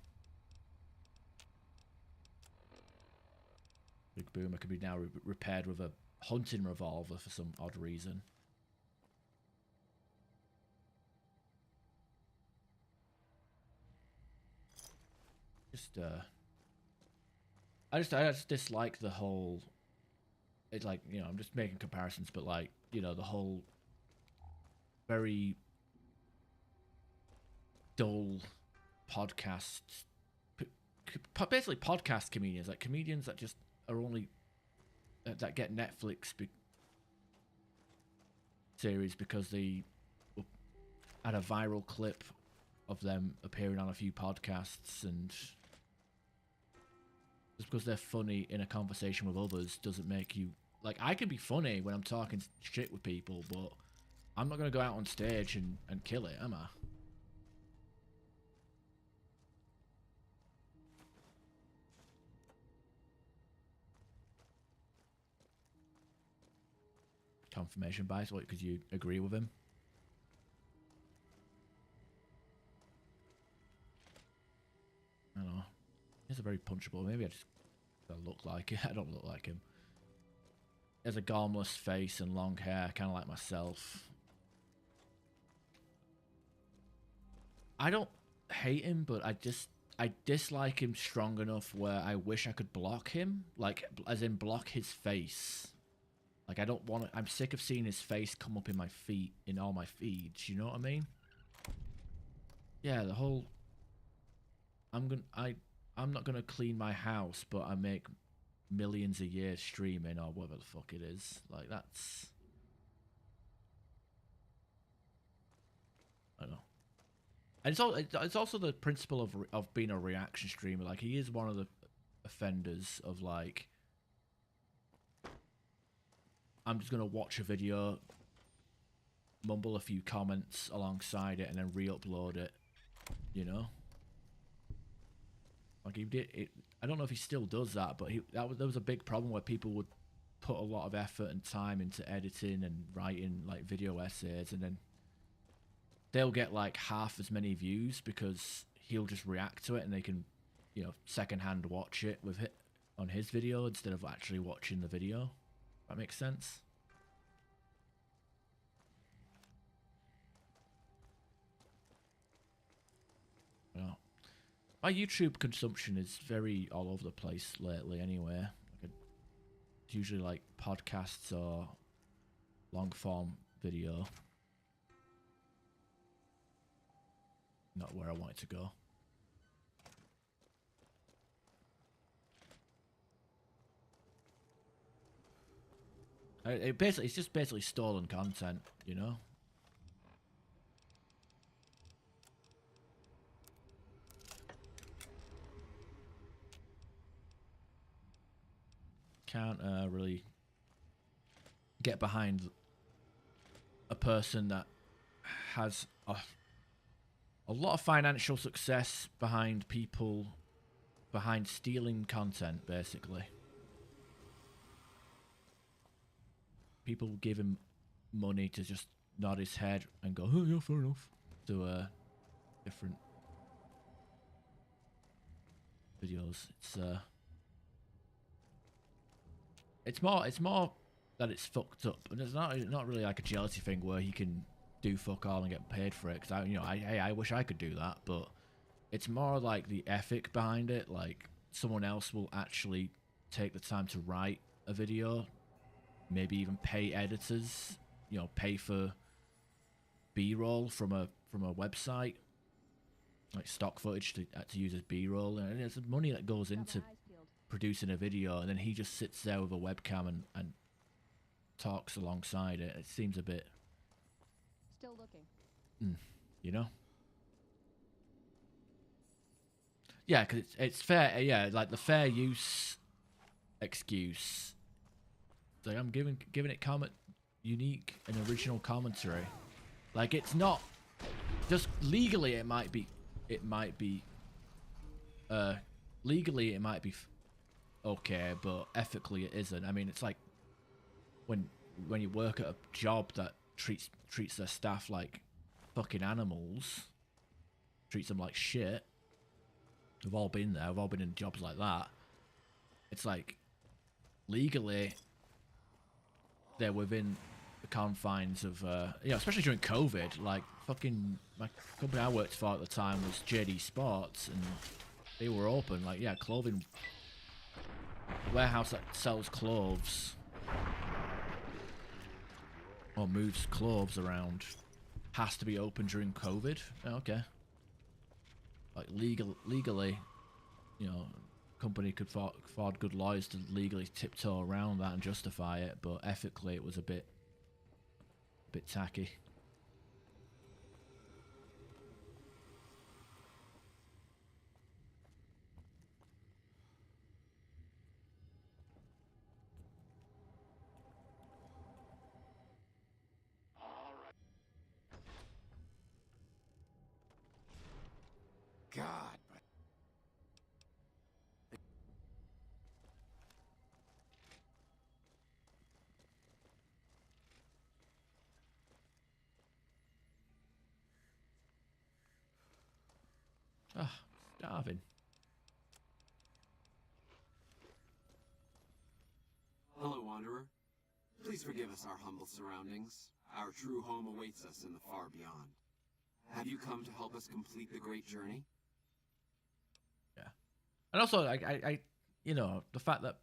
Big Boomer can be now repaired with a hunting revolver for some odd reason. I just dislike the whole. It's like, you know, I'm just making comparisons, but like, you know, the whole very dull podcast, basically podcast comedians, like comedians that just are only that get Netflix series because they had a viral clip of them appearing on a few podcasts, and just because they're funny in a conversation with others doesn't make you like. I can be funny when I'm talking shit with people, but I'm not gonna go out on stage and kill it, am I? Confirmation bias, what, because you agree with him? I don't know. He's a very punchable. Maybe I just look like it. I don't look like him. He has a gormless face and long hair, kind of like myself. I don't hate him, but I dislike him strong enough where I wish I could block him, like as in block his face. Like I don't want to. I'm sick of seeing his face come up in my feed, in all my feeds. You know what I mean? Yeah, the whole. I'm not gonna clean my house, but I make millions a year streaming or whatever the fuck it is. Like that's. I don't know. And it's also the principle of being a reaction streamer. Like he is one of the offenders of like, I'm just gonna watch a video, mumble a few comments alongside it, and then re-upload it. You know, like he did it. I don't know if he still does that, but there was a big problem where people would put a lot of effort and time into editing and writing like video essays, and then they'll get like half as many views because he'll just react to it and they can, you know, secondhand watch it with it on his video instead of actually watching the video. That makes sense. Yeah. My YouTube consumption is very all over the place lately anyway. Like it's usually like podcasts or long form video. Not where I want it to go. It's just basically stolen content, you know? Can't really get behind a person that has a lot of financial success behind people, behind stealing content, basically. People give him money to just nod his head and go, oh yeah, fair enough, to different videos. It's more that it's fucked up, and it's not really like a jealousy thing where he can do fuck all and get paid for it. Because I wish I could do that, but it's more like the ethic behind it. Like someone else will actually take the time to write a video, maybe even pay editors, you know, pay for B-roll from a website, like stock footage to use as B-roll, and there's money that goes into producing a video, and then he just sits there with a webcam and talks alongside it. It seems a bit Still looking. You know? Yeah, because it's fair. Yeah, like the fair use excuse. Like I'm giving it unique and original commentary. Like it's not just legally. It might be. Legally it might be okay, but ethically it isn't. I mean, it's like when you work at a job that treats their staff like fucking animals, treats them like shit. We've all been there. We've all been in jobs like that. It's like legally they're within the confines of especially during COVID. Like fucking my company I worked for at the time was JD Sports, and they were open. Like yeah, clothing warehouse that sells clothes or moves clothes around has to be open during COVID. Okay. Like legally, you know, company could afford good lawyers to legally tiptoe around that and justify it, but ethically it was a bit tacky. God, but... Ah, starving. Hello, Wanderer. Please forgive us our humble surroundings. Our true home awaits us in the far beyond. Have you come to help us complete the great journey? Yeah. And also, I you know, the fact that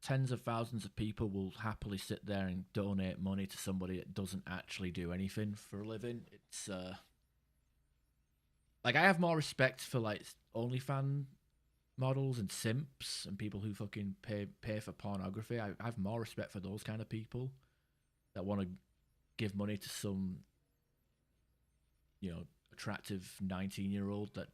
tens of thousands of people will happily sit there and donate money to somebody that doesn't actually do anything for a living. It's like, I have more respect for like OnlyFans models and simps and people who fucking pay for pornography. I have more respect for those kind of people that want to give money to some, you know, attractive 19-year-old that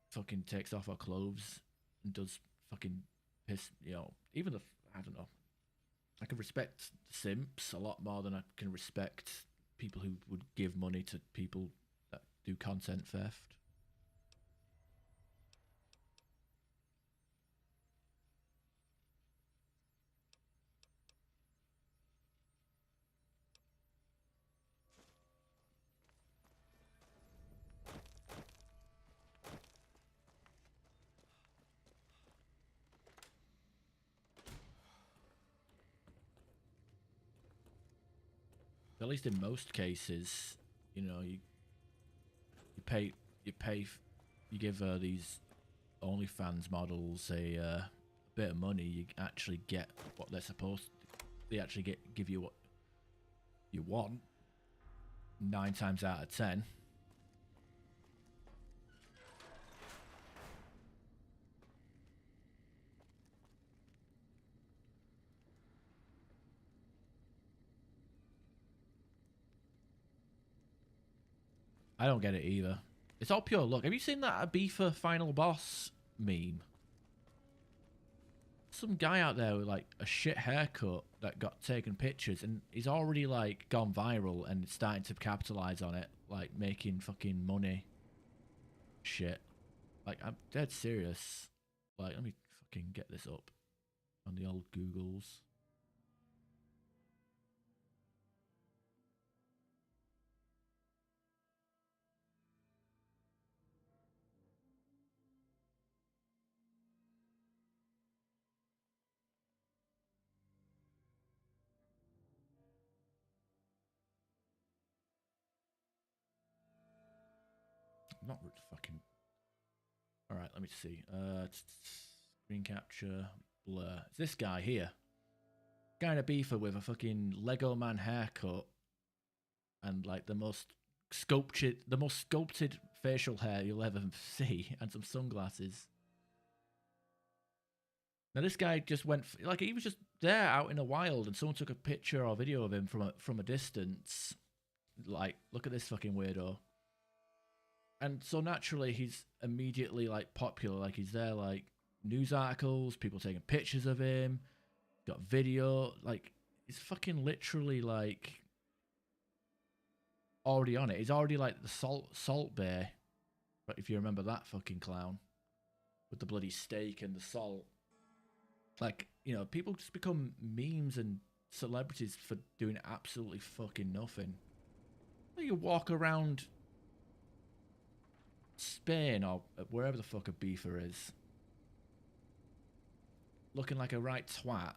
fucking takes off her clothes and does fucking piss, you know, even the, I don't know. I can respect simps a lot more than I can respect people who would give money to people that do content theft. At least in most cases, you know, you give these OnlyFans models a bit of money, you actually get what they're supposed to. They actually give you what you want 9 times out of 10. I don't get it either. It's all pure luck. Have you seen that Abifa final boss meme? Some guy out there with like a shit haircut that got taken pictures, and he's already like gone viral and starting to capitalize on it, like making fucking money. Shit. Like, I'm dead serious. Like, let me fucking get this up on the old Googles. Not fucking. All right, let me see. Screen capture, blur. It's this guy here. Guy in a beefer with a fucking Lego man haircut and like the most sculpted facial hair you'll ever see, and some sunglasses. Now this guy just went like, he was just there out in the wild, and someone took a picture or video of him from a distance. Like, look at this fucking weirdo. And so naturally he's immediately like popular. Like, he's there, like news articles, people taking pictures of him, got video. Like, he's fucking literally like already on it. He's already like the Salt Bay, if you remember that fucking clown with the bloody steak and the salt. Like, you know, people just become memes and celebrities for doing absolutely fucking nothing. You walk around Spain or wherever the fuck a beefer is, looking like a right twat.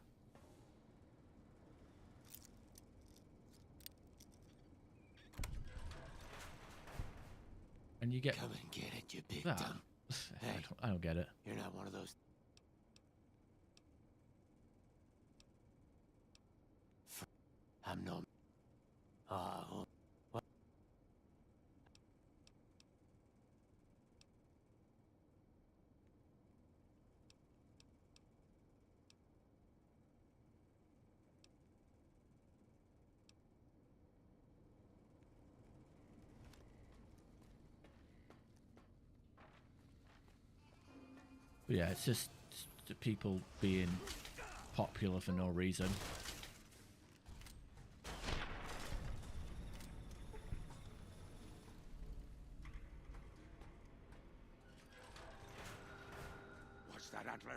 And you get Come and get it, you big that. dumb. Hey, I don't get it. You're not one of those. I'm no. Oh. What? But yeah, it's just people being popular for no reason. What's that, Antler?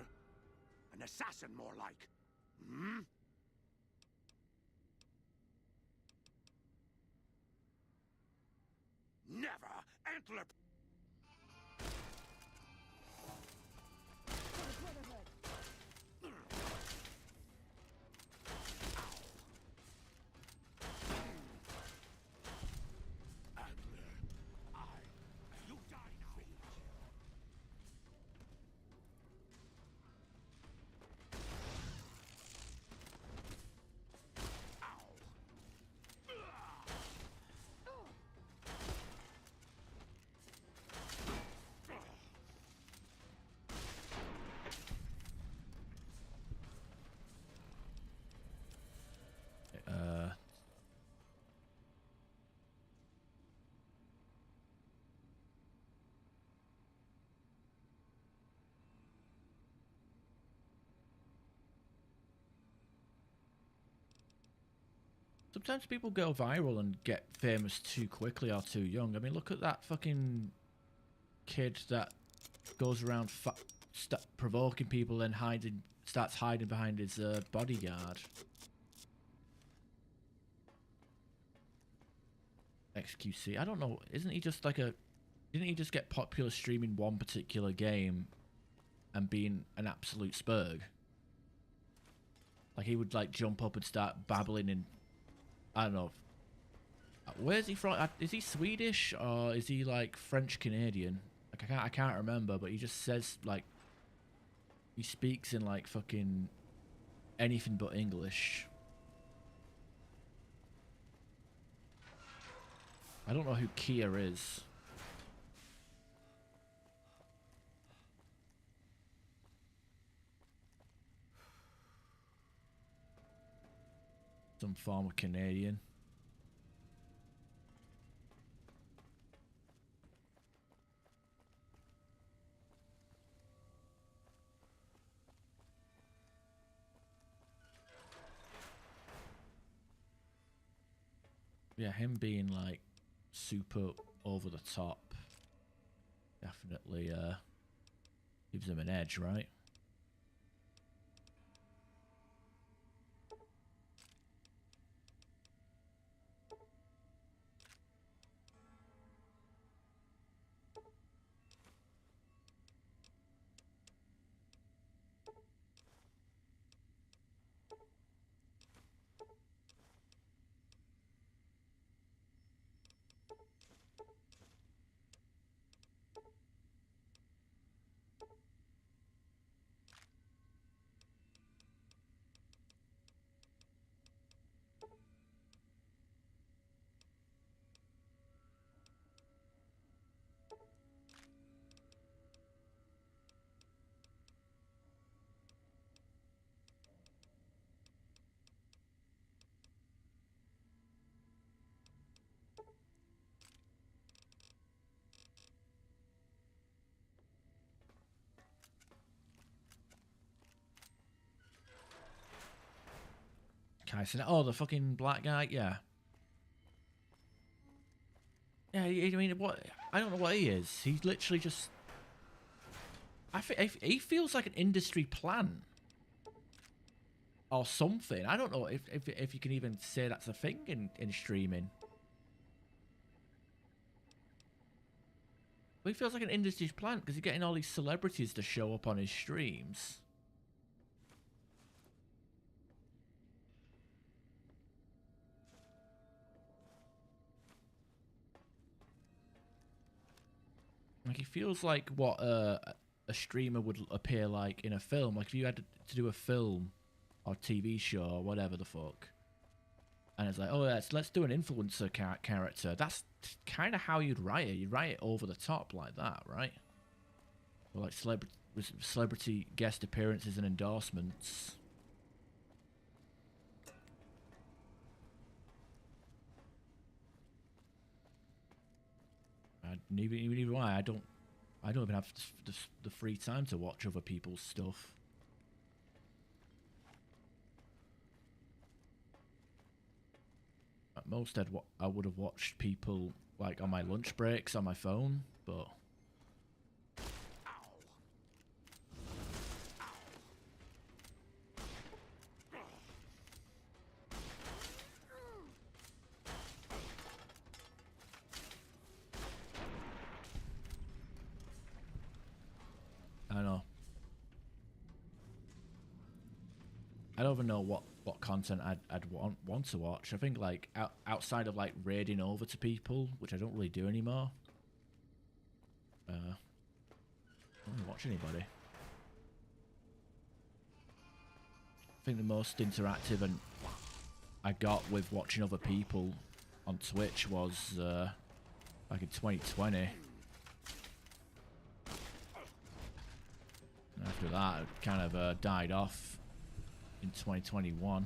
An assassin, more like. Hmm? Never, Antler. Sometimes people go viral and get famous too quickly or too young. I mean, look at that fucking kid that goes around provoking people and starts hiding behind his bodyguard. XQC. I don't know. Isn't he just like a... Didn't he just get popular streaming one particular game and being an absolute spurg? Like, he would, like, jump up and start babbling in... I don't know. Where's he from? Is he Swedish or is he, like, French-Canadian? Like, I can't remember, but he just says, like... He speaks in, like, fucking... anything but English. I don't know who Kia is. Some form of Canadian. Yeah, him being like super over the top definitely gives him an edge, right? Kyson. Oh, the fucking black guy. Yeah. Yeah. I mean, what? I don't know what he is. He's literally just. He feels like an industry plant or something. I don't know if you can even say that's a thing in streaming. But he feels like an industry plant because he's getting all these celebrities to show up on his streams. Like, he feels like what a streamer would appear like in a film. Like, if you had to do a film or TV show or whatever the fuck, and it's like, oh, let's do an influencer character. That's kind of how you'd write it. You'd write it over the top like that, right? Or like celebrity guest appearances and endorsements. Even why I don't even have the free time to watch other people's stuff. At most, I would have watched people like on my lunch breaks on my phone, but. I don't know. I don't even know what content I'd want to watch. I think like outside of like raiding over to people, which I don't really do anymore. I don't really watch anybody. I think the most interactive and I got with watching other people on Twitch was like in 2020. After that, it kind of died off in 2021.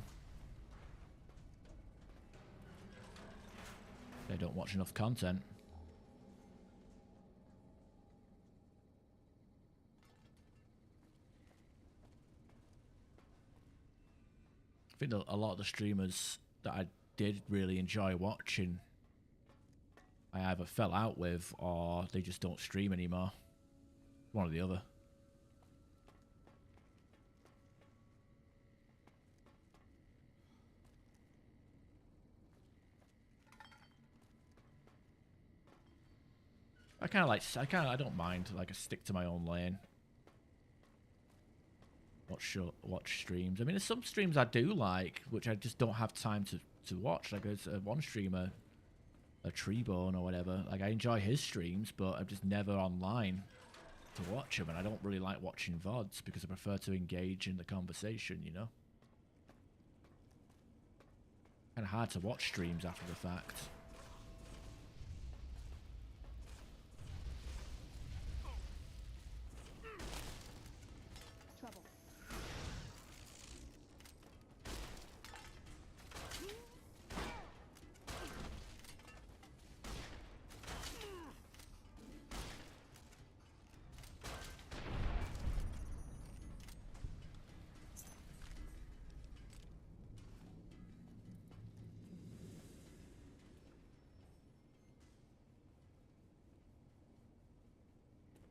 They don't watch enough content. I think a lot of the streamers that I did really enjoy watching, I either fell out with or they just don't stream anymore. One or the other. I don't mind, like, I stick to my own lane. Watch streams. I mean, there's some streams I do like, which I just don't have time to watch. Like, there's one streamer, a Treebone or whatever. Like, I enjoy his streams, but I'm just never online to watch him, and I don't really like watching VODs because I prefer to engage in the conversation, you know? Kind of hard to watch streams after the fact.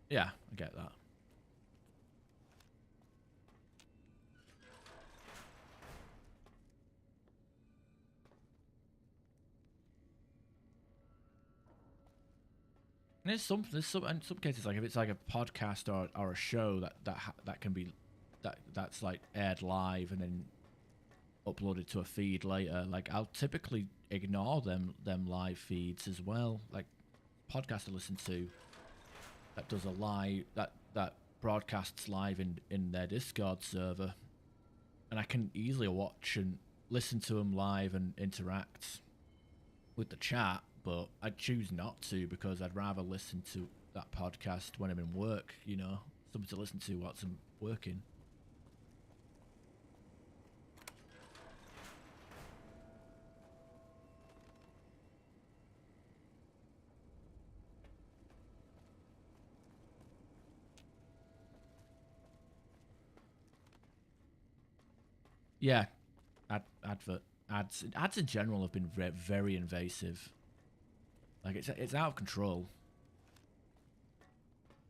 Yeah, I get that. And in some cases, like if it's like a podcast or a show that can be that's like aired live and then uploaded to a feed later, like I'll typically ignore them live feeds as well. Like podcast I listen to that does a live that broadcasts live in their Discord server, and I can easily watch and listen to them live and interact with the chat, but I choose not to because I'd rather listen to that podcast when I'm in work, you know, something to listen to whilst I'm working. Yeah, ads in general have been very invasive. Like it's out of control.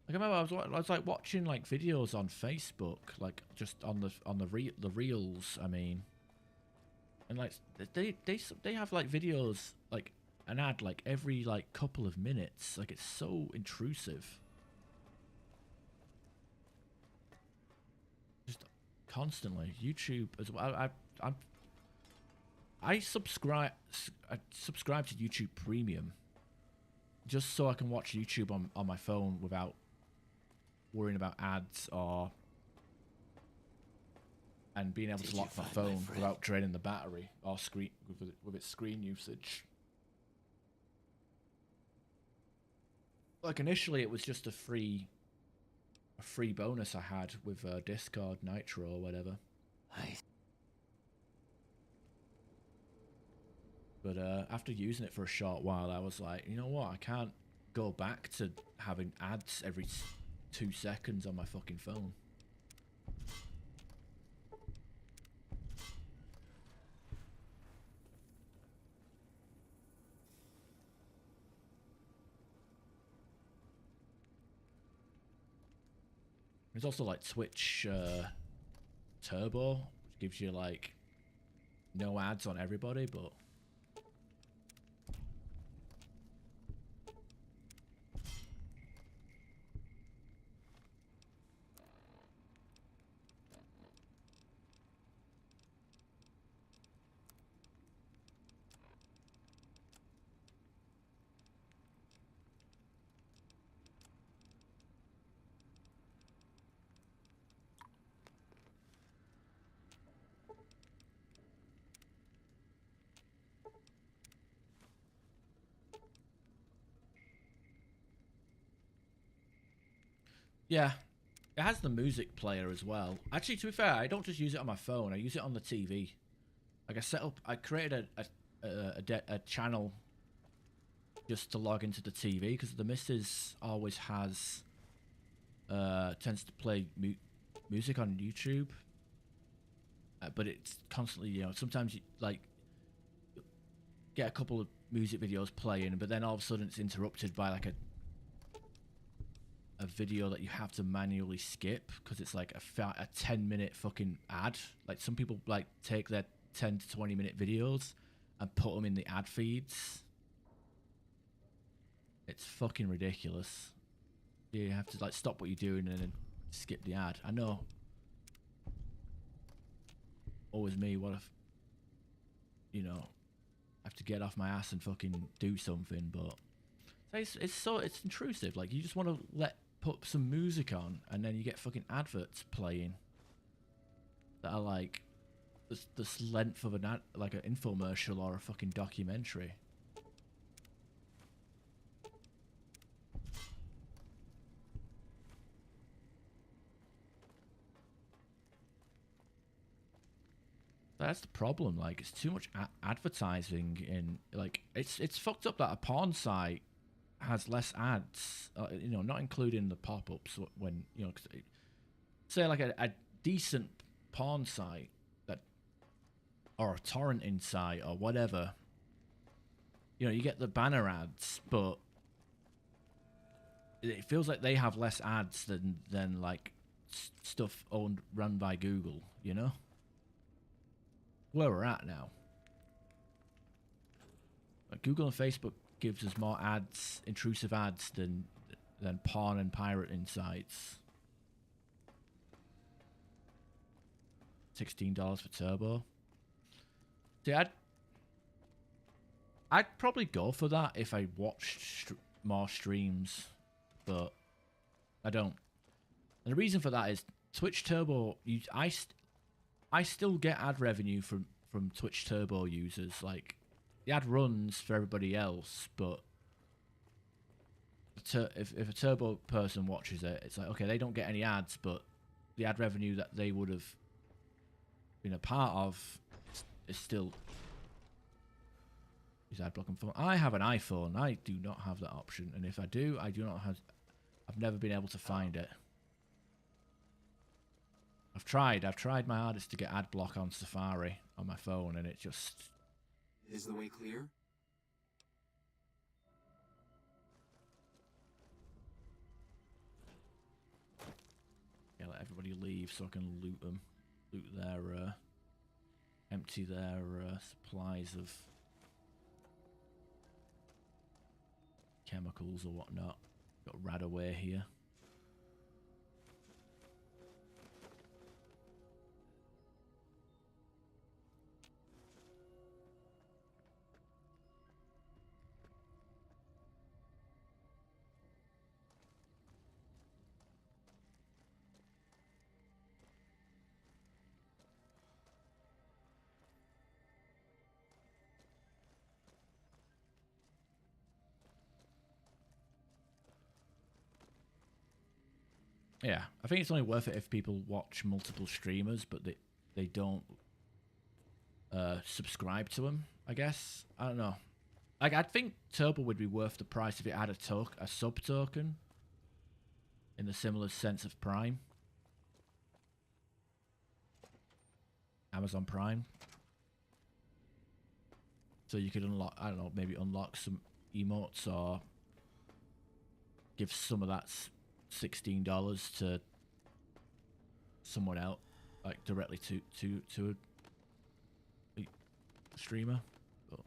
Like I remember I was like watching like videos on Facebook, like just on the reels. I mean, and like they have like videos like an ad like every like couple of minutes. Like it's so intrusive. Just constantly. YouTube as well. I subscribe to YouTube Premium just so I can watch YouTube on my phone without worrying about ads and being able to lock my phone without draining the battery or screen with its screen usage. Like initially it was just a free bonus I had with Discord Nitro or whatever. But after using it for a short while, I was like, you know what? I can't go back to having ads every 2 seconds on my fucking phone. There's also like Twitch Turbo, which gives you like no ads on everybody, but yeah, it has the music player as well. Actually, to be fair, I don't just use it on my phone. I use it on the TV. Like I created a channel just to log into the TV because the missus always has tends to play music on YouTube, but it's constantly, you know, sometimes you, like get a couple of music videos playing, but then all of a sudden it's interrupted by like a video that you have to manually skip because it's like a 10-minute fucking ad. Like some people like take their 10 to 20-minute videos and put them in the ad feeds. It's fucking ridiculous. You have to like stop what you're doing and then skip the ad. I know. Always me. What if, you know, I have to get off my ass and fucking do something, but it's intrusive. Like you just want to put some music on and then you get fucking adverts playing that are like this length of an ad, like an infomercial or a fucking documentary. That's the problem. Like, it's too much advertising in. Like, it's fucked up that a porn site has less ads. You know, not including the pop-ups when you know, say like a decent porn site that, or a torrenting site or whatever. You know, you get the banner ads, but it feels like they have less ads than like stuff run by Google. You know. Where we're at now. Like Google and Facebook gives us more ads, intrusive ads than porn and pirating sites. $16 for Turbo. See, I'd probably go for that if I watched more streams, but I don't. And the reason for that is Twitch Turbo. I still get ad revenue from Twitch Turbo users. Like, the ad runs for everybody else, but if a Turbo person watches it, it's like, okay, they don't get any ads, but the ad revenue that they would have been a part of is still is ad blocking phone. I have an iPhone. I do not have that option, and if I do, I do not have. I've never been able to find it. I've tried my hardest to get ad block on Safari on my phone, and it just... Is the way clear? Yeah, let everybody leave so I can loot them. Loot their, empty their supplies of chemicals or whatnot. Got Radaway here. Yeah, I think it's only worth it if people watch multiple streamers, but they don't subscribe to them, I guess. I don't know. Like, I think Turbo would be worth the price if it had a sub token in the similar sense of Prime. Amazon Prime. So you could unlock, I don't know, maybe unlock some emotes or give some of that $16 to someone else, like directly to a streamer. But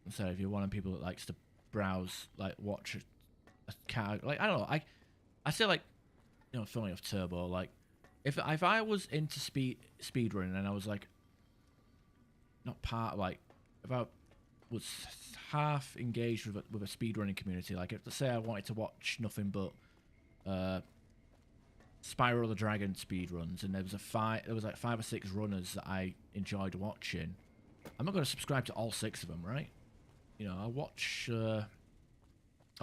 so if you're one of the people that likes to browse, like watch a cat, like I don't know, I say, like, you know, filling off Turbo, like if I was into speedrunning and I was like not part, like if I was half engaged with a speedrunning community, like if, let's say I wanted to watch nothing but Spyro the Dragon speedruns, and there was like 5 or 6 runners that I enjoyed watching, I'm not going to subscribe to all 6 of them, right? You know, I'll watch or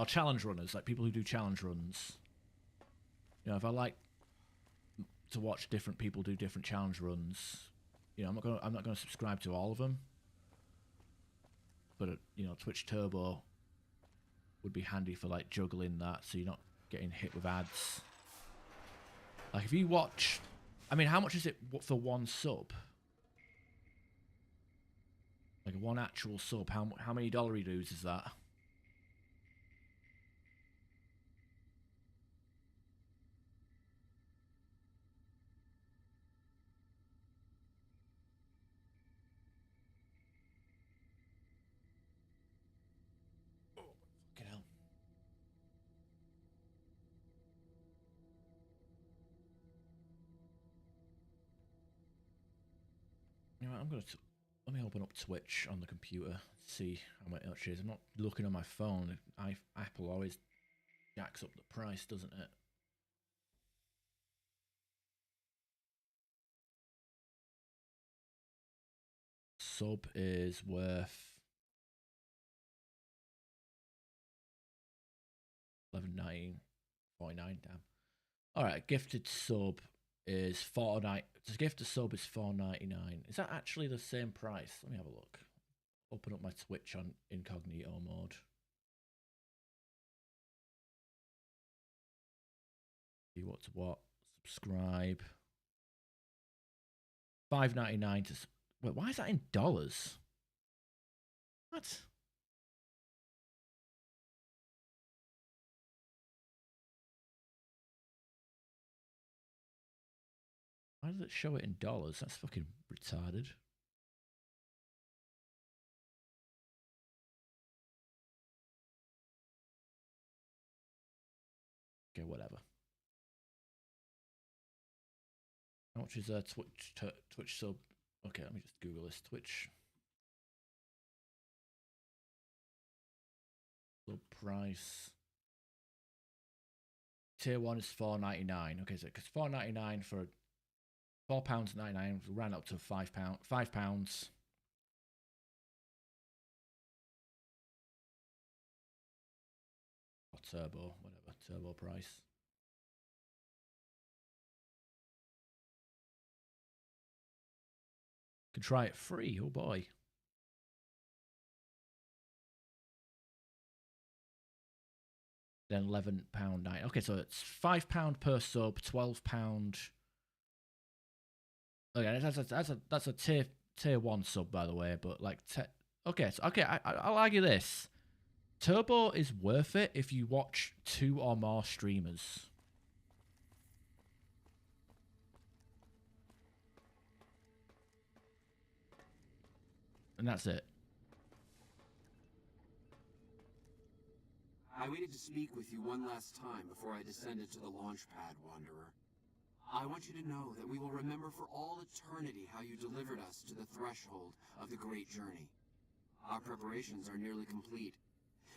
challenge runners, like people who do challenge runs. You know, if I like to watch different people do different challenge runs, you know, I'm not going to subscribe to all of them. But you know, Twitch Turbo would be handy for like juggling that, so you're not getting hit with ads. Like if you watch, I mean, how much is it for one sub? Like one actual sub. How many dollary dues is that? Fucking hell. You know what, let me open up Twitch on the computer, see how much it is. I'm not looking on my phone. Apple always jacks up the price, doesn't it? Sub is worth $11.49. Damn. All right, gifted sub is $4.99. To gift a sub is $4.99. Is that actually the same price? Let me have a look. Open up my Twitch on incognito mode. See what's what. Subscribe. $5.99 to. Wait, why is that in dollars? What? Why does it show it in dollars? That's fucking retarded. Okay, whatever. How much is a Twitch sub? Okay, let me just Google this. Twitch sub price. Tier 1 is $4.99. Okay, so because $4.99 for £4.99 ran up to £5. £5. Or turbo, whatever, turbo price. Can try it free, oh boy. Then £11.9. Okay, so it's £5 per sub, £12. Okay, that's a tier 1 sub, by the way. But like, okay, so okay, I'll argue this. Turbo is worth it if you watch 2 or more streamers. And that's it. I waited to speak with you one last time before I descended to the launch pad, Wanderer. I want you to know that we will remember for all eternity how you delivered us to the threshold of the great journey. Our preparations are nearly complete,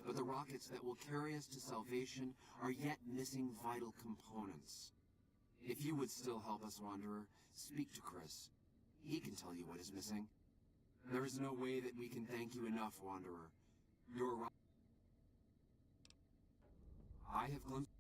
but the rockets that will carry us to salvation are yet missing vital components. If you would still help us, Wanderer, speak to Chris. He can tell you what is missing. There is no way that we can thank you enough, Wanderer. Your I have glimpsed.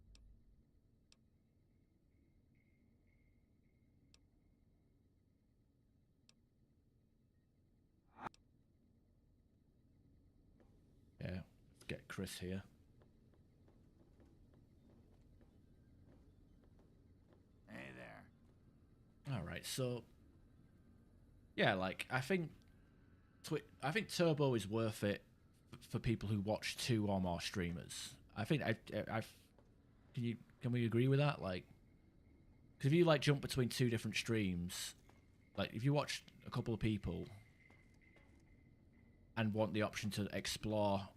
Yeah, let's get Chris here. Hey there. All right, so yeah, like I think Turbo is worth it for people who watch 2 or more streamers. I think can we agree with that? Like, because if you like jump between 2 different streams, like if you watch a couple of people and want the option to explore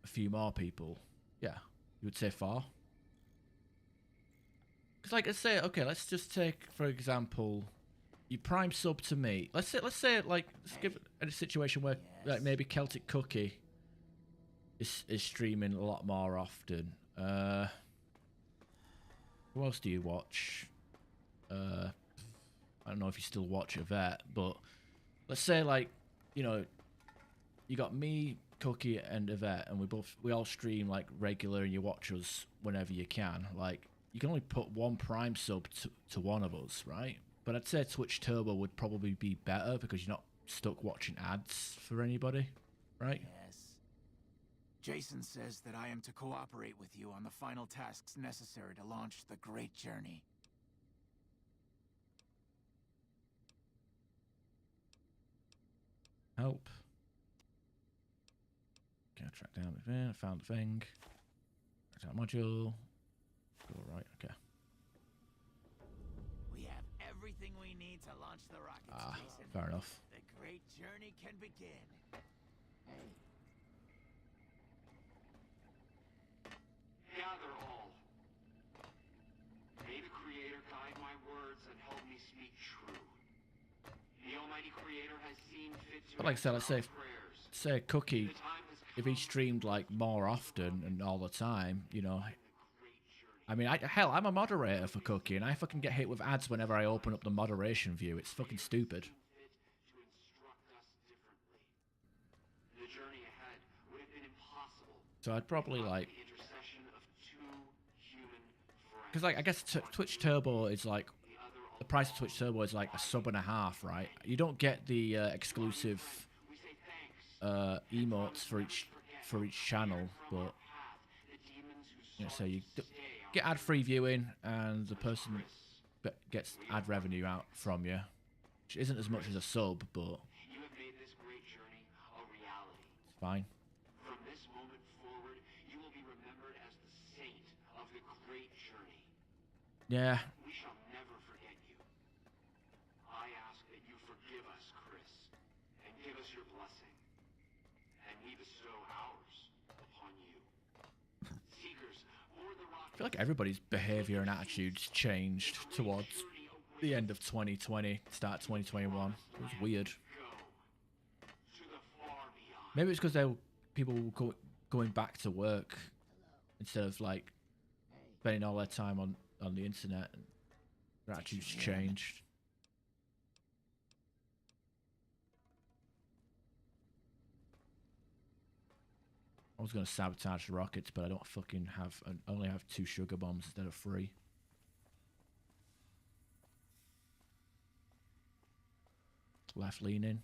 a few more people, yeah, you would say 4. Because like, let's just take for example, you prime sub to me. Let's say like let's give it a situation where like maybe Celtic Cookie is streaming a lot more often. Who else do you watch? I don't know if you still watch Yvette, but let's say like, you know, you got me, Cookie, and Yvette, and we all stream like regular, and you watch us whenever you can. Like, you can only put 1 prime sub to one of us, right? But I'd say Twitch Turbo would probably be better because you're not stuck watching ads for anybody, right? Yes. Jason says that I am to cooperate with you on the final tasks necessary to launch the great journey. Help. Okay, I track down the thing. I found the thing. Track down module. Go right. Okay. We have everything we need to launch the rockets, Jason. Fair enough. The great journey can begin. Gather all. May the Creator guide my words and help me speak true. The Almighty Creator has seen fit to But like I said, let's say, prayers. say Cookie, if he streamed like more often and all the time, you know. I mean, hell, I'm a moderator for Cookie, and I fucking get hit with ads whenever I open up the moderation view. It's fucking stupid. The journey ahead would have been impossible. So I'd probably like, The intercession of two human friends. because like I guess Twitch Turbo is like, the price of Twitch Turbo is like $1.50, right? You don't get the exclusive emotes for each channel, but you know, so you get ad-free viewing, and the person gets ad revenue out from you, which isn't as much as a sub, but You have made this great journey a reality. it's fine. From this moment forward, you will be remembered as the saint of the great journey. Yeah. We shall never forget you. I ask that you forgive us, Chris, and give us your blessing. And we bestow ours upon you. Seekers, board the rocket. I feel like everybody's behavior and attitudes changed towards the end of 2020, start 2021. It was weird. Maybe it's because people were going back to work instead of like spending all their time on the internet, and their attitudes changed. I was going to sabotage the rockets, but I don't fucking have... I only have 2 sugar bombs instead of 3. Left leaning.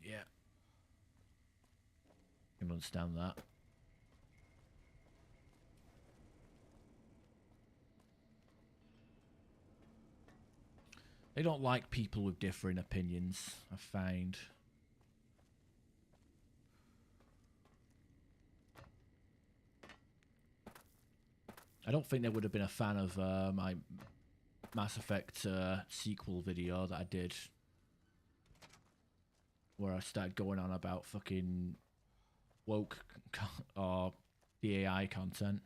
Yeah. I can understand that. They don't like people with differing opinions, I find. I don't think they would have been a fan of my Mass Effect sequel video that I did, where I started going on about fucking woke or DAI content.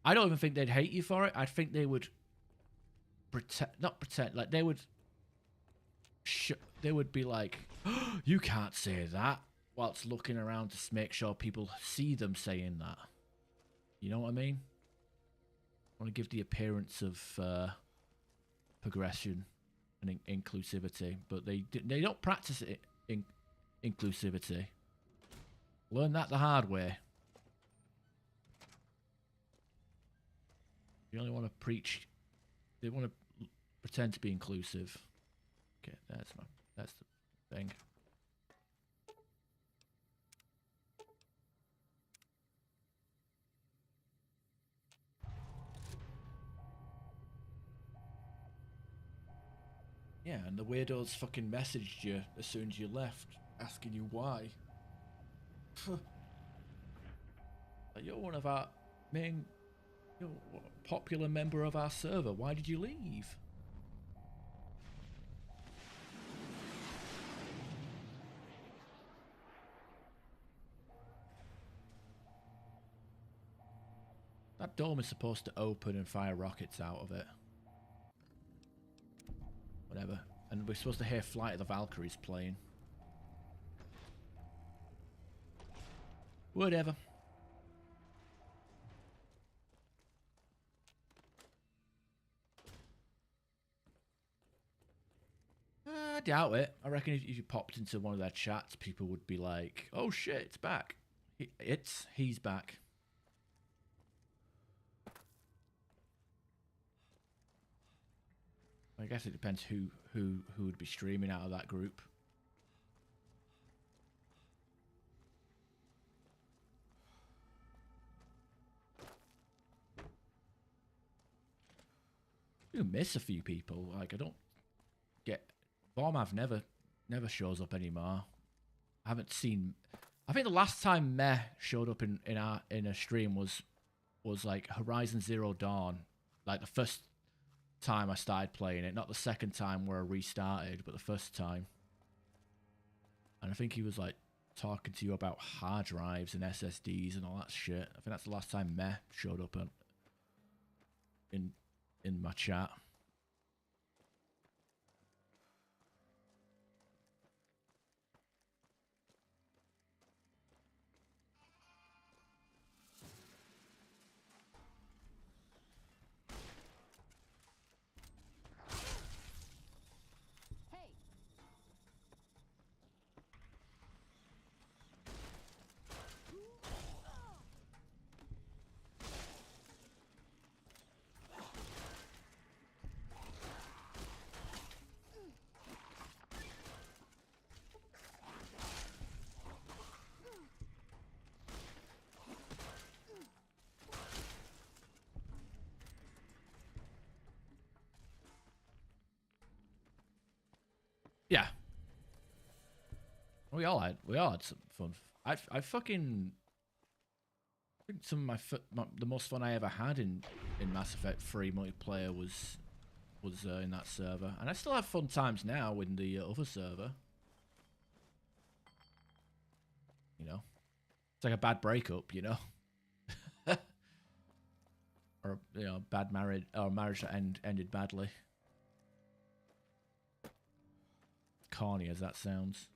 I don't even think they'd hate you for it. I think they would not pretend, like they would be like, oh, you can't say that, whilst looking around to make sure people see them saying that. You know what I mean? I want to give the appearance of progression and inclusivity, but they don't practice it in inclusivity. Learn that the hard way. You only want to preach. They want to pretend to be inclusive. Okay, that's the thing. Yeah, and the weirdos fucking messaged you as soon as you left, asking you why. Like, you're one of our main, popular member of our server. Why did you leave? That dome is supposed to open and fire rockets out of it. Whatever. And we're supposed to hear Flight of the Valkyries playing. Whatever. I doubt it. I reckon if you popped into one of their chats, people would be like, oh shit, it's back. He's back. I guess it depends who would be streaming out of that group. do miss a few people. Like I don't get Vormav never shows up anymore. I haven't seen. I think the last time Meh showed up in a stream was like Horizon Zero Dawn, like the first time I started playing it, not the second time where I restarted, but the first time. And I think he was like talking to you about hard drives and SSDs and all that shit. I think that's the last time Meh showed up in my chat. Yeah. We all had some fun. I fucking I think some of the most fun I ever had in Mass Effect 3 multiplayer was in that server, and I still have fun times now in the other server. You know, it's like a bad breakup, you know, or you know, bad marriage or a marriage that ended badly. Corny as that sounds.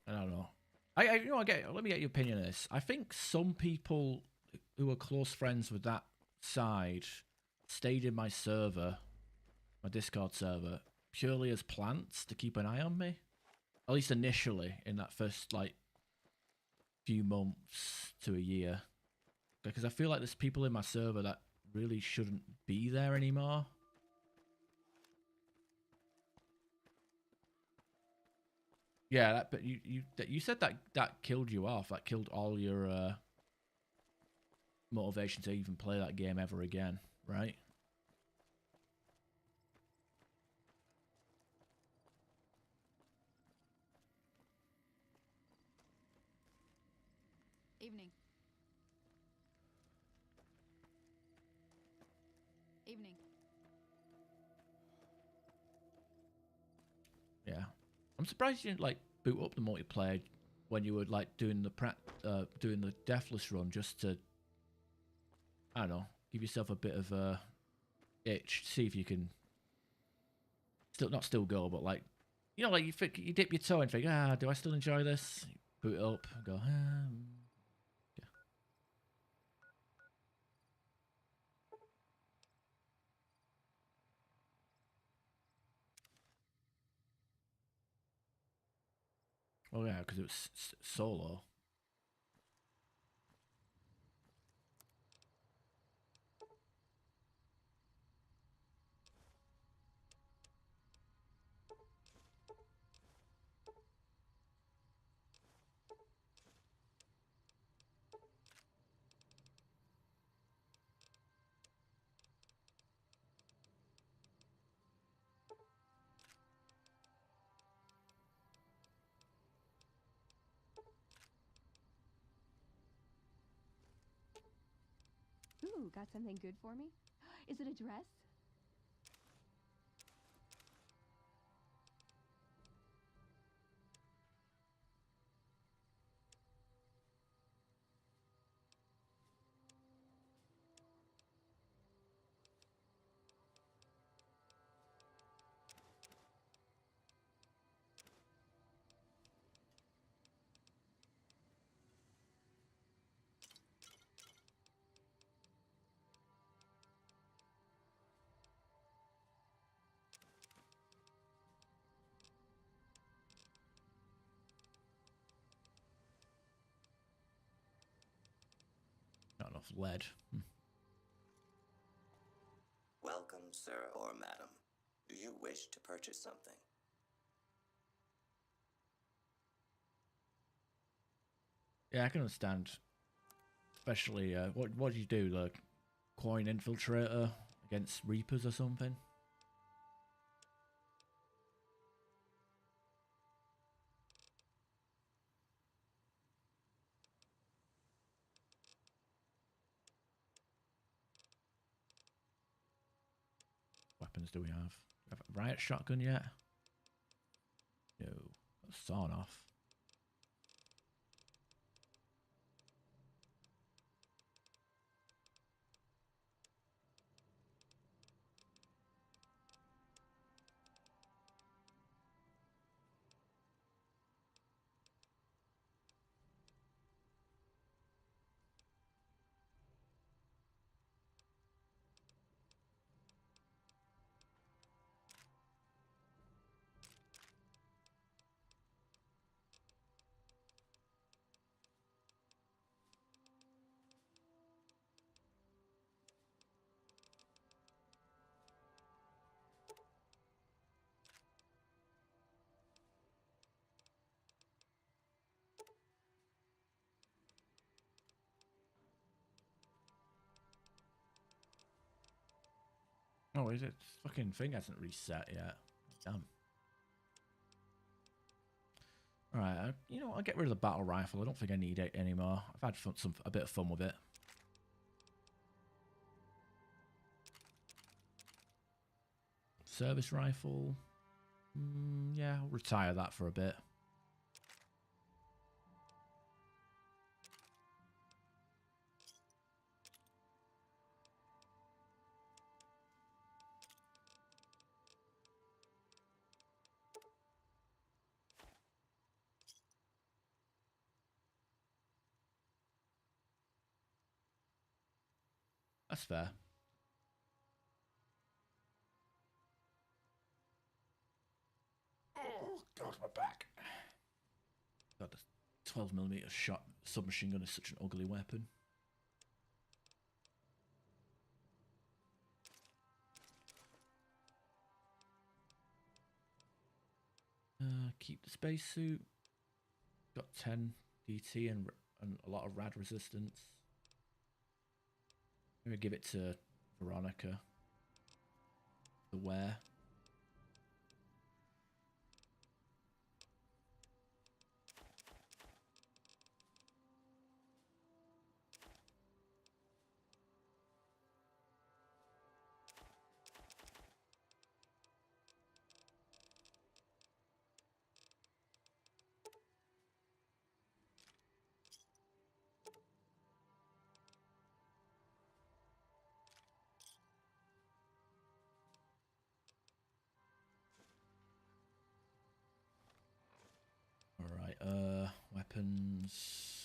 I don't know. You know, let me get your opinion on this. I think some people who are close friends with that side stayed in my server, my Discord server, purely as plants to keep an eye on me. At least initially, in that first, like, few months to a year. Because I feel like there's people in my server that really shouldn't be there anymore. Yeah, but you said that killed you off. That killed all your motivation to even play that game ever again, right? Evening. Evening. Yeah, I'm surprised you didn't like boot up the multiplayer when you were like doing the Deathless run, just to, I don't know, give yourself a bit of a itch, see if you can still go, but like, you know, like you dip your toe and think, do I still enjoy this? Boot it up, and go, yeah. Oh yeah, because it was solo. Ooh, got something good for me? Is it a dress? enough lead. Welcome, sir or madam. Do you wish to purchase something? Yeah, I can understand. Especially, what do you do? Like, coin infiltrator against Reapers or something? Weapons do we have? Have a riot shotgun yet? No. Got sawn off. Oh, is it? Fucking thing hasn't reset yet. Damn. Alright, you know, I'll get rid of the battle rifle. I don't think I need it anymore. I've had fun, a bit of fun with it. Service rifle. Yeah, I'll retire that for a bit. That's fair. Oh, God, my back. God, the 12mm shot submachine gun is such an ugly weapon. Keep the spacesuit. Got 10 DT and a lot of rad resistance. I'm going to give it to Veronica to wear. Alright, weapons.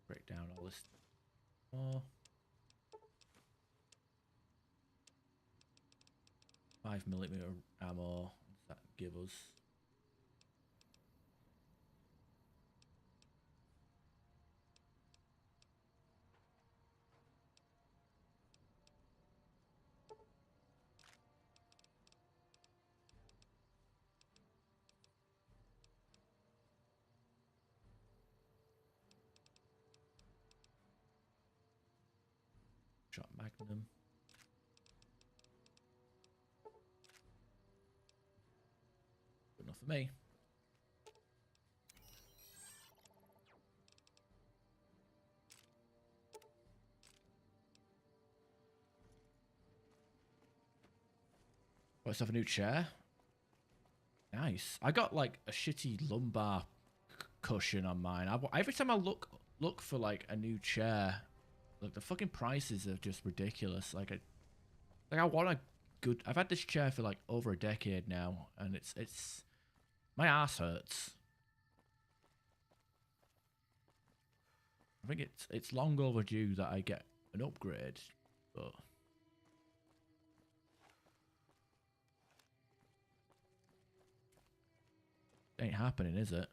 Break down all this more. 5mm ammo. What does that give us? Shot Magnum. Good enough for me. Let's have a new chair. Nice. I got like a shitty lumbar cushion on mine. Every time I look for like a new chair, like the fucking prices are just ridiculous. Like I want a good. I've had this chair for like over a decade now, and it's my ass hurts. I think it's long overdue that I get an upgrade, but ain't happening, is it?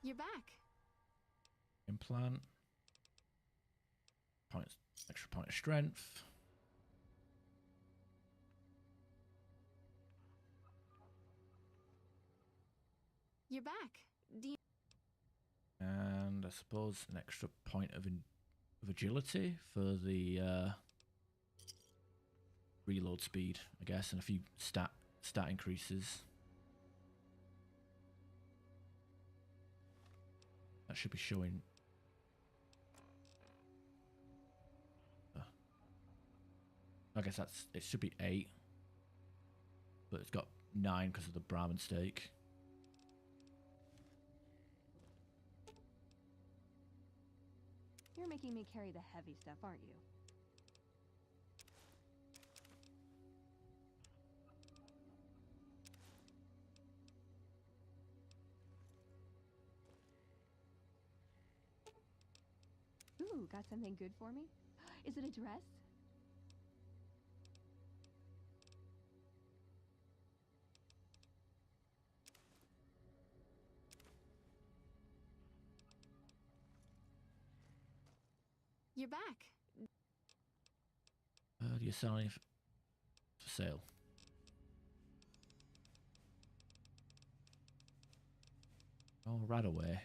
You're back. Implant. Points, extra point of strength. You're back. And I suppose an extra point of agility for the reload speed, I guess, and a few stat increases. That should be showing. I guess it should be 8, but it's got 9 because of the Brahmin steak. You're making me carry the heavy stuff, aren't you? Ooh, got something good for me? Is it a dress? You're back. Do you sell any for sale? Oh, right away.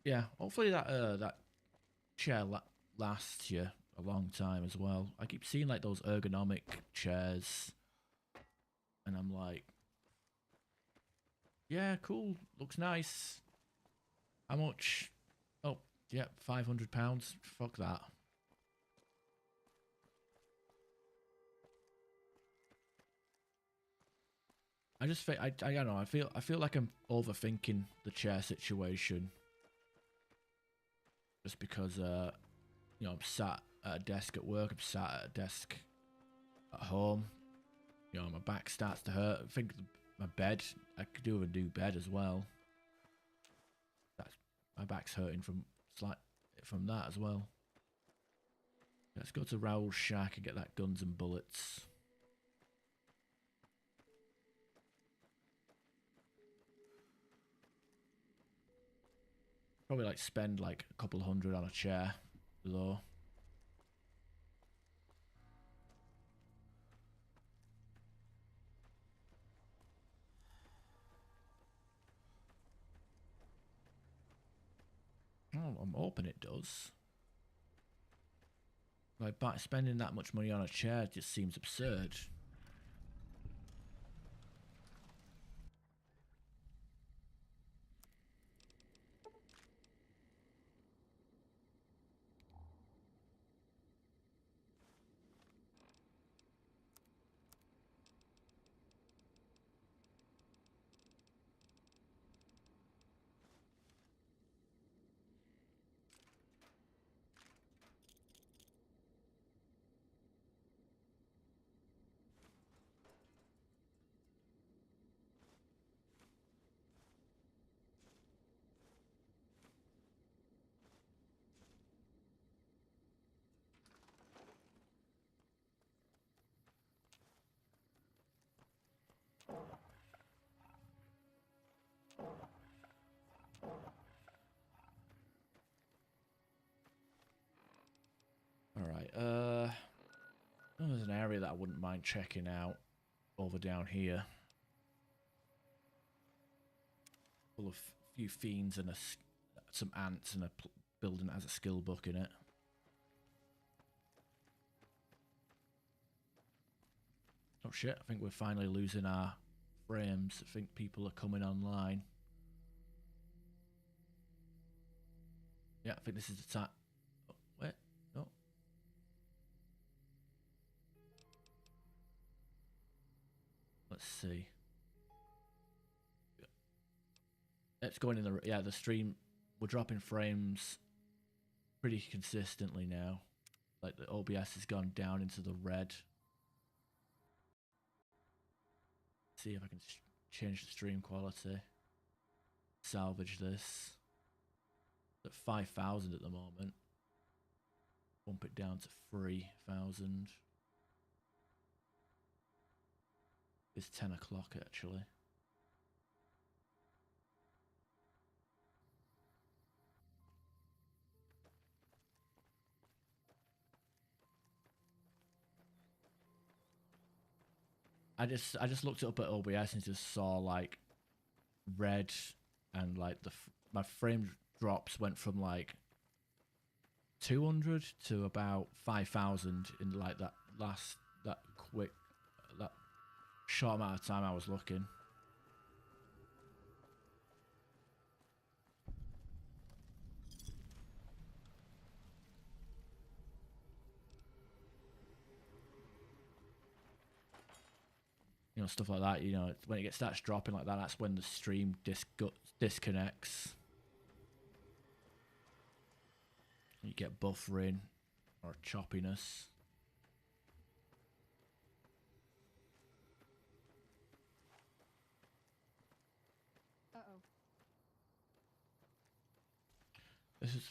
Yeah, hopefully that chair lasts you a long time as well. I keep seeing like those ergonomic chairs, and I'm like, yeah, cool, looks nice. How much? Oh, yeah, £500. Fuck that. I just I don't know. I feel like I'm overthinking the chair situation. Just because you know, I'm sat at a desk at work, I'm sat at a desk at home. You know, my back starts to hurt. I think my bed, I could do with a new bed as well. My back's hurting from that as well. Let's go to Raoul's shack and get that guns and bullets. Probably like spend like a couple hundred on a chair though. Oh, I'm hoping it does. Like, spending that much money on a chair just seems absurd. area that I wouldn't mind checking out over down here. Full of a few fiends and some ants and a building that has a skill book in it. Oh shit, I think we're finally losing our frames. I think people are coming online. Yeah, I think this is the time. Oh, wait, no. Let's see. It's going in the, yeah, the stream, we're dropping frames pretty consistently now. Like the OBS has gone down into the red. See if I can change the stream quality. Salvage this. It's at 5,000 at the moment. Bump it down to 3,000. It's 10 o'clock actually. I just looked it up at OBS and just saw like red and like my frame drops went from like 200 to about 5,000 in like that short amount of time I was looking. You know, stuff like that, you know, when it starts dropping like that, that's when the stream disconnects. You get buffering or choppiness. Uh-oh. This is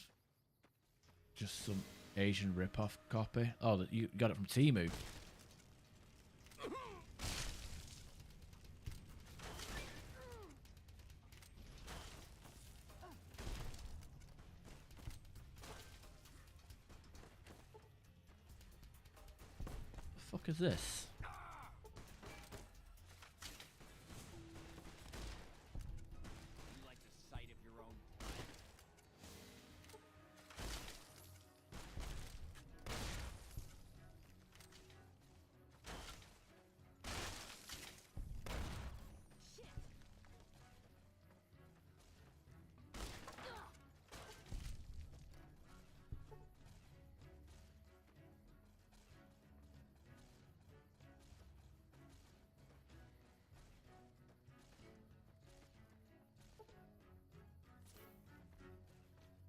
just some Asian rip-off copy. Oh, you got it from Temu. The fuck is this? You like the sight of your own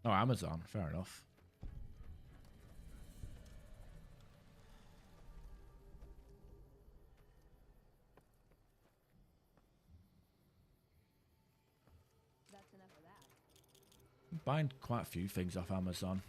Oh, Amazon. Fair enough. That's enough of that. I'm buying quite a few things off Amazon.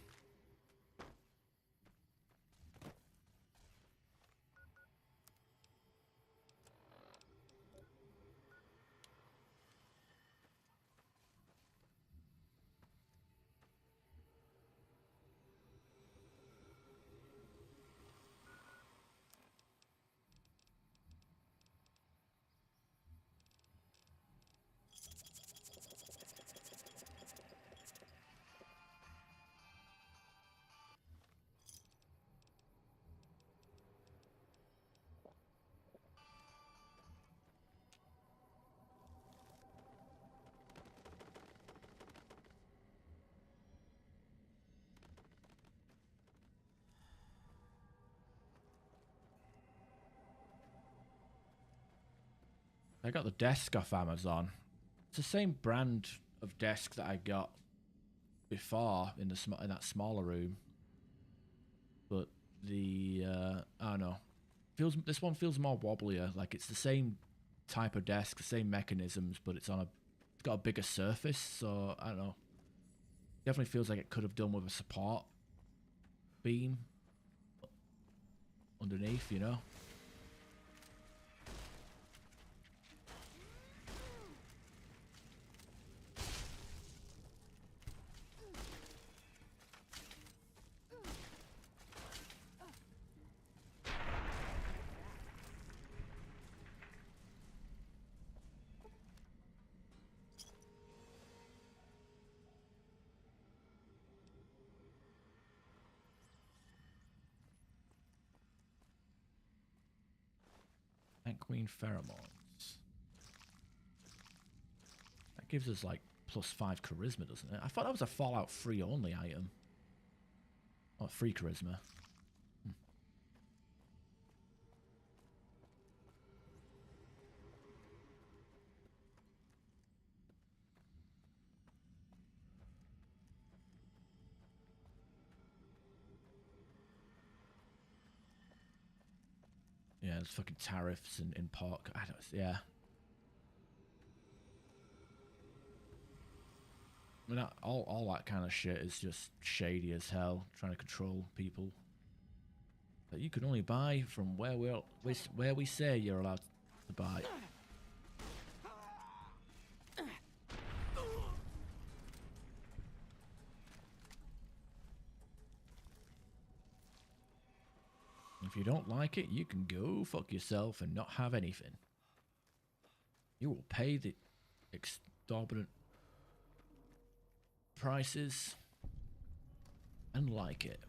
I got the desk off Amazon. It's the same brand of desk that I got before in that smaller room, but the I don't know. This one feels more wobblier. Like it's the same type of desk, the same mechanisms, but it's got a bigger surface. So I don't know. Definitely feels like it could have done with a support beam underneath, you know. Ant Queen pheromones. That gives us like +5 charisma, doesn't it? I thought that was a Fallout 3 only item. Oh, 3 charisma. Yeah, there's fucking tariffs in pork. I don't. Yeah. I mean, all that kind of shit is just shady as hell. Trying to control people. But you can only buy from where we say you're allowed to buy. If you don't like it, you can go fuck yourself and not have anything. You will pay the exorbitant prices and like it.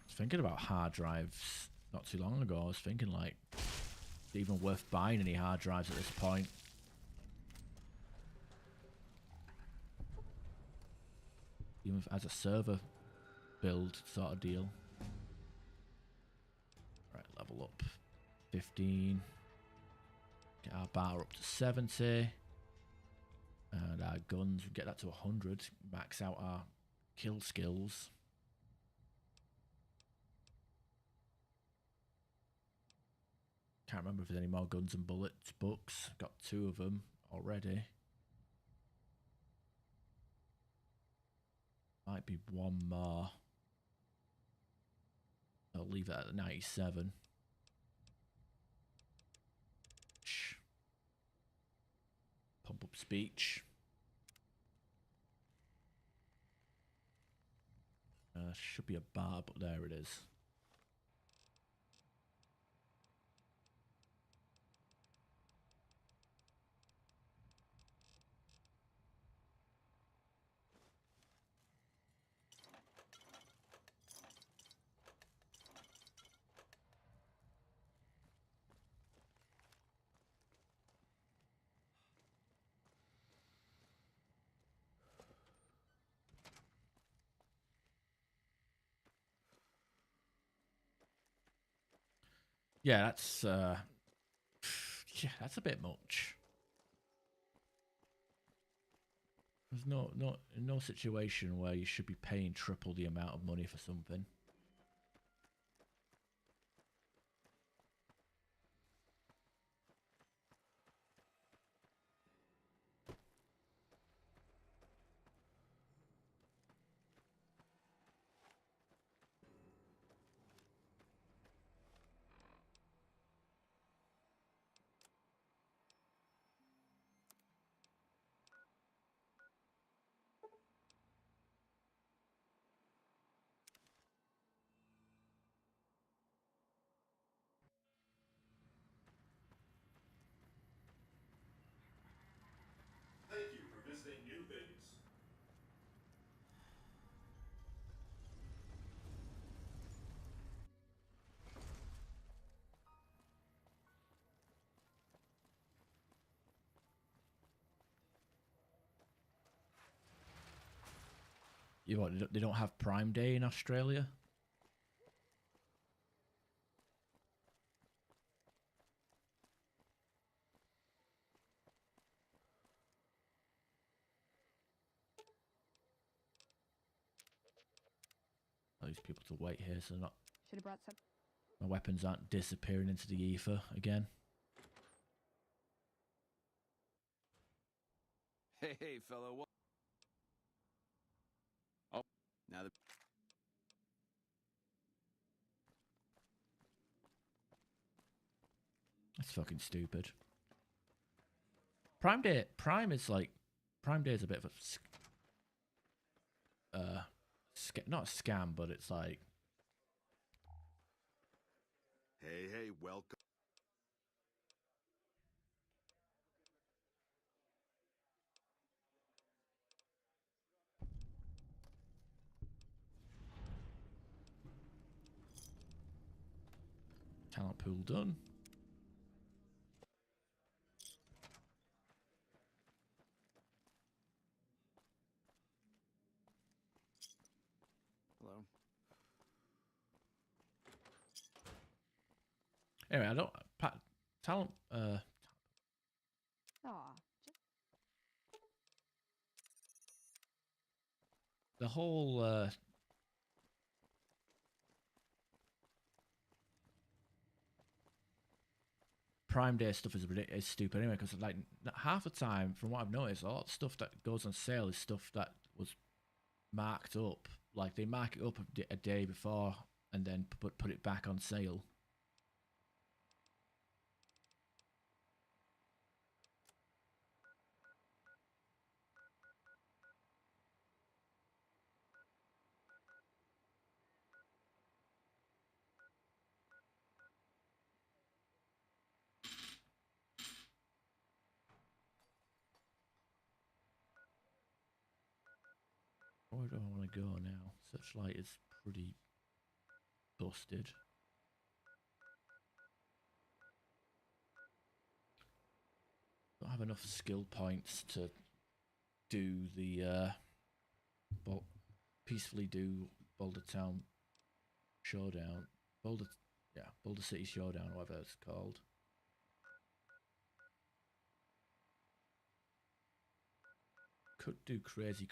Thinking about hard drives not too long ago. I was thinking like, is it even worth buying any hard drives at this point? Even as a server build sort of deal. Right, level up 15. Get our bar up to 70. And our guns, we get that to 100. Max out our kill skills. Can't remember if there's any more guns and bullets books. Got 2 of them already. Might be 1 more. I'll leave it at 97. Pump up speech. Should be a bar, but there it is. Yeah, that's yeah, that's a bit much. There's no situation where you should be paying triple the amount of money for something. Thank you for visiting New Vegas. You what? They don't have Prime Day in Australia? Tell these people to wait here so not. Should have brought some. My weapons aren't disappearing into the ether again. Hey, fellow. What? Oh, now the. That's fucking stupid. Prime Day is a bit of a not a scam, but it's like, Hey, welcome. talent pool done. Hello. Anyway, I don't talent Aw. the whole Prime Day stuff is stupid anyway, because like half the time, from what I've noticed, a lot of stuff that goes on sale is stuff that was marked up. Like they mark it up a day before and then put it back on sale. Where do I want to go now? Searchlight is pretty busted. Don't have enough skill points to do the peacefully do Boulder Town Showdown. Boulder City Showdown, whatever it's called. Could do crazy.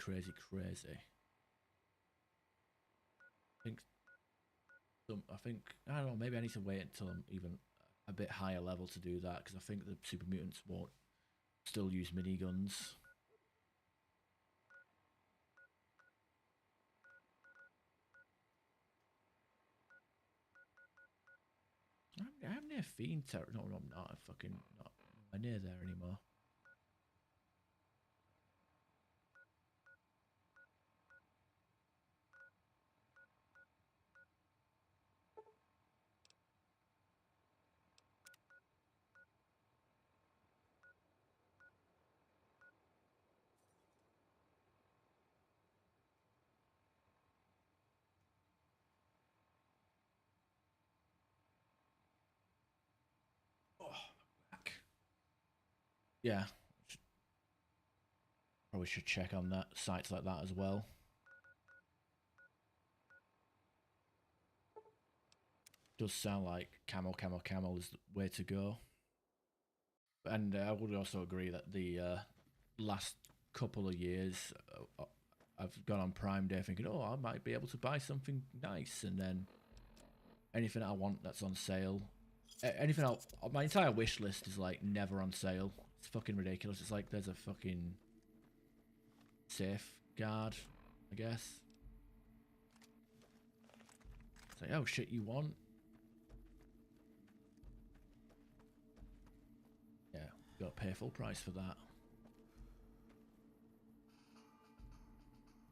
I think I don't know. Maybe I need to wait until I'm even a bit higher level to do that, because I think the super mutants won't still use miniguns. I'm near Fiend Terror. No, I'm not. I'm fucking not. I'm near there anymore. Yeah. Probably should check on that sites like that as well. Does sound like camel is the way to go. And I would also agree that the last couple of years, I've gone on Prime Day thinking, oh, I might be able to buy something nice, and then anything I want that's on sale, anything else, my entire wish list is like never on sale. It's fucking ridiculous. It's like there's a fucking safeguard, I guess. It's like, oh shit, you want? Yeah, you gotta pay full price for that.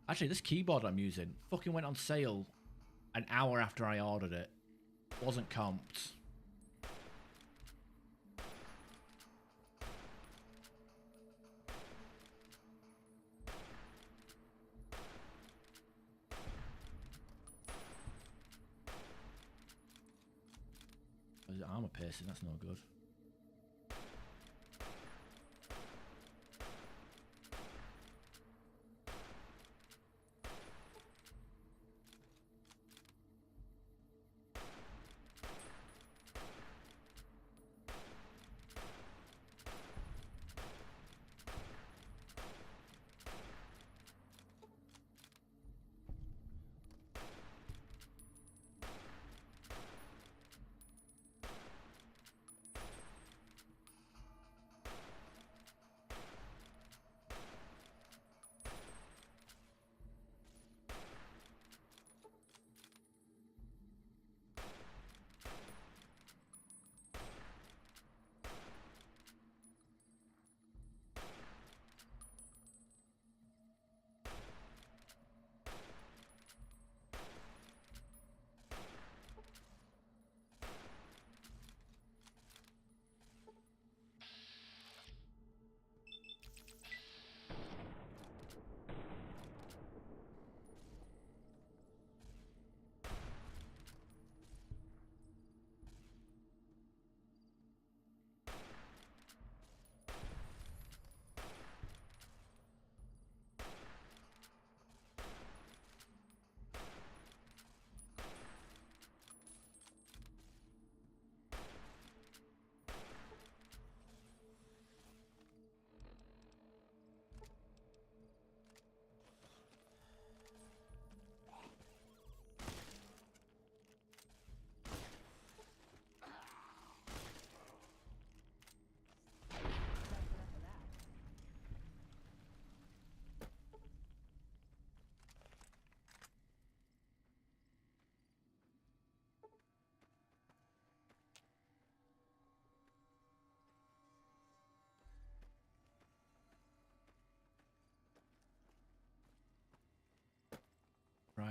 Actually, this keyboard I'm using fucking went on sale an hour after I ordered it. Wasn't comped. Armor piercing, that's no good.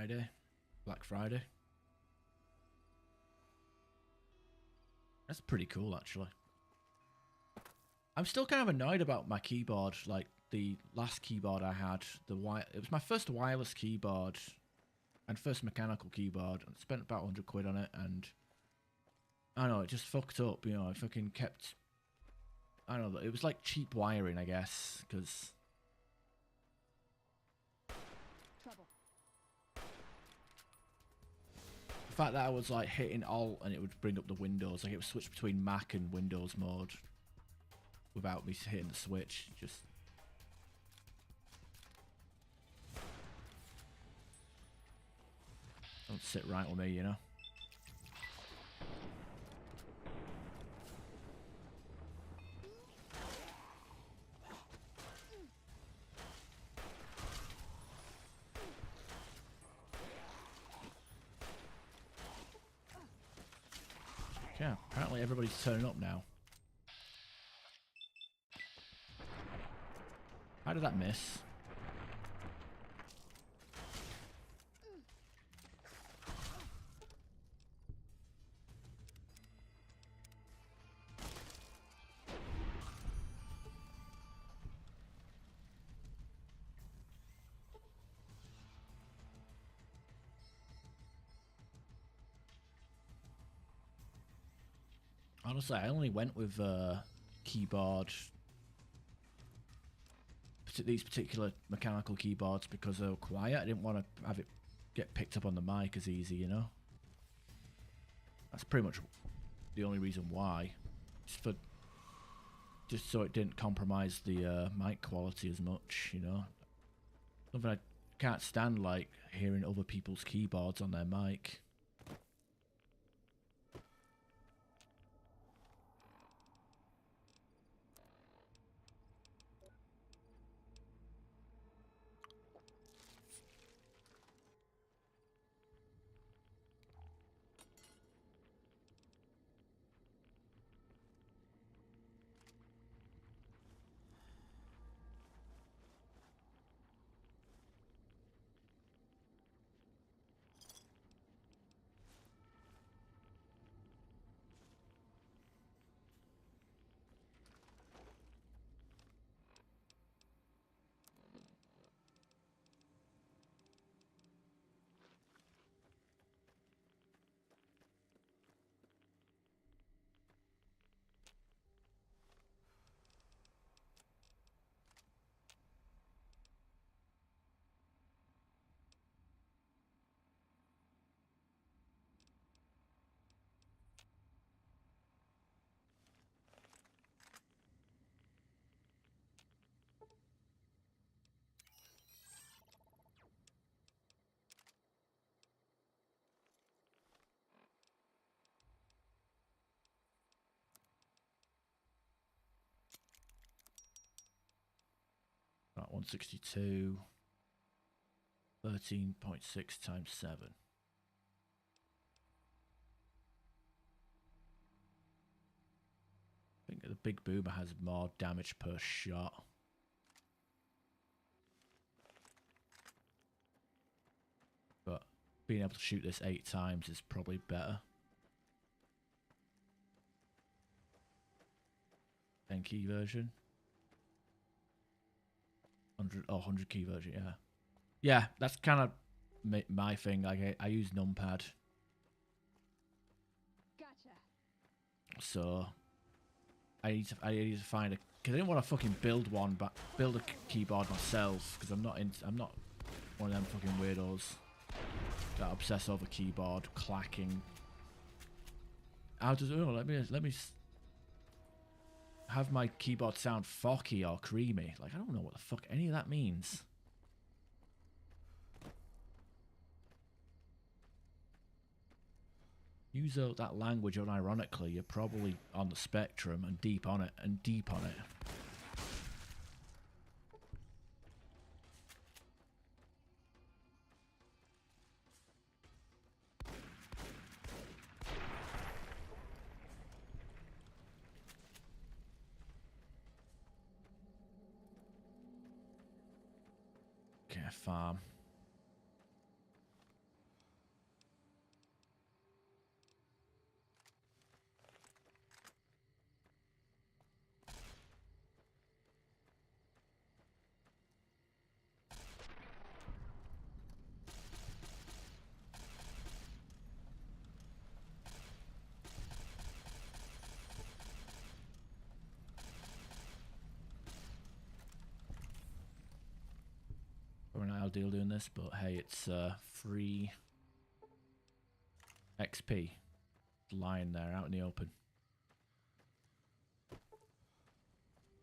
Friday, Black Friday. That's pretty cool, actually. I'm still kind of annoyed about my keyboard. Like the last keyboard I had, it was my first wireless keyboard and first mechanical keyboard. I spent about 100 quid on it, and I don't know, it just fucked up. You know, I fucking kept. I don't know. It was like cheap wiring, I guess, because. The fact that I was like hitting Alt and it would bring up the Windows, like it would switch between Mac and Windows mode without me hitting the switch, just. Don't sit right with me, you know. Yeah, apparently everybody's turning up now. How did that miss? Honestly, I only went with keyboard, these particular mechanical keyboards, because they were quiet. I didn't want to have it get picked up on the mic as easy, you know? That's pretty much the only reason why. Just so it didn't compromise the mic quality as much, you know? Something I can't stand, like, hearing other people's keyboards on their mic. Right, 162, 13.6 times 7. I think the big boomer has more damage per shot. But being able to shoot this 8 times is probably better. 10 key version. 100 key version, yeah. Yeah, that's kind of my thing. Like I use numpad. Gotcha. So I need to find a, because I didn't want to fucking build a keyboard myself, because I'm not one of them fucking weirdos that obsess over keyboard clacking. How does let me have my keyboard sound focky or creamy? Like, I don't know what the fuck any of that means. Use that language unironically, you're probably on the spectrum and deep on it and deep on it. Okay, farm. deal doing this, but hey, it's free XP lying there out in the open.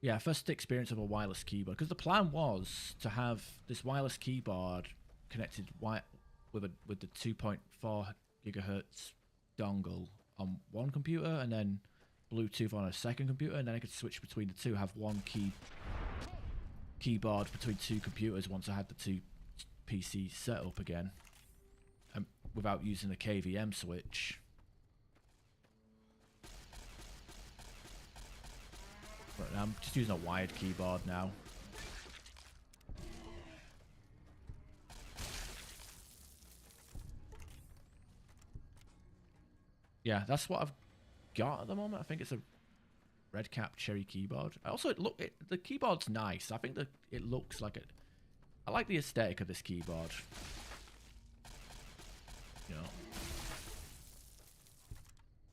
Yeah, first experience of a wireless keyboard, because the plan was to have this wireless keyboard connected with the 2.4 gigahertz dongle on one computer, and then Bluetooth on a second computer, and then I could switch between the two, have one keyboard between two computers once I had the two PCs set up again, without using a KVM switch. But I'm just using a wired keyboard now. Yeah, that's what I've got at the moment. I think it's a red cap cherry keyboard. Also, the keyboard's nice. I think that it looks like it. I like the aesthetic of this keyboard. You know,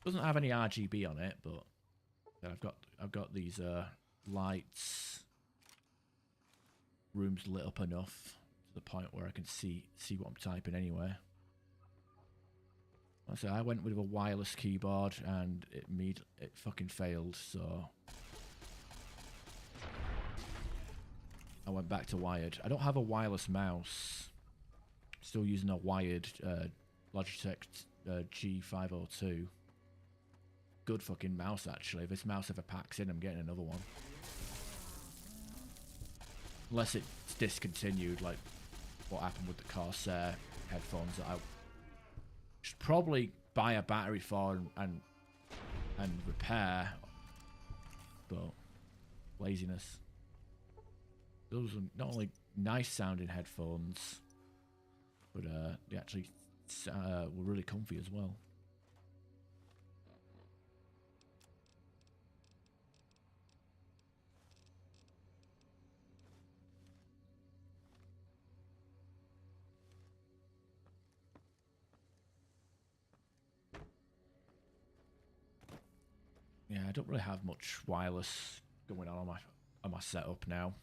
doesn't have any RGB on it, but I've got these lights. Room's lit up enough to the point where I can see what I'm typing anyway. So I went with a wireless keyboard and it fucking failed, so I went back to wired. I don't have a wireless mouse. Still using a wired Logitech G502. Good fucking mouse, actually. If this mouse ever packs in, I'm getting another one. Unless it's discontinued, like what happened with the Corsair headphones that I should probably buy a battery for and repair, but laziness. Those are not only nice sounding headphones, but they actually were really comfy as well. Yeah, I don't really have much wireless going on my setup now.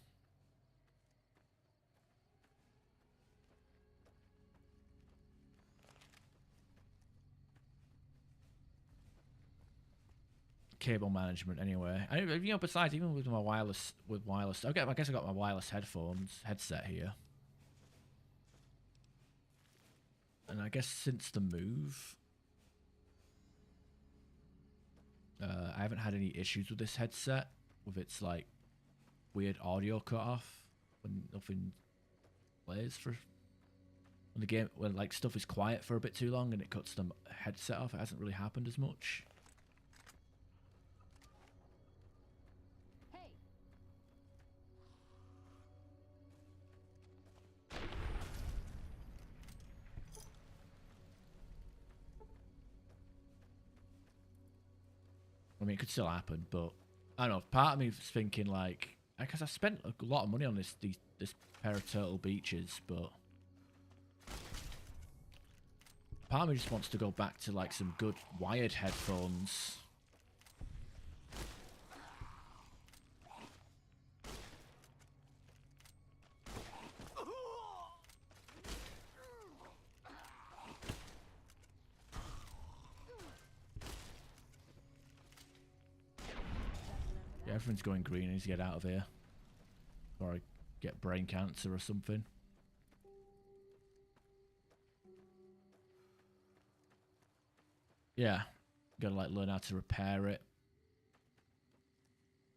Cable management, anyway. You know, besides, even with my wireless, I guess I got my wireless headset here. And I guess since the move, I haven't had any issues with this headset, with its like weird audio cutoff when nothing plays for when the game, when like stuff is quiet for a bit too long and it cuts the headset off. It hasn't really happened as much. I mean, it could still happen, but I don't know. Part of me is thinking like, because I spent a lot of money on this pair of Turtle Beaches, but part of me just wants to go back to like some good wired headphones. Yeah, everything's going green. I need to get out of here before I get brain cancer or something. Yeah, gotta like learn how to repair it,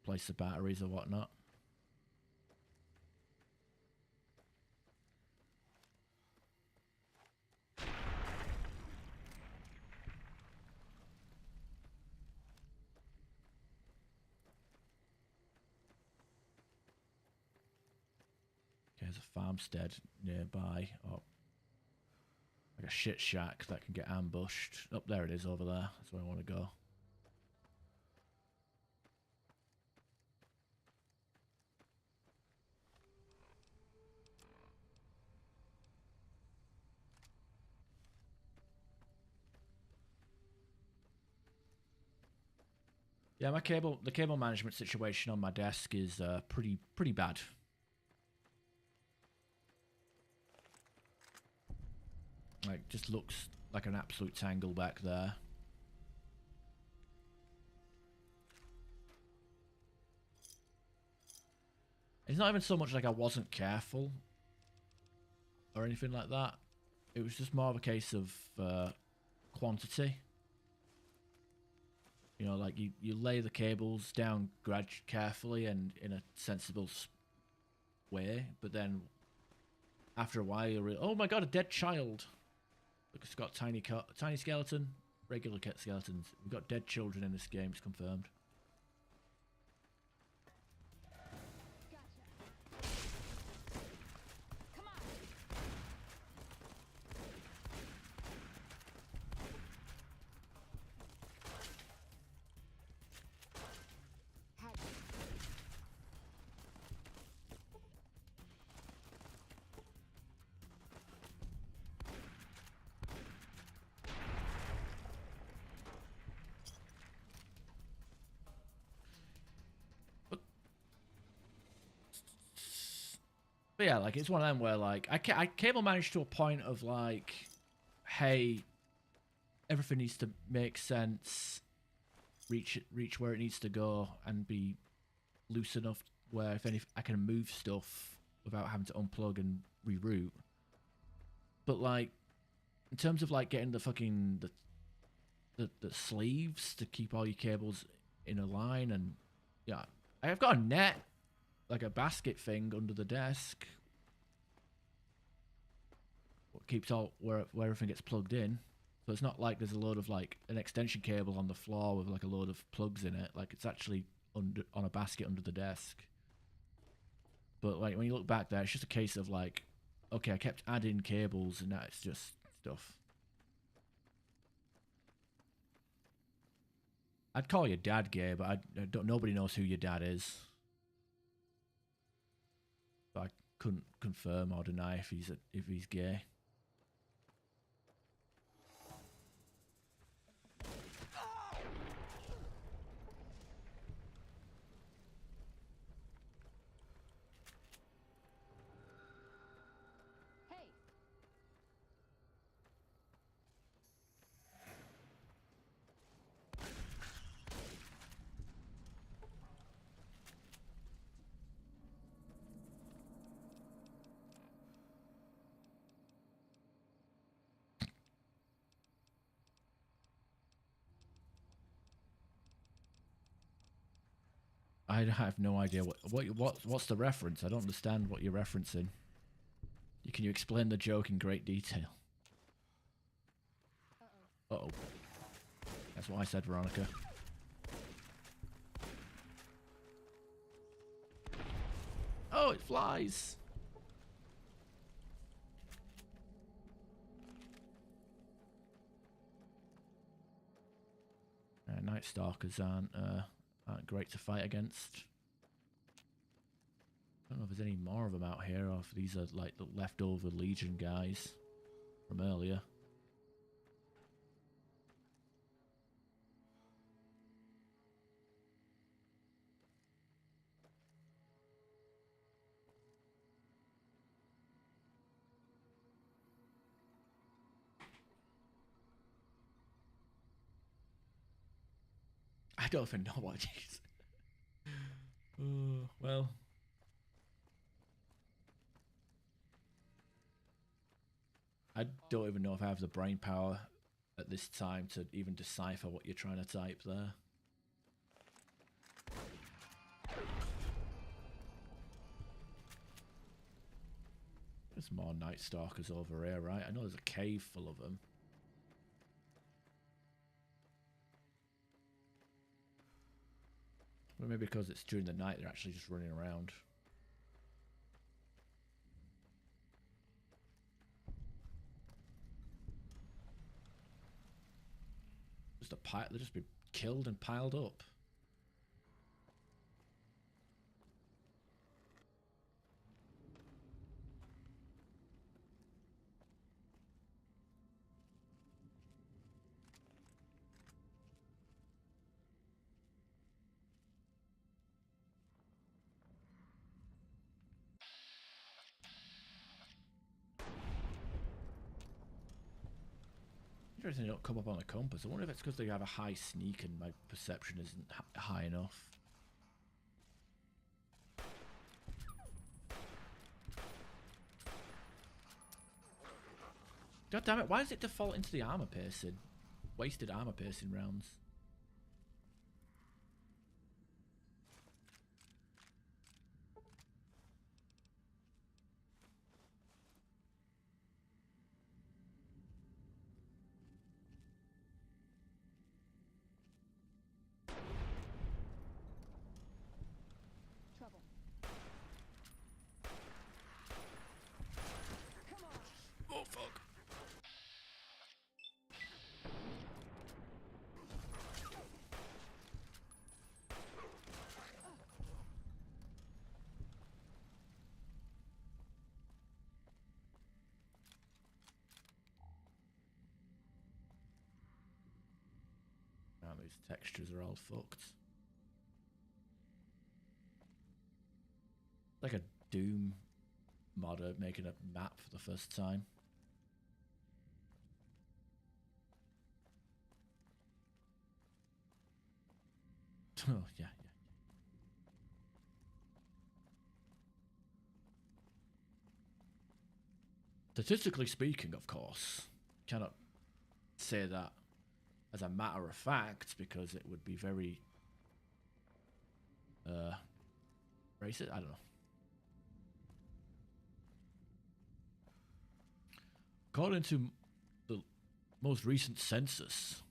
place the batteries or whatnot. Okay, there's a farmstead nearby, or like a shit shack that can get ambushed. Oh, there it is over there. That's where I want to go. Yeah, the cable management situation on my desk is pretty bad. just looks like an absolute tangle back there. It's not even so much like I wasn't careful or anything like that. It was just more of a case of quantity. You know, like you lay the cables down carefully and in a sensible way, but then after a while you're oh my god, a dead child. Look, it's got tiny skeleton, regular skeletons. We've got dead children in this game, it's confirmed. But yeah, like, it's one of them where, like, I cable managed to a point of, like, hey, everything needs to make sense, reach where it needs to go, and be loose enough where, if any, I can move stuff without having to unplug and reroute. But, like, in terms of, like, getting the fucking, the sleeves to keep all your cables in a line, and, yeah, I've got a net, like a basket thing under the desk. What keeps all where everything gets plugged in. So it's not like there's a load of like an extension cable on the floor with like a load of plugs in it. Like it's actually on a basket under the desk. But like when you look back there, it's just a case of like, okay, I kept adding cables and now it's just stuff. I'd call your dad gay, but I don't. Nobody knows who your dad is. I couldn't confirm or deny if he's gay. I have no idea what's the reference. I don't understand what you're referencing. Can you explain the joke in great detail? Uh-oh. That's what I said, Veronica. Oh, it flies! Night Stalkers aren't great to fight against. I don't know if there's any more of them out here, or if these are like the leftover Legion guys from earlier. I don't even know what it is. Well. I don't even know if I have the brain power at this time to even decipher what you're trying to type there. There's more Night Stalkers over here, right? I know there's a cave full of them. Well, maybe because it's during the night, they're actually just running around. Just a pile, they'll just be killed and piled up. Interesting they don't come up on the compass. I wonder if it's because they have a high sneak and my perception isn't high enough. God damn it, why does it default into the armor piercing? Wasted armor piercing rounds. Trouble. Oh fuck. Now these textures are all fucked. Like a Doom modder making a map for the first time. Oh, yeah. Statistically speaking, of course, cannot say that as a matter of fact because it would be very racist. I don't know. According to the most recent census,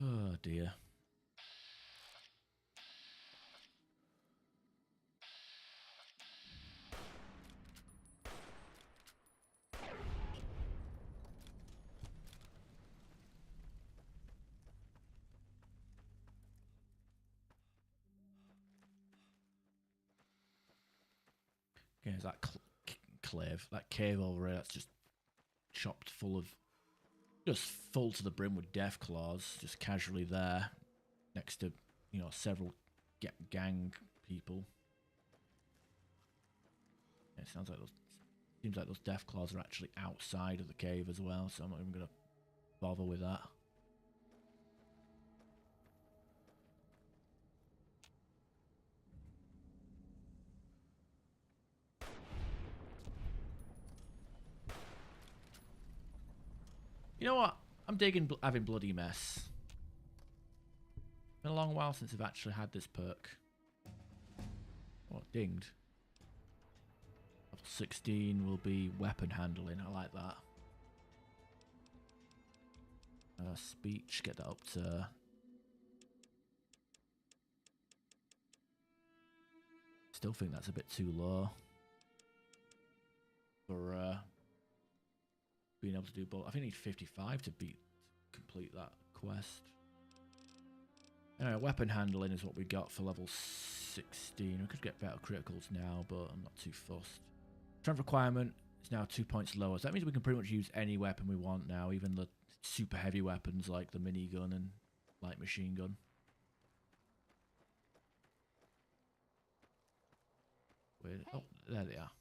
oh dear. Okay, is that clave, that cave over there that's just chopped full of, just full to the brim with death claws, just casually there, next to, you know, several gang people. Yeah, it sounds like those, seems like those death claws are actually outside of the cave as well, so I'm not even gonna bother with that. You know what? I'm digging having bloody mess. Been a long while since I've actually had this perk. Oh, dinged. Level 16 will be weapon handling. I like that. Speech, get that up to... Still think that's a bit too low for being able to do both. I think I need 55 to complete that quest. Weapon handling is what we got for level 16. We could get better criticals now, but I'm not too fussed. Strength requirement is now 2 points lower, so that means we can pretty much use any weapon we want now, even the super heavy weapons like the minigun and light machine gun. Wait, oh, there they are.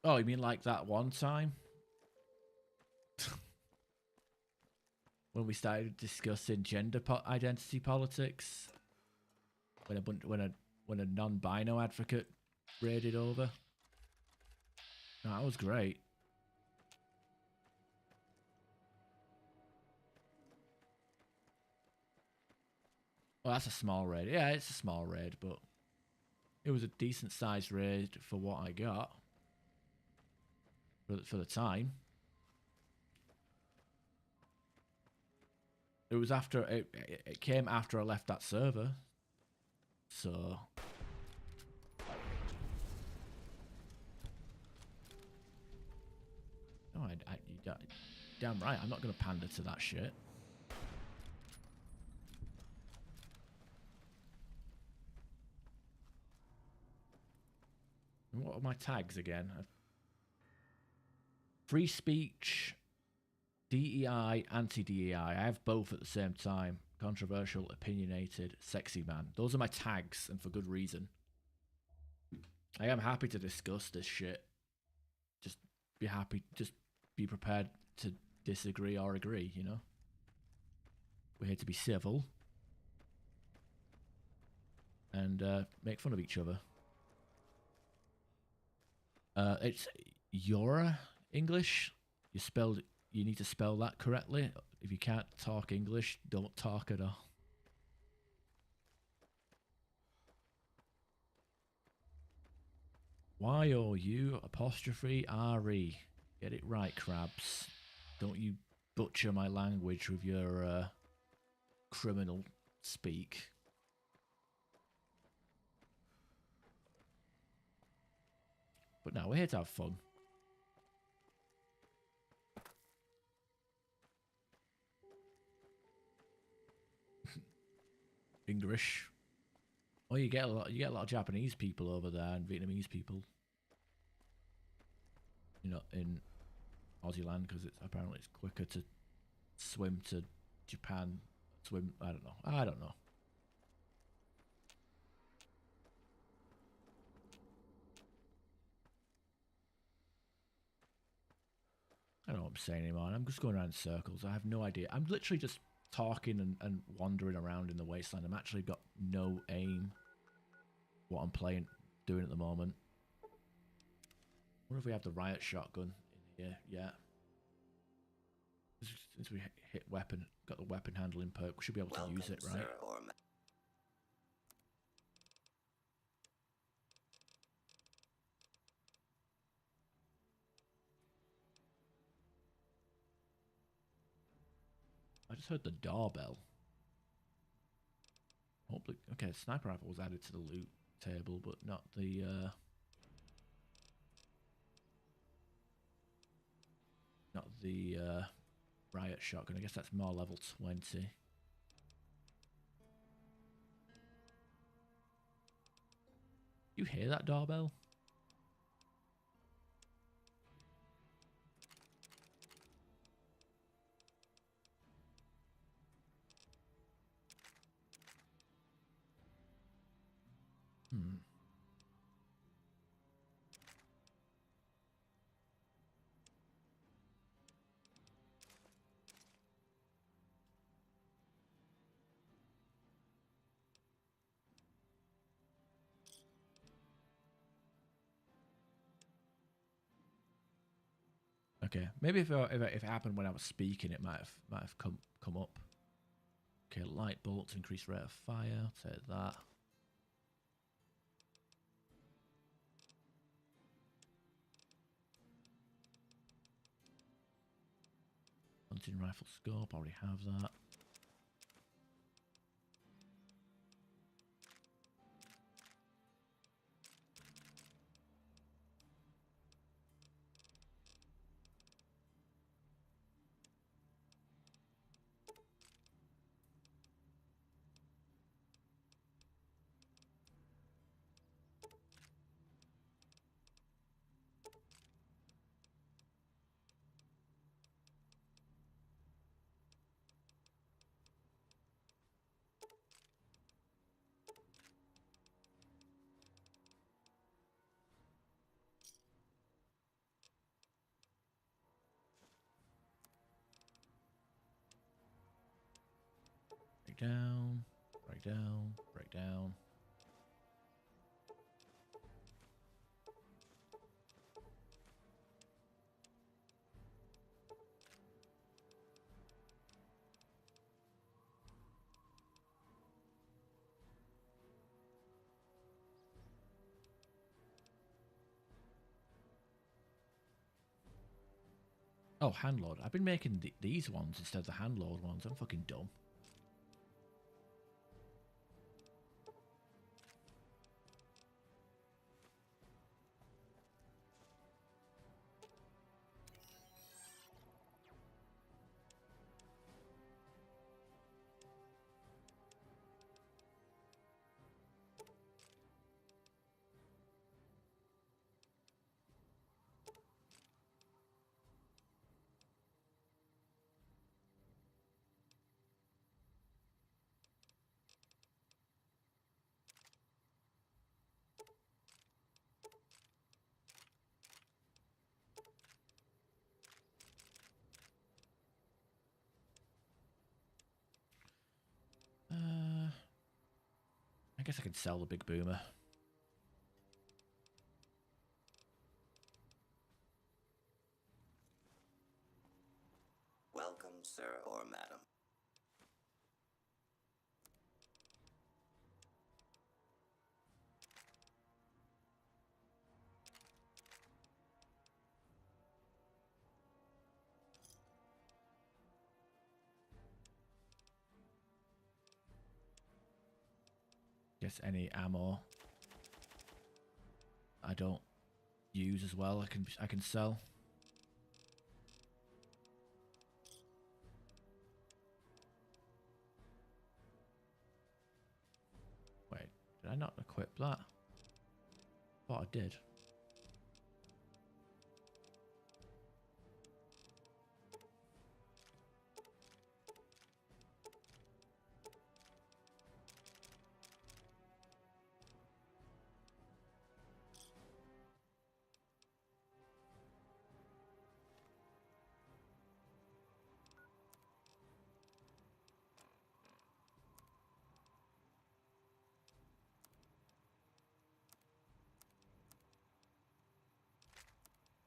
Oh, you mean like that one time? When we started discussing gender identity politics? When a non-bino advocate raided over? No, that was great. Well, that's a small raid. Yeah, it's a small raid, but it was a decent sized raid for what I got. For the time. It was after it came after I left that server. So no, damn right, I'm not gonna pander to that shit. And what are my tags again? Free speech, DEI, anti-DEI. I have both at the same time. Controversial, opinionated, sexy man. Those are my tags, and for good reason. I am happy to discuss this shit. Just be prepared to disagree or agree, you know? We're here to be civil. And make fun of each other. It's Yora English. You need to spell that correctly. If you can't talk English, don't talk at all. Y-O-U apostrophe R-E. Get it right, crabs. Don't you butcher my language with your criminal speak. But no, we're here to have fun. English. Oh, you get a lot of Japanese people over there and Vietnamese people. You know, in Aussie land, because apparently it's quicker to swim to Japan. I don't know. I don't know. I don't know what I'm saying anymore. I'm just going around in circles. I have no idea. I'm literally just talking and wandering around in the wasteland. I'm actually got no aim what I'm doing at the moment. What if we have the riot shotgun in here? Yeah. Since we got the weapon handling perk, we should be able to use it, right? I just heard the doorbell. Hopefully, okay, sniper rifle was added to the loot table, but not the riot shotgun. I guess that's more level 20. You hear that doorbell? Hmm. Okay, maybe if it happened when I was speaking, it might have come up. Okay, light bolts, increased rate of fire. Take that. Hunting rifle scope. Already have that. Break down. Break down. Break down. Oh, handload. I've been making these ones instead of the handload ones. I'm fucking dumb. I guess I could sell the big boomer. Welcome, sir or madam. Guess any ammo I don't use as well, I can sell. Wait, did I not equip that? Thought I did.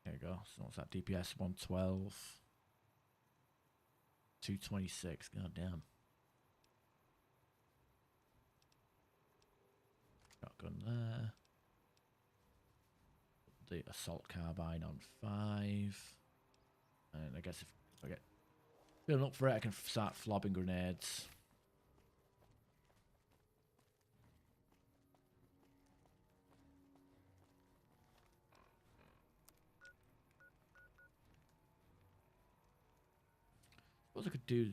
There you go. So what's that? DPS 112. 226. God damn. Shotgun there. The assault carbine on 5. And I guess if I get feeling up for it, I can start flobbing grenades. Suppose I could do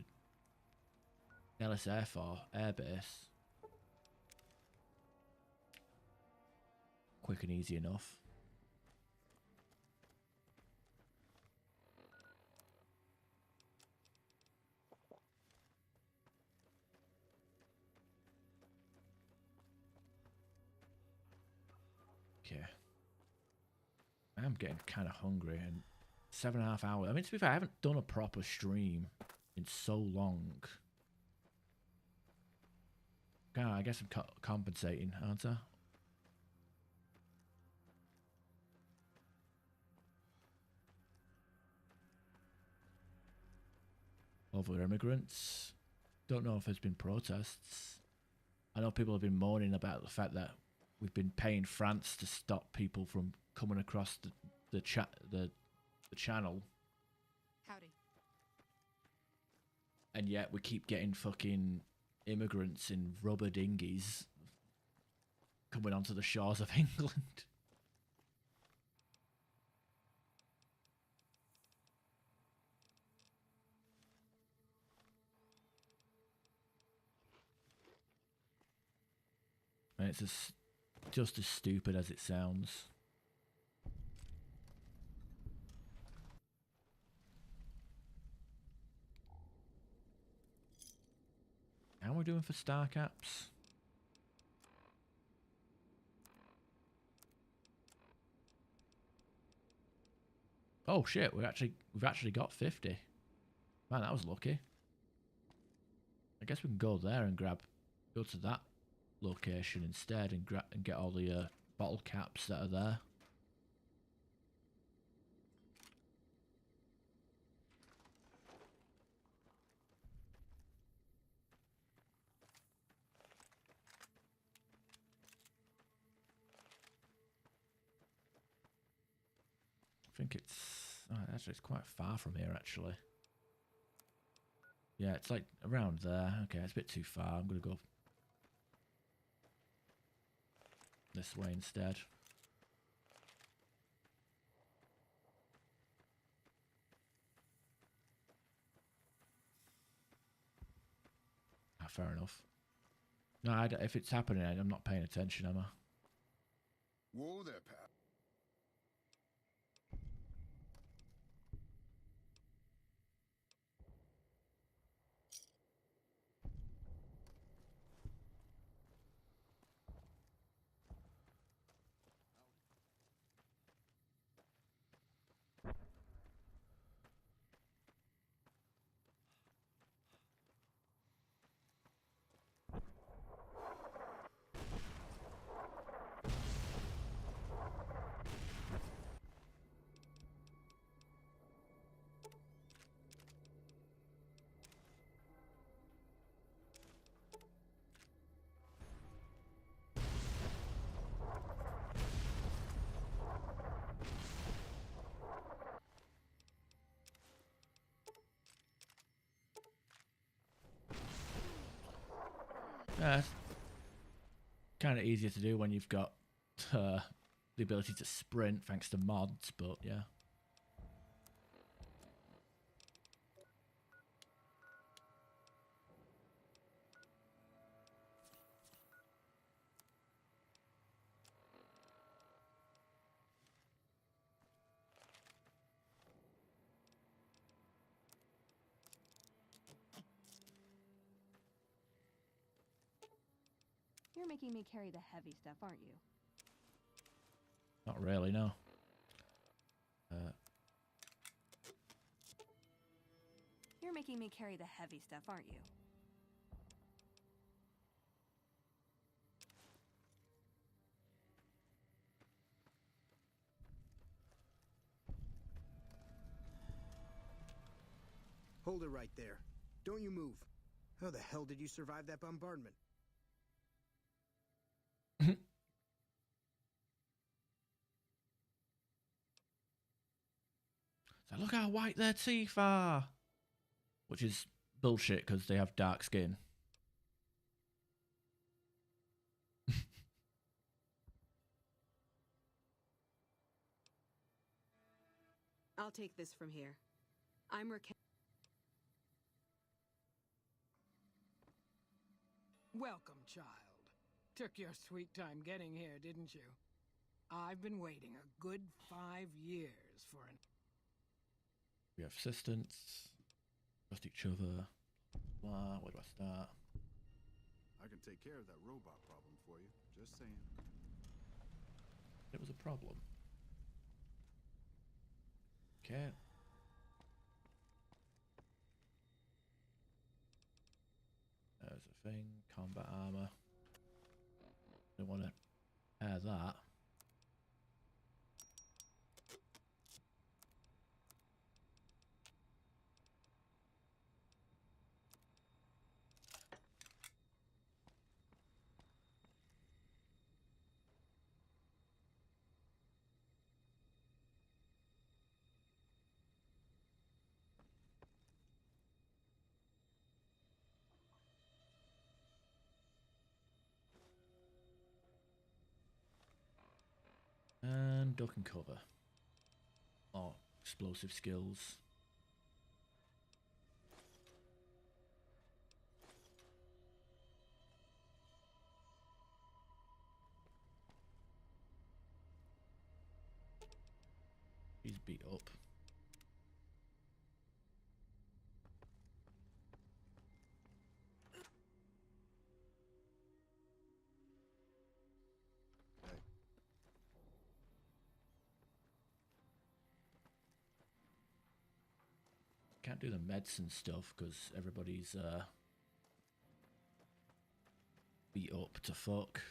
LSF or airbase. Quick and easy enough. Okay. I'm getting kind of hungry, and 7.5 hours. I mean, to be fair, I haven't done a proper stream in so long. God, I guess I'm compensating, aren't I? Over immigrants. Don't know if there's been protests. I know people have been moaning about the fact that we've been paying France to stop people from coming across the channel. Howdy. And yet we keep getting fucking immigrants in rubber dinghies coming onto the shores of England. And it's just as stupid as it sounds. How are we doing for star caps? Oh shit, we've actually got 50. Man, that was lucky. I guess we can go there and go to that location instead and get all the bottle caps that are there. I think actually it's quite far from here actually. Yeah, it's like around there. Okay, it's a bit too far. I'm gonna go this way instead. Ah, fair enough. No, if it's happening, I'm not paying attention, am I? Whoa there, pal. It's kind of easier to do when you've got the ability to sprint thanks to mods, but yeah. You're making me carry the heavy stuff, aren't you? Not really, no. You're making me carry the heavy stuff, aren't you? Hold it right there. Don't you move. How the hell did you survive that bombardment? So look how white their teeth are. Which is bullshit because they have dark skin. I'll take this from here. I'm Raquel. Welcome, child. Took your sweet time getting here, didn't you? I've been waiting a good 5 years for an... We have assistants. Trust each other. Blah, where do I start? I can take care of that robot problem for you. Just saying. It was a problem. Okay. There's a thing. Combat armor. Don't want to air that. And duck and cover. Or explosive skills. He's beat up. Can't do the medicine stuff because everybody's Beat up to fuck.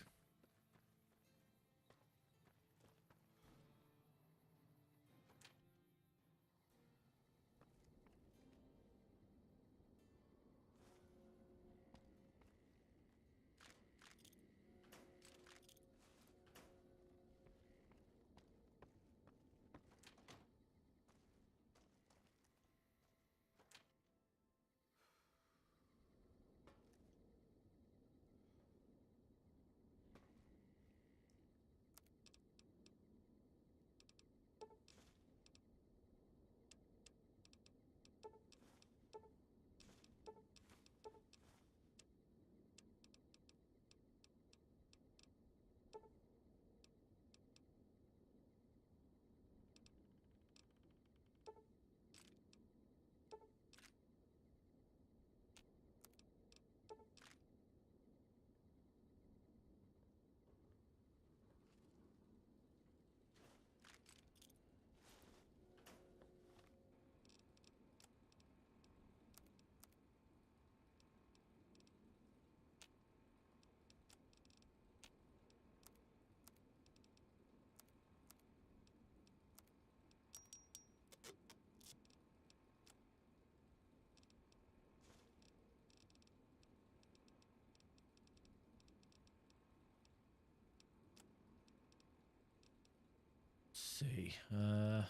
See, I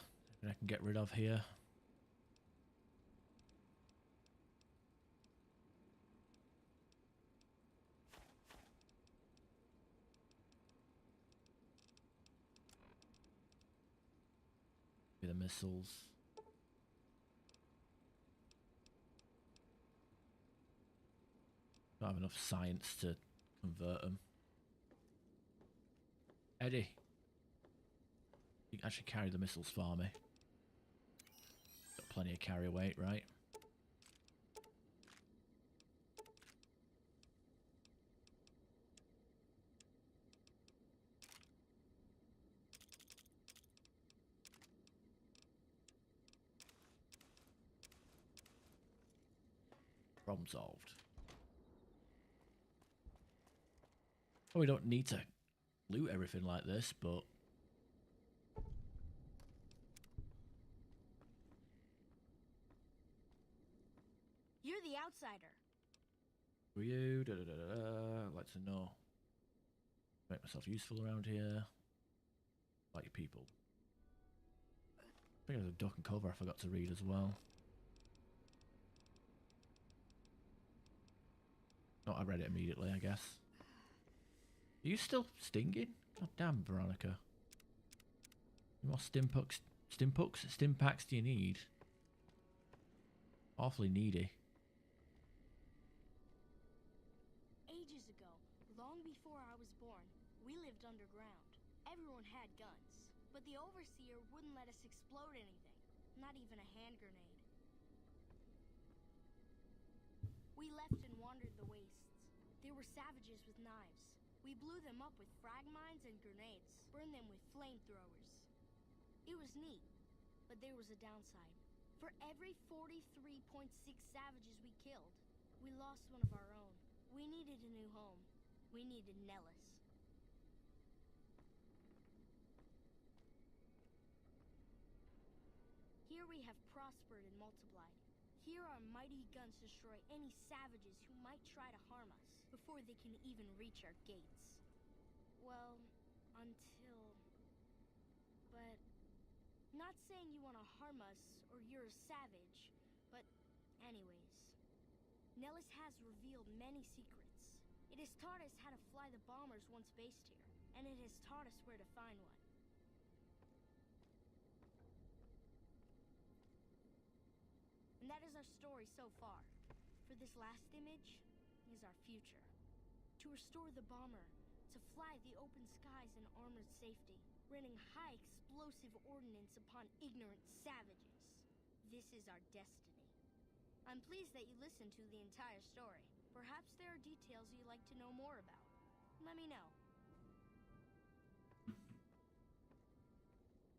can get rid of here. The missiles. Don't have enough science to convert them. Eddie, you can actually carry the missiles for me. Got plenty of carry weight, right? Problem solved. Well, we don't need to loot everything like this, but You're the outsider. for you, I'd like to know. Make myself useful around here. Like your people. I think there's a duck and cover I forgot to read as well. Oh, I read it immediately, I guess. Are you still stinging? God damn, Veronica. What more stimpaks do you need? Awfully needy. Ages ago, long before I was born, we lived underground. Everyone had guns, but the Overseer wouldn't let us explode anything, not even a hand grenade. We left and wandered the wastes. There were savages with knives. We blew them up with frag mines and grenades, burned them with flamethrowers. It was neat, but there was a downside. For every 43.6 savages we killed, we lost one of our own. We needed a new home. We needed Nellis. Here we have prospered and multiplied. Here our mighty guns destroy any savages who might try to harm us before they can even reach our gates. Well, until... But... Not saying you want to harm us or you're a savage, but anyways. Nellis has revealed many secrets. It has taught us how to fly the bombers once based here, and it has taught us where to find one. And that is our story so far. For this last image is our future. To restore the bomber, to fly the open skies in armored safety, raining high explosive ordnance upon ignorant savages. This is our destiny. I'm pleased that you listened to the entire story. Perhaps there are details you'd like to know more about. Let me know.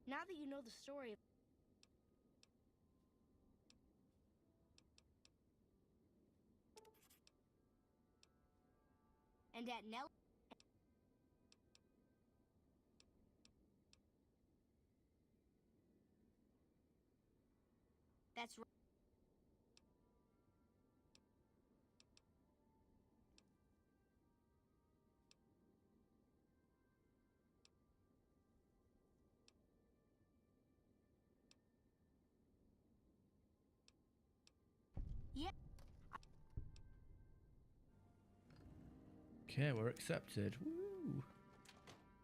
Now that you know the story of... And And at Nell. That's right. Yeah. Okay, we're accepted. Woo.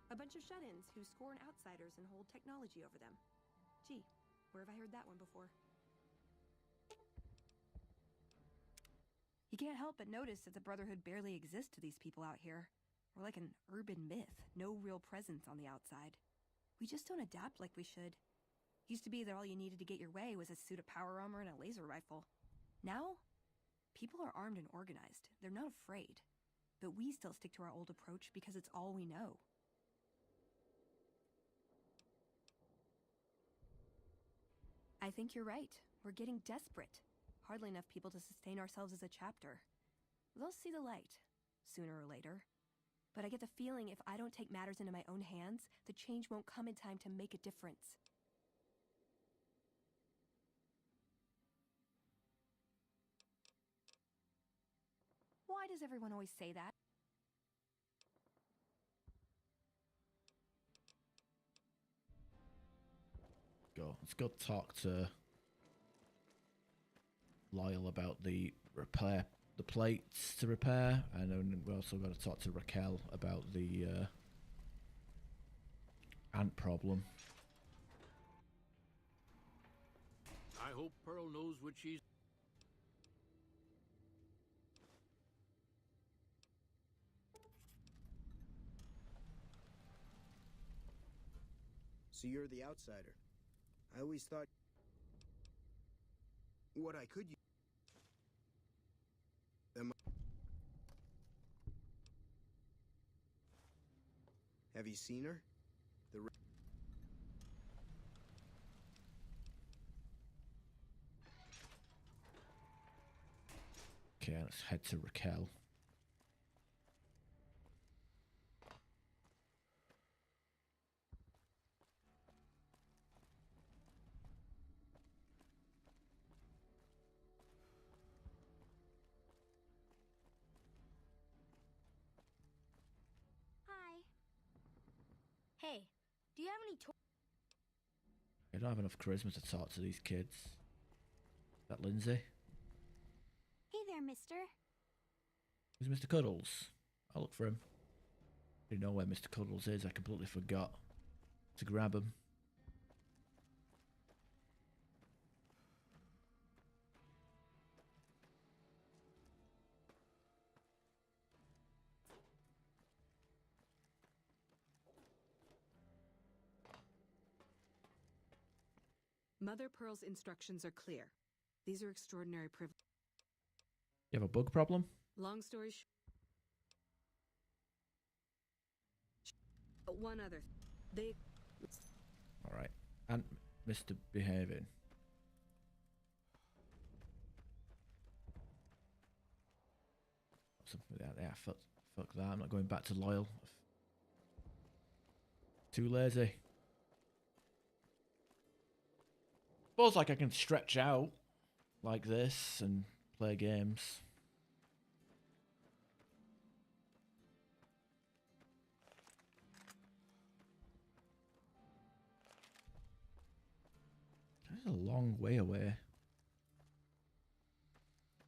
A bunch of shut-ins who scorn outsiders and hold technology over them. Gee, where have I heard that one before? You can't help but notice that the Brotherhood barely exists to these people out here. We're like an urban myth, no real presence on the outside. We just don't adapt like we should. Used to be that all you needed to get your way was a suit of power armor and a laser rifle. Now, people are armed and organized. They're not afraid. But we still stick to our old approach because it's all we know. I think you're right. We're getting desperate. Hardly enough people to sustain ourselves as a chapter. They'll see the light, sooner or later. But I get the feeling if I don't take matters into my own hands, the change won't come in time to make a difference. Why does everyone always say that? Let's go talk to Lyle about the plates to repair, and then we also got to talk to Raquel about the ant problem. I hope Pearl knows what she's... So you're the outsider. I always thought what I could use. Have you seen her? Okay, let's head to Raquel. Hi. Hey, do you have any toys? I don't have enough charisma to talk to these kids. Is that Lindsay? Hey there, mister. Who's Mr. Cuddles? I'll look for him. I didn't know where Mr. Cuddles is. I completely forgot to grab him. Mother Pearl's instructions are clear. These are extraordinary privileges. You have a bug problem? Long story short. One other. They... Alright. And Mr. Behaving. Something like that. Yeah, fuck that. I'm not going back to Loyal. Too lazy. Suppose like I can stretch out like this and play games. That's a long way away.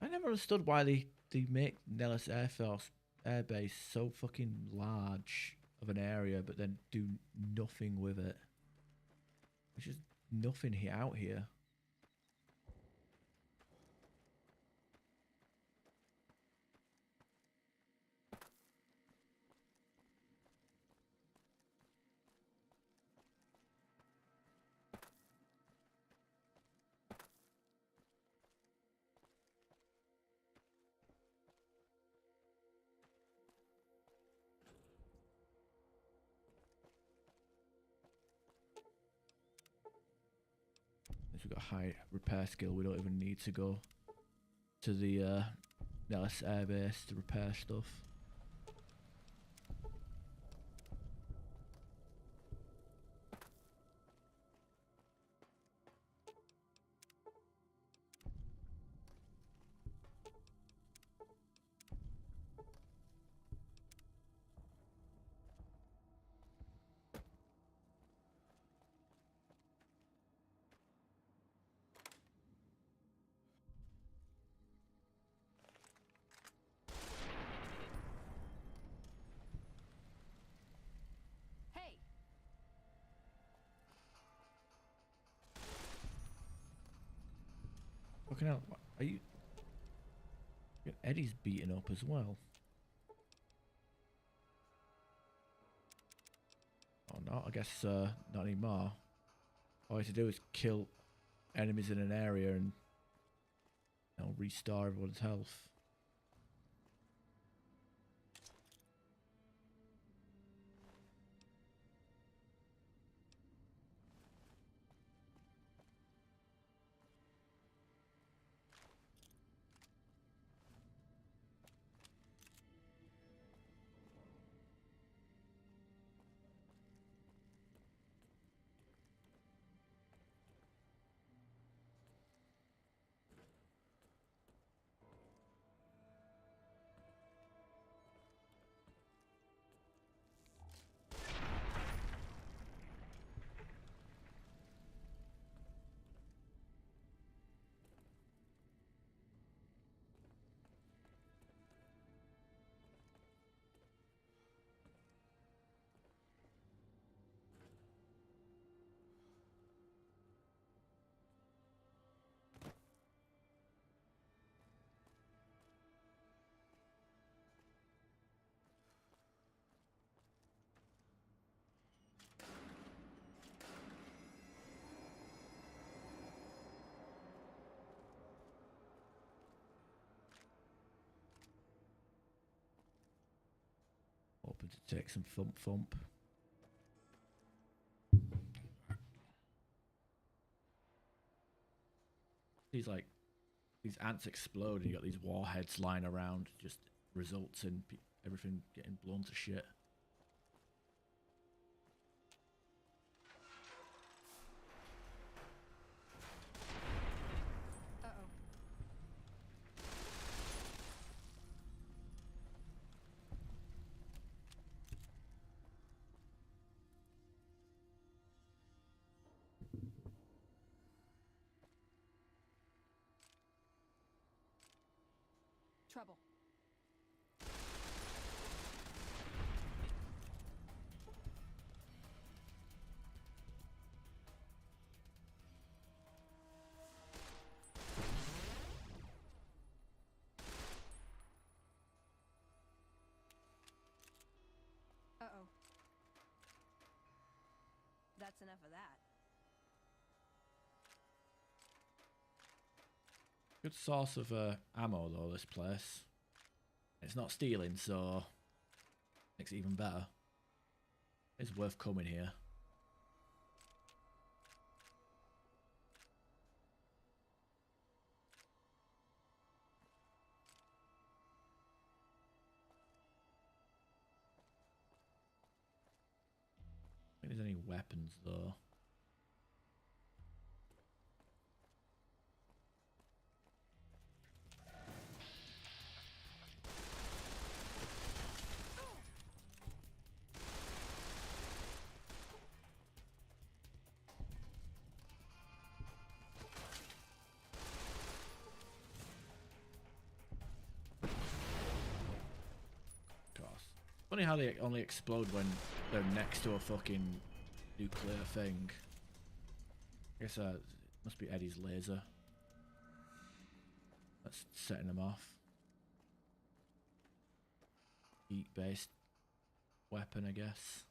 I never understood why they make Nellis Air Base so fucking large of an area, but then do nothing with it. There's just nothing out here. We've got a high repair skill. We don't even need to go to the Nellis Air Base to repair stuff. Fucking hell, are you... Eddie's beaten up as well. Oh no, I guess not anymore. All you have to do is kill enemies in an area and restore everyone's health. Open to take some thump thump. These ants explode and you got these warheads lying around, just results in everything getting blown to shit. Trouble. Uh-oh. That's enough of that. Good source of ammo though, this place. It's not stealing, so makes it even better. It's worth coming here. I don't think there's any weapons though. Funny how they only explode when they're next to a fucking nuclear thing. I guess it must be Eddie's laser. That's setting them off. Heat-based weapon, I guess.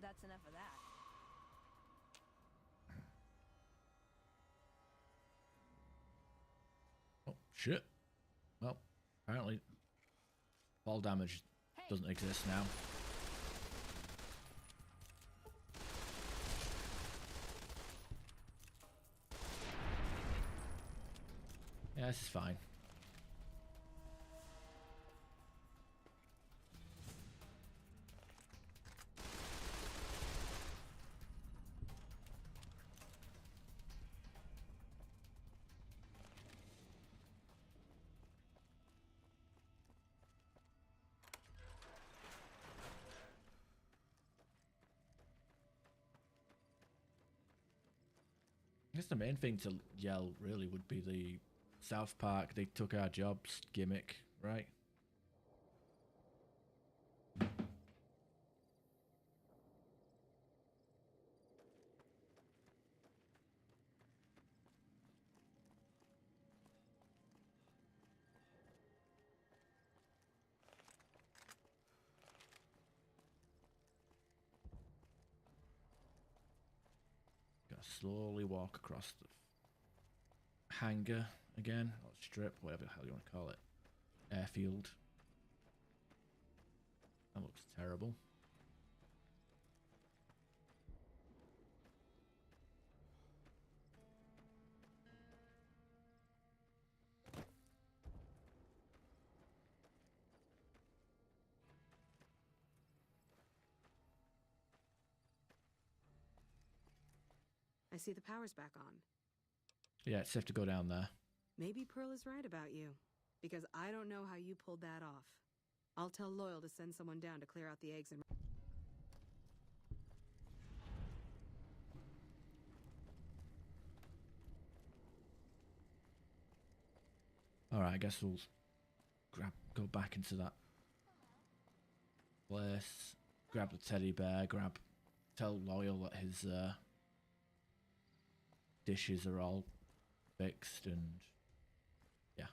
That's enough of that. Oh, shit. Well, apparently fall damage doesn't exist now. Yeah, this is fine. I guess the main thing to yell really would be the South Park "they took our jobs" gimmick, right? Gotta slowly walk across the hangar again, or strip, whatever the hell you want to call it. Airfield. That looks terrible. I see the power's back on. Yeah, it's safe to go down there. Maybe Pearl is right about you, because I don't know how you pulled that off. I'll tell Loyal to send someone down to clear out the eggs and... Alright, I guess we'll go back into that place, grab the teddy bear, tell Loyal that his dishes are all fixed, and yeah.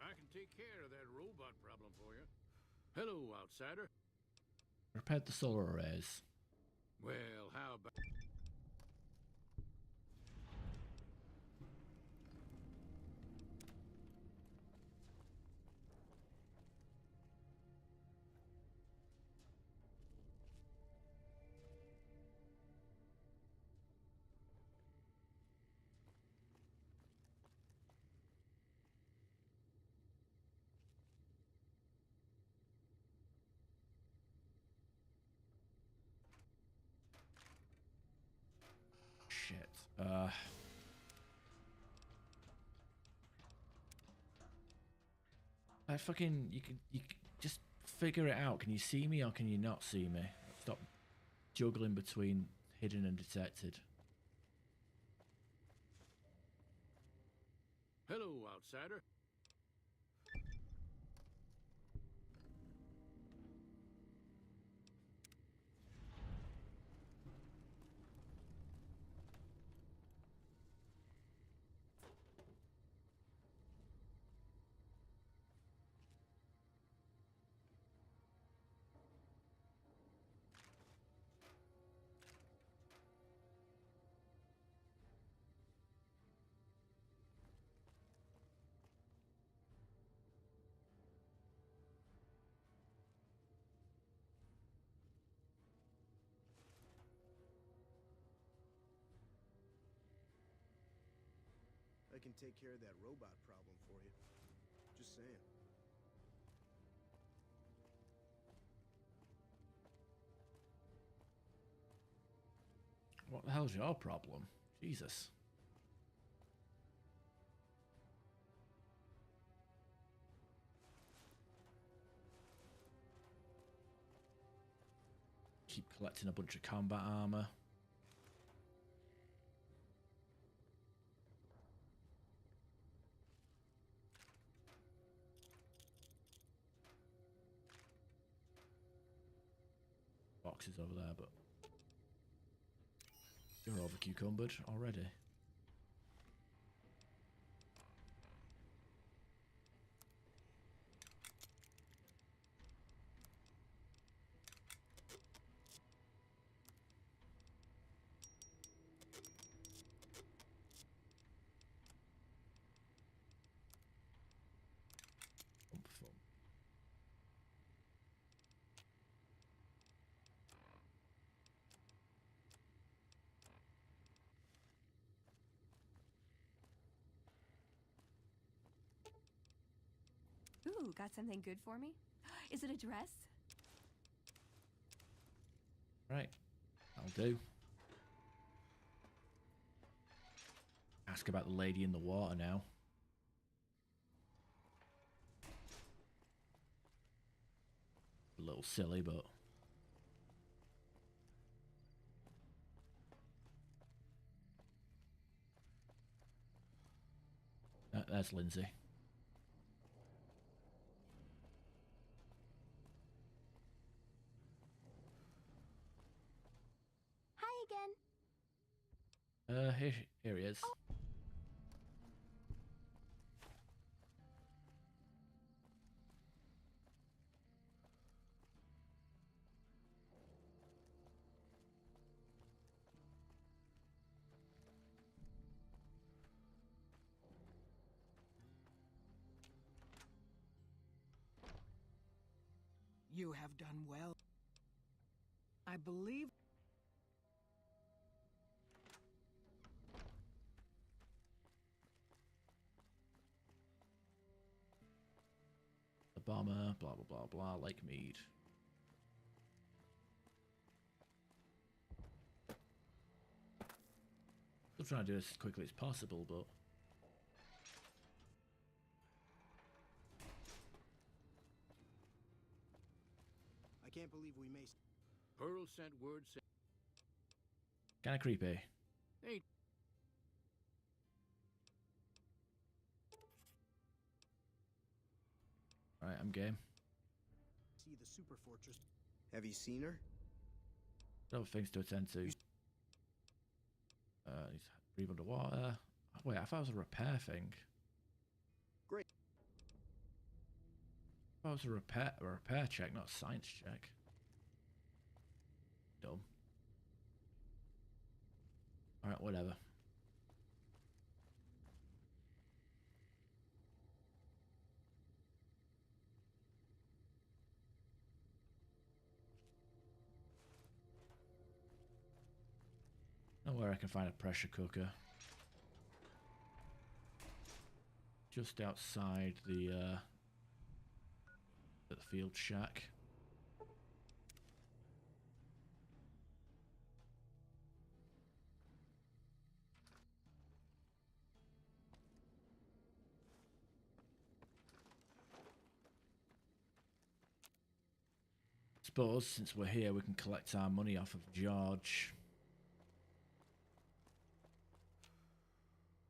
I can take care of that robot problem for you. Hello, outsider. Repaired the solar arrays. Well, how about... Shit. I fucking you can just figure it out. Can you see me or can you not see me? Stop juggling between hidden and detected. Hello, outsider. I can take care of that robot problem for you. Just saying. What the hell's your problem? Jesus. Keep collecting a bunch of combat armor. boxes over there, but you're over cucumbered already. Ooh, got something good for me? Is it a dress? Right, I'll do. Ask about the lady in the water now. A little silly, but that's Lindsay. Hi again. Here he is. You have done well. I believe... The bomber, blah blah blah blah, Lake Mead. Still trying to do this as quickly as possible, but I can't believe we may... Pearl sent word saying... kind of creepy. Hey, Alright, I'm game. See the super fortress. Have you seen her? Other things to attend to. He's breathe underwater. Wait, I thought it was a repair thing. Great. I thought it was a repair check, not a science check. Dumb. Alright, whatever. Know where I can find a pressure cooker. Just outside the field shack. Suppose since we're here, we can collect our money off of George.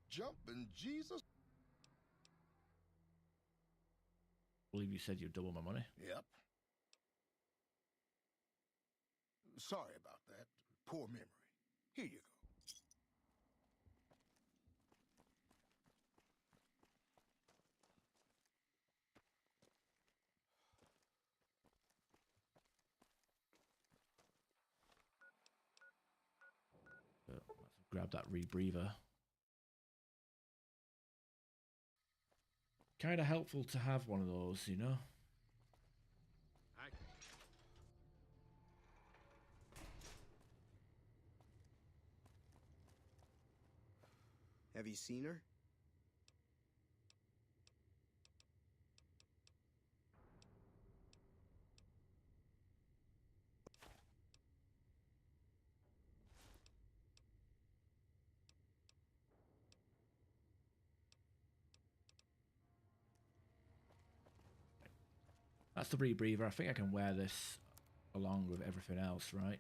Jumping Jesus. I believe you said you'd double my money. Yep. Sorry about that. Poor memory. Here you go. Let's grab that rebreather. Kind of helpful to have one of those, you know? Have you seen her? That's the rebreather. I think I can wear this along with everything else, right?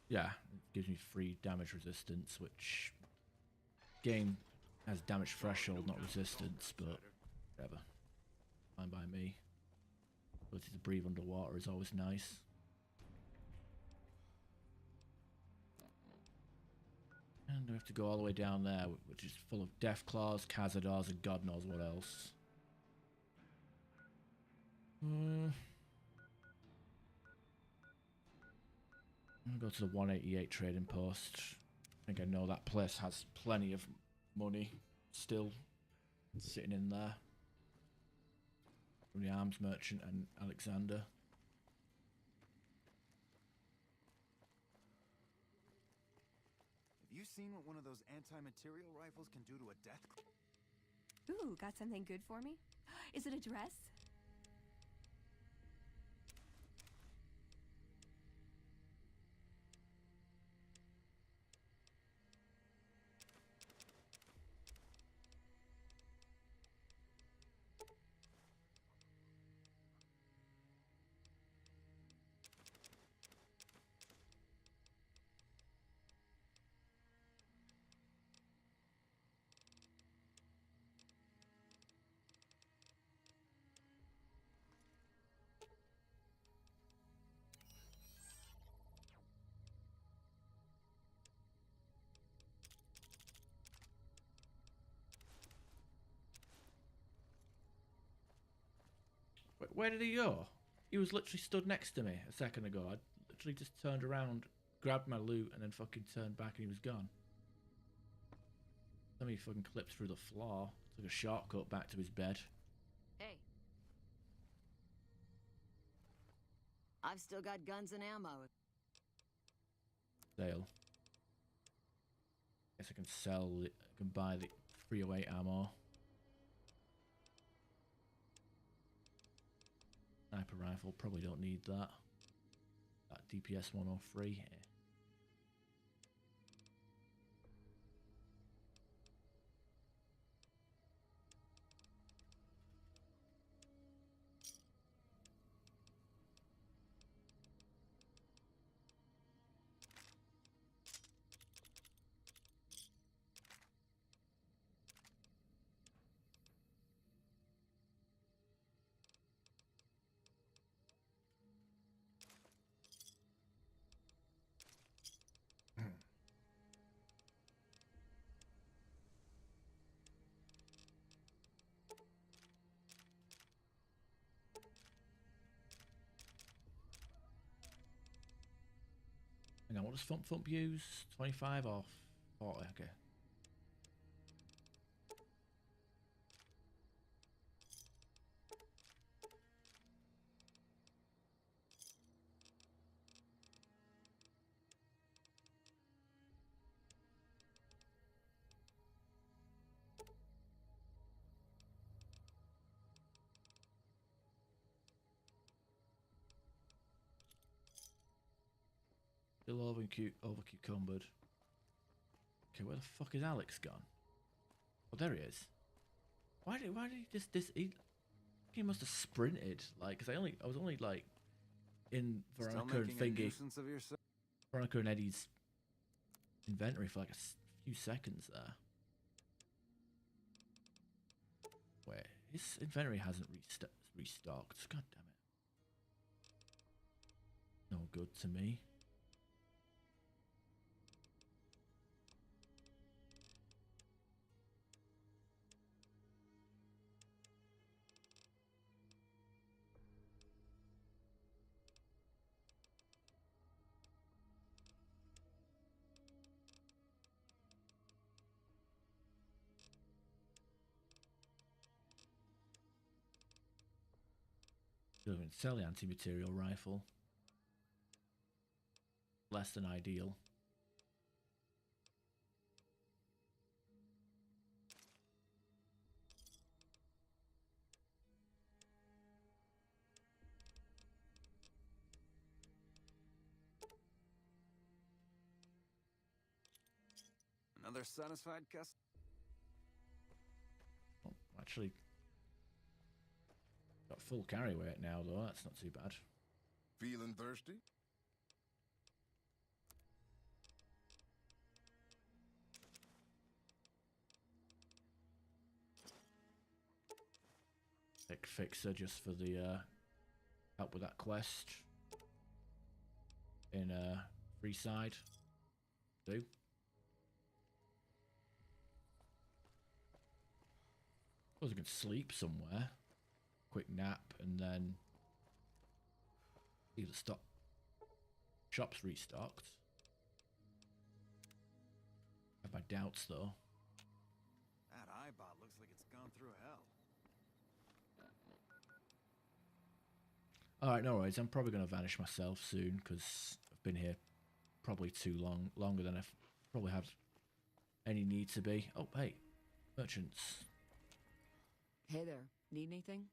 Yeah, it gives me free damage resistance, which game has damage threshold, not resistance, but whatever. Fine by me. Ability to breathe underwater is always nice. And we have to go all the way down there, which is full of death claws, cazadors, and God knows what else. I'll go to the 188 trading post. I think I know that place has plenty of money still sitting in there. From the arms merchant and Alexander. Have you seen what one of those anti-material rifles can do to a death? Ooh, got something good for me? Is it a dress? Where did he go? He was literally stood next to me a second ago. I literally just turned around, grabbed my loot, and then fucking turned back and he was gone. Then he fucking clipped through the floor. Took a shortcut back to his bed. Hey. I've still got guns and ammo. Sale. Guess I can sell it. I can buy the 308 ammo. Sniper rifle, probably don't need that. That DPS 103. Yeah. Hang on, what does Thump Thump use? 25 or 40? Okay. Still over cucumbered. Okay, where the fuck is Alex gone? Oh, there he is. Why did he just he must have sprinted, like, because I was only like in Veronica and Thingy, Veronica and Eddie's inventory for like a few seconds there. Wait, his inventory hasn't restocked. God damn it. No good to me. Still haven't sell the anti-material rifle. Less than ideal. Another satisfied customer? Oh, actually, got full carry weight now though. That's not too bad. Feeling thirsty? Pick Fixer just for the help with that quest in Freeside. Do. suppose I can sleep somewhere. Quick nap and then either stop. Shop's restocked. I have my doubts though. That eyebot looks like it's gone through hell. Alright, no worries. I'm probably going to vanish myself soon because I've been here probably too long. Longer than I've probably had any need to be. Oh, hey. Merchants. Hey there. Need anything?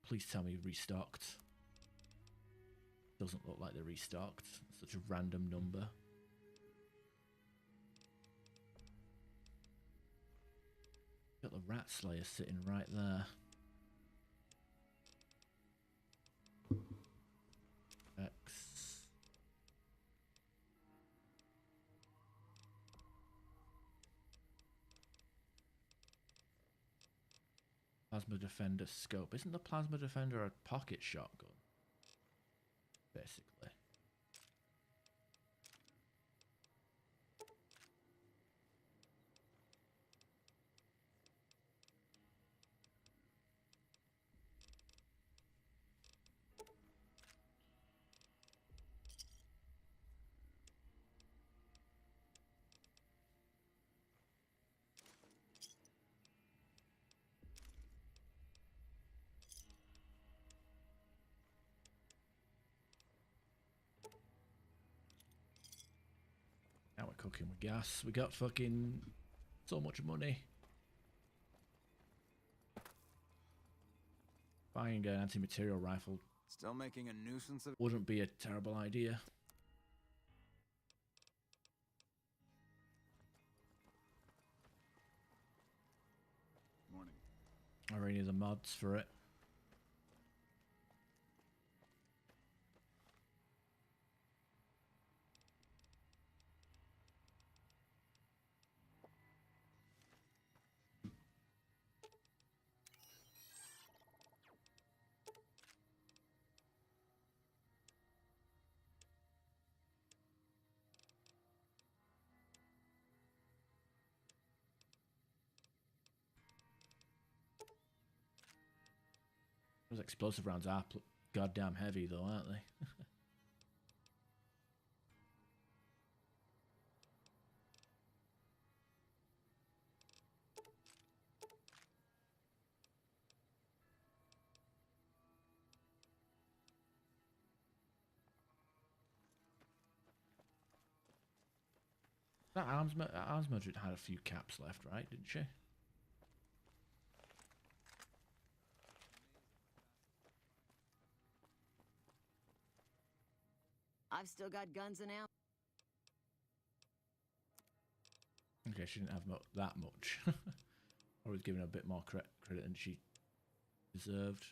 Please tell me restocked. Doesn't look like they're restocked. Such a random number. Got the rat slayer sitting right there. X. Plasma defender scope. Isn't the plasma defender a pocket shotgun? Basically. Now we're cooking with gas. We got fucking so much money. Buying an anti-material rifle Still making a nuisance of... wouldn't be a terrible idea. Morning. Are any of the mods for it? Those explosive rounds are goddamn heavy though, aren't they? That arms merchant had a few caps left, right? Didn't she? I've still got guns and ammo. Okay, she didn't have that much. I was giving her a bit more credit than she deserved.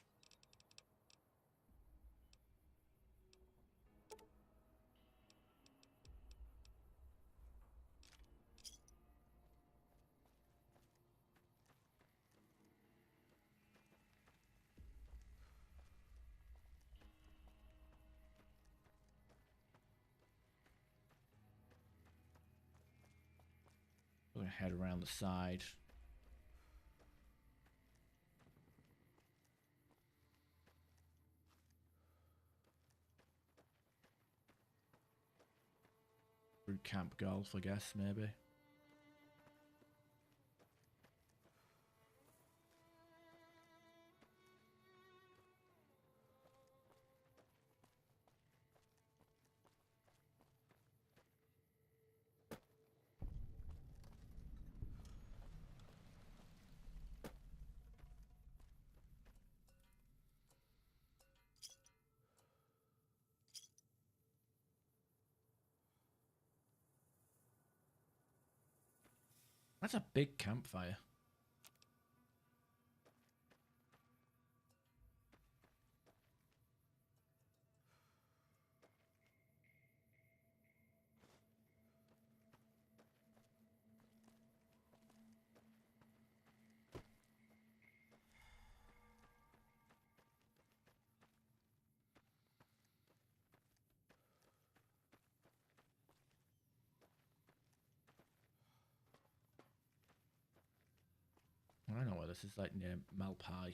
We're gonna head around the side. Through Camp Golf, I guess, maybe. That's a big campfire. I know where this is, like near Malpai.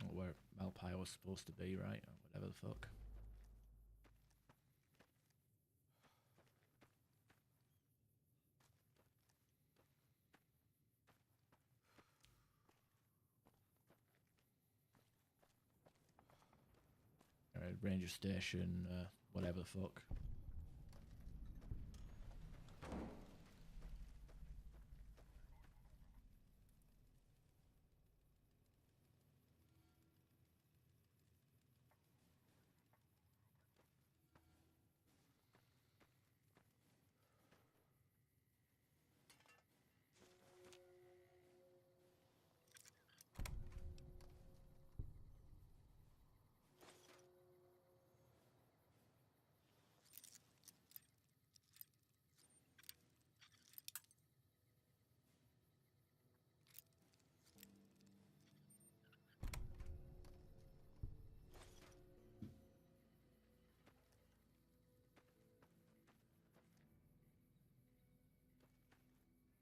Or where Malpai was supposed to be, right? Or whatever the fuck. Alright, ranger station, whatever the fuck.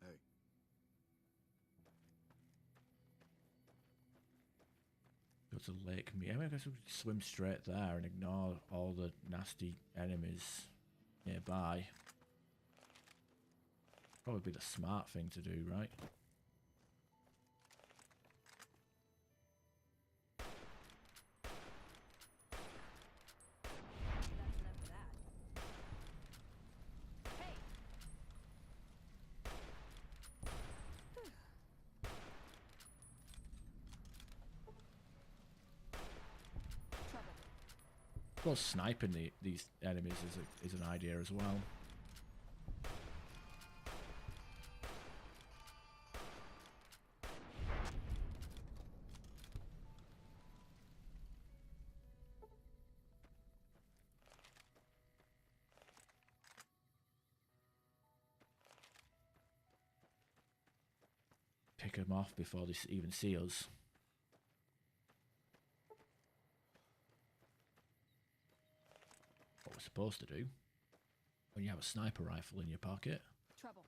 Hey. Go to Lake Me. I mean, I guess we could swim straight there and ignore all the nasty enemies nearby. Probably be the smart thing to do, right? Well, sniping these enemies is an idea as well. Pick them off before they even see us. What we're supposed to do when you have a sniper rifle in your pocket. Trouble.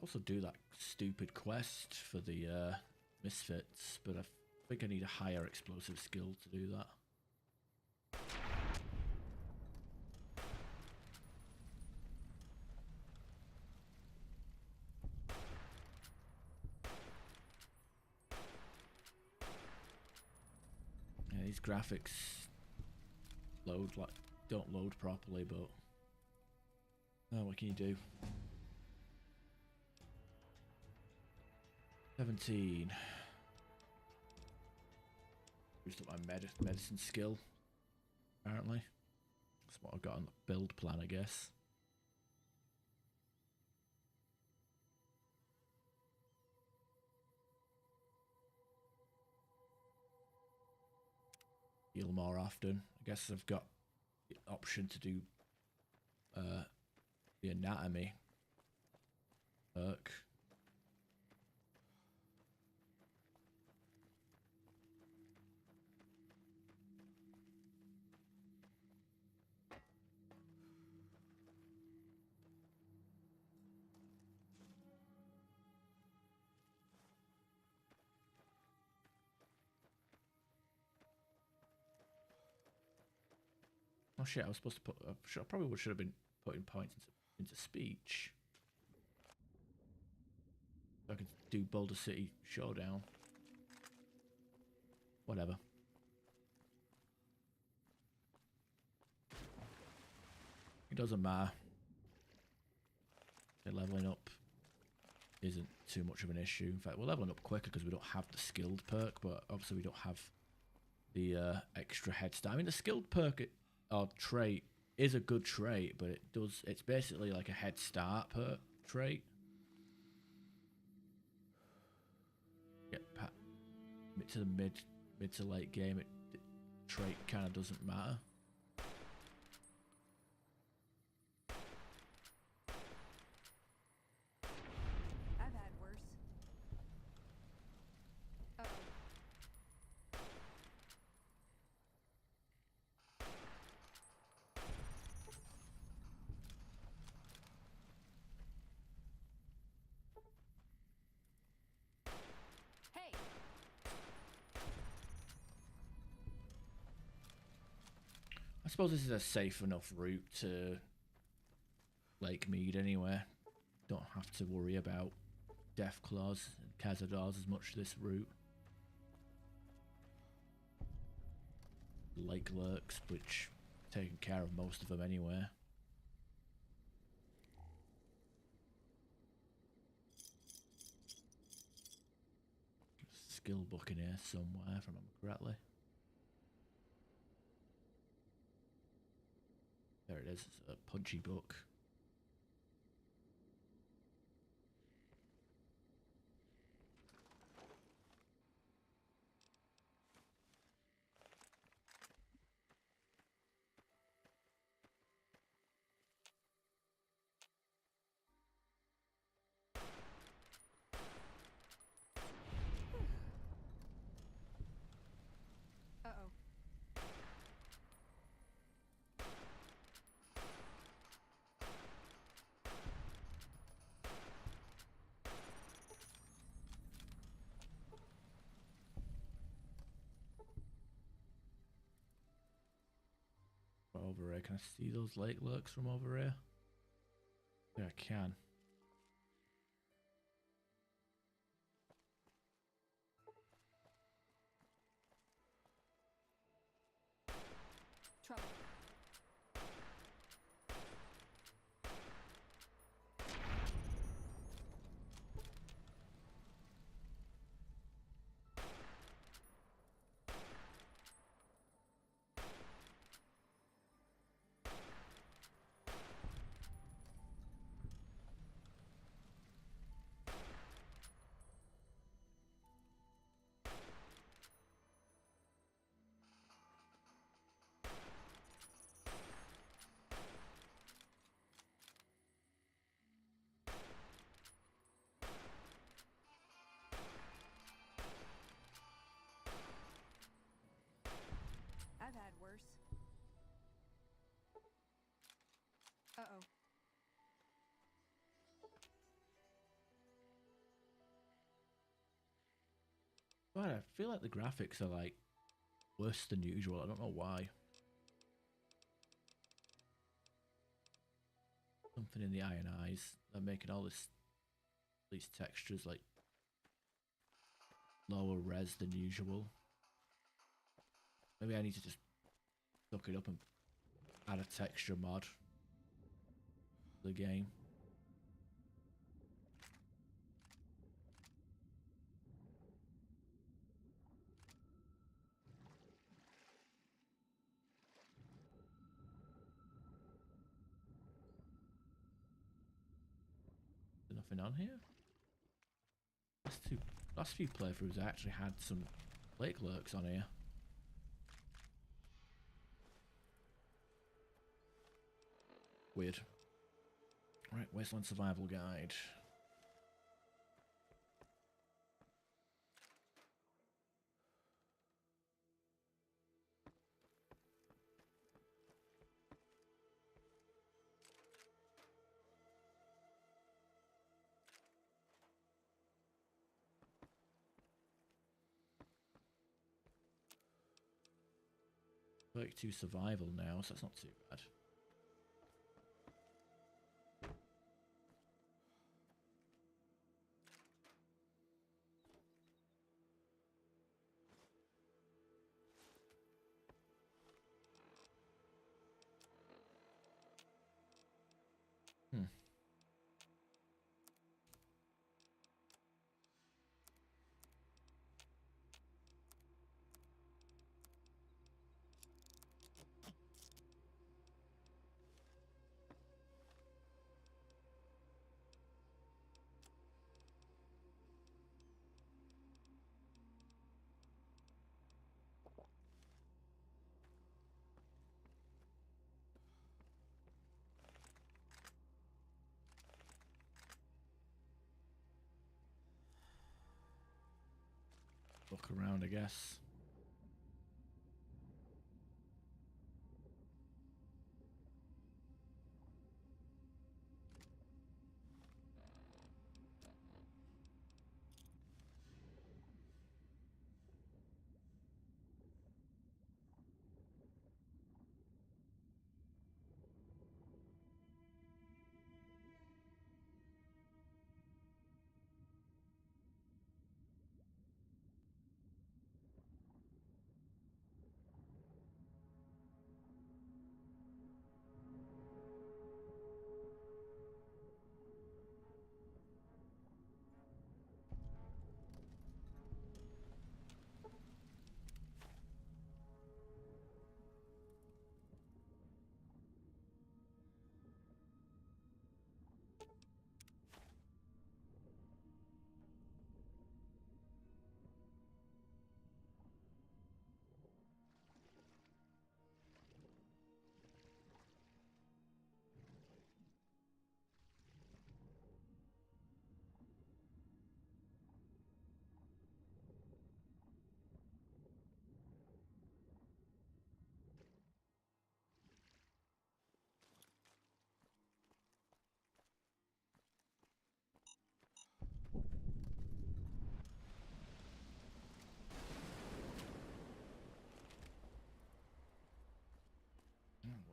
Also do that stupid quest for the misfits, but I think I need a higher explosive skill to do that. Yeah, these graphics don't load properly, but oh, what can you do? 17. Used up my medicine skill, apparently. That's what I've got on the build plan, I guess. Heal more often. I guess I've got the option to do the anatomy perk. Oh shit, I was supposed to put... I probably should have been putting points into speech. So I can do Boulder City Showdown. Whatever. It doesn't matter. Okay, leveling up isn't too much of an issue. In fact, we're leveling up quicker because we don't have the skilled perk, but obviously we don't have the extra head start. I mean, the skilled perk or trait is a good trait, but it's basically like a head start perk trait. Get to the mid to late game, trait kind of doesn't matter. suppose this is a safe enough route to Lake Mead anyway. Don't have to worry about Deathclaws and Cazadors as much this route. Lake Lurks, which taking care of most of them anyway. Skill book in here somewhere, if I remember correctly. There it is, it's a punchy book. Uh-oh. Over here, can I see those lake lurks from over here? Yeah, I can. Trouble. I've had worse. Uh-oh. But I feel like the graphics are like worse than usual. I don't know why. Something in the eye and eyes. They're making all these textures like lower res than usual. Maybe I need to just look it up and add a texture mod to the game. Is there nothing on here? Last few playthroughs I actually had some lake lurks on here. Weird. Right, Wasteland Survival Guide. Pt.2 survival now, so that's not too bad. Look around, I guess.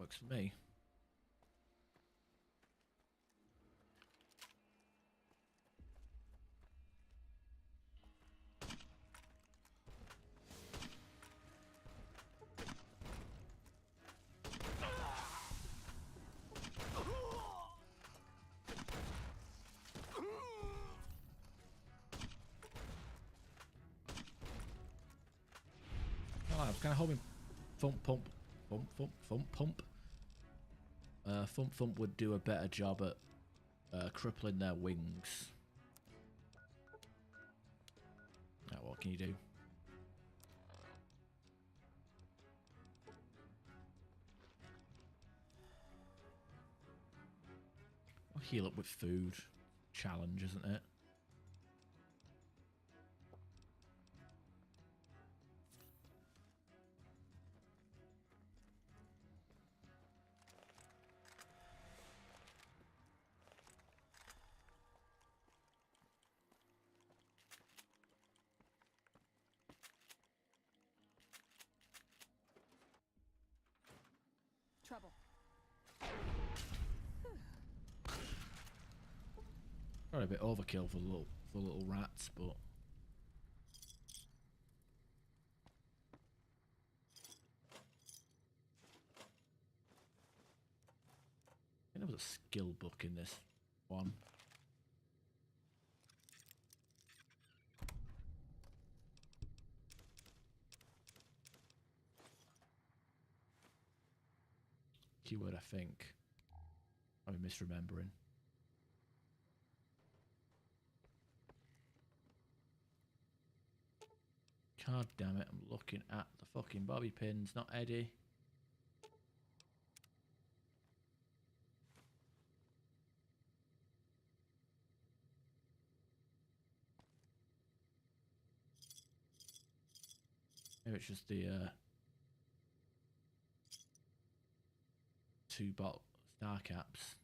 Works for me. Oh, I was kind of hoping Thump Pump Thump Thump would do a better job at crippling their wings. Now, what can you do? I'll heal up with food. Challenge, isn't it? Trouble. Probably a bit overkill for little rats, but I think there was a skill book in this one. Keyword, I think. I'm misremembering. God damn it, I'm looking at the fucking bobby pins, not Eddie. Maybe it's just the 2 bottle star caps.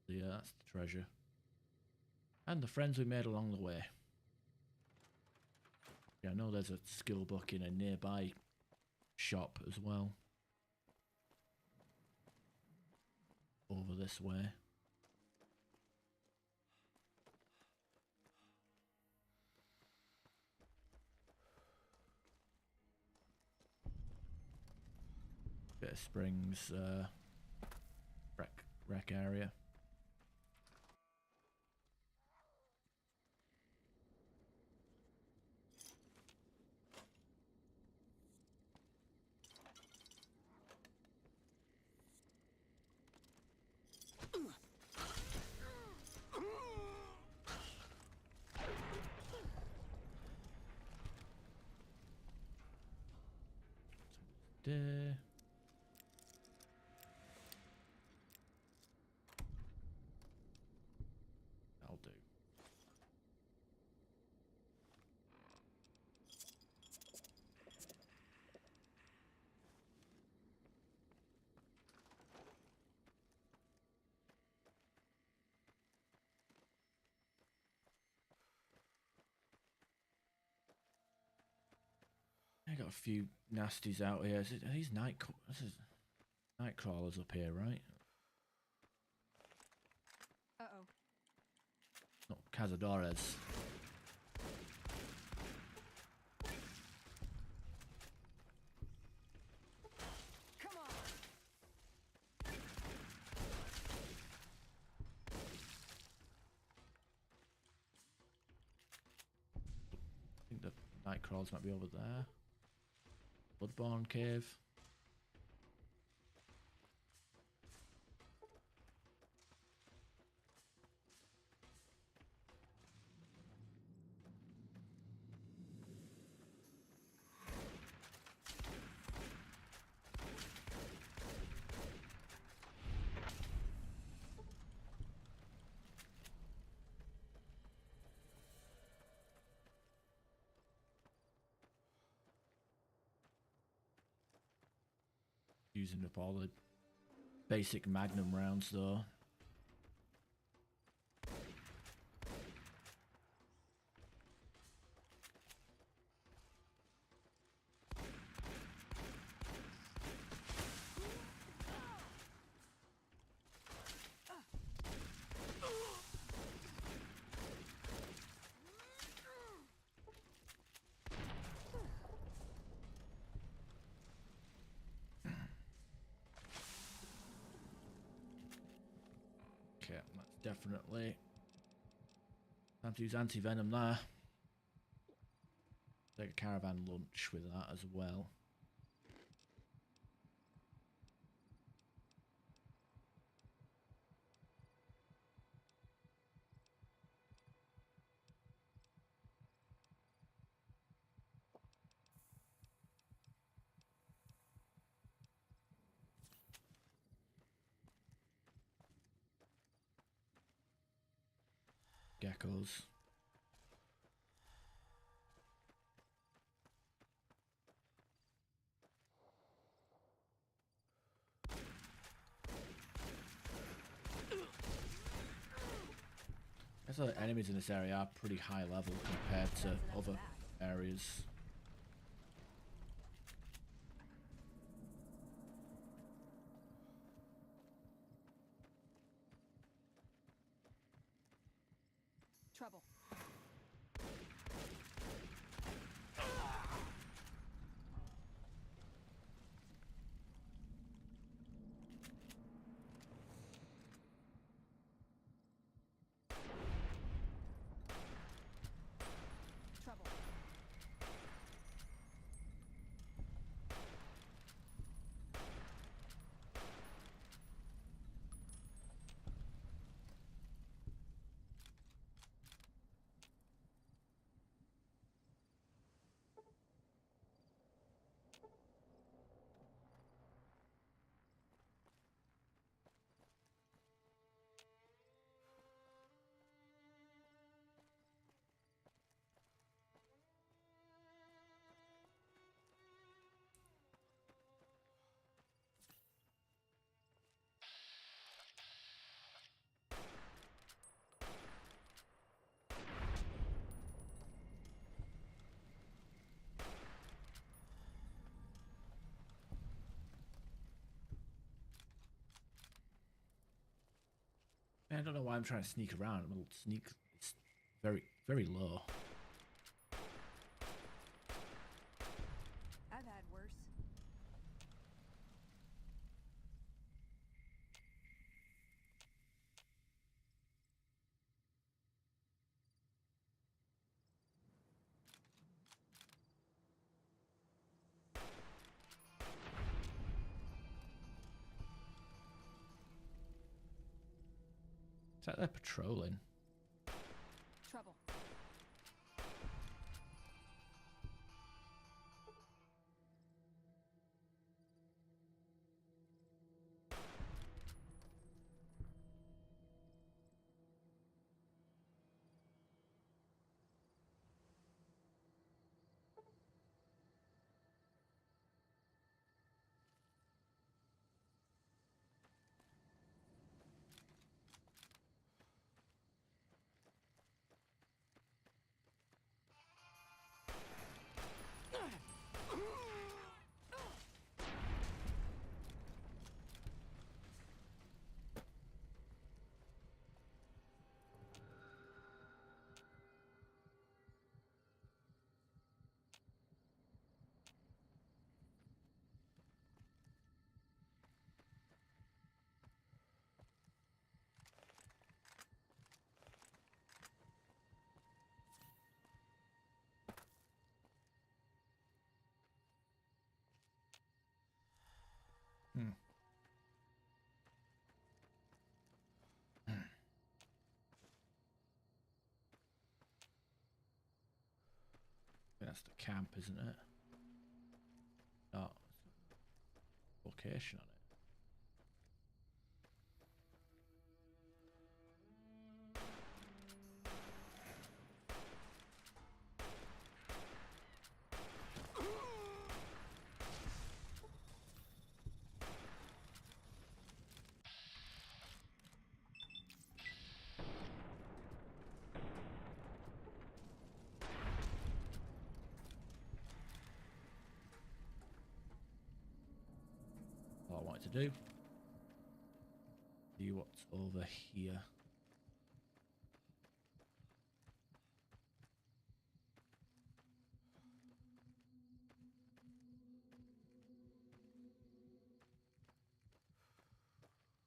That's the treasure. And the friends we made along the way. Yeah, I know there's a skill book in a nearby shop as well. Over this way. Bit of Springs rec area. There. That'll do. I got a few nasties out here. Are these night crawlers up here, right? Uh-oh. Not Cazadores. Come on. I think the night crawlers might be over there. Bloodborne cave. Using up all the basic Magnum rounds though. Definitely. Time to use anti-venom there. Take a caravan lunch with that as well. Geckos. I guess the enemies in this area are pretty high level compared to other areas. Trouble. Trouble. I don't know why I'm trying to sneak around. I'm a little sneak. It's very, very low. I've had worse. It's like they're patrolling. Trouble. Hmm. That's the camp, isn't it? Oh, location on it. All I wanted to do. See what's over here.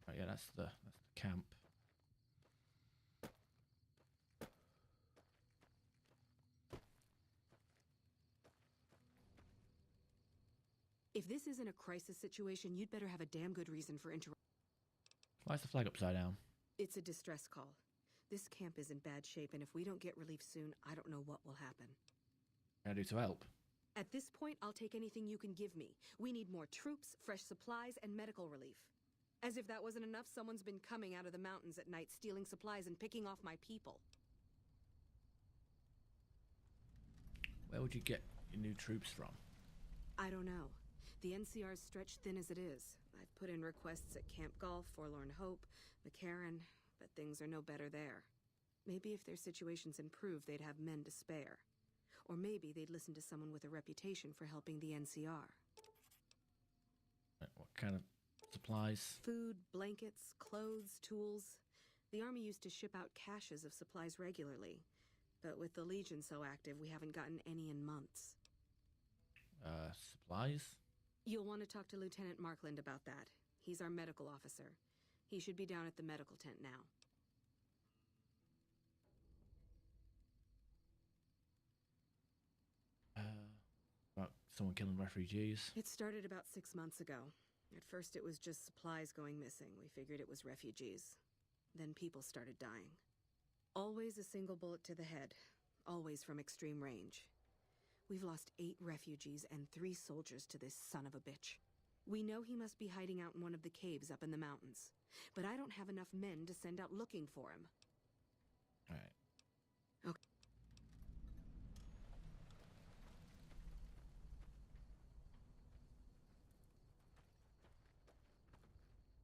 Right, yeah, that's the camp. If this isn't a crisis situation, you'd better have a damn good reason for interrupting. Why is the flag upside down? It's a distress call. This camp is in bad shape, and if we don't get relief soon, I don't know what will happen. What can I do to help? At this point, I'll take anything you can give me. We need more troops, fresh supplies, and medical relief. As if that wasn't enough, someone's been coming out of the mountains at night, stealing supplies and picking off my people. Where would you get your new troops from? I don't know. The NCR's stretched thin as it is. I've put in requests at Camp Golf, Forlorn Hope, McCarran, but things are no better there. Maybe if their situations improve, they'd have men to spare. Or maybe they'd listen to someone with a reputation for helping the NCR. What kind of supplies? Food, blankets, clothes, tools. The Army used to ship out caches of supplies regularly. But with the Legion so active, we haven't gotten any in months. Supplies? You'll want to talk to Lieutenant Markland about that. He's our medical officer. He should be down at the medical tent now. About someone killing refugees? It started about 6 months ago. At first it was just supplies going missing. We figured it was refugees. Then people started dying. Always a single bullet to the head. Always from extreme range. We've lost 8 refugees and 3 soldiers to this son of a bitch. We know he must be hiding out in one of the caves up in the mountains. But I don't have enough men to send out looking for him. Alright. Okay.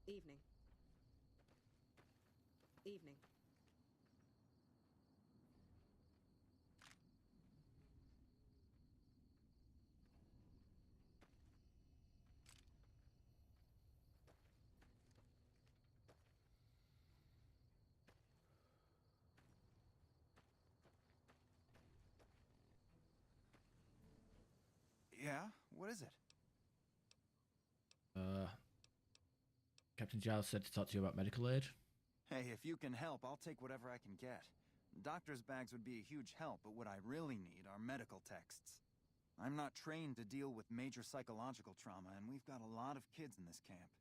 Evening. Evening. Yeah? What is it? Captain Giles said to talk to you about medical aid. Hey, if you can help, I'll take whatever I can get. Doctor's bags would be a huge help, but what I really need are medical texts. I'm not trained to deal with major psychological trauma, and we've got a lot of kids in this camp.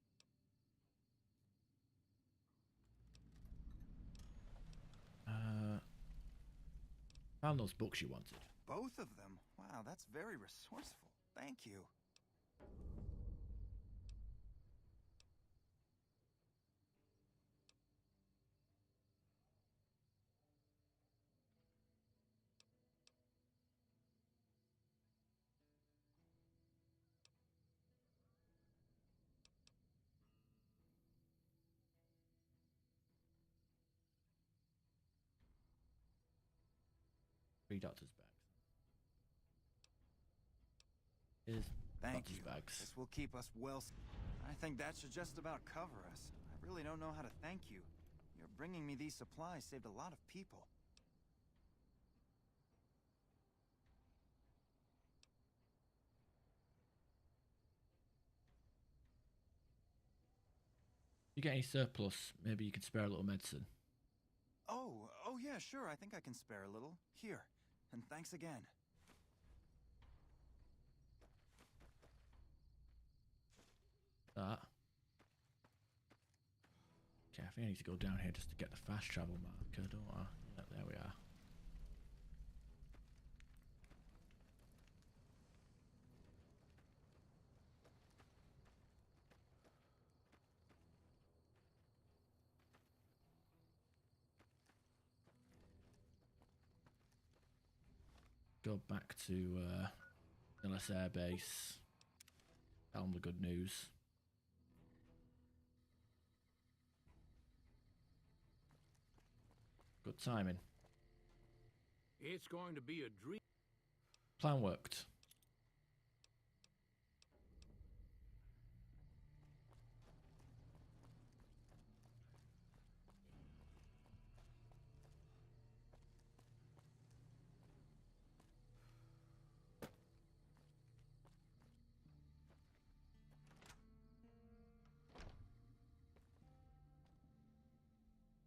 Found those books you wanted. Both of them? Wow, that's very resourceful. Thank you. Three doctor's bags. Here's Thank doctor's you. bags. This will keep us well. I think that should just about cover us. I really don't know how to thank you. Your bringing me these supplies saved a lot of people. You get any surplus? Maybe you could spare a little medicine. Oh yeah, sure. I think I can spare a little. Here. And thanks again. That. Okay, I think I need to go down here just to get the fast travel marker, don't I? Yeah, there we are. Go back to Nellis Air Base. Tell them the good news. Good timing. It's going to be a dream. Plan worked.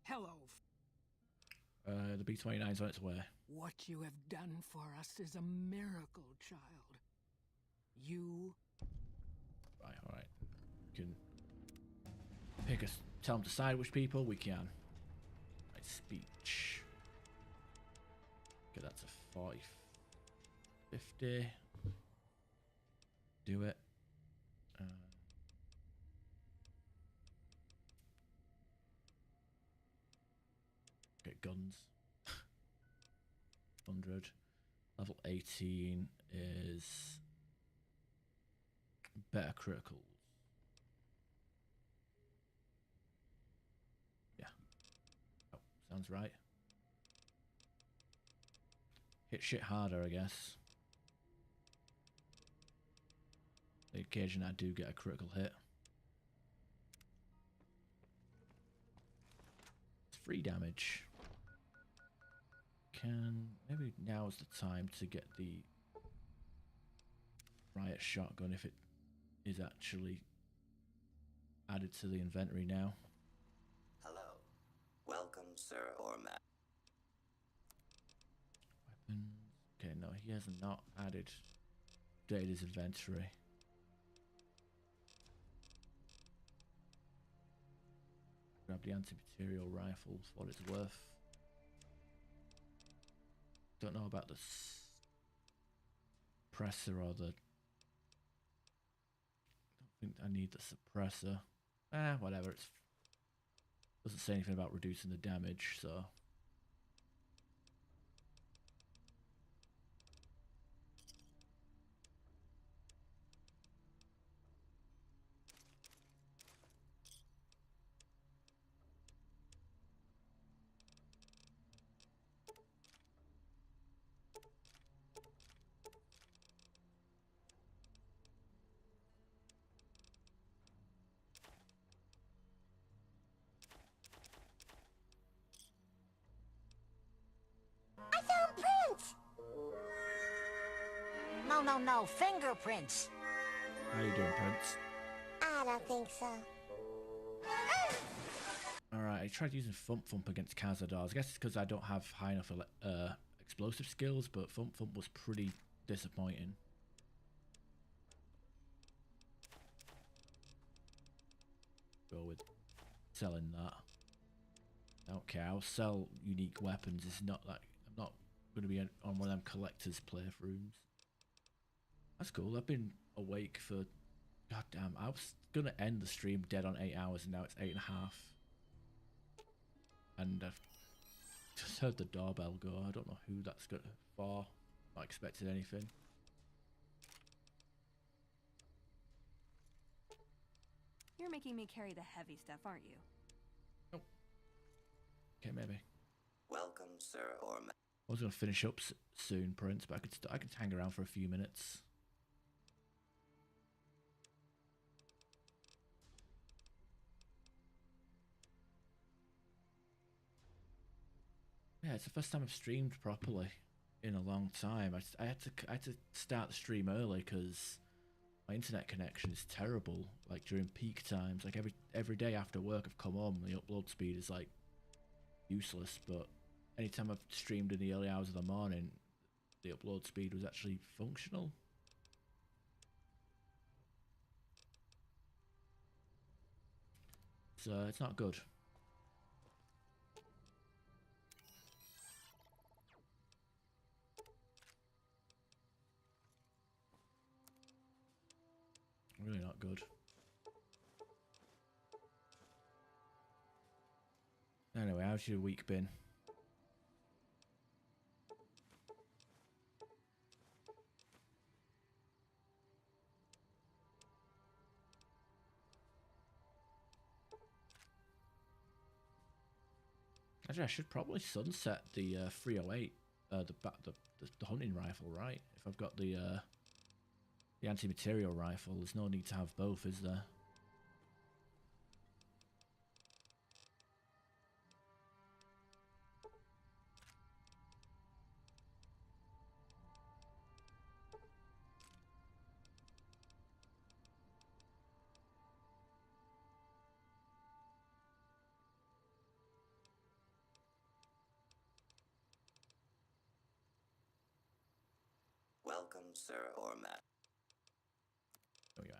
Hello. The B-29's on its way. What you have done for us is a miracle, child. You Right, alright. We can pick us, tell them to side which people we can. Right, speech. Okay, that's a 40. 50. Do it. Okay, guns. 100. Level 18 is better criticals. Yeah. Oh, sounds right. Hit shit harder, I guess. The occasion I do get a critical hit. It's free damage. Maybe now is the time to get the riot shotgun if it is actually added to the inventory now. Hello. Welcome, sir or ma'am. Weapons. Okay, no, he has not added his inventory. Grab the anti-material rifle for what it's worth. Don't know about the suppressor or the... Don't think I need the suppressor. Whatever. It doesn't say anything about reducing the damage, so... I found prints! No, fingerprints. How you doing, Prince? I don't think so. Alright, I tried using Thump Thump against Cazadars. I guess it's because I don't have high enough explosive skills, but Thump Thump was pretty disappointing. Go with selling that. Okay, I'll sell unique weapons. It's not like I'm not going to be on one of them collector's playthroughs. That's cool. I've been awake for goddamn. I was going to end the stream dead on 8 hours, and now it's 8.5. And I've just heard the doorbell go. I don't know who that's good for. Not expecting anything. You're making me carry the heavy stuff, aren't you? Nope. Okay, maybe. Welcome, sir or ma'am. I was going to finish up soon, Prince, but I could hang around for a few minutes. Yeah, it's the first time I've streamed properly in a long time. I had to start the stream early because my internet connection is terrible. Like during peak times, like every day after work, I've come home, the upload speed is like useless. But anytime I've streamed in the early hours of the morning, the upload speed was actually functional. So it's not good. Really not good. Anyway, how's your week been? Actually, I should probably sunset the 308, the hunting rifle, right? If I've got the anti-material rifle, there's no need to have both, is there? Welcome, sir or ma'am. Oh, you have.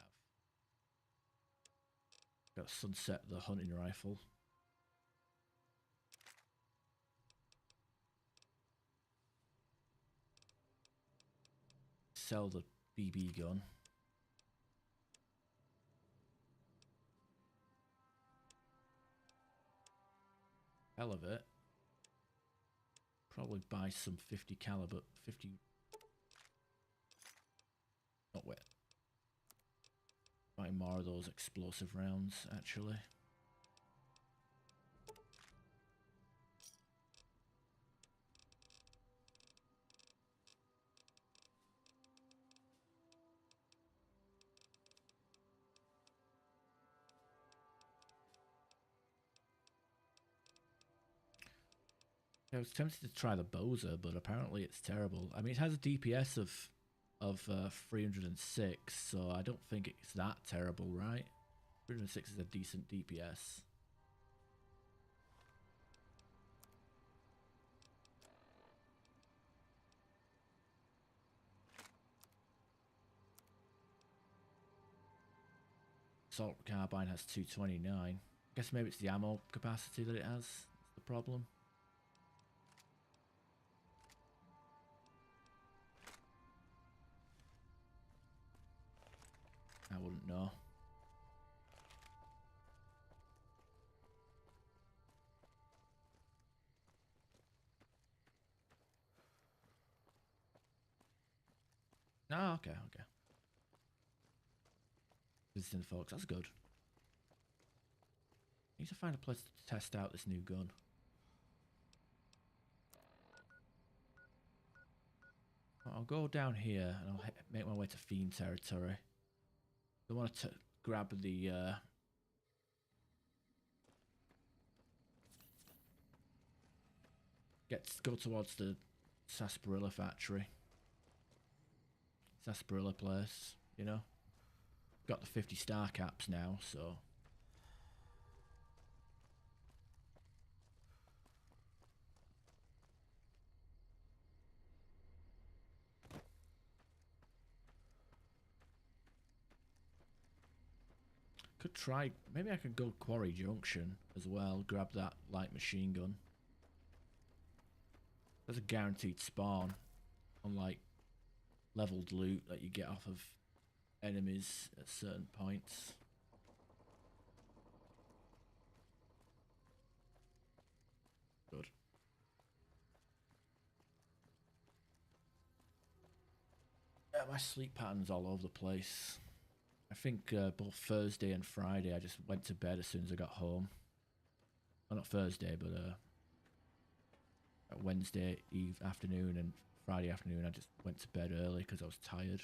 Got sunset the hunting rifle. Sell the BB gun. Hell of it. Probably buy some 50 caliber, 50. Not wet. Buy more of those explosive rounds, actually. I was tempted to try the Boza, but apparently it's terrible. I mean, it has a DPS of 306, so I don't think it's that terrible, right? 306 is a decent DPS. Assault carbine has 229. Guess maybe it's the ammo capacity that it has. That's the problem. I wouldn't know. Oh, okay, okay. Visiting folks, that's good. Need to find a place to test out this new gun. I'll go down here and I'll make my way to Fiend territory. I want to grab the go towards the sarsaparilla factory. Sarsaparilla place, you know. Got the 50 star caps now, so could try. Maybe I could go Quarry Junction as well. Grab that light machine gun. There's a guaranteed spawn, unlike leveled loot that you get off of enemies at certain points. Good. Yeah, my sleep pattern's all over the place. I think both Thursday and Friday I just went to bed as soon as I got home. Well, not Thursday, but Wednesday afternoon and Friday afternoon I just went to bed early because I was tired.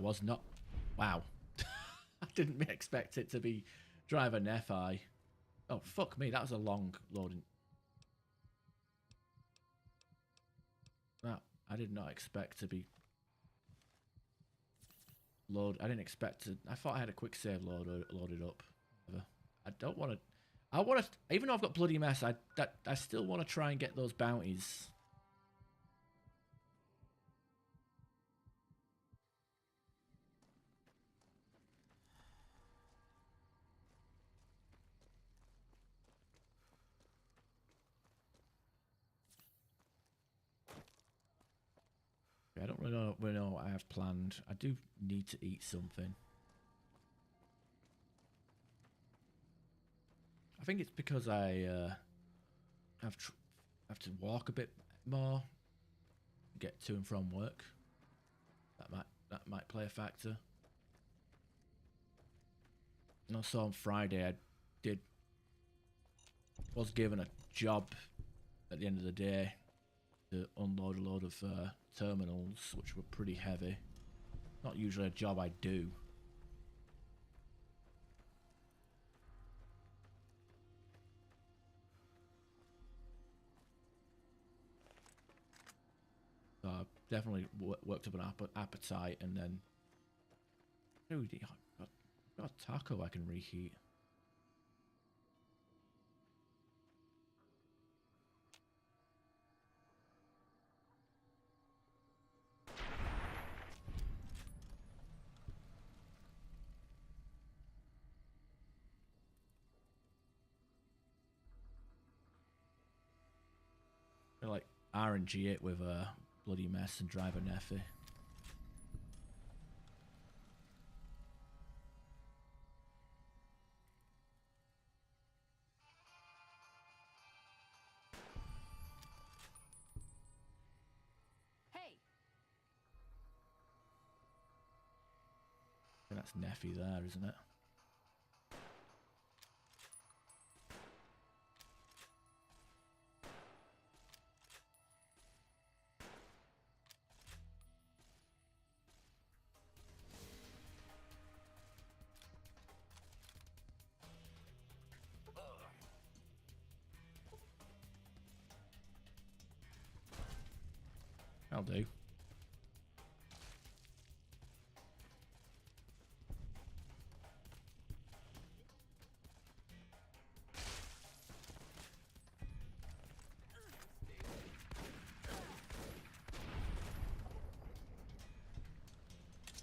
Was not. Wow. I didn't expect it to be driver Nephi. Oh, fuck me. That was a long loading. That I did not expect to be I didn't expect to. I thought I had a quick save loaded up. I don't want to. I want to. Even though I've got bloody mess, I still want to try and get those bounties. I don't really know what I have planned. I do need to eat something. I think it's because I have to walk a bit more, get to and from work. That might play a factor. And also on Friday I was given a job at the end of the day to unload a load of terminals, which were pretty heavy. Not usually a job I do. So I definitely worked up an appetite, and then I've got a taco I can reheat. RNG it with a bloody mess and drive a Neffy. Hey. I think that's Neffy there, isn't it? I'll do.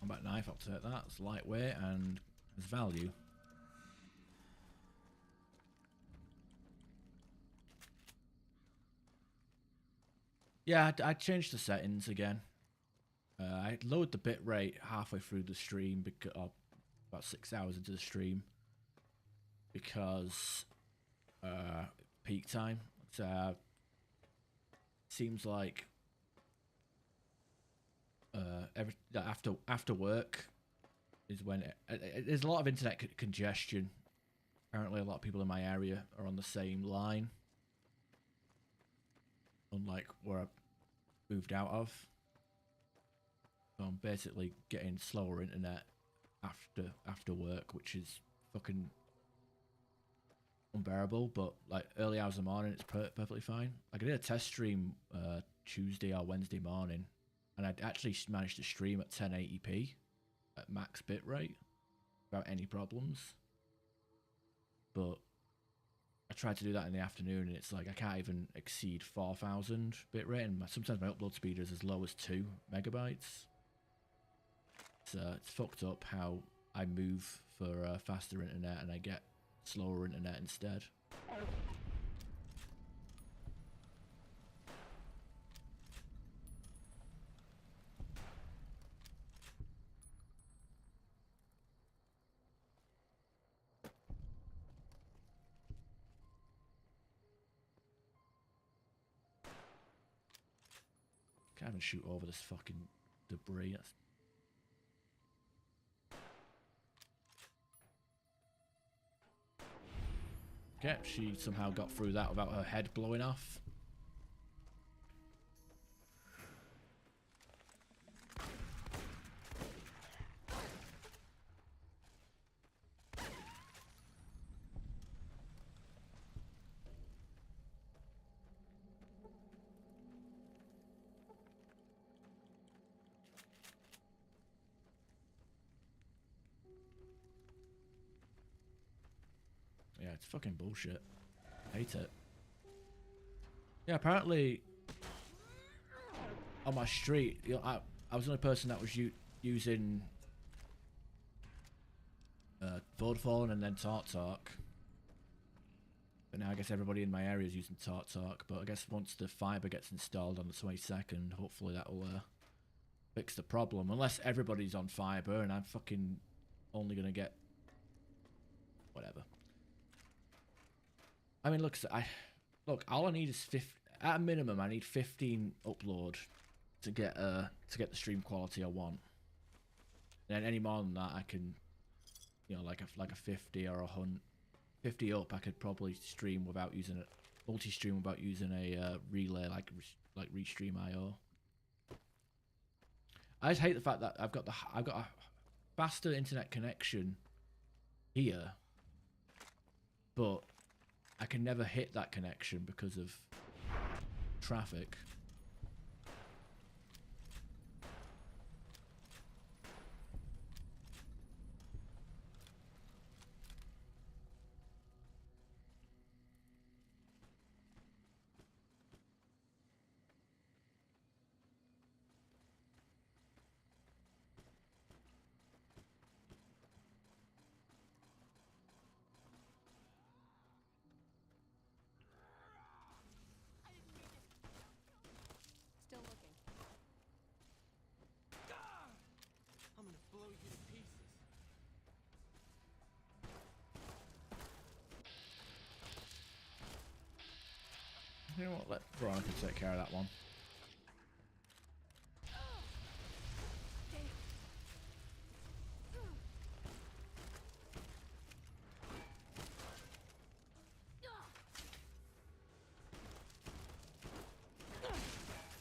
Combat knife, I'll take that. It's lightweight and has value. Yeah, I changed the settings again. I lowered the bit rate halfway through the stream, because about 6 hours into the stream, because peak time. Seems like after work is when there's a lot of internet congestion. Apparently, a lot of people in my area are on the same line, unlike where I moved out of. So I'm basically getting slower internet after work, which is fucking unbearable. But like early hours of the morning, it's perfectly fine. Like I did a test stream Tuesday or Wednesday morning, and I'd actually managed to stream at 1080p at max bitrate without any problems. But I tried to do that in the afternoon, and it's like I can't even exceed 4,000 bitrate, and sometimes my upload speed is as low as 2 megabytes. So it's fucked up how I move for faster internet and I get slower internet instead. Can't even shoot over this fucking debris. That's... Okay, she somehow got through that without her head blowing off. Yeah, it's fucking bullshit. Hate it. Yeah, apparently on my street, you know, I was the only person that was using Vodafone and then TalkTalk. But now I guess everybody in my area is using TalkTalk. But I guess once the fiber gets installed on the 22nd, hopefully that will fix the problem. Unless everybody's on fiber and I'm fucking only gonna get whatever. I mean, look, all I need is at a minimum. I need 15 upload to get the stream quality I want. And then any more than that, I can, you know, like a 50 or 100, 50 up. I could probably stream without using it, multi-stream without using a relay like Restream.io. I just hate the fact that I've got a faster internet connection here, but I can never hit that connection because of traffic. We'll let Veronica take care of that one.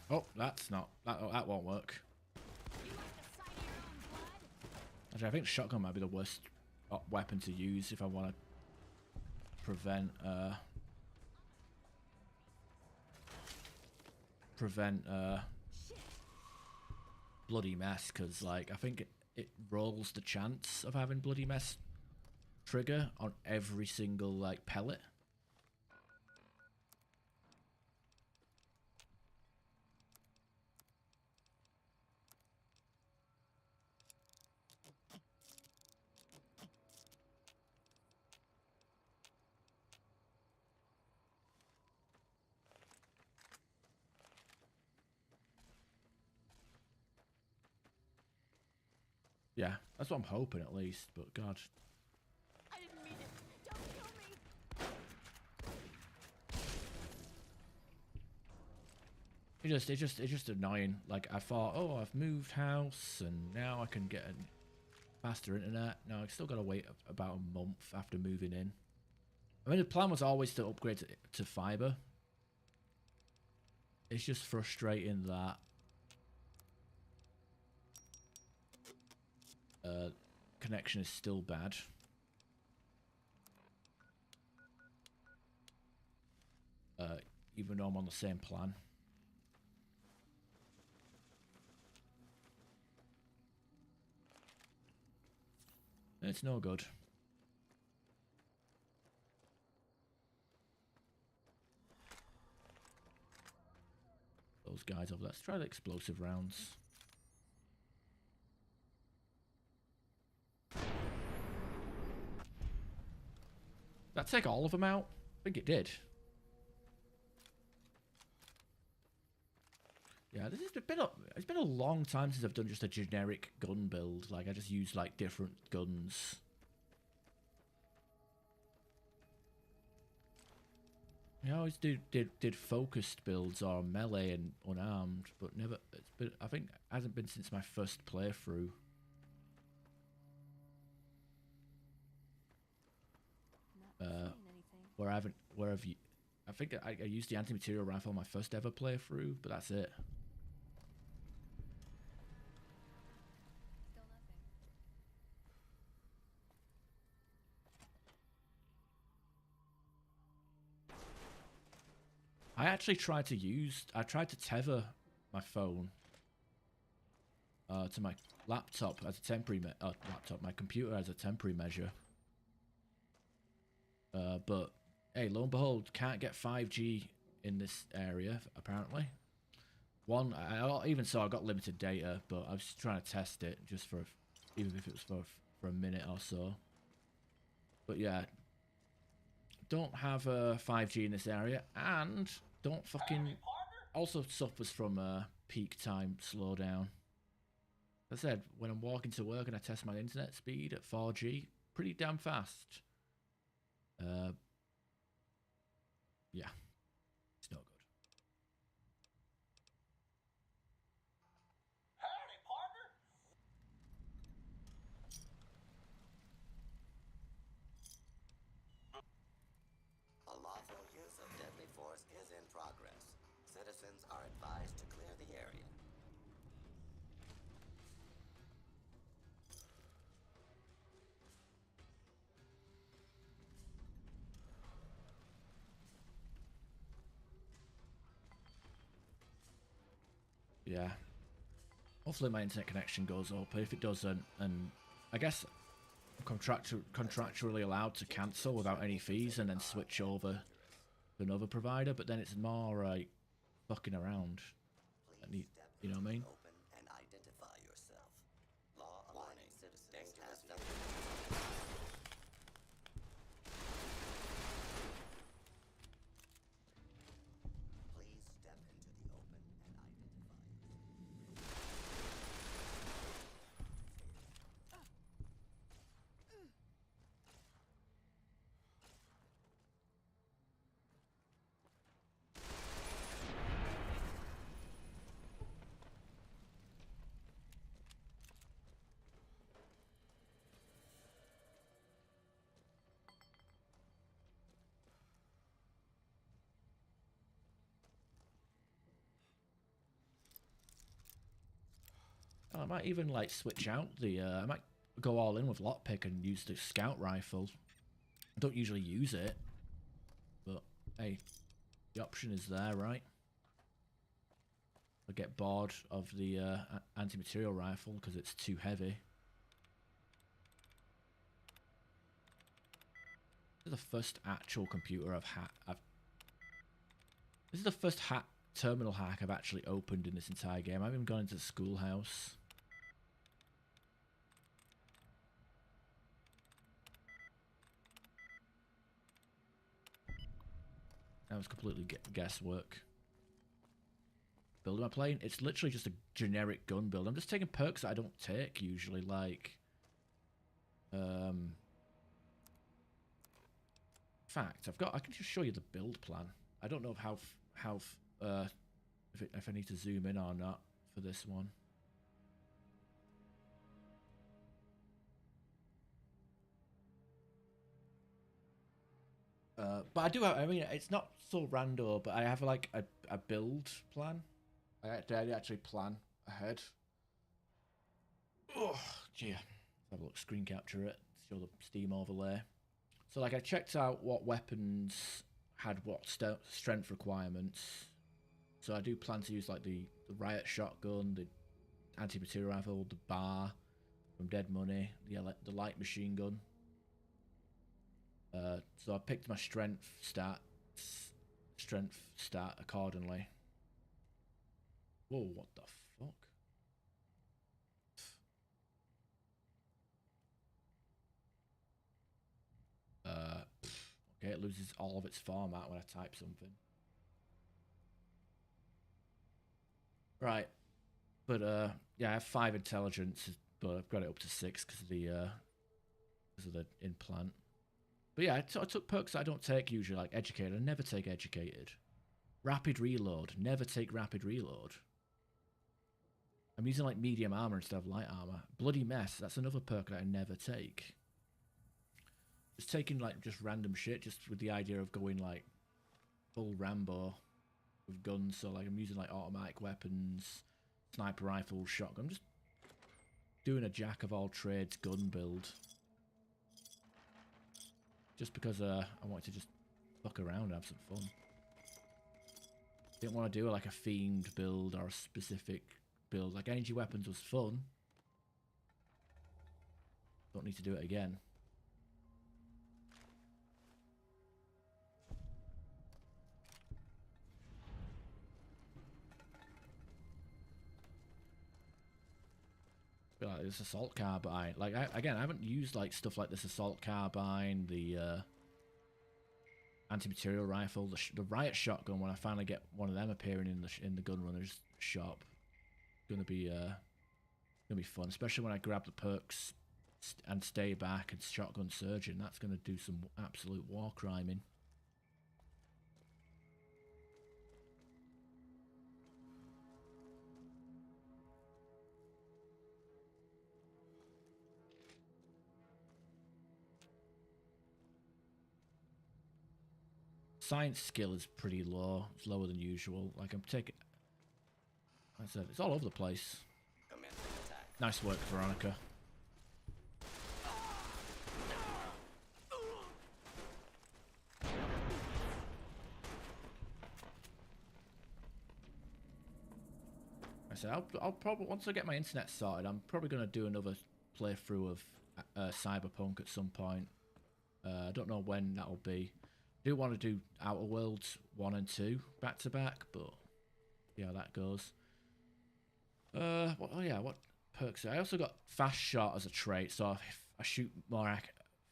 Oh, that's not... That won't work. Actually, I think shotgun might be the worst weapon to use if I want to prevent bloody mess, because like I think it rolls the chance of having bloody mess trigger on every single like pellet. Yeah, that's what I'm hoping at least, but God. I didn't mean it. Don't kill me. It's just annoying. Like I thought, oh, I've moved house and now I can get a faster internet. No, I've still got to wait about a month after moving in. I mean, the plan was always to upgrade to fiber. It's just frustrating that connection is still bad. Even though I'm on the same plan. It's no good. Those guys over there. Let's try the explosive rounds. Did that take all of them out? I think it did. Yeah, it's been a long time since I've done just a generic gun build. Like I just use like different guns. I always did focused builds or melee and unarmed, but never. I think it hasn't been since my first playthrough. Where I think I used the anti-material rifle on my first ever playthrough, but that's it. I actually tried to tether my phone to my laptop as a temporary my computer as a temporary measure. But hey, lo and behold, can't get 5G in this area apparently. Even so, I got limited data, but I was just trying to test it just for, even if it was for a minute or so. But yeah, don't have 5G in this area, and don't fucking also suffers from peak time slowdown. As I said, when I'm walking to work and I test my internet speed at 4G, pretty damn fast. Yeah, it's no good. Howdy, partner. A lawful use of deadly force is in progress. Citizens are advised to clear the area. Yeah. Hopefully my internet connection goes up. If it doesn't, and I guess I'm contractually allowed to cancel without any fees and then switch over to another provider, but then it's more like fucking around. You know what I mean? Open and identify yourself. Law warning, citizens has nothing. Please step into the open and identify yourself. I might even like switch out the. I might go all in with lockpick and use the scout rifle. I don't usually use it, but hey, the option is there, right? I get bored of the anti-material rifle because it's too heavy. This is the first actual computer This is the first terminal hack I've actually opened in this entire game. I haven't even gone into the schoolhouse. That was completely guesswork. Build am I playing? It's literally just a generic gun build. I'm just taking perks that I don't take usually, like in fact, I can just show you the build plan. I don't know if I need to zoom in or not for this one. But I do have, I mean, it's not so rando, but I have like a build plan. I actually plan ahead. Oh, gee. Let's have a look, screen capture it, show the Steam overlay. So like I checked out what weapons had what strength requirements. So I do plan to use like the riot shotgun, the anti-material rifle, the bar from Dead Money, the light machine gun. So I picked my strength stat accordingly. Whoa, what the fuck? Okay, it loses all of its format when I type something. Right, but yeah, I have 5 intelligence, but I've got it up to 6 because of the implant. But yeah, I took perks that I don't take usually, like educated. I never take educated. Rapid reload, never take rapid reload. I'm using like medium armor instead of light armor. Bloody mess, that's another perk that I never take. Just taking like just random shit, just with the idea of going like full Rambo with guns. So like I'm using like automatic weapons, sniper rifles, shotgun. I'm just doing a jack of all trades gun build. Just because I wanted to just fuck around and have some fun. Didn't want to do like a themed build or a specific build. Like energy weapons was fun. Don't need to do it again. Like this assault carbine. Like again, I haven't used like stuff like this assault carbine, the anti-material rifle, the riot shotgun. When I finally get one of them appearing in the gunrunner's shop, gonna be fun. Especially when I grab the perks and stay back and shotgun surgeon. That's gonna do some absolute war criming. Science skill is pretty low. It's lower than usual. Like I'm taking, like I said, it's all over the place. Nice work, Veronica. I said I'll probably, once I get my internet sorted, I'm probably gonna do another playthrough of Cyberpunk at some point. I don't know when that'll be. I do want to do Outer Worlds 1 and 2 back to back, but see how that goes. What perks? I also got fast shot as a trait, so if I shoot more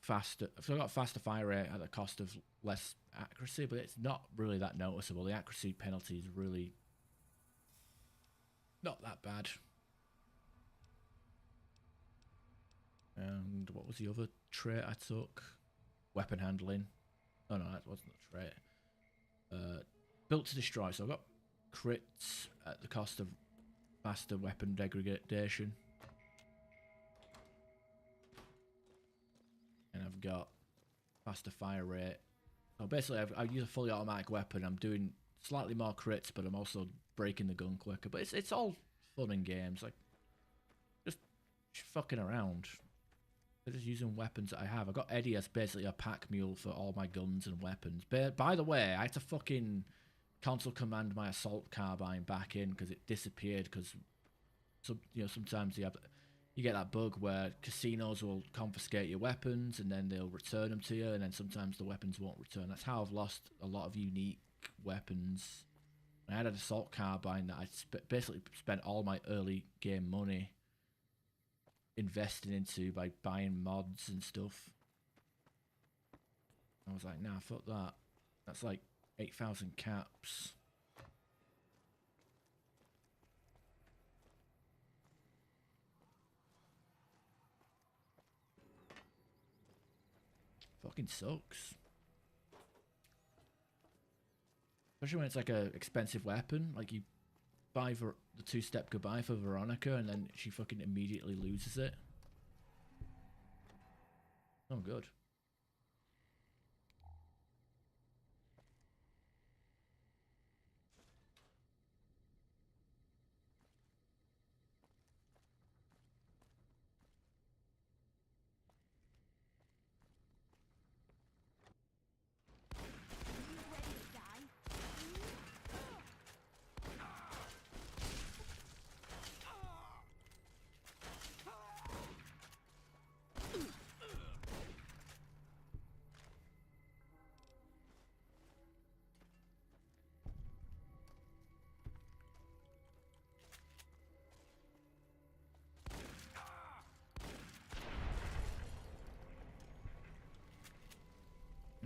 faster, so I got faster fire rate at the cost of less accuracy, but it's not really that noticeable. The accuracy penalty is really not that bad. And what was the other trait I took? Weapon handling. Oh no, that wasn't the trait. Built to destroy, so I got crits at the cost of faster weapon degradation. And I've got faster fire rate. So basically I use a fully automatic weapon. I'm doing slightly more crits, but I'm also breaking the gun quicker. But it's all fun and games. Like Just fucking around. They're just using weapons that I have. I got Eddie as basically a pack mule for all my guns and weapons. But by the way, I had to fucking console command my assault carbine back in because it disappeared. Because sometimes you get that bug where casinos will confiscate your weapons and then they'll return them to you, and then sometimes the weapons won't return. That's how I've lost a lot of unique weapons. I had an assault carbine that I basically spent all my early game money investing into by buying mods and stuff. I was like, nah, fuck that. That's like 8,000 caps. Fucking sucks. Especially when it's like a expensive weapon. Like you buy the two-step goodbye for Veronica and then she fucking immediately loses it. Oh, good.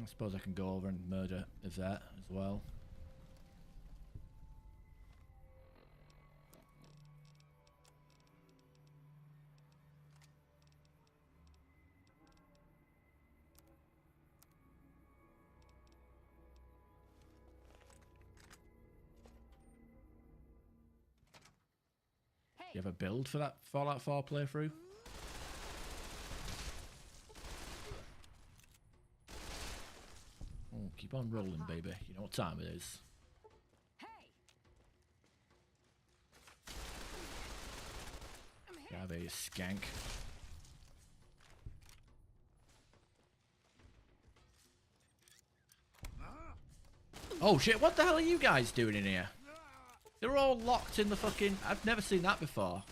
I suppose I can go over and murder Yvette as well. You have a build for that Fallout 4 playthrough? Oh, keep on rolling, baby. You know what time it is. Have a skank. Oh shit, what the hell are you guys doing in here? They're all locked in the fucking... I've never seen that before.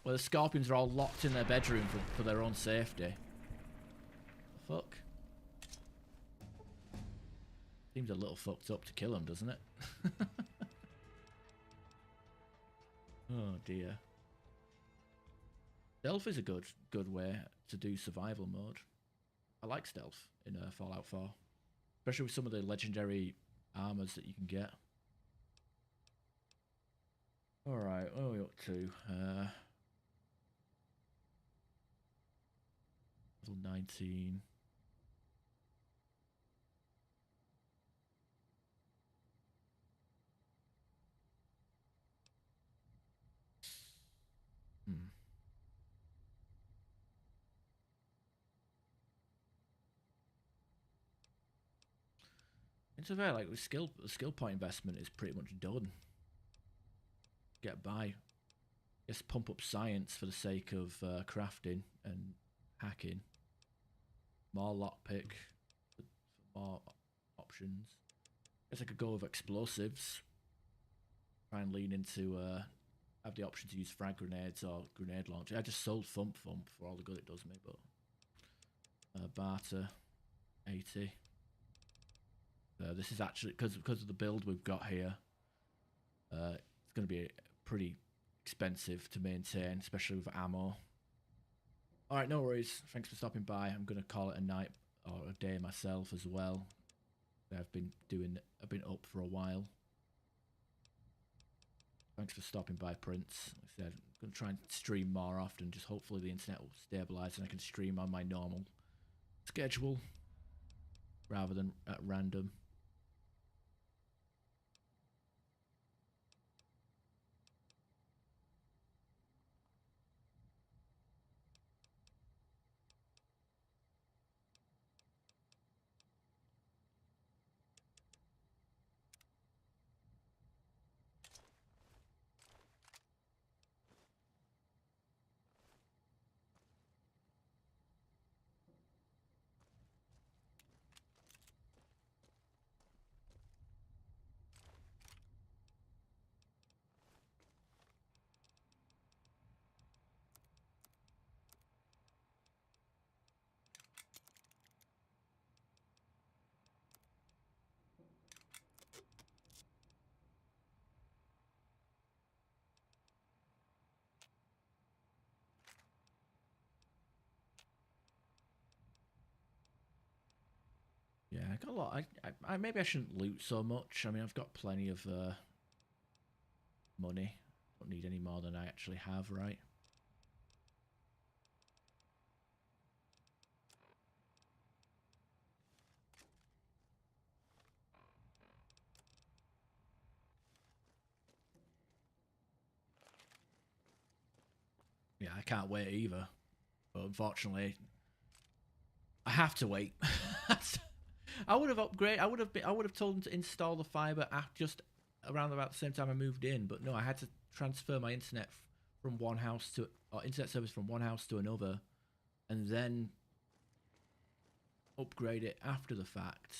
Where the Scorpions are all locked in their bedroom for their own safety. The fuck? Seems a little fucked up to kill them, doesn't it? Oh dear. Stealth is a good way to do survival mode. I like stealth in Fallout 4. Especially with some of the legendary armors that you can get. Alright, what are we up to? Level 19. It's a very like the skill point investment is pretty much done. Get by. Just pump up science for the sake of crafting and hacking. More lockpick for more options. Guess I could go with explosives. Try and lean into have the option to use frag grenades or grenade launcher. I just sold Thump Thump for all the good it does me, but barter 80. This is actually because of the build we've got here. It's going to be pretty expensive to maintain, especially with ammo. All right, no worries. Thanks for stopping by. I'm going to call it a night or a day myself as well. I've been up for a while. Thanks for stopping by, Prince. Like I said, I'm going to try and stream more often. Just hopefully the internet will stabilize and I can stream on my normal schedule rather than at random. I got a lot. I maybe I shouldn't loot so much. I mean, I've got plenty of money. Don't need any more than I actually have, right? Yeah, I can't wait either. But unfortunately, I have to wait. I would have upgraded. I would have told them to install the fiber just around about the same time I moved in. But no, I had to transfer my internet from one house to internet service from one house to another, and then upgrade it after the fact.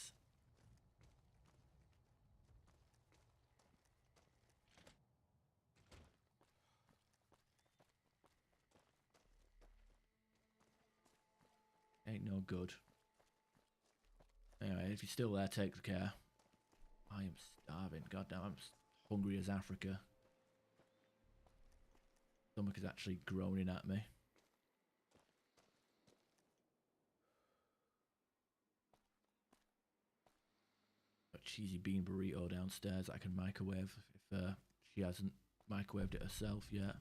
Ain't no good. Anyway, if you're still there, take care. I am starving. Goddamn, I'm hungry as Africa. Stomach is actually groaning at me. A cheesy bean burrito downstairs I can microwave if she hasn't microwaved it herself yet.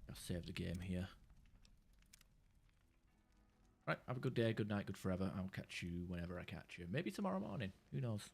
I'll save the game here. Right, have a good day, good night, good forever. I'll catch you whenever I catch you. Maybe tomorrow morning. Who knows?